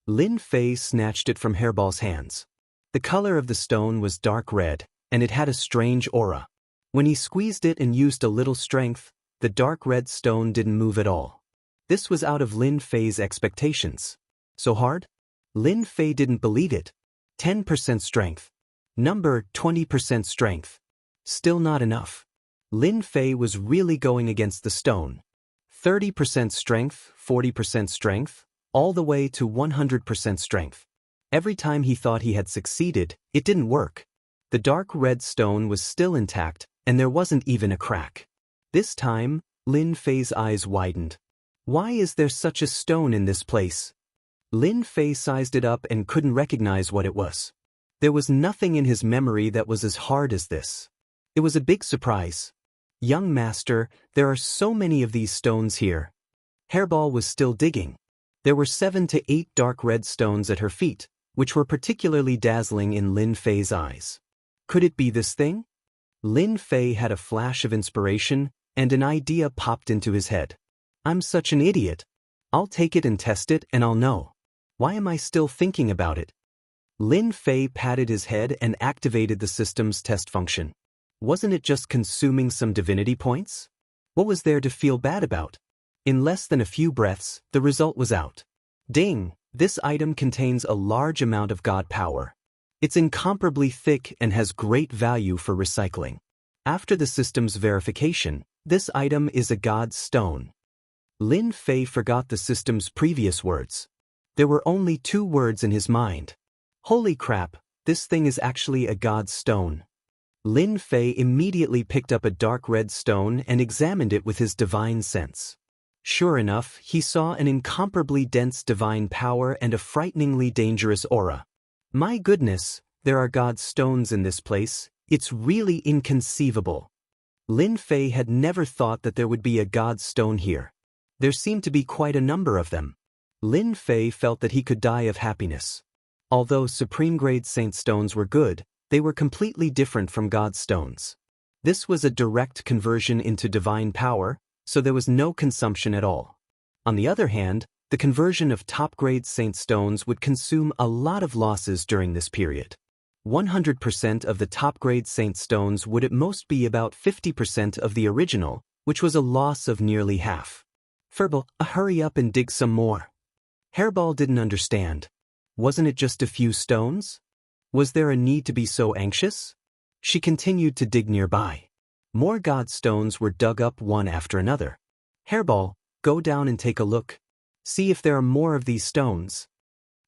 Lin Fei snatched it from Hairball's hands. The color of the stone was dark red, and it had a strange aura. When he squeezed it and used a little strength, the dark red stone didn't move at all. This was out of Lin Fei's expectations. So hard? Lin Fei didn't believe it. 10% strength. Number 20% strength. Still not enough. Lin Fei was really going against the stone. 30% strength, 40% strength, all the way to 100% strength. Every time he thought he had succeeded, it didn't work. The dark red stone was still intact, and there wasn't even a crack. This time, Lin Fei's eyes widened. Why is there such a stone in this place? Lin Fei sized it up and couldn't recognize what it was. There was nothing in his memory that was as hard as this. It was a big surprise. Young master, there are so many of these stones here. Hairball was still digging. There were 7 to 8 dark red stones at her feet, which were particularly dazzling in Lin Fei's eyes. Could it be this thing? Lin Fei had a flash of inspiration, and an idea popped into his head. I'm such an idiot. I'll take it and test it and I'll know. Why am I still thinking about it? Lin Fei patted his head and activated the system's test function. Wasn't it just consuming some divinity points? What was there to feel bad about? In less than a few breaths, the result was out. Ding! This item contains a large amount of god power. It's incomparably thick and has great value for recycling. After the system's verification, this item is a god stone. Lin Fei forgot the system's previous words. There were only 2 words in his mind. Holy crap, this thing is actually a god stone. Lin Fei immediately picked up a dark red stone and examined it with his divine sense. Sure enough, he saw an incomparably dense divine power and a frighteningly dangerous aura. My goodness, there are god stones in this place, it's really inconceivable. Lin Fei had never thought that there would be a god stone here. There seemed to be quite a number of them. Lin Fei felt that he could die of happiness. Although supreme-grade saint stones were good, they were completely different from god stones. This was a direct conversion into divine power, so there was no consumption at all. On the other hand, the conversion of top-grade saint stones would consume a lot of losses during this period. 100% of the top-grade saint stones would at most be about 50% of the original, which was a loss of nearly half. Furball, hurry up and dig some more. Hairball didn't understand. Wasn't it just a few stones? Was there a need to be so anxious? She continued to dig nearby. More god stones were dug up one after another. Hairball, go down and take a look. See if there are more of these stones.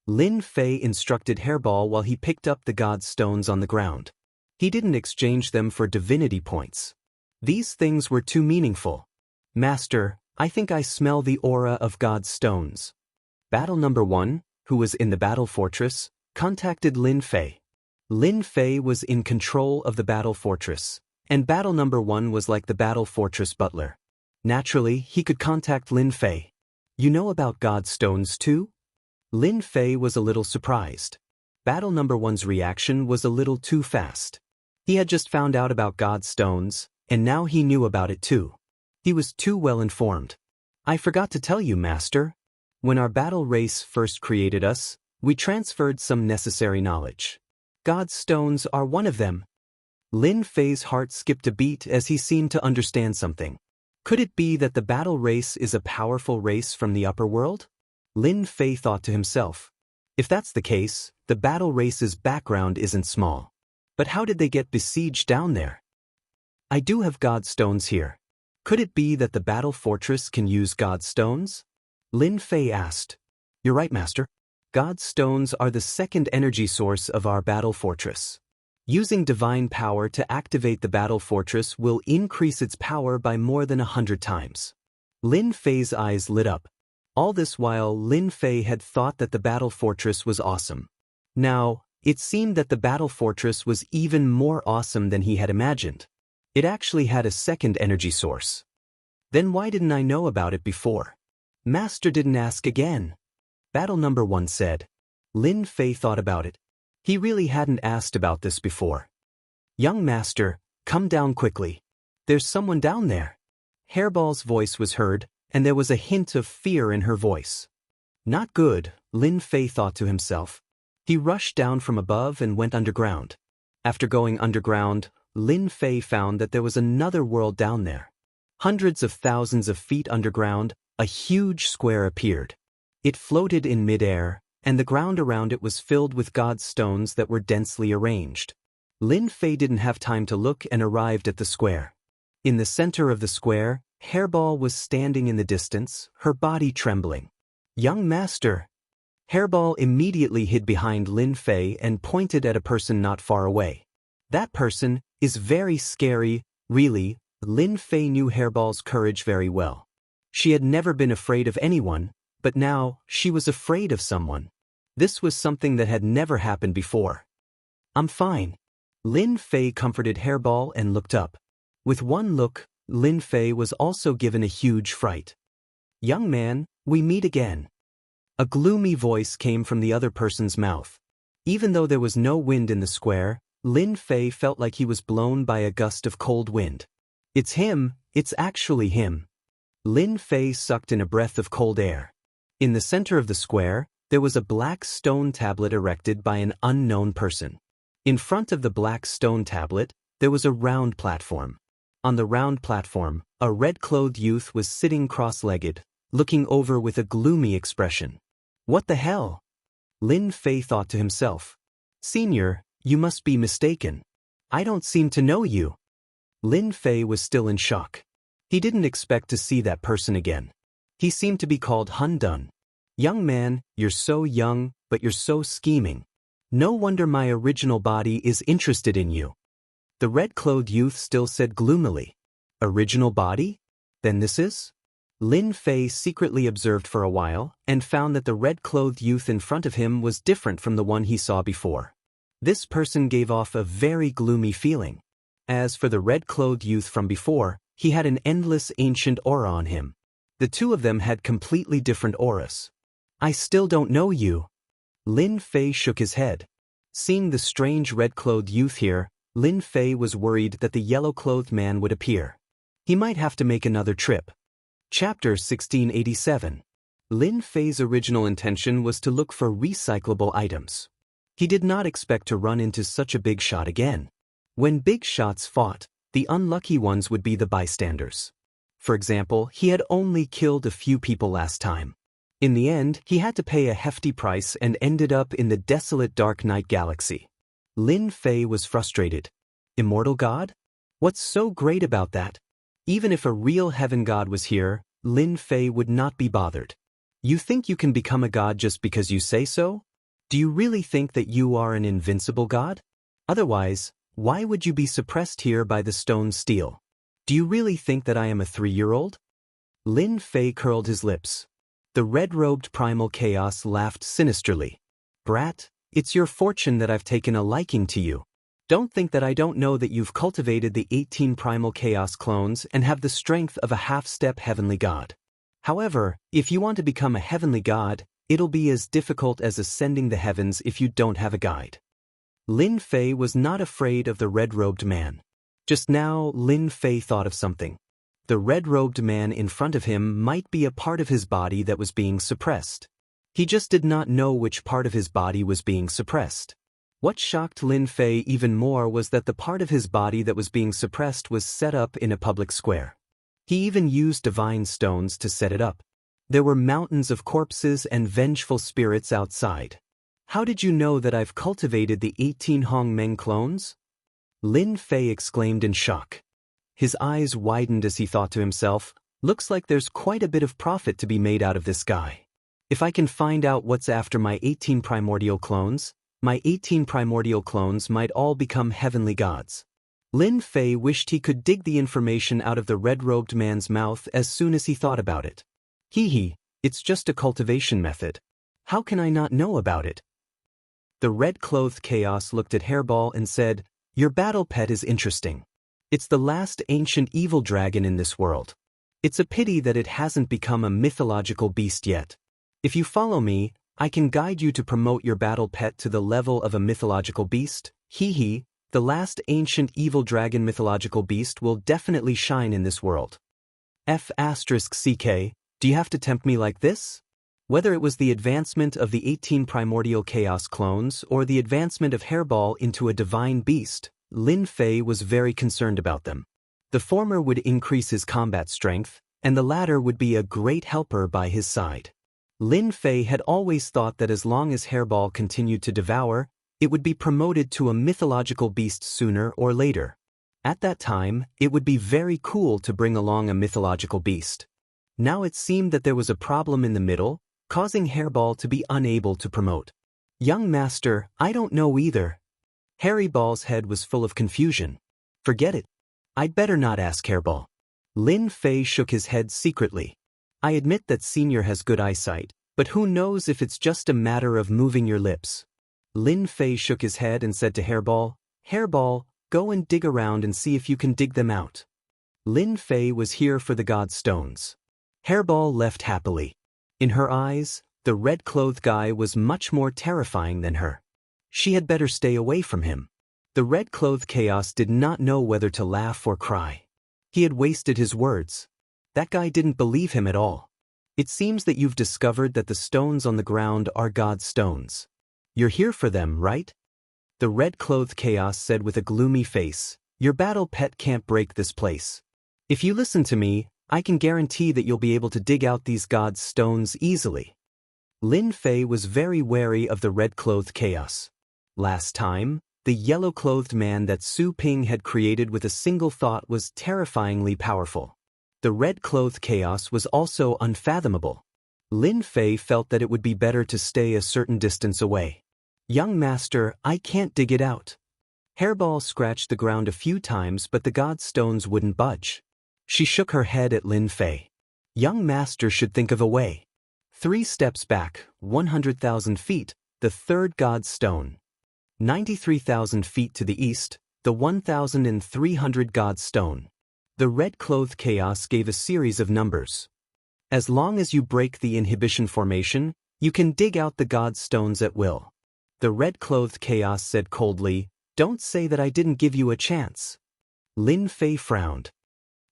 Lin Fei instructed Hairball while he picked up the god stones on the ground. He didn't exchange them for divinity points. These things were too meaningful. Master, I think I smell the aura of god stones. Battle number 1, who was in the battle fortress, contacted Lin Fei. Lin Fei was in control of the battle fortress, and battle number 1 was like the battle fortress butler. Naturally, he could contact Lin Fei. You know about god stones too? Lin Fei was a little surprised. Battle number 1's reaction was a little too fast. He had just found out about god stones, and now he knew about it too. He was too well informed. I forgot to tell you, Master. When our battle race first created us, we transferred some necessary knowledge. God stones are one of them. Lin Fei's heart skipped a beat as he seemed to understand something. Could it be that the battle race is a powerful race from the upper world? Lin Fei thought to himself. If that's the case, the battle race's background isn't small. But how did they get besieged down there? I do have god stones here. Could it be that the battle fortress can use god stones? Lin Fei asked. You're right, Master. God stones are the second energy source of our battle fortress. Using divine power to activate the battle fortress will increase its power by more than 100 times. Lin Fei's eyes lit up. All this while Lin Fei had thought that the battle fortress was awesome. Now, it seemed that the battle fortress was even more awesome than he had imagined. It actually had a second energy source. Then why didn't I know about it before? Master didn't ask again. Battle number 1 said. Lin Fei thought about it. He really hadn't asked about this before. Young Master, come down quickly. There's someone down there. Hairball's voice was heard, and there was a hint of fear in her voice. Not good, Lin Fei thought to himself. He rushed down from above and went underground. After going underground, Lin Fei found that there was another world down there. Hundreds of thousands of feet underground, a huge square appeared. It floated in midair, and the ground around it was filled with god stones that were densely arranged. Lin Fei didn't have time to look and arrived at the square. In the center of the square, Hairball was standing in the distance, her body trembling. Young Master! Hairball immediately hid behind Lin Fei and pointed at a person not far away. That person is very scary, really. Lin Fei knew Hairball's courage very well. She had never been afraid of anyone, but now she was afraid of someone. This was something that had never happened before. I'm fine. Lin Fei comforted Hairball and looked up. With one look, Lin Fei was also given a huge fright. Young man, we meet again. A gloomy voice came from the other person's mouth. Even though there was no wind in the square, Lin Fei felt like he was blown by a gust of cold wind. It's him, it's actually him. Lin Fei sucked in a breath of cold air. In the center of the square, There was a black stone tablet erected by an unknown person. In front of the black stone tablet, there was a round platform. On the round platform, a red-clothed youth was sitting cross-legged, looking over with a gloomy expression. What the hell? Lin Fei thought to himself. Senior, you must be mistaken. I don't seem to know you. Lin Fei was still in shock. He didn't expect to see that person again. He seemed to be called Han Dun. Young man, you're so young, but you're so scheming. No wonder my original body is interested in you. The red-clothed youth still said gloomily. Original body? Then this is? Lin Fei secretly observed for a while and found that the red-clothed youth in front of him was different from the one he saw before. This person gave off a very gloomy feeling. As for the red-clothed youth from before, he had an endless ancient aura on him. The two of them had completely different auras. I still don't know you. Lin Fei shook his head. Seeing the strange red-clothed youth here, Lin Fei was worried that the yellow-clothed man would appear. He might have to make another trip. Chapter 1687. Lin Fei's original intention was to look for recyclable items. He did not expect to run into such a big shot again. When big shots fought, the unlucky ones would be the bystanders. For example, he had only killed a few people last time. In the end, he had to pay a hefty price and ended up in the desolate dark night galaxy. Lin Fei was frustrated. Immortal God? What's so great about that? Even if a real heaven god was here, Lin Fei would not be bothered. You think you can become a god just because you say so? Do you really think that you are an invincible god? Otherwise, why would you be suppressed here by the stone steel? Do you really think that I am a 3-year-old? Lin Fei curled his lips. The red-robed primal chaos laughed sinisterly. Brat, it's your fortune that I've taken a liking to you. Don't think that I don't know that you've cultivated the 18 primal chaos clones and have the strength of a half-step heavenly god. However, if you want to become a heavenly god, it'll be as difficult as ascending the heavens if you don't have a guide. Lin Fei was not afraid of the red-robed man. Just now, Lin Fei thought of something. The red-robed man in front of him might be a part of his body that was being suppressed. He just did not know which part of his body was being suppressed. What shocked Lin Fei even more was that the part of his body that was being suppressed was set up in a public square. He even used divine stones to set it up. There were mountains of corpses and vengeful spirits outside. How did you know that I've cultivated the 18 Hongmeng clones? Lin Fei exclaimed in shock. His eyes widened as he thought to himself, looks like there's quite a bit of profit to be made out of this guy. If I can find out what's after my 18 primordial clones, my 18 primordial clones might all become heavenly gods. Lin Fei wished he could dig the information out of the red-robed man's mouth as soon as he thought about it. Hee, it's just a cultivation method. How can I not know about it? The red-clothed chaos looked at Hairball and said, your battle pet is interesting. It's the last ancient evil dragon in this world. It's a pity that it hasn't become a mythological beast yet. If you follow me, I can guide you to promote your battle pet to the level of a mythological beast. Hee, the last ancient evil dragon mythological beast will definitely shine in this world. F***ck, do you have to tempt me like this? Whether it was the advancement of the 18 primordial chaos clones or the advancement of Hairball into a divine beast, Lin Fei was very concerned about them. The former would increase his combat strength, and the latter would be a great helper by his side. Lin Fei had always thought that as long as Hairball continued to devour, it would be promoted to a mythological beast sooner or later. At that time, it would be very cool to bring along a mythological beast. Now it seemed that there was a problem in the middle, causing Hairball to be unable to promote. Young master, I don't know either. Hairball's head was full of confusion. Forget it. I'd better not ask Hairball. Lin Fei shook his head secretly. I admit that Senior has good eyesight, but who knows if it's just a matter of moving your lips. Lin Fei shook his head and said to Hairball, Hairball, go and dig around and see if you can dig them out. Lin Fei was here for the god stones. Hairball left happily. In her eyes, the red-clothed guy was much more terrifying than her. She had better stay away from him. The red-clothed chaos did not know whether to laugh or cry. He had wasted his words. That guy didn't believe him at all. It seems that you've discovered that the stones on the ground are God's stones. You're here for them, right? The red-clothed chaos said with a gloomy face, "Your battle pet can't break this place. If you listen to me, I can guarantee that you'll be able to dig out these God's stones easily." Lin Fei was very wary of the red-clothed chaos. Last time, the yellow-clothed man that Su Ping had created with a single thought was terrifyingly powerful. The red-clothed chaos was also unfathomable. Lin Fei felt that it would be better to stay a certain distance away. "Young master, I can't dig it out." Hairball scratched the ground a few times, but the god stones wouldn't budge. She shook her head at Lin Fei. "Young master should think of a way." 3 steps back, 100,000 feet, the third god stone. 93,000 feet to the east, the 1,300 god stone. The red-clothed chaos gave a series of numbers. "As long as you break the inhibition formation, you can dig out the god stones at will." The red-clothed chaos said coldly, "Don't say that I didn't give you a chance." Lin Fei frowned.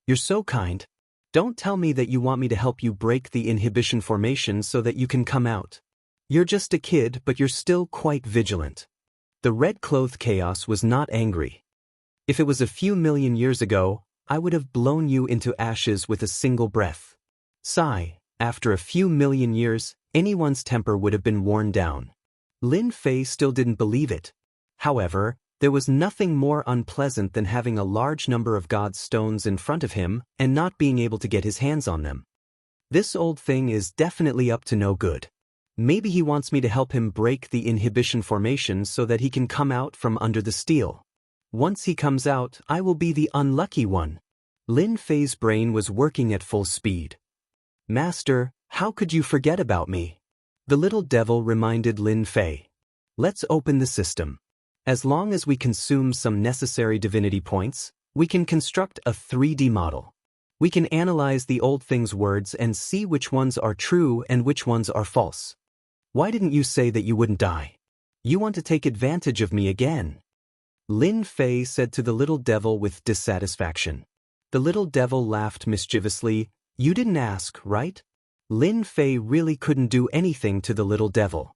"You're so kind. Don't tell me that you want me to help you break the inhibition formation so that you can come out. You're just a kid, but you're still quite vigilant." The red-clothed chaos was not angry. "If it was a few million years ago, I would have blown you into ashes with a single breath." Sigh, after a few million years, anyone's temper would have been worn down. Lin Fei still didn't believe it. However, there was nothing more unpleasant than having a large number of God's stones in front of him and not being able to get his hands on them. This old thing is definitely up to no good. Maybe he wants me to help him break the inhibition formation so that he can come out from under the steel. Once he comes out, I will be the unlucky one. Lin Fei's brain was working at full speed. "Master, how could you forget about me?" The little devil reminded Lin Fei. "Let's open the system. As long as we consume some necessary divinity points, we can construct a 3D model. We can analyze the old thing's words and see which ones are true and which ones are false. Why didn't you say that you wouldn't die? You want to take advantage of me again." Lin Fei said to the little devil with dissatisfaction. The little devil laughed mischievously. "You didn't ask, right?" Lin Fei really couldn't do anything to the little devil.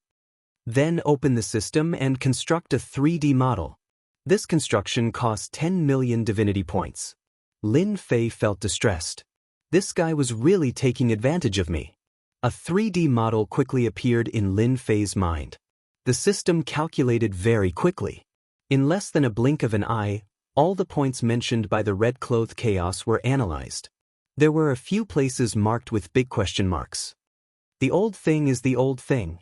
"Then open the system and construct a 3D model. This construction costs 10 million divinity points." Lin Fei felt distressed. This guy was really taking advantage of me. A 3D model quickly appeared in Lin Fei's mind. The system calculated very quickly. In less than a blink of an eye, all the points mentioned by the red-clothed chaos were analyzed. There were a few places marked with big question marks. The old thing is the old thing.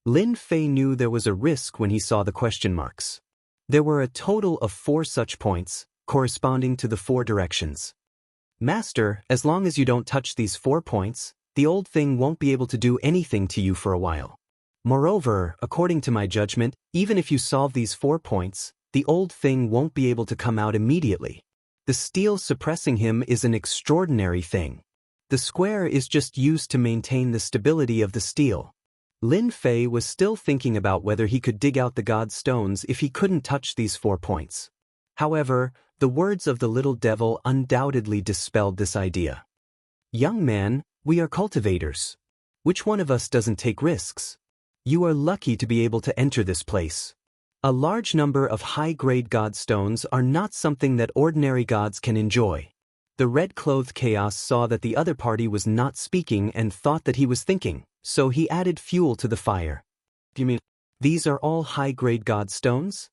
Lin Fei knew there was a risk when he saw the question marks. There were a total of 4 such points, corresponding to the 4 directions. "Master, as long as you don't touch these 4 points, the old thing won't be able to do anything to you for a while. Moreover, according to my judgment, even if you solve these 4 points, the old thing won't be able to come out immediately. The steel suppressing him is an extraordinary thing. The square is just used to maintain the stability of the steel." Lin Fei was still thinking about whether he could dig out the god stones if he couldn't touch these 4 points. However, the words of the little devil undoubtedly dispelled this idea. "Young man, we are cultivators. Which one of us doesn't take risks? You are lucky to be able to enter this place. A large number of high-grade god stones are not something that ordinary gods can enjoy." The red-clothed chaos saw that the other party was not speaking and thought that he was thinking, so he added fuel to the fire. "You mean, these are all high-grade god stones?"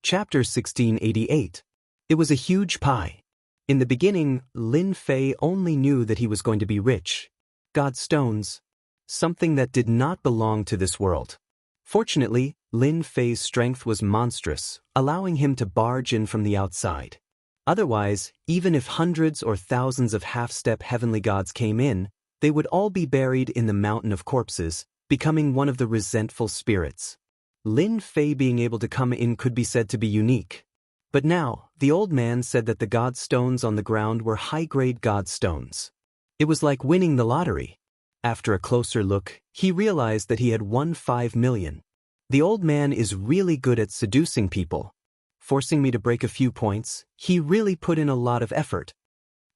Chapter 1688. It was a huge pie. In the beginning, Lin Fei only knew that he was going to be rich. God stones. Something that did not belong to this world. Fortunately, Lin Fei's strength was monstrous, allowing him to barge in from the outside. Otherwise, even if hundreds or thousands of half-step heavenly gods came in, they would all be buried in the mountain of corpses, becoming one of the resentful spirits. Lin Fei being able to come in could be said to be unique. But now, the old man said that the god stones on the ground were high-grade god stones. It was like winning the lottery. After a closer look, he realized that he had won 5 million. The old man is really good at seducing people. Forcing me to break a few points, he really put in a lot of effort.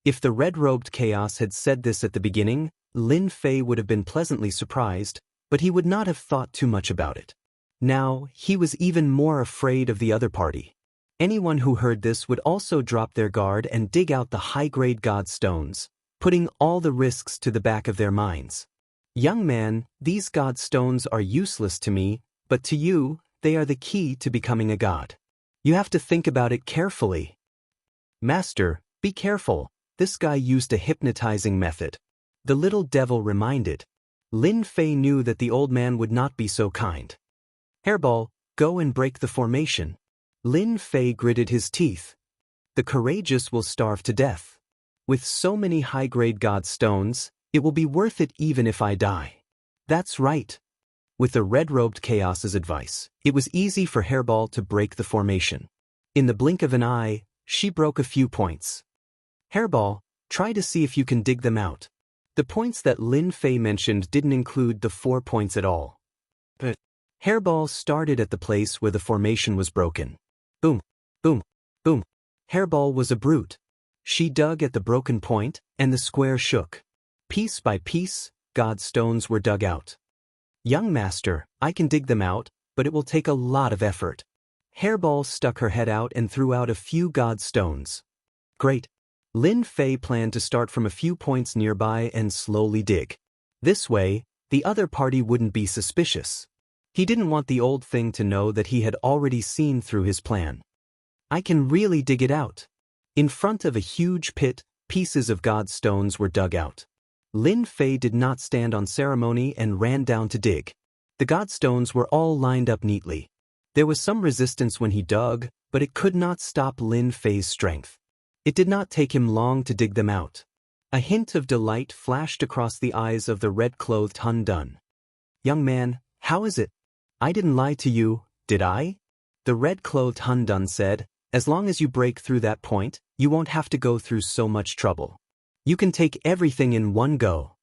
If the red-robed chaos had said this at the beginning, Lin Fei would have been pleasantly surprised, but he would not have thought too much about it. Now, he was even more afraid of the other party. Anyone who heard this would also drop their guard and dig out the high-grade god stones, putting all the risks to the back of their minds. Young man, these god stones are useless to me, but to you, they are the key to becoming a god. You have to think about it carefully. Master, be careful, this guy used a hypnotizing method. The little devil reminded. Lin Fei knew that the old man would not be so kind. Hairball, go and break the formation. Lin Fei gritted his teeth. The courageous will starve to death. With so many high-grade god stones, it will be worth it even if I die. That's right. With the red-robed Chaos's advice, it was easy for Hairball to break the formation. In the blink of an eye, she broke a few points. Hairball, try to see if you can dig them out. The points that Lin Fei mentioned didn't include the 4 points at all. But Hairball started at the place where the formation was broken. Boom, boom, boom. Hairball was a brute. She dug at the broken point, and the square shook. Piece by piece, god stones were dug out. Young master, I can dig them out, but it will take a lot of effort. Hairball stuck her head out and threw out a few god stones. Great. Lin Fei planned to start from a few points nearby and slowly dig. This way, the other party wouldn't be suspicious. He didn't want the old thing to know that he had already seen through his plan. I can really dig it out. In front of a huge pit, pieces of god stones were dug out. Lin Fei did not stand on ceremony and ran down to dig. The god stones were all lined up neatly. There was some resistance when he dug, but it could not stop Lin Fei's strength. It did not take him long to dig them out. A hint of delight flashed across the eyes of the red-clothed Hun Dun. Young man, how is it? I didn't lie to you, did I? The red-clothed Hun Dun said, as long as you break through that point, you won't have to go through so much trouble. You can take everything in one go.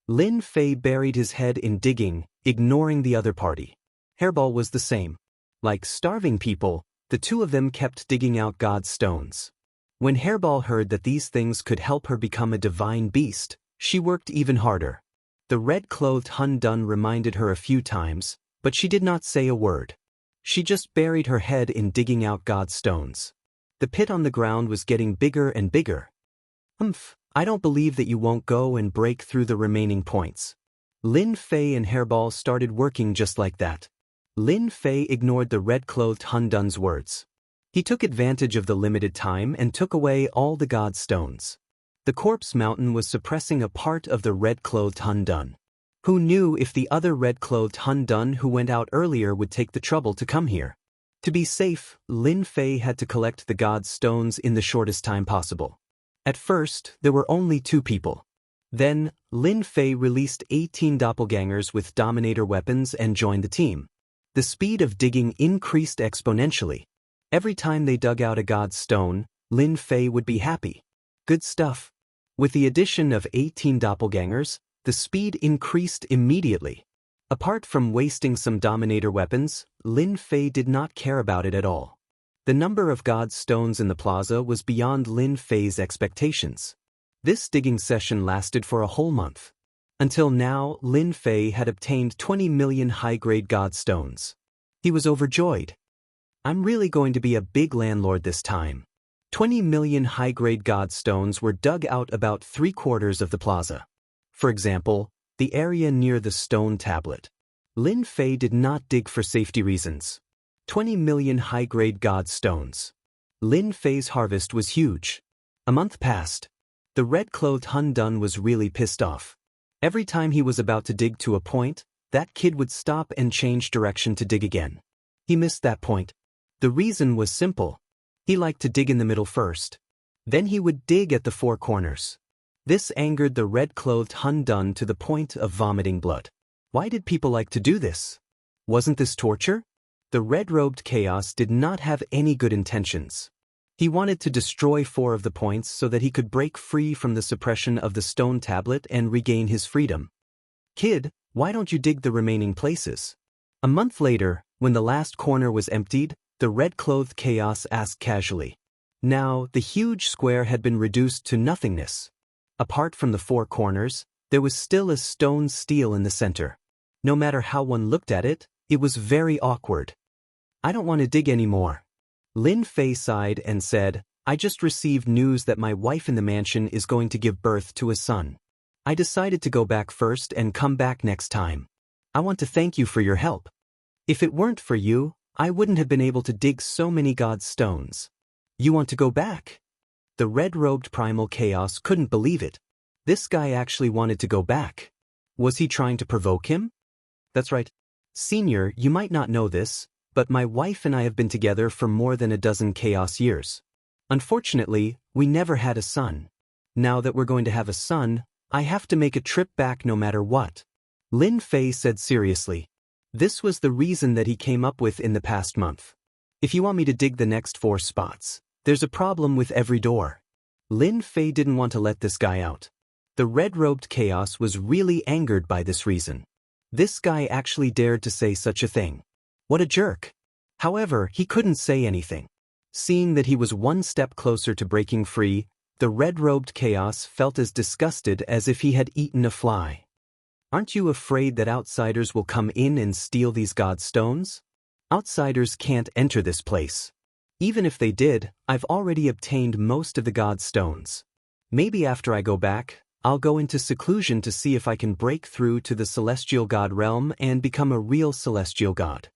Lin Fei buried his head in digging, ignoring the other party. Hairball was the same. Like starving people, the two of them kept digging out god stones. When Hairball heard that these things could help her become a divine beast, she worked even harder. The red-clothed Hun Dun reminded her a few times, but she did not say a word. She just buried her head in digging out god stones. The pit on the ground was getting bigger and bigger. I don't believe that you won't go and break through the remaining points. Lin Fei and Hairball started working just like that. Lin Fei ignored the red-clothed Hun Dun's words. He took advantage of the limited time and took away all the god stones. The corpse mountain was suppressing a part of the red-clothed Hun Dun. Who knew if the other red-clothed Hun Dun who went out earlier would take the trouble to come here? To be safe, Lin Fei had to collect the god stones in the shortest time possible. At first, there were only 2 people. Then, Lin Fei released 18 doppelgangers with dominator weapons and joined the team. The speed of digging increased exponentially. Every time they dug out a god stone, Lin Fei would be happy. Good stuff. With the addition of 18 doppelgangers, the speed increased immediately. Apart from wasting some dominator weapons, Lin Fei did not care about it at all. The number of god stones in the plaza was beyond Lin Fei's expectations. This digging session lasted for a whole month. Until now, Lin Fei had obtained 20 million high-grade god stones. He was overjoyed. I'm really going to be a big landlord this time. 20 million high-grade god stones were dug out about 3/4 of the plaza. For example, the area near the stone tablet. Lin Fei did not dig for safety reasons. 20 million high-grade god stones. Lin Fei's harvest was huge. A month passed. The red-clothed Hun Dun was really pissed off. Every time he was about to dig to a point, that kid would stop and change direction to dig again. He missed that point. The reason was simple. He liked to dig in the middle first. Then he would dig at the 4 corners. This angered the red-clothed Hun Dun to the point of vomiting blood. Why did people like to do this? Wasn't this torture? The red-robed Chaos did not have any good intentions. He wanted to destroy 4 of the points so that he could break free from the suppression of the stone tablet and regain his freedom. Kid, why don't you dig the remaining places? A month later, when the last corner was emptied, the red-clothed Chaos asked casually. Now, the huge square had been reduced to nothingness. Apart from the 4 corners, There was still a stone stele in the center. No matter how one looked at it, it was very awkward. I don't want to dig anymore. Lin Fei sighed and said, I just received news that my wife in the mansion is going to give birth to a son. I decided to go back first and come back next time. I want to thank you for your help. If it weren't for you, I wouldn't have been able to dig so many God's stones. You want to go back? The red-robed primal chaos couldn't believe it. This guy actually wanted to go back. Was he trying to provoke him? That's right. Senior, you might not know this, but my wife and I have been together for more than a dozen chaos years. Unfortunately, we never had a son. Now that we're going to have a son, I have to make a trip back no matter what. Lin Fei said seriously. This was the reason that he came up with in the past month. If you want me to dig the next 4 spots, there's a problem with every door. Lin Fei didn't want to let this guy out. The red-robed chaos was really angered by this reason. This guy actually dared to say such a thing. What a jerk. However, he couldn't say anything. Seeing that he was one step closer to breaking free, the red-robed chaos felt as disgusted as if he had eaten a fly. Aren't you afraid that outsiders will come in and steal these god stones? Outsiders can't enter this place. Even if they did, I've already obtained most of the god stones. Maybe after I go back, I'll go into seclusion to see if I can break through to the celestial god realm and become a real celestial god.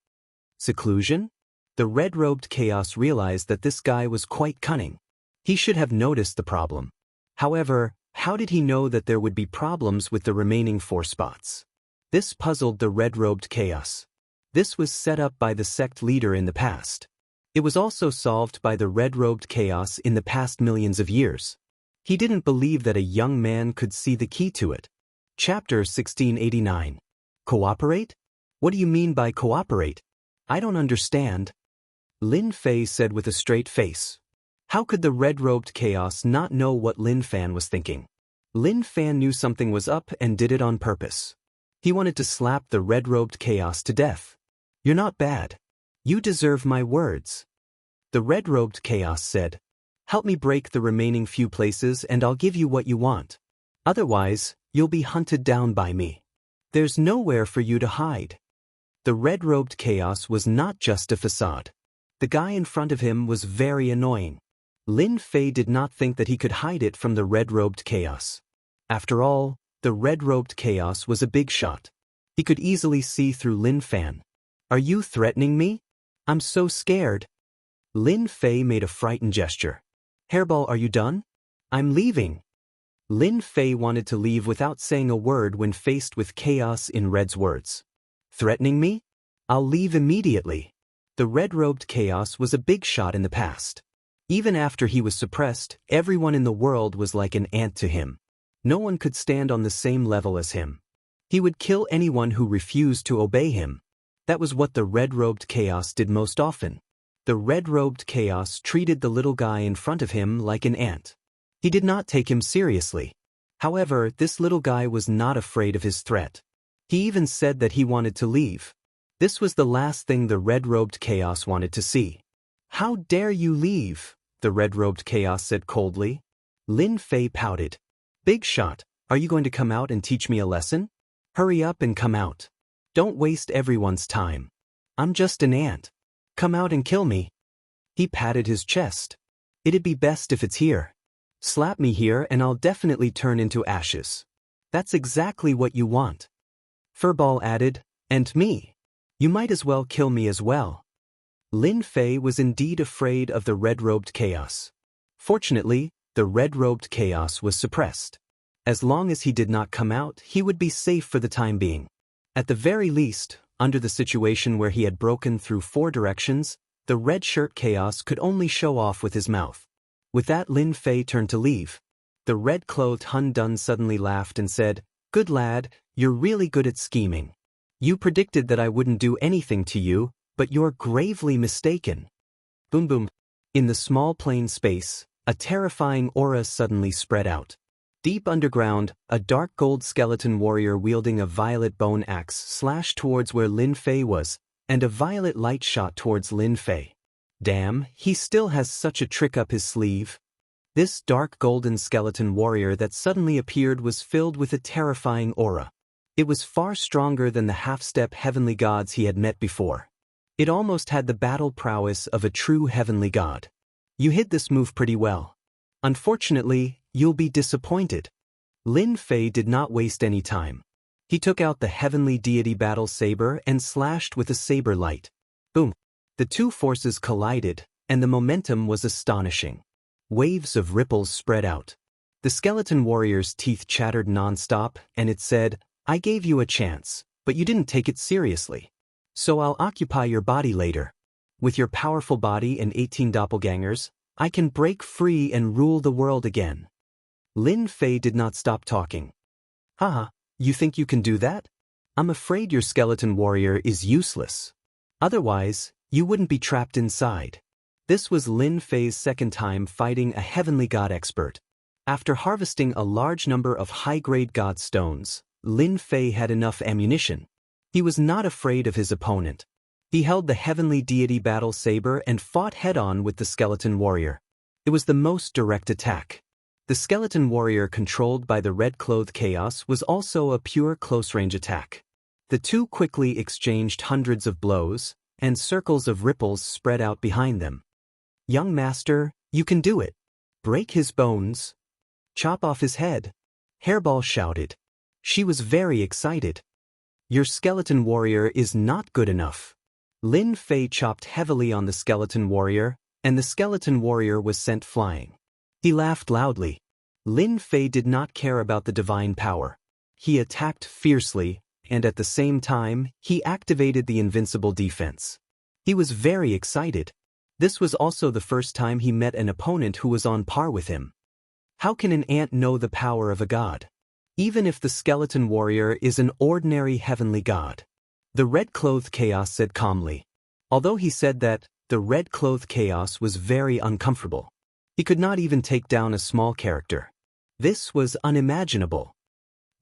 Seclusion? The red-robed chaos realized that this guy was quite cunning. He should have noticed the problem. However, how did he know that there would be problems with the remaining 4 spots? This puzzled the red-robed chaos. This was set up by the sect leader in the past. It was also solved by the red-robed chaos in the past millions of years. He didn't believe that a young man could see the key to it. Chapter 1689. Cooperate? What do you mean by cooperate? I don't understand. Lin Fei said with a straight face. How could the red-robed chaos not know what Lin Fan was thinking? Lin Fan knew something was up and did it on purpose. He wanted to slap the red-robed chaos to death. You're not bad. You deserve my words. The red-robed chaos said, help me break the remaining few places and I'll give you what you want. Otherwise, you'll be hunted down by me. There's nowhere for you to hide. The red-robed chaos was not just a facade. The guy in front of him was very annoying. Lin Fei did not think that he could hide it from the red-robed chaos. After all, the red-robed chaos was a big shot. He could easily see through Lin Fan. Are you threatening me? I'm so scared. Lin Fei made a frightened gesture. Hairball, are you done? I'm leaving. Lin Fei wanted to leave without saying a word when faced with chaos in Red's words. Threatening me? I'll leave immediately. The red-robed chaos was a big shot in the past. Even after he was suppressed, everyone in the world was like an ant to him. No one could stand on the same level as him. He would kill anyone who refused to obey him. That was what the red-robed chaos did most often. The red-robed chaos treated the little guy in front of him like an ant. He did not take him seriously. However, this little guy was not afraid of his threat. He even said that he wanted to leave. This was the last thing the red-robed chaos wanted to see. How dare you leave? The red-robed chaos said coldly. Lin Fei pouted. Big shot, are you going to come out and teach me a lesson? Hurry up and come out. Don't waste everyone's time. I'm just an ant. Come out and kill me. He patted his chest. It'd be best if it's here. Slap me here and I'll definitely turn into ashes. That's exactly what you want. Furball added, and me. You might as well kill me as well. Lin Fei was indeed afraid of the red-robed chaos. Fortunately, the red-robed chaos was suppressed. As long as he did not come out, he would be safe for the time being. At the very least, under the situation where he had broken through 4 directions, the red-shirt chaos could only show off with his mouth. With that, Lin Fei turned to leave. The red-clothed Hun Dun suddenly laughed and said, Good lad, you're really good at scheming. You predicted that I wouldn't do anything to you, but you're gravely mistaken. Boom boom. In the small plain space, a terrifying aura suddenly spread out. Deep underground, a dark gold skeleton warrior wielding a violet bone axe slashed towards where Lin Fei was, and a violet light shot towards Lin Fei. Damn, he still has such a trick up his sleeve. This dark golden skeleton warrior that suddenly appeared was filled with a terrifying aura. It was far stronger than the half-step heavenly gods he had met before. It almost had the battle prowess of a true heavenly god. You hid this move pretty well. Unfortunately, you'll be disappointed. Lin Fei did not waste any time. He took out the heavenly deity battle saber and slashed with a saber light. Boom! The two forces collided, and the momentum was astonishing. Waves of ripples spread out. The skeleton warrior's teeth chattered non-stop, and it said, "I gave you a chance, but you didn't take it seriously. So I'll occupy your body later. With your powerful body and 18 doppelgangers, I can break free and rule the world again." Lin Fei did not stop talking. "Haha, you think you can do that? I'm afraid your skeleton warrior is useless. Otherwise, you wouldn't be trapped inside." This was Lin Fei's second time fighting a heavenly god expert. After harvesting a large number of high-grade god stones, Lin Fei had enough ammunition. He was not afraid of his opponent. He held the heavenly deity battle saber and fought head-on with the skeleton warrior. It was the most direct attack. The skeleton warrior controlled by the red-clothed chaos was also a pure close-range attack. The two quickly exchanged hundreds of blows, and circles of ripples spread out behind them. "Young master, you can do it. Break his bones. Chop off his head," Hairball shouted. She was very excited. "Your skeleton warrior is not good enough." Lin Fei chopped heavily on the skeleton warrior, and the skeleton warrior was sent flying. He laughed loudly. Lin Fei did not care about the divine power. He attacked fiercely, and at the same time, he activated the invincible defense. He was very excited. This was also the first time he met an opponent who was on par with him. How can an ant know the power of a god? Even if the skeleton warrior is an ordinary heavenly god. The red-clothed chaos said calmly. Although he said that, the red-clothed chaos was very uncomfortable. He could not even take down a small character. This was unimaginable.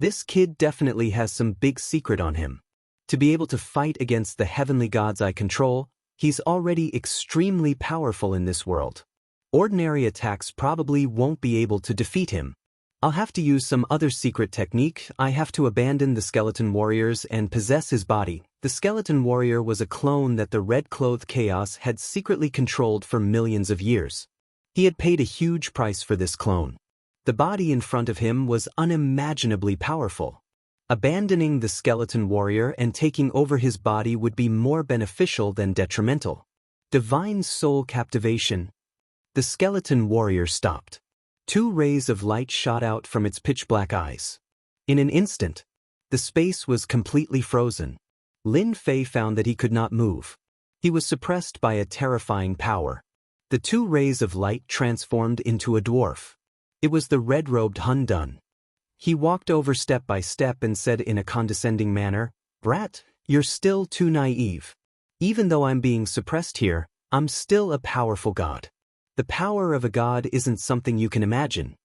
This kid definitely has some big secret on him. To be able to fight against the heavenly gods I control, he's already extremely powerful in this world. Ordinary attacks probably won't be able to defeat him. I'll have to use some other secret technique. I have to abandon the skeleton warriors and possess his body. The skeleton warrior was a clone that the red-clothed chaos had secretly controlled for millions of years. He had paid a huge price for this clone. The body in front of him was unimaginably powerful. Abandoning the skeleton warrior and taking over his body would be more beneficial than detrimental. Divine soul captivation. The skeleton warrior stopped. Two rays of light shot out from its pitch-black eyes. In an instant, the space was completely frozen. Lin Fei found that he could not move. He was suppressed by a terrifying power. The two rays of light transformed into a dwarf. It was the red-robed Hun Dun. He walked over step by step and said in a condescending manner, "Brat, you're still too naive. Even though I'm being suppressed here, I'm still a powerful god. The power of a god isn't something you can imagine.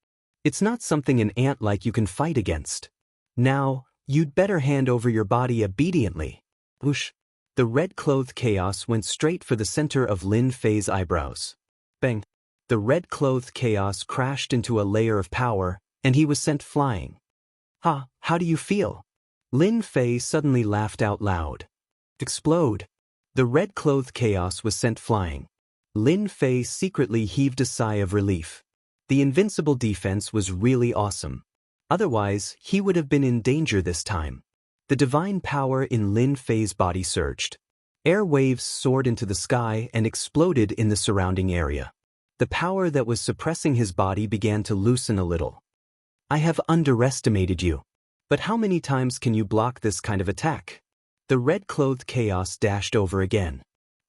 It's not something an ant like you can fight against. Now, you'd better hand over your body obediently." Whoosh! The red-clothed chaos went straight for the center of Lin Fei's eyebrows. Bang! The red-clothed chaos crashed into a layer of power, and he was sent flying. How do you feel?" Lin Fei suddenly laughed out loud. Explode! The red-clothed chaos was sent flying. Lin Fei secretly heaved a sigh of relief. The invincible defense was really awesome. Otherwise, he would have been in danger this time. The divine power in Lin Fei's body surged. Air waves soared into the sky and exploded in the surrounding area. The power that was suppressing his body began to loosen a little. "I have underestimated you. But how many times can you block this kind of attack?" The red-clothed chaos dashed over again.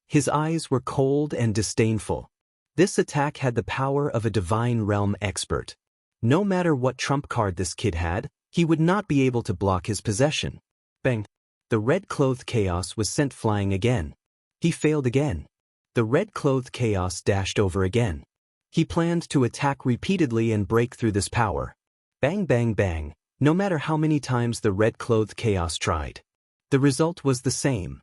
His eyes were cold and disdainful. This attack had the power of a divine realm expert. No matter what trump card this kid had, he would not be able to block his possession. Bang! The red-clothed chaos was sent flying again. He failed again. The red-clothed chaos dashed over again. He planned to attack repeatedly and break through this power. Bang bang bang, no matter how many times the red-clothed chaos tried. The result was the same.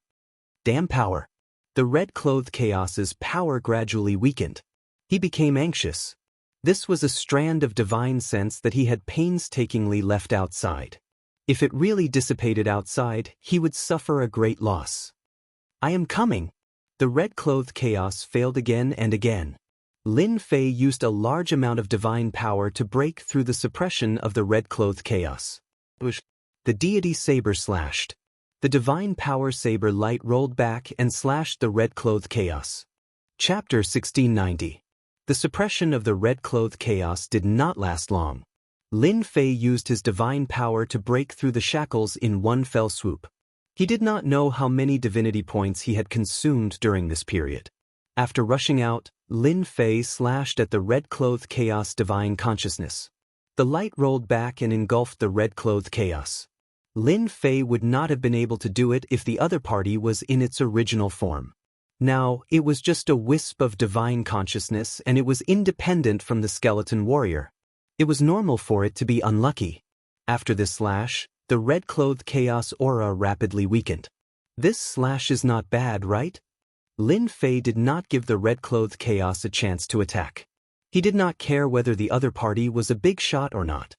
Damn power. The red-clothed chaos's power gradually weakened. He became anxious. This was a strand of divine sense that he had painstakingly left outside. If it really dissipated outside, he would suffer a great loss. I am coming. The red-clothed chaos failed again and again. Lin Fei used a large amount of divine power to break through the suppression of the red-clothed chaos. The deity saber slashed. The divine power saber light rolled back and slashed the red-clothed chaos. Chapter 1690. The suppression of the red-clothed chaos did not last long. Lin Fei used his divine power to break through the shackles in one fell swoop. He did not know how many divinity points he had consumed during this period. After rushing out, Lin Fei slashed at the red-clothed chaos divine consciousness. The light rolled back and engulfed the red-clothed chaos. Lin Fei would not have been able to do it if the other party was in its original form. Now, it was just a wisp of divine consciousness and it was independent from the skeleton warrior. It was normal for it to be unlucky. After this slash, the red-clothed chaos aura rapidly weakened. This slash is not bad, right? Lin Fei did not give the red-clothed chaos a chance to attack. He did not care whether the other party was a big shot or not.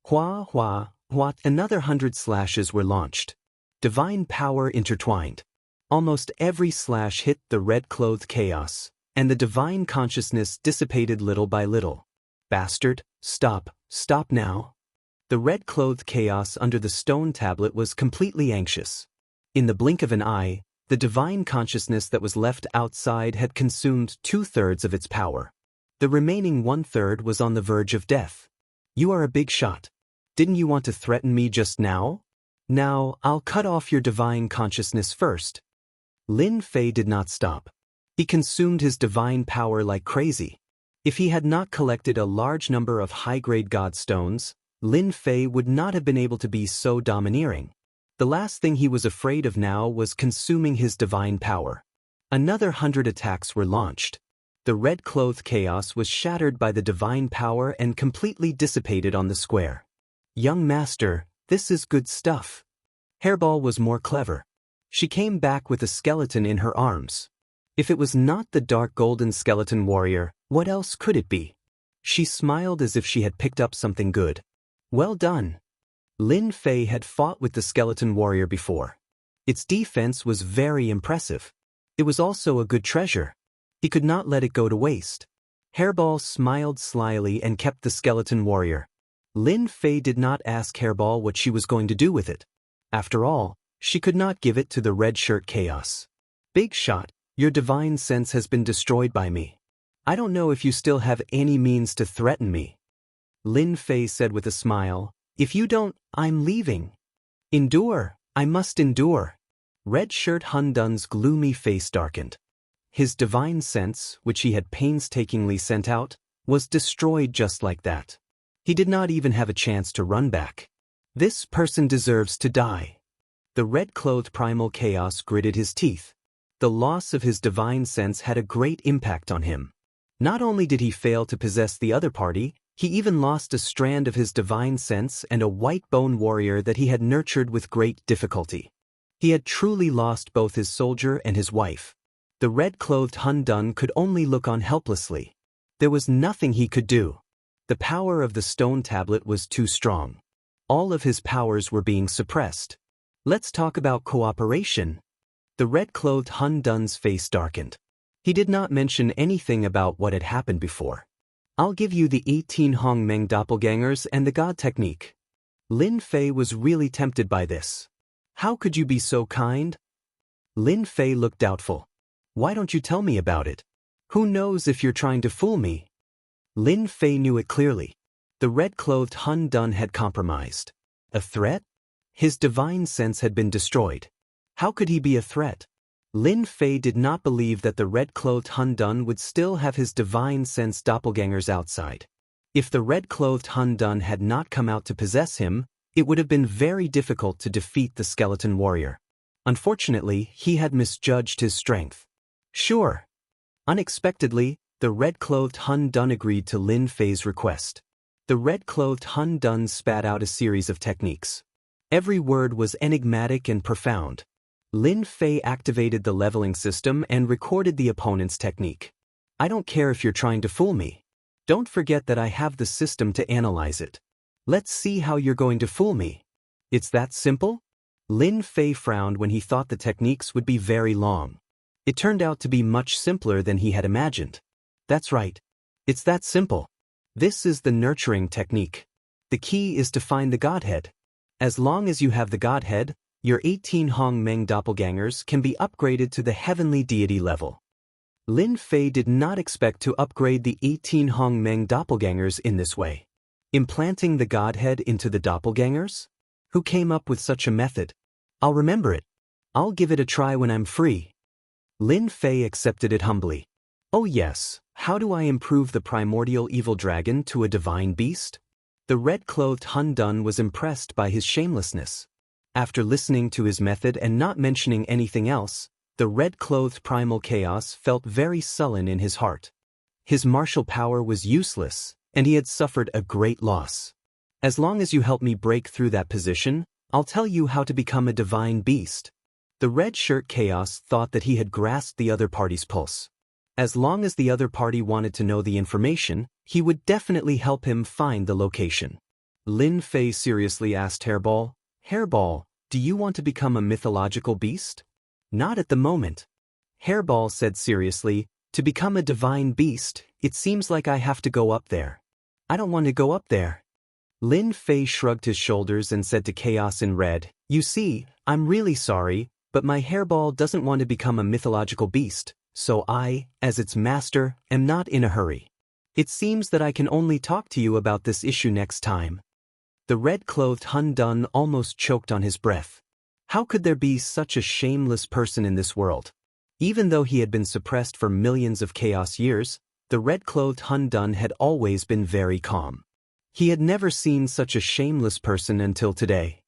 Hua, hua, hua, another 100 slashes were launched. Divine power intertwined. Almost every slash hit the red-clothed chaos, and the divine consciousness dissipated little by little. Bastard, stop now. The red-clothed chaos under the stone tablet was completely anxious. In the blink of an eye, the divine consciousness that was left outside had consumed 2/3 of its power. The remaining 1/3 was on the verge of death. You are a big shot. Didn't you want to threaten me just now? Now, I'll cut off your divine consciousness first. Lin Fei did not stop. He consumed his divine power like crazy. If he had not collected a large number of high-grade god stones, Lin Fei would not have been able to be so domineering. The last thing he was afraid of now was consuming his divine power. Another 100 attacks were launched. The red-clothed chaos was shattered by the divine power and completely dissipated on the square. Young master, this is good stuff. Hairball was more clever. She came back with a skeleton in her arms. If it was not the dark golden skeleton warrior, what else could it be? She smiled as if she had picked up something good. Well done. Lin Fei had fought with the skeleton warrior before. Its defense was very impressive. It was also a good treasure. He could not let it go to waste. Hairball smiled slyly and kept the skeleton warrior. Lin Fei did not ask Hairball what she was going to do with it. After all, she could not give it to the red shirt chaos. Big shot, your divine sense has been destroyed by me. I don't know if you still have any means to threaten me. Lin Fei said with a smile, if you don't, I'm leaving. Endure, I must endure. Red shirt Hun Dun's gloomy face darkened. His divine sense, which he had painstakingly sent out, was destroyed just like that. He did not even have a chance to run back. This person deserves to die. The red-clothed primal chaos gritted his teeth. The loss of his divine sense had a great impact on him. Not only did he fail to possess the other party, he even lost a strand of his divine sense and a white bone warrior that he had nurtured with great difficulty. He had truly lost both his soldier and his wife. The red-clothed Hun Dun could only look on helplessly. There was nothing he could do. The power of the stone tablet was too strong. All of his powers were being suppressed. Let's talk about cooperation. The red-clothed Hun Dun's face darkened. He did not mention anything about what had happened before. I'll give you the 18 Hong Meng doppelgangers and the god technique. Lin Fei was really tempted by this. How could you be so kind? Lin Fei looked doubtful. Why don't you tell me about it? Who knows if you're trying to fool me? Lin Fei knew it clearly. The red-clothed Hun Dun had compromised. A threat? His divine sense had been destroyed. How could he be a threat? Lin Fei did not believe that the red-clothed Hun Dun would still have his divine sense doppelgangers outside. If the red-clothed Hun Dun had not come out to possess him, it would have been very difficult to defeat the skeleton warrior. Unfortunately, he had misjudged his strength. Sure. Unexpectedly, the red-clothed Hun Dun agreed to Lin Fei's request. The red-clothed Hun Dun spat out a series of techniques. Every word was enigmatic and profound. Lin Fei activated the leveling system and recorded the opponent's technique. I don't care if you're trying to fool me. Don't forget that I have the system to analyze it. Let's see how you're going to fool me. It's that simple? Lin Fei frowned when he thought the techniques would be very long. It turned out to be much simpler than he had imagined. That's right. It's that simple. This is the nurturing technique. The key is to find the Godhead. As long as you have the Godhead, your 18 Hong Meng doppelgangers can be upgraded to the heavenly deity level. Lin Fei did not expect to upgrade the 18 Hong Meng doppelgangers in this way. Implanting the Godhead into the doppelgangers? Who came up with such a method? I'll remember it. I'll give it a try when I'm free. Lin Fei accepted it humbly. Oh yes, how do I improve the primordial evil dragon to a divine beast? The red-clothed Hun Dun was impressed by his shamelessness. After listening to his method and not mentioning anything else, the red-clothed primal chaos felt very sullen in his heart. His martial power was useless, and he had suffered a great loss. As long as you help me break through that position, I'll tell you how to become a divine beast. The red-shirt chaos thought that he had grasped the other party's pulse. As long as the other party wanted to know the information, he would definitely help him find the location. Lin Fei seriously asked Hairball, "Hairball, do you want to become a mythological beast?" "Not at the moment." Hairball said seriously, "To become a divine beast, it seems like I have to go up there. I don't want to go up there." Lin Fei shrugged his shoulders and said to Chaos in Red, "You see, I'm really sorry, but my Hairball doesn't want to become a mythological beast, so I, as its master, am not in a hurry. It seems that I can only talk to you about this issue next time." The red-clothed Hun Dun almost choked on his breath. How could there be such a shameless person in this world? Even though he had been suppressed for millions of chaos years, the red-clothed Hun Dun had always been very calm. He had never seen such a shameless person until today.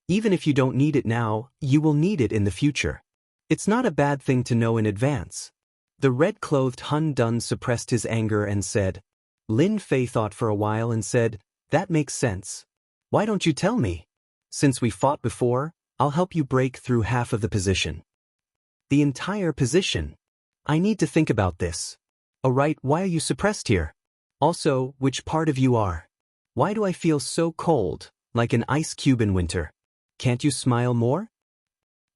Even if you don't need it now, you will need it in the future. It's not a bad thing to know in advance. The red-clothed Hun Dun suppressed his anger and said. Lin Fei thought for a while and said, "That makes sense. Why don't you tell me? Since we fought before, I'll help you break through half of the position." "The entire position? I need to think about this. Alright, why are you suppressed here? Also, which part of you are? Why do I feel so cold, like an ice cube in winter? Can't you smile more?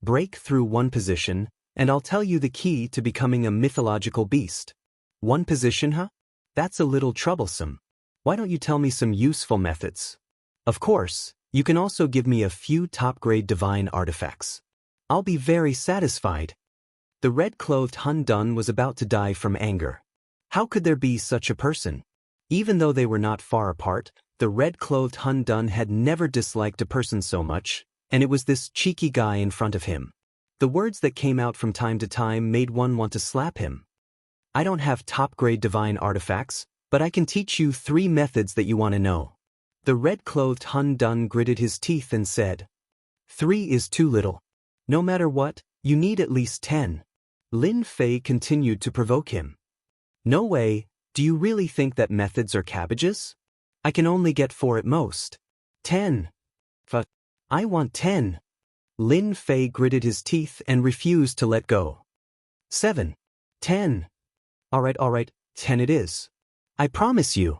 Break through one position, and I'll tell you the key to becoming a mythological beast." "One position, huh? That's a little troublesome. Why don't you tell me some useful methods? Of course, you can also give me a few top-grade divine artifacts. I'll be very satisfied." The red-clothed Hun Dun was about to die from anger. How could there be such a person? Even though they were not far apart, the red-clothed Hun Dun had never disliked a person so much, and it was this cheeky guy in front of him. The words that came out from time to time made one want to slap him. "I don't have top-grade divine artifacts, but I can teach you 3 methods that you want to know." The red-clothed Hun Dun gritted his teeth and said, 3 is too little. No matter what, you need at least 10. Lin Fei continued to provoke him. "No way, do you really think that methods are cabbages? I can only get 4 at most. 10. I want 10. Lin Fei gritted his teeth and refused to let go. 7. 10. Alright, 10 it is. I promise you.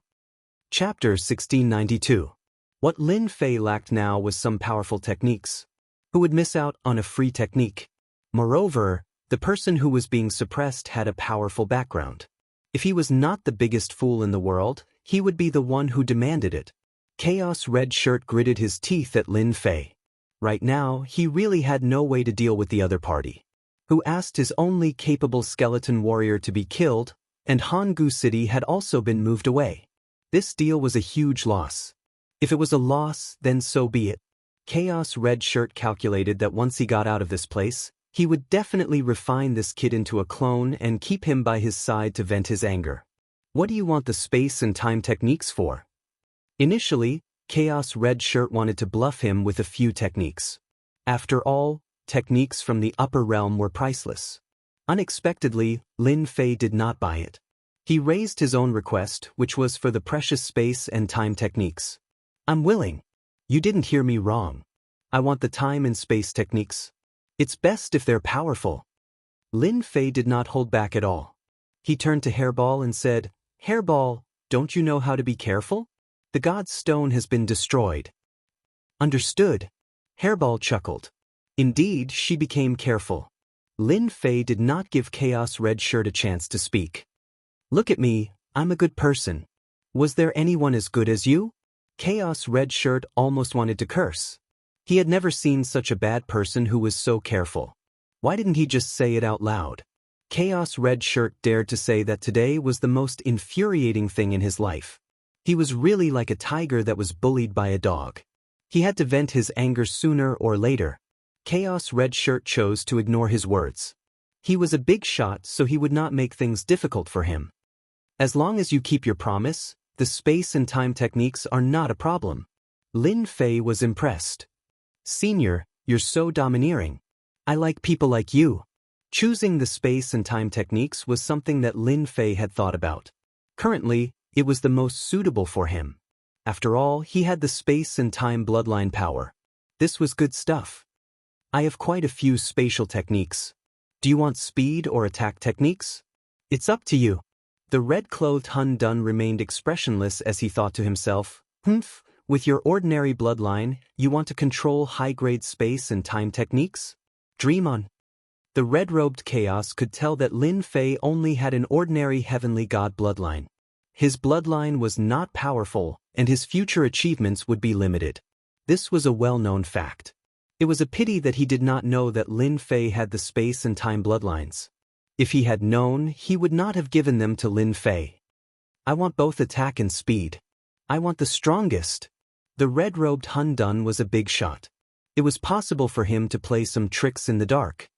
Chapter 1692. What Lin Fei lacked now was some powerful techniques. Who would miss out on a free technique? Moreover, the person who was being suppressed had a powerful background. If he was not the biggest fool in the world, he would be the one who demanded it. Chaos Red Shirt gritted his teeth at Lin Fei. Right now, he really had no way to deal with the other party, who asked his only capable skeleton warrior to be killed, and Hanggu City had also been moved away. This deal was a huge loss. If it was a loss, then so be it. Chaos Red Shirt calculated that once he got out of this place, he would definitely refine this kid into a clone and keep him by his side to vent his anger. What do you want the space and time techniques for? Initially, Chaos Red Shirt wanted to bluff him with a few techniques. After all, techniques from the upper realm were priceless. Unexpectedly, Lin Fei did not buy it. He raised his own request, which was for the precious space and time techniques. "I'm willing. You didn't hear me wrong. I want the time and space techniques. It's best if they're powerful." Lin Fei did not hold back at all. He turned to Hairball and said, "Hairball, Don't you know how to be careful? The god's stone has been destroyed. Understood. Hairball chuckled. Indeed, she became careful. Lin Fei did not give Chaos Red Shirt a chance to speak. Look at me, I'm a good person. Was there anyone as good as you? Chaos Red Shirt almost wanted to curse. He had never seen such a bad person who was so careful. Why didn't he just say it out loud? Chaos Red Shirt dared to say that today was the most infuriating thing in his life. He was really like a tiger that was bullied by a dog. He had to vent his anger sooner or later. Chaos Red Shirt chose to ignore his words. He was a big shot, so he would not make things difficult for him. As long as you keep your promise, the space and time techniques are not a problem. Lin Fei was impressed. Senior, you're so domineering. I like people like you. Choosing the space and time techniques was something that Lin Fei had thought about. Currently, it was the most suitable for him. After all, he had the space and time bloodline power. This was good stuff. I have quite a few spatial techniques. Do you want speed or attack techniques? It's up to you. The red-clothed Hun Dun remained expressionless as he thought to himself, with your ordinary bloodline, you want to control high-grade space and time techniques? Dream on. The red-robed Chaos could tell that Lin Fei only had an ordinary heavenly god bloodline. His bloodline was not powerful, and his future achievements would be limited. This was a well-known fact. It was a pity that he did not know that Lin Fei had the space and time bloodlines. If he had known, he would not have given them to Lin Fei. I want both attack and speed. I want the strongest. The red-robed Hun Dun was a big shot. It was possible for him to play some tricks in the dark.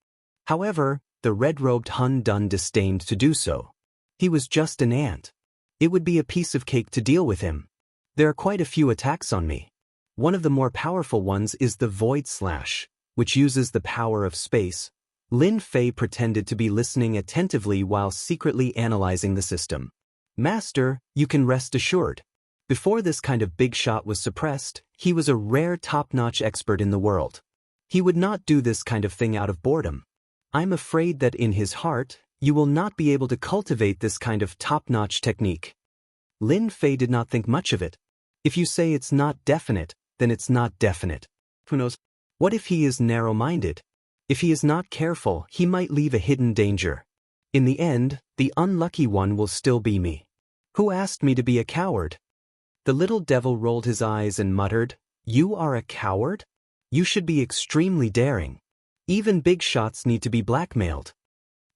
However, the red-robed Hun Dun disdained to do so. He was just an ant. It would be a piece of cake to deal with him. There are quite a few attacks on me. One of the more powerful ones is the Void Slash, which uses the power of space. Lin Fei pretended to be listening attentively while secretly analyzing the system. Master, you can rest assured. Before this kind of big shot was suppressed, he was a rare top-notch expert in the world. He would not do this kind of thing out of boredom. I'm afraid that in his heart, you will not be able to cultivate this kind of top-notch technique. Lin Fei did not think much of it. If you say it's not definite, then it's not definite. Who knows? What if he is narrow-minded? If he is not careful, he might leave a hidden danger. In the end, the unlucky one will still be me. Who asked me to be a coward? The little devil rolled his eyes and muttered, You are a coward? You should be extremely daring. Even big shots need to be blackmailed.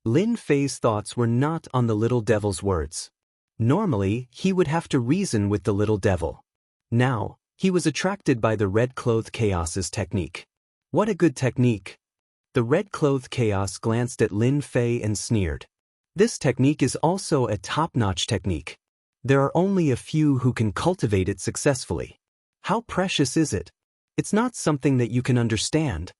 Lin Fei's thoughts were not on the little devil's words. Normally, he would have to reason with the little devil. Now, he was attracted by the red-clothed Chaos's technique. What a good technique! The red-clothed Chaos glanced at Lin Fei and sneered. This technique is also a top-notch technique. There are only a few who can cultivate it successfully. How precious is it? It's not something that you can understand.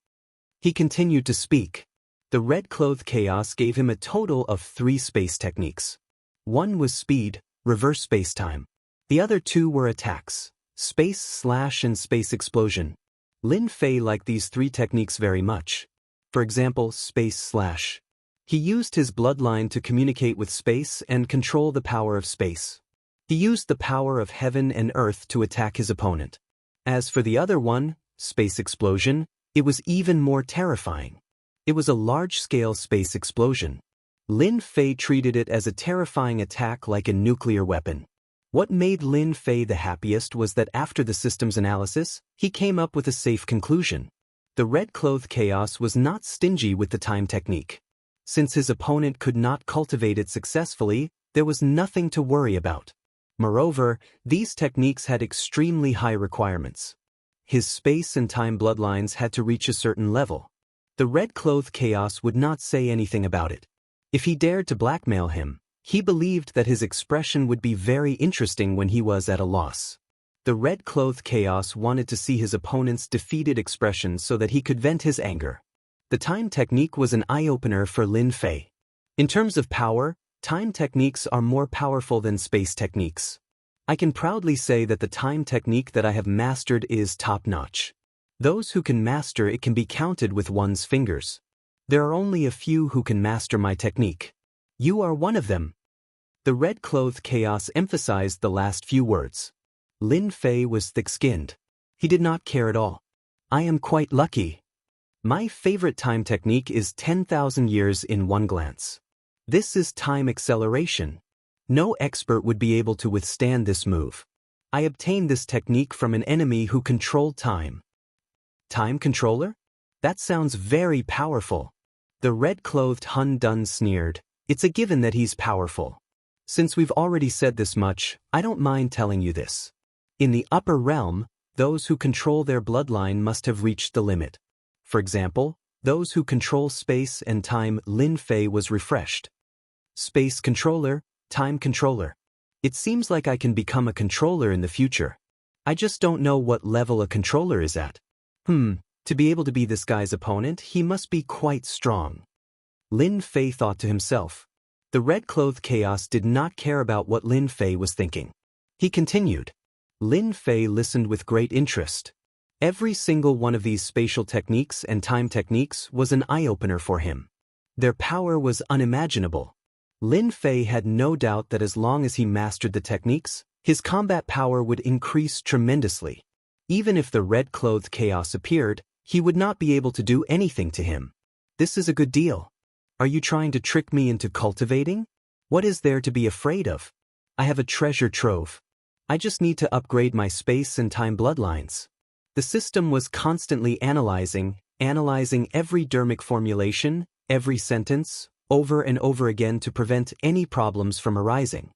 He continued to speak. The red-clothed Chaos gave him a total of 3 space techniques. One was speed, reverse space-time. The other 2 were attacks, space slash and space explosion. Lin Fei liked these 3 techniques very much. For example, space slash. He used his bloodline to communicate with space and control the power of space. He used the power of heaven and earth to attack his opponent. As for the other one, space explosion, it was even more terrifying. It was a large-scale space explosion. Lin Fei treated it as a terrifying attack like a nuclear weapon. What made Lin Fei the happiest was that after the system's analysis, he came up with a safe conclusion. The red-clothed Chaos was not stingy with the time technique. Since his opponent could not cultivate it successfully, there was nothing to worry about. Moreover, these techniques had extremely high requirements. His space and time bloodlines had to reach a certain level. The red-clothed Chaos would not say anything about it. If he dared to blackmail him, he believed that his expression would be very interesting when he was at a loss. The red-clothed Chaos wanted to see his opponent's defeated expression so that he could vent his anger. The time technique was an eye-opener for Lin Fei. In terms of power, time techniques are more powerful than space techniques. I can proudly say that the time technique that I have mastered is top-notch. Those who can master it can be counted with one's fingers. There are only a few who can master my technique. You are one of them. The red-clothed chaos emphasized the last few words. Lin Fei was thick-skinned. He did not care at all. I am quite lucky. My favorite time technique is 10,000 years in one glance. This is time acceleration. No expert would be able to withstand this move. I obtained this technique from an enemy who controlled time. Time controller? That sounds very powerful. The red-clothed Hun Dun sneered. It's a given that he's powerful. Since we've already said this much, I don't mind telling you this. In the upper realm, those who control their bloodline must have reached the limit. For example, those who control space and time. Lin Fei was refreshed. Space controller, time controller. It seems like I can become a controller in the future. I just don't know what level a controller is at. To be able to be this guy's opponent, he must be quite strong. Lin Fei thought to himself. The red-clothed chaos did not care about what Lin Fei was thinking. He continued. Lin Fei listened with great interest. Every single one of these spatial techniques and time techniques was an eye-opener for him. Their power was unimaginable. Lin Fei had no doubt that as long as he mastered the techniques, his combat power would increase tremendously. Even if the red-clothed chaos appeared, he would not be able to do anything to him. This is a good deal. Are you trying to trick me into cultivating? What is there to be afraid of? I have a treasure trove. I just need to upgrade my space and time bloodlines. The system was constantly analyzing every dermic formulation, every sentence, over and over again to prevent any problems from arising.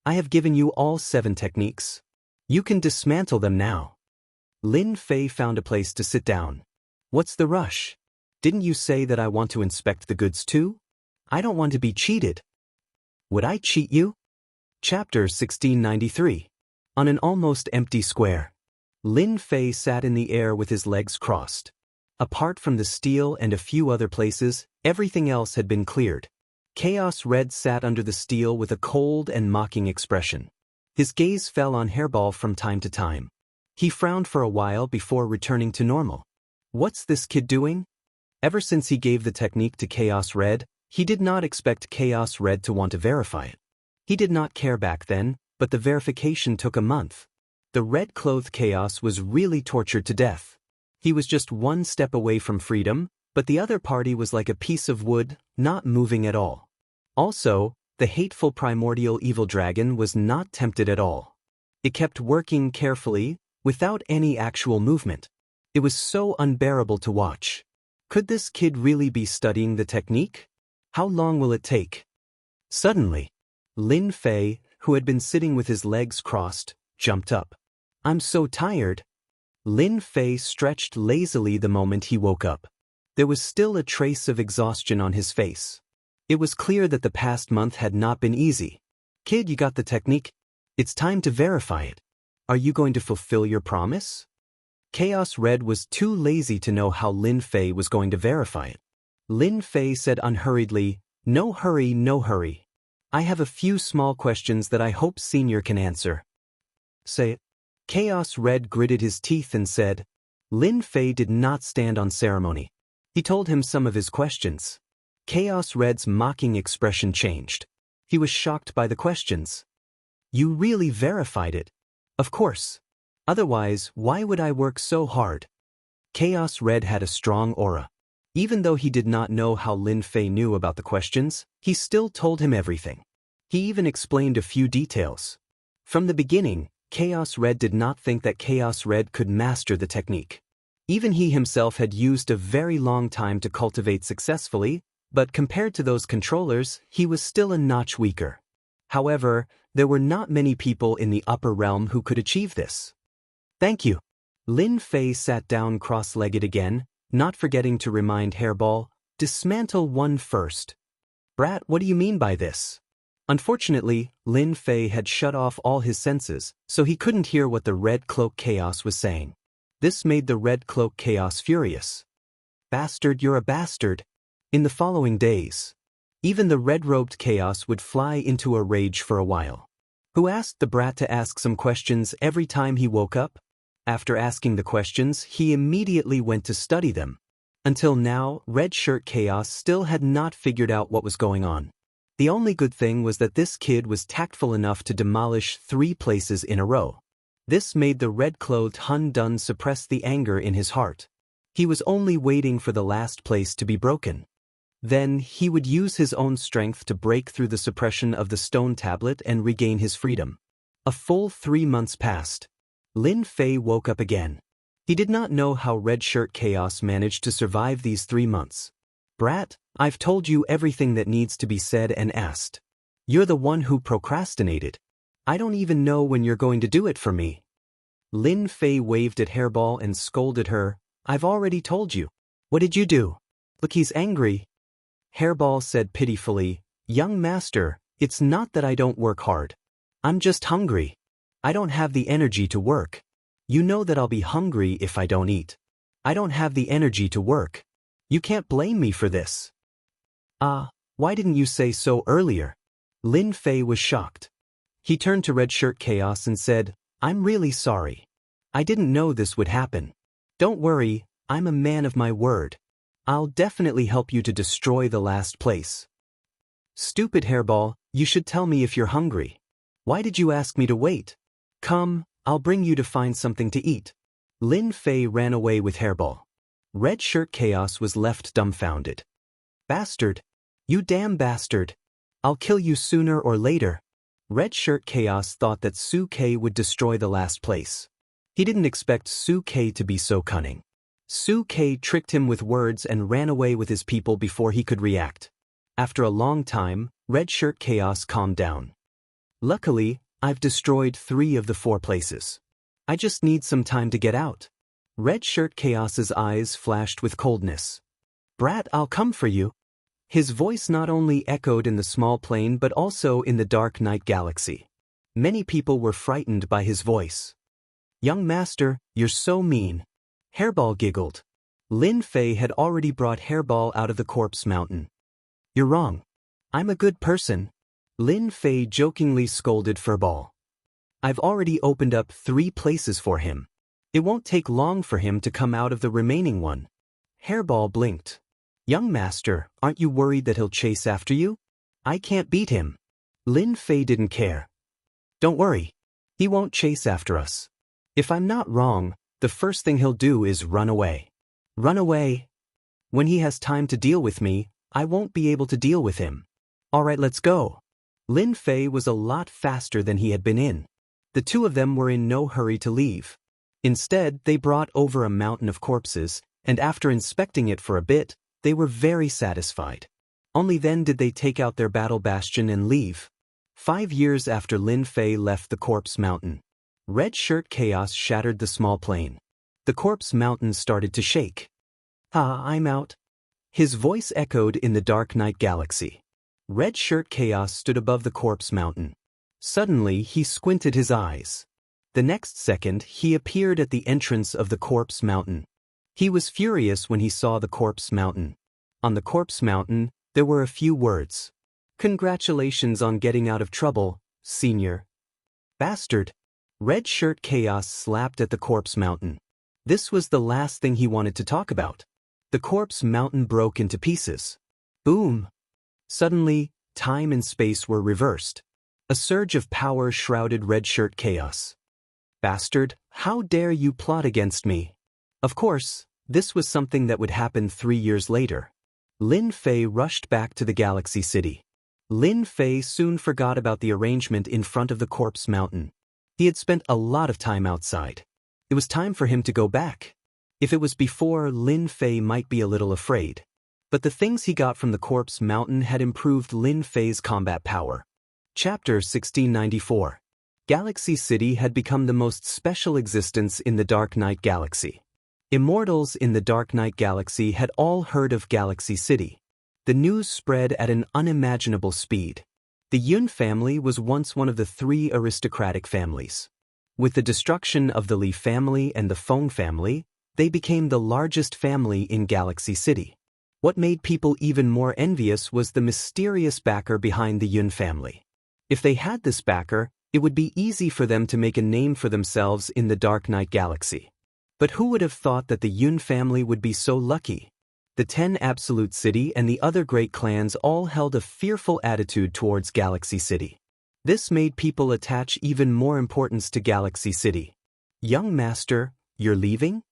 I have given you all 7 techniques. You can dismantle them now. Lin Fei found a place to sit down. What's the rush? Didn't you say that I want to inspect the goods too? I don't want to be cheated. Would I cheat you? Chapter 1693. On an almost empty square. Lin Fei sat in the air with his legs crossed. Apart from the steel and a few other places, everything else had been cleared. Chaos Red sat under the steel with a cold and mocking expression. His gaze fell on Hairball from time to time. He frowned for a while before returning to normal. What's this kid doing? Ever since he gave the technique to Chaos Red, he did not expect Chaos Red to want to verify it. He did not care back then, but the verification took a month. The red-clothed Chaos was really tortured to death. He was just one step away from freedom, but the other party was like a piece of wood, not moving at all. Also, the hateful primordial evil dragon was not tempted at all. It kept working carefully, without any actual movement. It was so unbearable to watch. Could this kid really be studying the technique? How long will it take? Suddenly, Lin Fei, who had been sitting with his legs crossed, jumped up. I'm so tired. Lin Fei stretched lazily the moment he woke up. There was still a trace of exhaustion on his face. It was clear that the past month had not been easy. Kid, you got the technique? It's time to verify it. Are you going to fulfill your promise? Chaos Red was too lazy to know how Lin Fei was going to verify it. Lin Fei said unhurriedly, No hurry, no hurry. I have a few small questions that I hope Senior can answer. Say it. Chaos Red gritted his teeth and said, Lin Fei did not stand on ceremony. He told him some of his questions. Chaos Red's mocking expression changed. He was shocked by the questions. You really verified it? Of course. Otherwise, why would I work so hard? Chaos Red had a strong aura. Even though he did not know how Lin Fei knew about the questions, he still told him everything. He even explained a few details. From the beginning, Chaos Red did not think that Chaos Red could master the technique. Even he himself had used a very long time to cultivate successfully, but compared to those controllers, he was still a notch weaker. However, there were not many people in the upper realm who could achieve this. Thank you. Lin Fei sat down cross-legged again, not forgetting to remind Hairball, dismantle one first. Brat, what do you mean by this? Unfortunately, Lin Fei had shut off all his senses, so he couldn't hear what the Red Cloak Chaos was saying. This made the Red Cloak Chaos furious. Bastard, you're a bastard. In the following days, even the red-robed Chaos would fly into a rage for a while. Who asked the brat to ask some questions every time he woke up? After asking the questions, he immediately went to study them. Until now, Red Shirt Chaos still had not figured out what was going on. The only good thing was that this kid was tactful enough to demolish 3 places in a row. This made the red-clothed Hun Dun suppress the anger in his heart. He was only waiting for the last place to be broken. Then, he would use his own strength to break through the suppression of the stone tablet and regain his freedom. A full 3 months passed. Lin Fei woke up again. He did not know how Red Shirt Chaos managed to survive these 3 months. Brat, I've told you everything that needs to be said and asked. You're the one who procrastinated. I don't even know when you're going to do it for me. Lin Fei waved at Hairball and scolded her. I've already told you. What did you do? Look, he's angry. Hairball said pitifully, Young master, it's not that I don't work hard. I'm just hungry. I don't have the energy to work. You know that I'll be hungry if I don't eat. I don't have the energy to work. You can't blame me for this. Why didn't you say so earlier? Lin Fei was shocked. He turned to Red Shirt Chaos and said, I'm really sorry. I didn't know this would happen. Don't worry, I'm a man of my word. I'll definitely help you to destroy the last place. Stupid Hairball, you should tell me if you're hungry. Why did you ask me to wait? Come, I'll bring you to find something to eat. Lin Fei ran away with Hairball. Red Shirt Chaos was left dumbfounded. Bastard! You damn bastard! I'll kill you sooner or later. Red Shirt Chaos thought that Su Kei would destroy the last place. He didn't expect Su Kei to be so cunning. Su Kei tricked him with words and ran away with his people before he could react. After a long time, Red Shirt Chaos calmed down. Luckily, I've destroyed 3 of the 4 places. I just need some time to get out. Red Shirt Chaos's eyes flashed with coldness. Brat, I'll come for you. His voice not only echoed in the small plane but also in the dark night galaxy. Many people were frightened by his voice. Young master, you're so mean. Hairball giggled. Lin Fei had already brought Hairball out of the corpse mountain. You're wrong. I'm a good person. Lin Fei jokingly scolded Furball. I've already opened up 3 places for him. It won't take long for him to come out of the remaining one. Hairball blinked. Young master, aren't you worried that he'll chase after you? I can't beat him. Lin Fei didn't care. Don't worry. He won't chase after us. If I'm not wrong, the first thing he'll do is run away. Run away? When he has time to deal with me, I won't be able to deal with him. Alright, let's go. Lin Fei was a lot faster than he had been in. The 2 of them were in no hurry to leave. Instead, they brought over a mountain of corpses, and after inspecting it for a bit, they were very satisfied. Only then did they take out their battle bastion and leave. 5 years after Lin Fei left the corpse mountain, Red Shirt Chaos shattered the small plane. The corpse mountain started to shake. I'm out. His voice echoed in the dark night galaxy. Red Shirt Chaos stood above the corpse mountain. Suddenly, he squinted his eyes. The next second, he appeared at the entrance of the corpse mountain. He was furious when he saw the corpse mountain. On the corpse mountain, there were a few words. Congratulations on getting out of trouble, senior. Bastard. Red Shirt Chaos slapped at the corpse mountain. This was the last thing he wanted to talk about. The corpse mountain broke into pieces. Boom. Suddenly, time and space were reversed. A surge of power shrouded Red Shirt Chaos. Bastard, how dare you plot against me? Of course, this was something that would happen 3 years later. Lin Fei rushed back to the Galaxy City. Lin Fei soon forgot about the arrangement in front of the corpse mountain. He had spent a lot of time outside. It was time for him to go back. If it was before, Lin Fei might be a little afraid. But the things he got from the corpse mountain had improved Lin Fei's combat power. Chapter 1694. Galaxy City had become the most special existence in the Dark Night Galaxy. Immortals in the Dark Night Galaxy had all heard of Galaxy City. The news spread at an unimaginable speed. The Yun family was once one of the 3 aristocratic families. With the destruction of the Li family and the Feng family, they became the largest family in Galaxy City. What made people even more envious was the mysterious backer behind the Yun family. If they had this backer, it would be easy for them to make a name for themselves in the Dark Night Galaxy. But who would have thought that the Yun family would be so lucky? The 10 Absolute City and the other great clans all held a fearful attitude towards Galaxy City. This made people attach even more importance to Galaxy City. Young Master, you're leaving?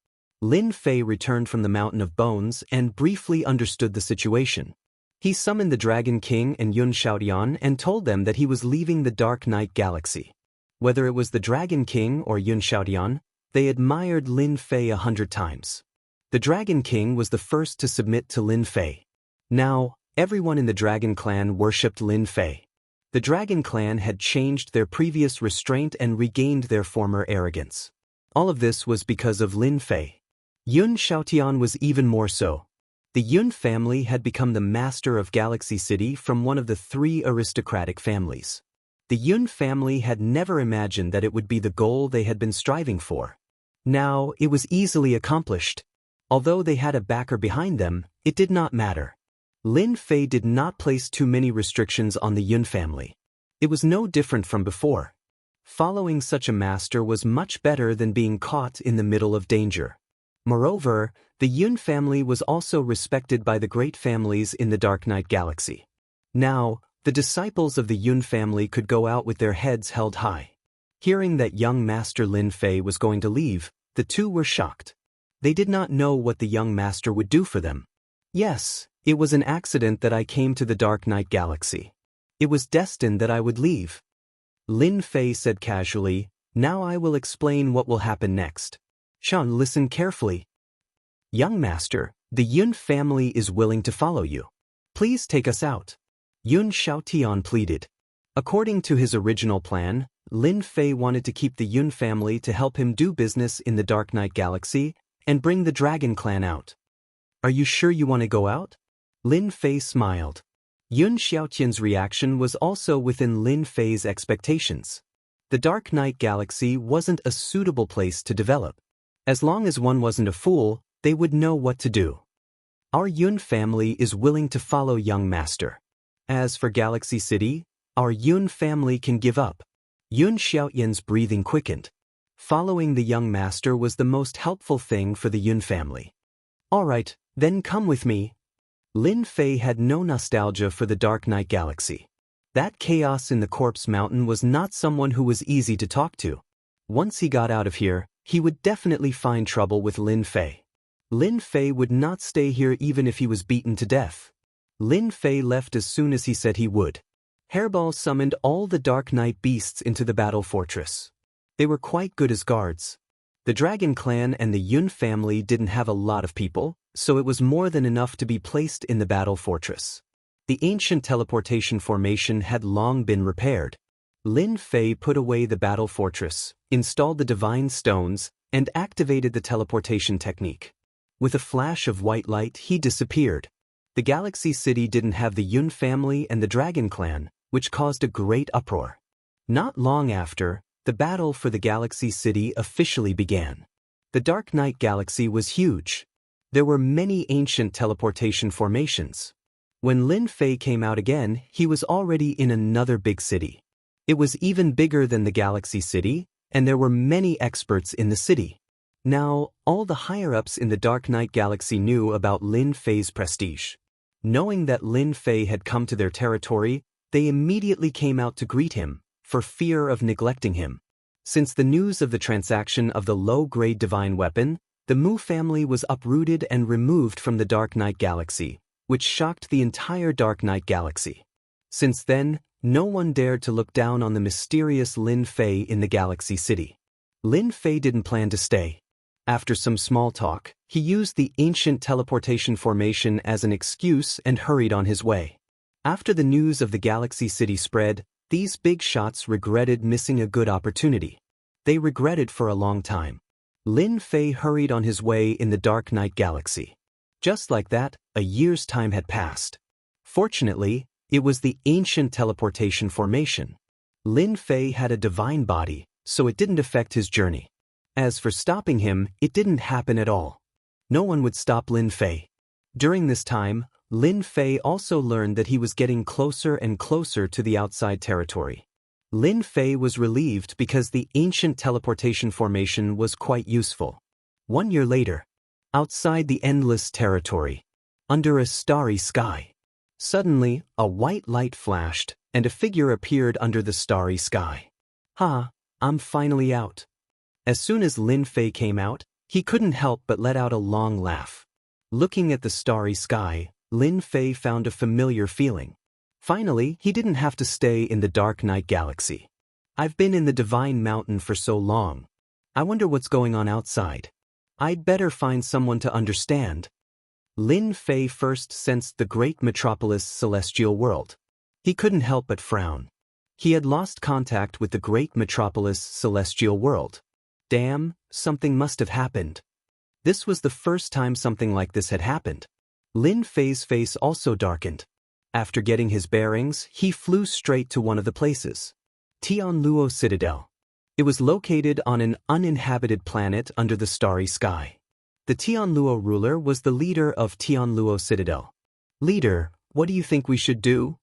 Lin Fei returned from the Mountain of Bones and briefly understood the situation. He summoned the Dragon King and Yun Xiaotian and told them that he was leaving the Dark Knight Galaxy. Whether it was the Dragon King or Yun Xiaotian, they admired Lin Fei 100 times. The Dragon King was the first to submit to Lin Fei. Now, everyone in the Dragon Clan worshipped Lin Fei. The Dragon Clan had changed their previous restraint and regained their former arrogance. All of this was because of Lin Fei. Yun Xiaotian was even more so. The Yun family had become the master of Galaxy City from one of the 3 aristocratic families. The Yun family had never imagined that it would be the goal they had been striving for. Now, it was easily accomplished. Although they had a backer behind them, it did not matter. Lin Fei did not place too many restrictions on the Yun family. It was no different from before. Following such a master was much better than being caught in the middle of danger. Moreover, the Yun family was also respected by the great families in the Dark Knight Galaxy. Now, the disciples of the Yun family could go out with their heads held high. Hearing that young Master Lin Fei was going to leave, the two were shocked. They did not know what the young master would do for them. Yes, it was an accident that I came to the Dark Knight Galaxy. It was destined that I would leave. Lin Fei said casually, now I will explain what will happen next. Shan, listen carefully. Young master, the Yun family is willing to follow you. Please take us out. Yun Xiaotian pleaded. According to his original plan, Lin Fei wanted to keep the Yun family to help him do business in the Dark Knight Galaxy and bring the Dragon Clan out. Are you sure you want to go out? Lin Fei smiled. Yun Xiaotian's reaction was also within Lin Fei's expectations. The Dark Knight Galaxy wasn't a suitable place to develop. As long as one wasn't a fool, they would know what to do. Our Yun family is willing to follow young master. As for Galaxy City, our Yun family can give up. Yun Xiaotian's breathing quickened. Following the young master was the most helpful thing for the Yun family. All right, then come with me. Lin Fei had no nostalgia for the Dark Knight Galaxy. That chaos in the Corpse Mountain was not someone who was easy to talk to. Once he got out of here, he would definitely find trouble with Lin Fei. Lin Fei would not stay here even if he was beaten to death. Lin Fei left as soon as he said he would. Hairball summoned all the Dark Knight beasts into the battle fortress. They were quite good as guards. The Dragon Clan and the Yun family didn't have a lot of people, so it was more than enough to be placed in the battle fortress. The ancient teleportation formation had long been repaired. Lin Fei put away the battle fortress, installed the divine stones, and activated the teleportation technique. With a flash of white light, he disappeared. The Galaxy City didn't have the Yun family and the Dragon Clan, which caused a great uproar. Not long after, the battle for the Galaxy City officially began. The Dark Knight Galaxy was huge. There were many ancient teleportation formations. When Lin Fei came out again, he was already in another big city. It was even bigger than the Galaxy City, and there were many experts in the city. Now, all the higher-ups in the Dark Knight Galaxy knew about Lin Fei's prestige. Knowing that Lin Fei had come to their territory, they immediately came out to greet him, for fear of neglecting him. Since the news of the transaction of the low-grade divine weapon, the Mu family was uprooted and removed from the Dark Knight Galaxy, which shocked the entire Dark Knight Galaxy. Since then, no one dared to look down on the mysterious Lin Fei in the Galaxy City. Lin Fei didn't plan to stay. After some small talk, he used the ancient teleportation formation as an excuse and hurried on his way. After the news of the Galaxy City spread, these big shots regretted missing a good opportunity. They regretted for a long time. Lin Fei hurried on his way in the Dark Knight Galaxy. Just like that, a year's time had passed. Fortunately, it was the ancient teleportation formation. Lin Fei had a divine body, so it didn't affect his journey. As for stopping him, it didn't happen at all. No one would stop Lin Fei. During this time, Lin Fei also learned that he was getting closer and closer to the outside territory. Lin Fei was relieved because the ancient teleportation formation was quite useful. 1 year later, outside the endless territory, under a starry sky. Suddenly, a white light flashed, and a figure appeared under the starry sky. "Ha, I'm finally out." As soon as Lin Fei came out, he couldn't help but let out a long laugh. Looking at the starry sky, Lin Fei found a familiar feeling. Finally, he didn't have to stay in the dark night galaxy. "I've been in the Divine Mountain for so long. I wonder what's going on outside. I'd better find someone to understand." Lin Fei first sensed the great metropolis celestial world. He couldn't help but frown. He had lost contact with the great metropolis celestial world. Damn, something must have happened. This was the first time something like this had happened. Lin Fei's face also darkened. After getting his bearings, he flew straight to one of the places. Tianluo Citadel. It was located on an uninhabited planet under the starry sky. The Tianluo ruler was the leader of Tianluo Citadel. "Leader, what do you think we should do?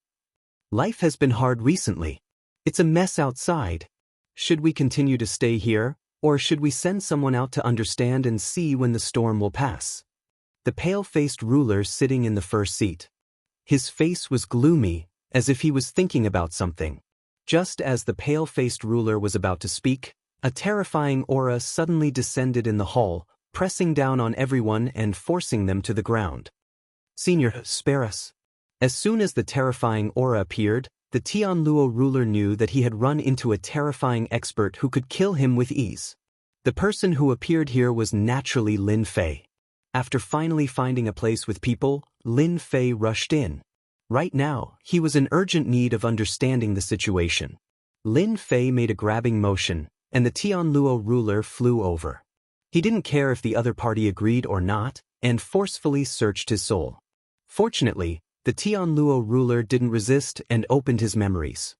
Life has been hard recently. It's a mess outside. Should we continue to stay here, or should we send someone out to understand and see when the storm will pass?" The pale-faced ruler sitting in the first seat. His face was gloomy, as if he was thinking about something. Just as the pale-faced ruler was about to speak, a terrifying aura suddenly descended in the hall, pressing down on everyone and forcing them to the ground. "Senior, spare us." As soon as the terrifying aura appeared, the Tianluo ruler knew that he had run into a terrifying expert who could kill him with ease. The person who appeared here was naturally Lin Fei. After finally finding a place with people, Lin Fei rushed in. Right now, he was in urgent need of understanding the situation. Lin Fei made a grabbing motion, and the Tianluo ruler flew over. He didn't care if the other party agreed or not, and forcefully searched his soul. Fortunately, the Tianluo ruler didn't resist and opened his memories.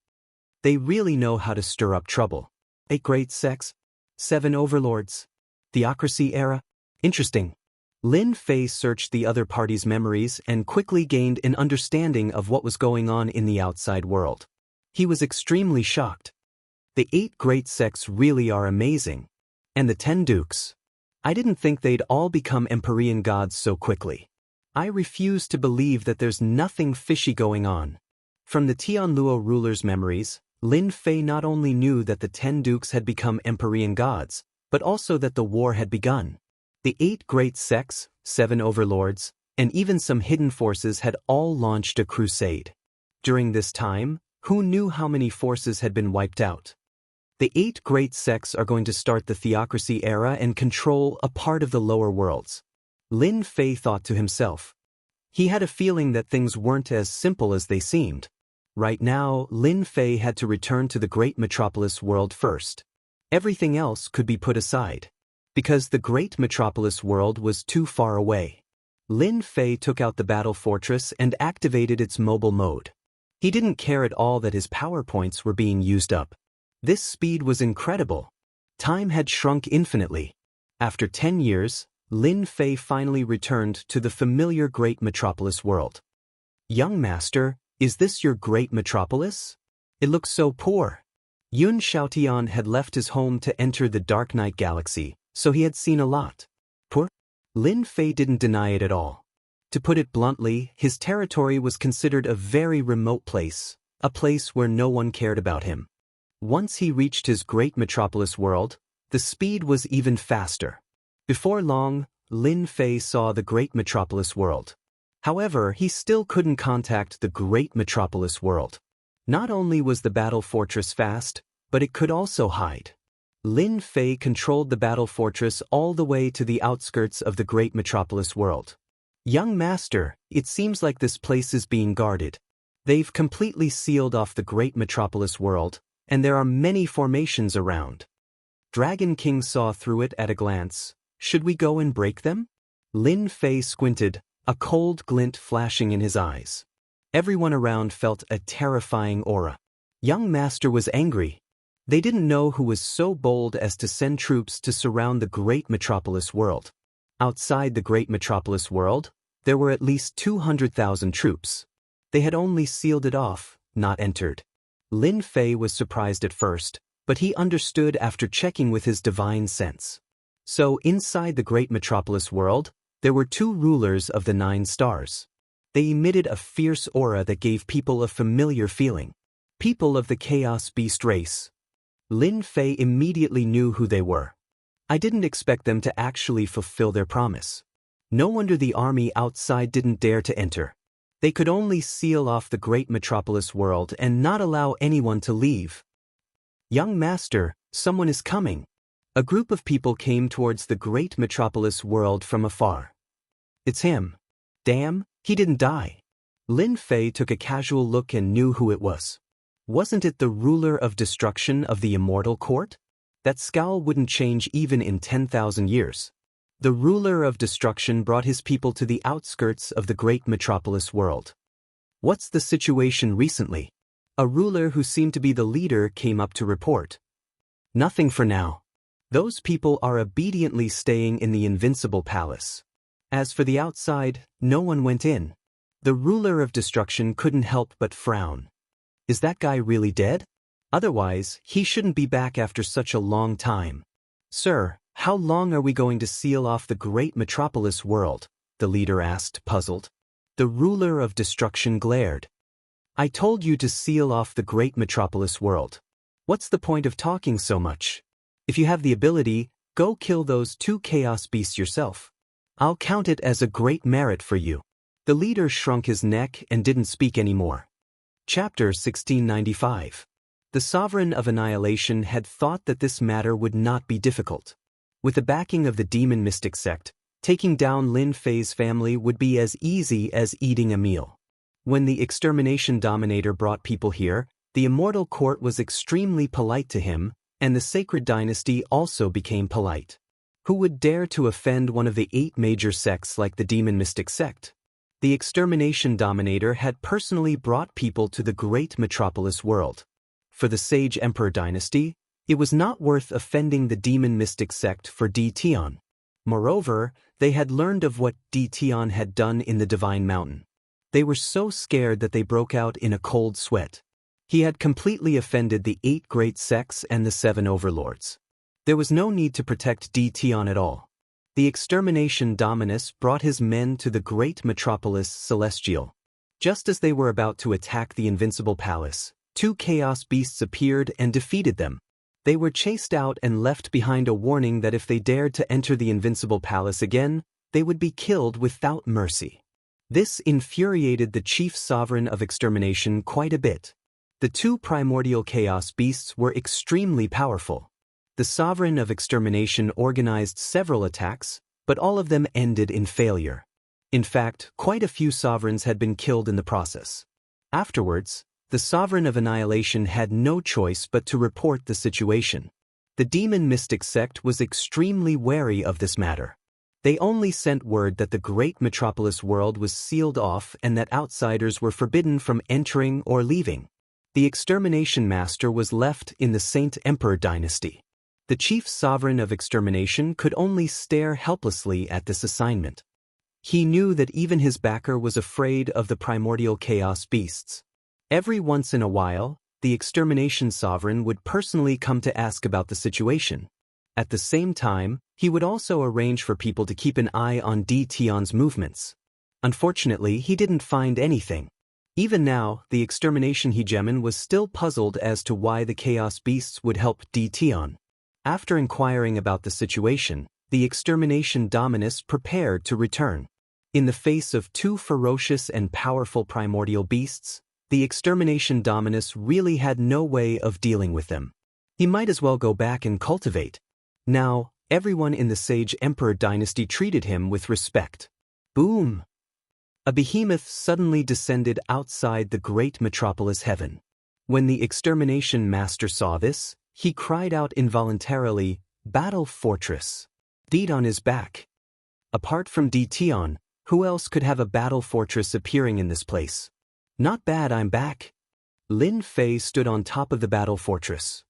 They really know how to stir up trouble. 8 great sects, 7 overlords, theocracy era. Interesting. Lin Fei searched the other party's memories and quickly gained an understanding of what was going on in the outside world. He was extremely shocked. The 8 great sects really are amazing. And the 10 dukes. I didn't think they'd all become Empyrean gods so quickly. I refuse to believe that there's nothing fishy going on. From the Tianluo ruler's memories, Lin Fei not only knew that the 10 dukes had become Empyrean gods, but also that the war had begun. The 8 great sects, 7 overlords, and even some hidden forces had all launched a crusade. During this time, who knew how many forces had been wiped out? The 8 great sects are going to start the theocracy era and control a part of the lower worlds. Lin Fei thought to himself. He had a feeling that things weren't as simple as they seemed. Right now, Lin Fei had to return to the great metropolis world first. Everything else could be put aside. Because the great metropolis world was too far away. Lin Fei took out the battle fortress and activated its mobile mode. He didn't care at all that his power points were being used up. This speed was incredible. Time had shrunk infinitely. After 10 years, Lin Fei finally returned to the familiar great metropolis world. "Young master, is this your great metropolis? It looks so poor." Yun Xiaotian had left his home to enter the Dark Night Galaxy, so he had seen a lot. Poor? Lin Fei didn't deny it at all. To put it bluntly, his territory was considered a very remote place, a place where no one cared about him. Once he reached his great metropolis world, the speed was even faster. Before long, Lin Fei saw the great metropolis world. However, he still couldn't contact the great metropolis world. Not only was the battle fortress fast, but it could also hide. Lin Fei controlled the battle fortress all the way to the outskirts of the great metropolis world. "Young master, it seems like this place is being guarded. They've completely sealed off the great metropolis world, and there are many formations around." Dragon King saw through it at a glance. "Should we go and break them?" Lin Fei squinted, a cold glint flashing in his eyes. Everyone around felt a terrifying aura. Young master was angry. They didn't know who was so bold as to send troops to surround the great metropolis world. Outside the great metropolis world, there were at least 200,000 troops. They had only sealed it off, not entered. Lin Fei was surprised at first, but he understood after checking with his divine sense. So inside the great metropolis world, There were two rulers of the 9 stars. They emitted a fierce aura that gave people a familiar feeling. People of the Chaos Beast race. Lin Fei immediately knew who they were. I didn't expect them to actually fulfill their promise. No wonder the army outside didn't dare to enter. They could only seal off the great metropolis world and not allow anyone to leave. Young master, someone is coming. A group of people came towards the great metropolis world from afar. It's him. Damn, he didn't die. Lin Fei took a casual look and knew who it was. Wasn't it the ruler of destruction of the Immortal court? That scowl wouldn't change even in 10,000 years. The ruler of destruction brought his people to the outskirts of the great metropolis world. What's the situation recently? A ruler who seemed to be the leader came up to report. Nothing for now. Those people are obediently staying in the invincible palace. As for the outside, no one went in. The ruler of destruction couldn't help but frown. Is that guy really dead? Otherwise, he shouldn't be back after such a long time. Sir, how long are we going to seal off the great metropolis world? The leader asked, puzzled. The ruler of destruction glared. I told you to seal off the great metropolis world. What's the point of talking so much? If you have the ability, go kill those 2 chaos beasts yourself. I'll count it as a great merit for you. The leader shrunk his neck and didn't speak anymore. Chapter 1695. The Sovereign of Annihilation had thought that this matter would not be difficult. With the backing of the demon mystic sect, taking down Lin Fei's family would be as easy as eating a meal. When the extermination dominator brought people here, the Immortal court was extremely polite to him, and the sacred dynasty also became polite. Who would dare to offend one of the 8 major sects like the demon mystic sect? The extermination dominator had personally brought people to the great metropolis world. For the Sage Emperor dynasty, it was not worth offending the demon mystic sect for Tion. Moreover, they had learned of what Tion had done in the Divine Mountain. They were so scared that they broke out in a cold sweat. He had completely offended the 8 great sects and the 7 overlords. There was no need to protect Tion at all. The extermination dominus brought his men to the great metropolis celestial. Just as they were about to attack the invincible palace, 2 chaos beasts appeared and defeated them. They were chased out and left behind a warning that if they dared to enter the invincible palace again, they would be killed without mercy. This infuriated the chief sovereign of extermination quite a bit. The 2 primordial chaos beasts were extremely powerful. The sovereign of extermination organized several attacks, but all of them ended in failure. In fact, quite a few sovereigns had been killed in the process. Afterwards, the Sovereign of Annihilation had no choice but to report the situation. The demon mystic sect was extremely wary of this matter. They only sent word that the great metropolis world was sealed off and that outsiders were forbidden from entering or leaving. The extermination master was left in the Saint Emperor dynasty. The chief sovereign of extermination could only stare helplessly at this assignment. He knew that even his backer was afraid of the primordial chaos beasts. Every once in a while, the extermination sovereign would personally come to ask about the situation. At the same time, he would also arrange for people to keep an eye on Tion's movements. Unfortunately, he didn't find anything. Even now, the extermination hegemon was still puzzled as to why the chaos beasts would help Tion. After inquiring about the situation, the extermination dominus prepared to return. In the face of 2 ferocious and powerful primordial beasts, the extermination dominus really had no way of dealing with them. He might as well go back and cultivate. Now, everyone in the Sage Emperor dynasty treated him with respect. Boom! A behemoth suddenly descended outside the great metropolis heaven. When the extermination master saw this, he cried out involuntarily, "Battle Fortress!" Deed on his back. Apart from Tion, who else could have a battle fortress appearing in this place? Not bad, I'm back. Lin Fei stood on top of the battle fortress.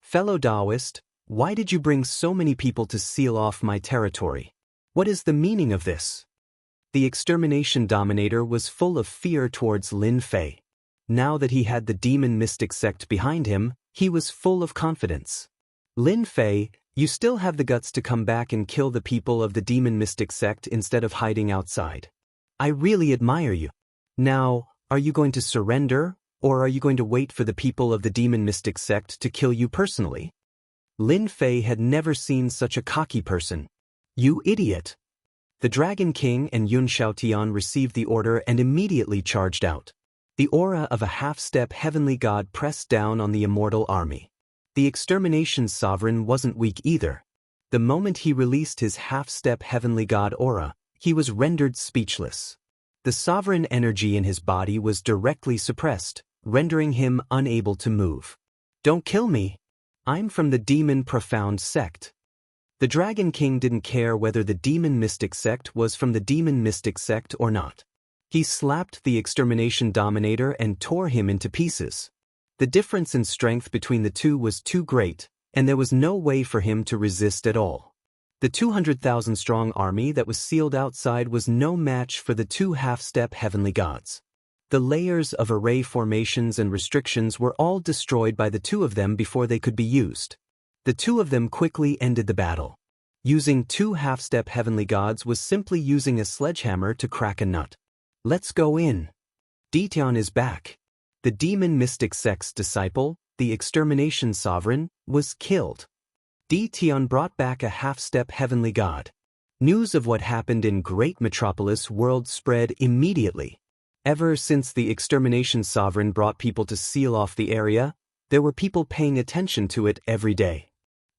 Fellow Taoist, why did you bring so many people to seal off my territory? What is the meaning of this? The extermination dominator was full of fear towards Lin Fei. Now that he had the demon mystic sect behind him, he was full of confidence. Lin Fei, You still have the guts to come back and kill the people of the demon mystic sect instead of hiding outside. I really admire you. Now, are you going to surrender, or are you going to wait for the people of the demon mystic sect to kill you personally? Lin Fei had never seen such a cocky person. You idiot! The Dragon King and Yun Xiaotian received the order and immediately charged out. The aura of a half-step heavenly god pressed down on the immortal army. The extermination sovereign wasn't weak either. The moment he released his half-step heavenly god aura, he was rendered speechless. The sovereign energy in his body was directly suppressed, rendering him unable to move. Don't kill me. I'm from the Demon Profound sect. The Dragon King didn't care whether the Demon Mystic sect was from the Demon Mystic sect or not. He slapped the Extermination Dominator and tore him into pieces. The difference in strength between the two was too great, and there was no way for him to resist at all. The 200,000-strong army that was sealed outside was no match for the two half-step heavenly gods. The layers of array formations and restrictions were all destroyed by the two of them before they could be used. The two of them quickly ended the battle. Using two half-step heavenly gods was simply using a sledgehammer to crack a nut. Let's go in. Ditian is back. The demon mystic sect's disciple, the extermination sovereign, was killed. Ditian brought back a half-step heavenly god. News of what happened in Great Metropolis world spread immediately. Ever since the extermination sovereign brought people to seal off the area, there were people paying attention to it every day.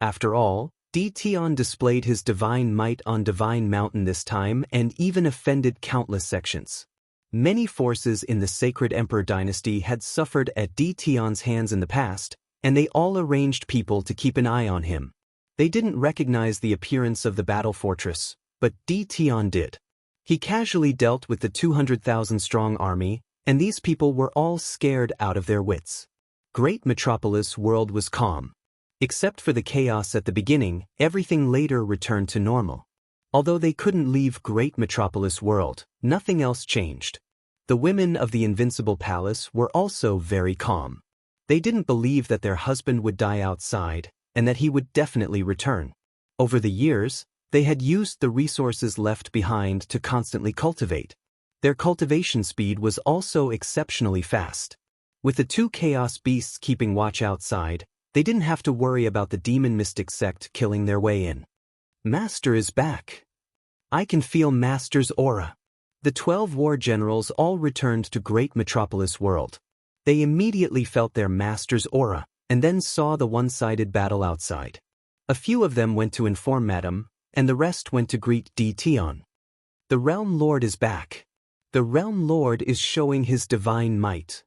After all, Ditian displayed his divine might on Divine Mountain this time and even offended countless sections. Many forces in the Sacred Emperor dynasty had suffered at Ditian's hands in the past, and they all arranged people to keep an eye on him. They didn't recognize the appearance of the battle fortress, but Ditian did. He casually dealt with the 200,000-strong army, and these people were all scared out of their wits. Great Metropolis world was calm. Except for the chaos at the beginning, everything later returned to normal. Although they couldn't leave Great Metropolis world, nothing else changed. The women of the Invincible Palace were also very calm. They didn't believe that their husband would die outside, and that he would definitely return. Over the years, they had used the resources left behind to constantly cultivate. Their cultivation speed was also exceptionally fast. With the two chaos beasts keeping watch outside, they didn't have to worry about the demon mystic sect killing their way in. Master is back. I can feel Master's aura. The 12 war generals all returned to Great Metropolis world. They immediately felt their Master's aura, and then saw the one-sided battle outside. A few of them went to inform Madame, and the rest went to greet Ditian. The Realm Lord is back. The Realm Lord is showing his divine might.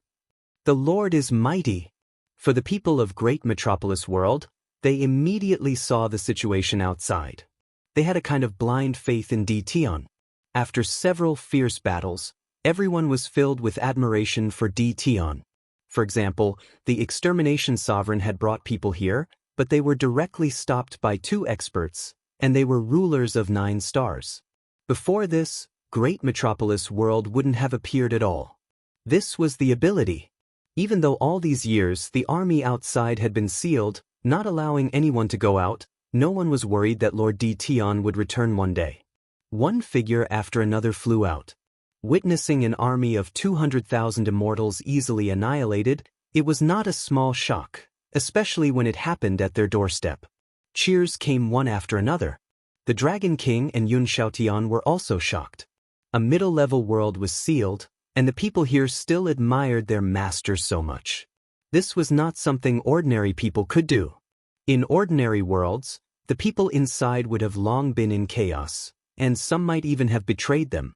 The Lord is mighty. For the people of Great Metropolis world, they immediately saw the situation outside. They had a kind of blind faith in Ditian. After several fierce battles, everyone was filled with admiration for Ditian. For example, the extermination sovereign had brought people here, but they were directly stopped by two experts, and they were rulers of 9 stars. Before this, Great Metropolis world wouldn't have appeared at all. This was the ability. Even though all these years the army outside had been sealed, not allowing anyone to go out, no one was worried that Lord Ditian would return one day. One figure after another flew out. Witnessing an army of 200,000 immortals easily annihilated, it was not a small shock, especially when it happened at their doorstep. Cheers came one after another. The Dragon King and Yun Xiaotian were also shocked. A middle-level world was sealed, and the people here still admired their master so much. This was not something ordinary people could do. In ordinary worlds, the people inside would have long been in chaos, and some might even have betrayed them.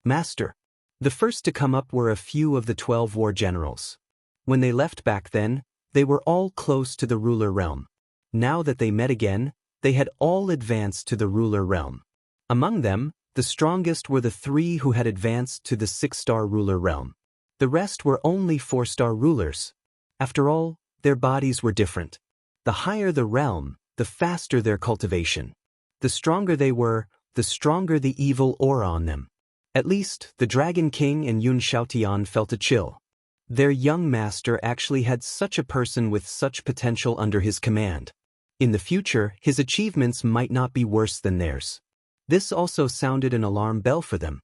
Master. The first to come up were a few of the 12 war generals. When they left back then, they were all close to the ruler realm. Now that they met again, they had all advanced to the ruler realm. Among them, the strongest were the 3 who had advanced to the 6-star ruler realm. The rest were only 4-star rulers. After all, their bodies were different. The higher the realm, the faster their cultivation. The stronger they were, the stronger the evil aura on them. At least, the Dragon King and Yun Xiaotian felt a chill. Their young master actually had such a person with such potential under his command. In the future, his achievements might not be worse than theirs. This also sounded an alarm bell for them.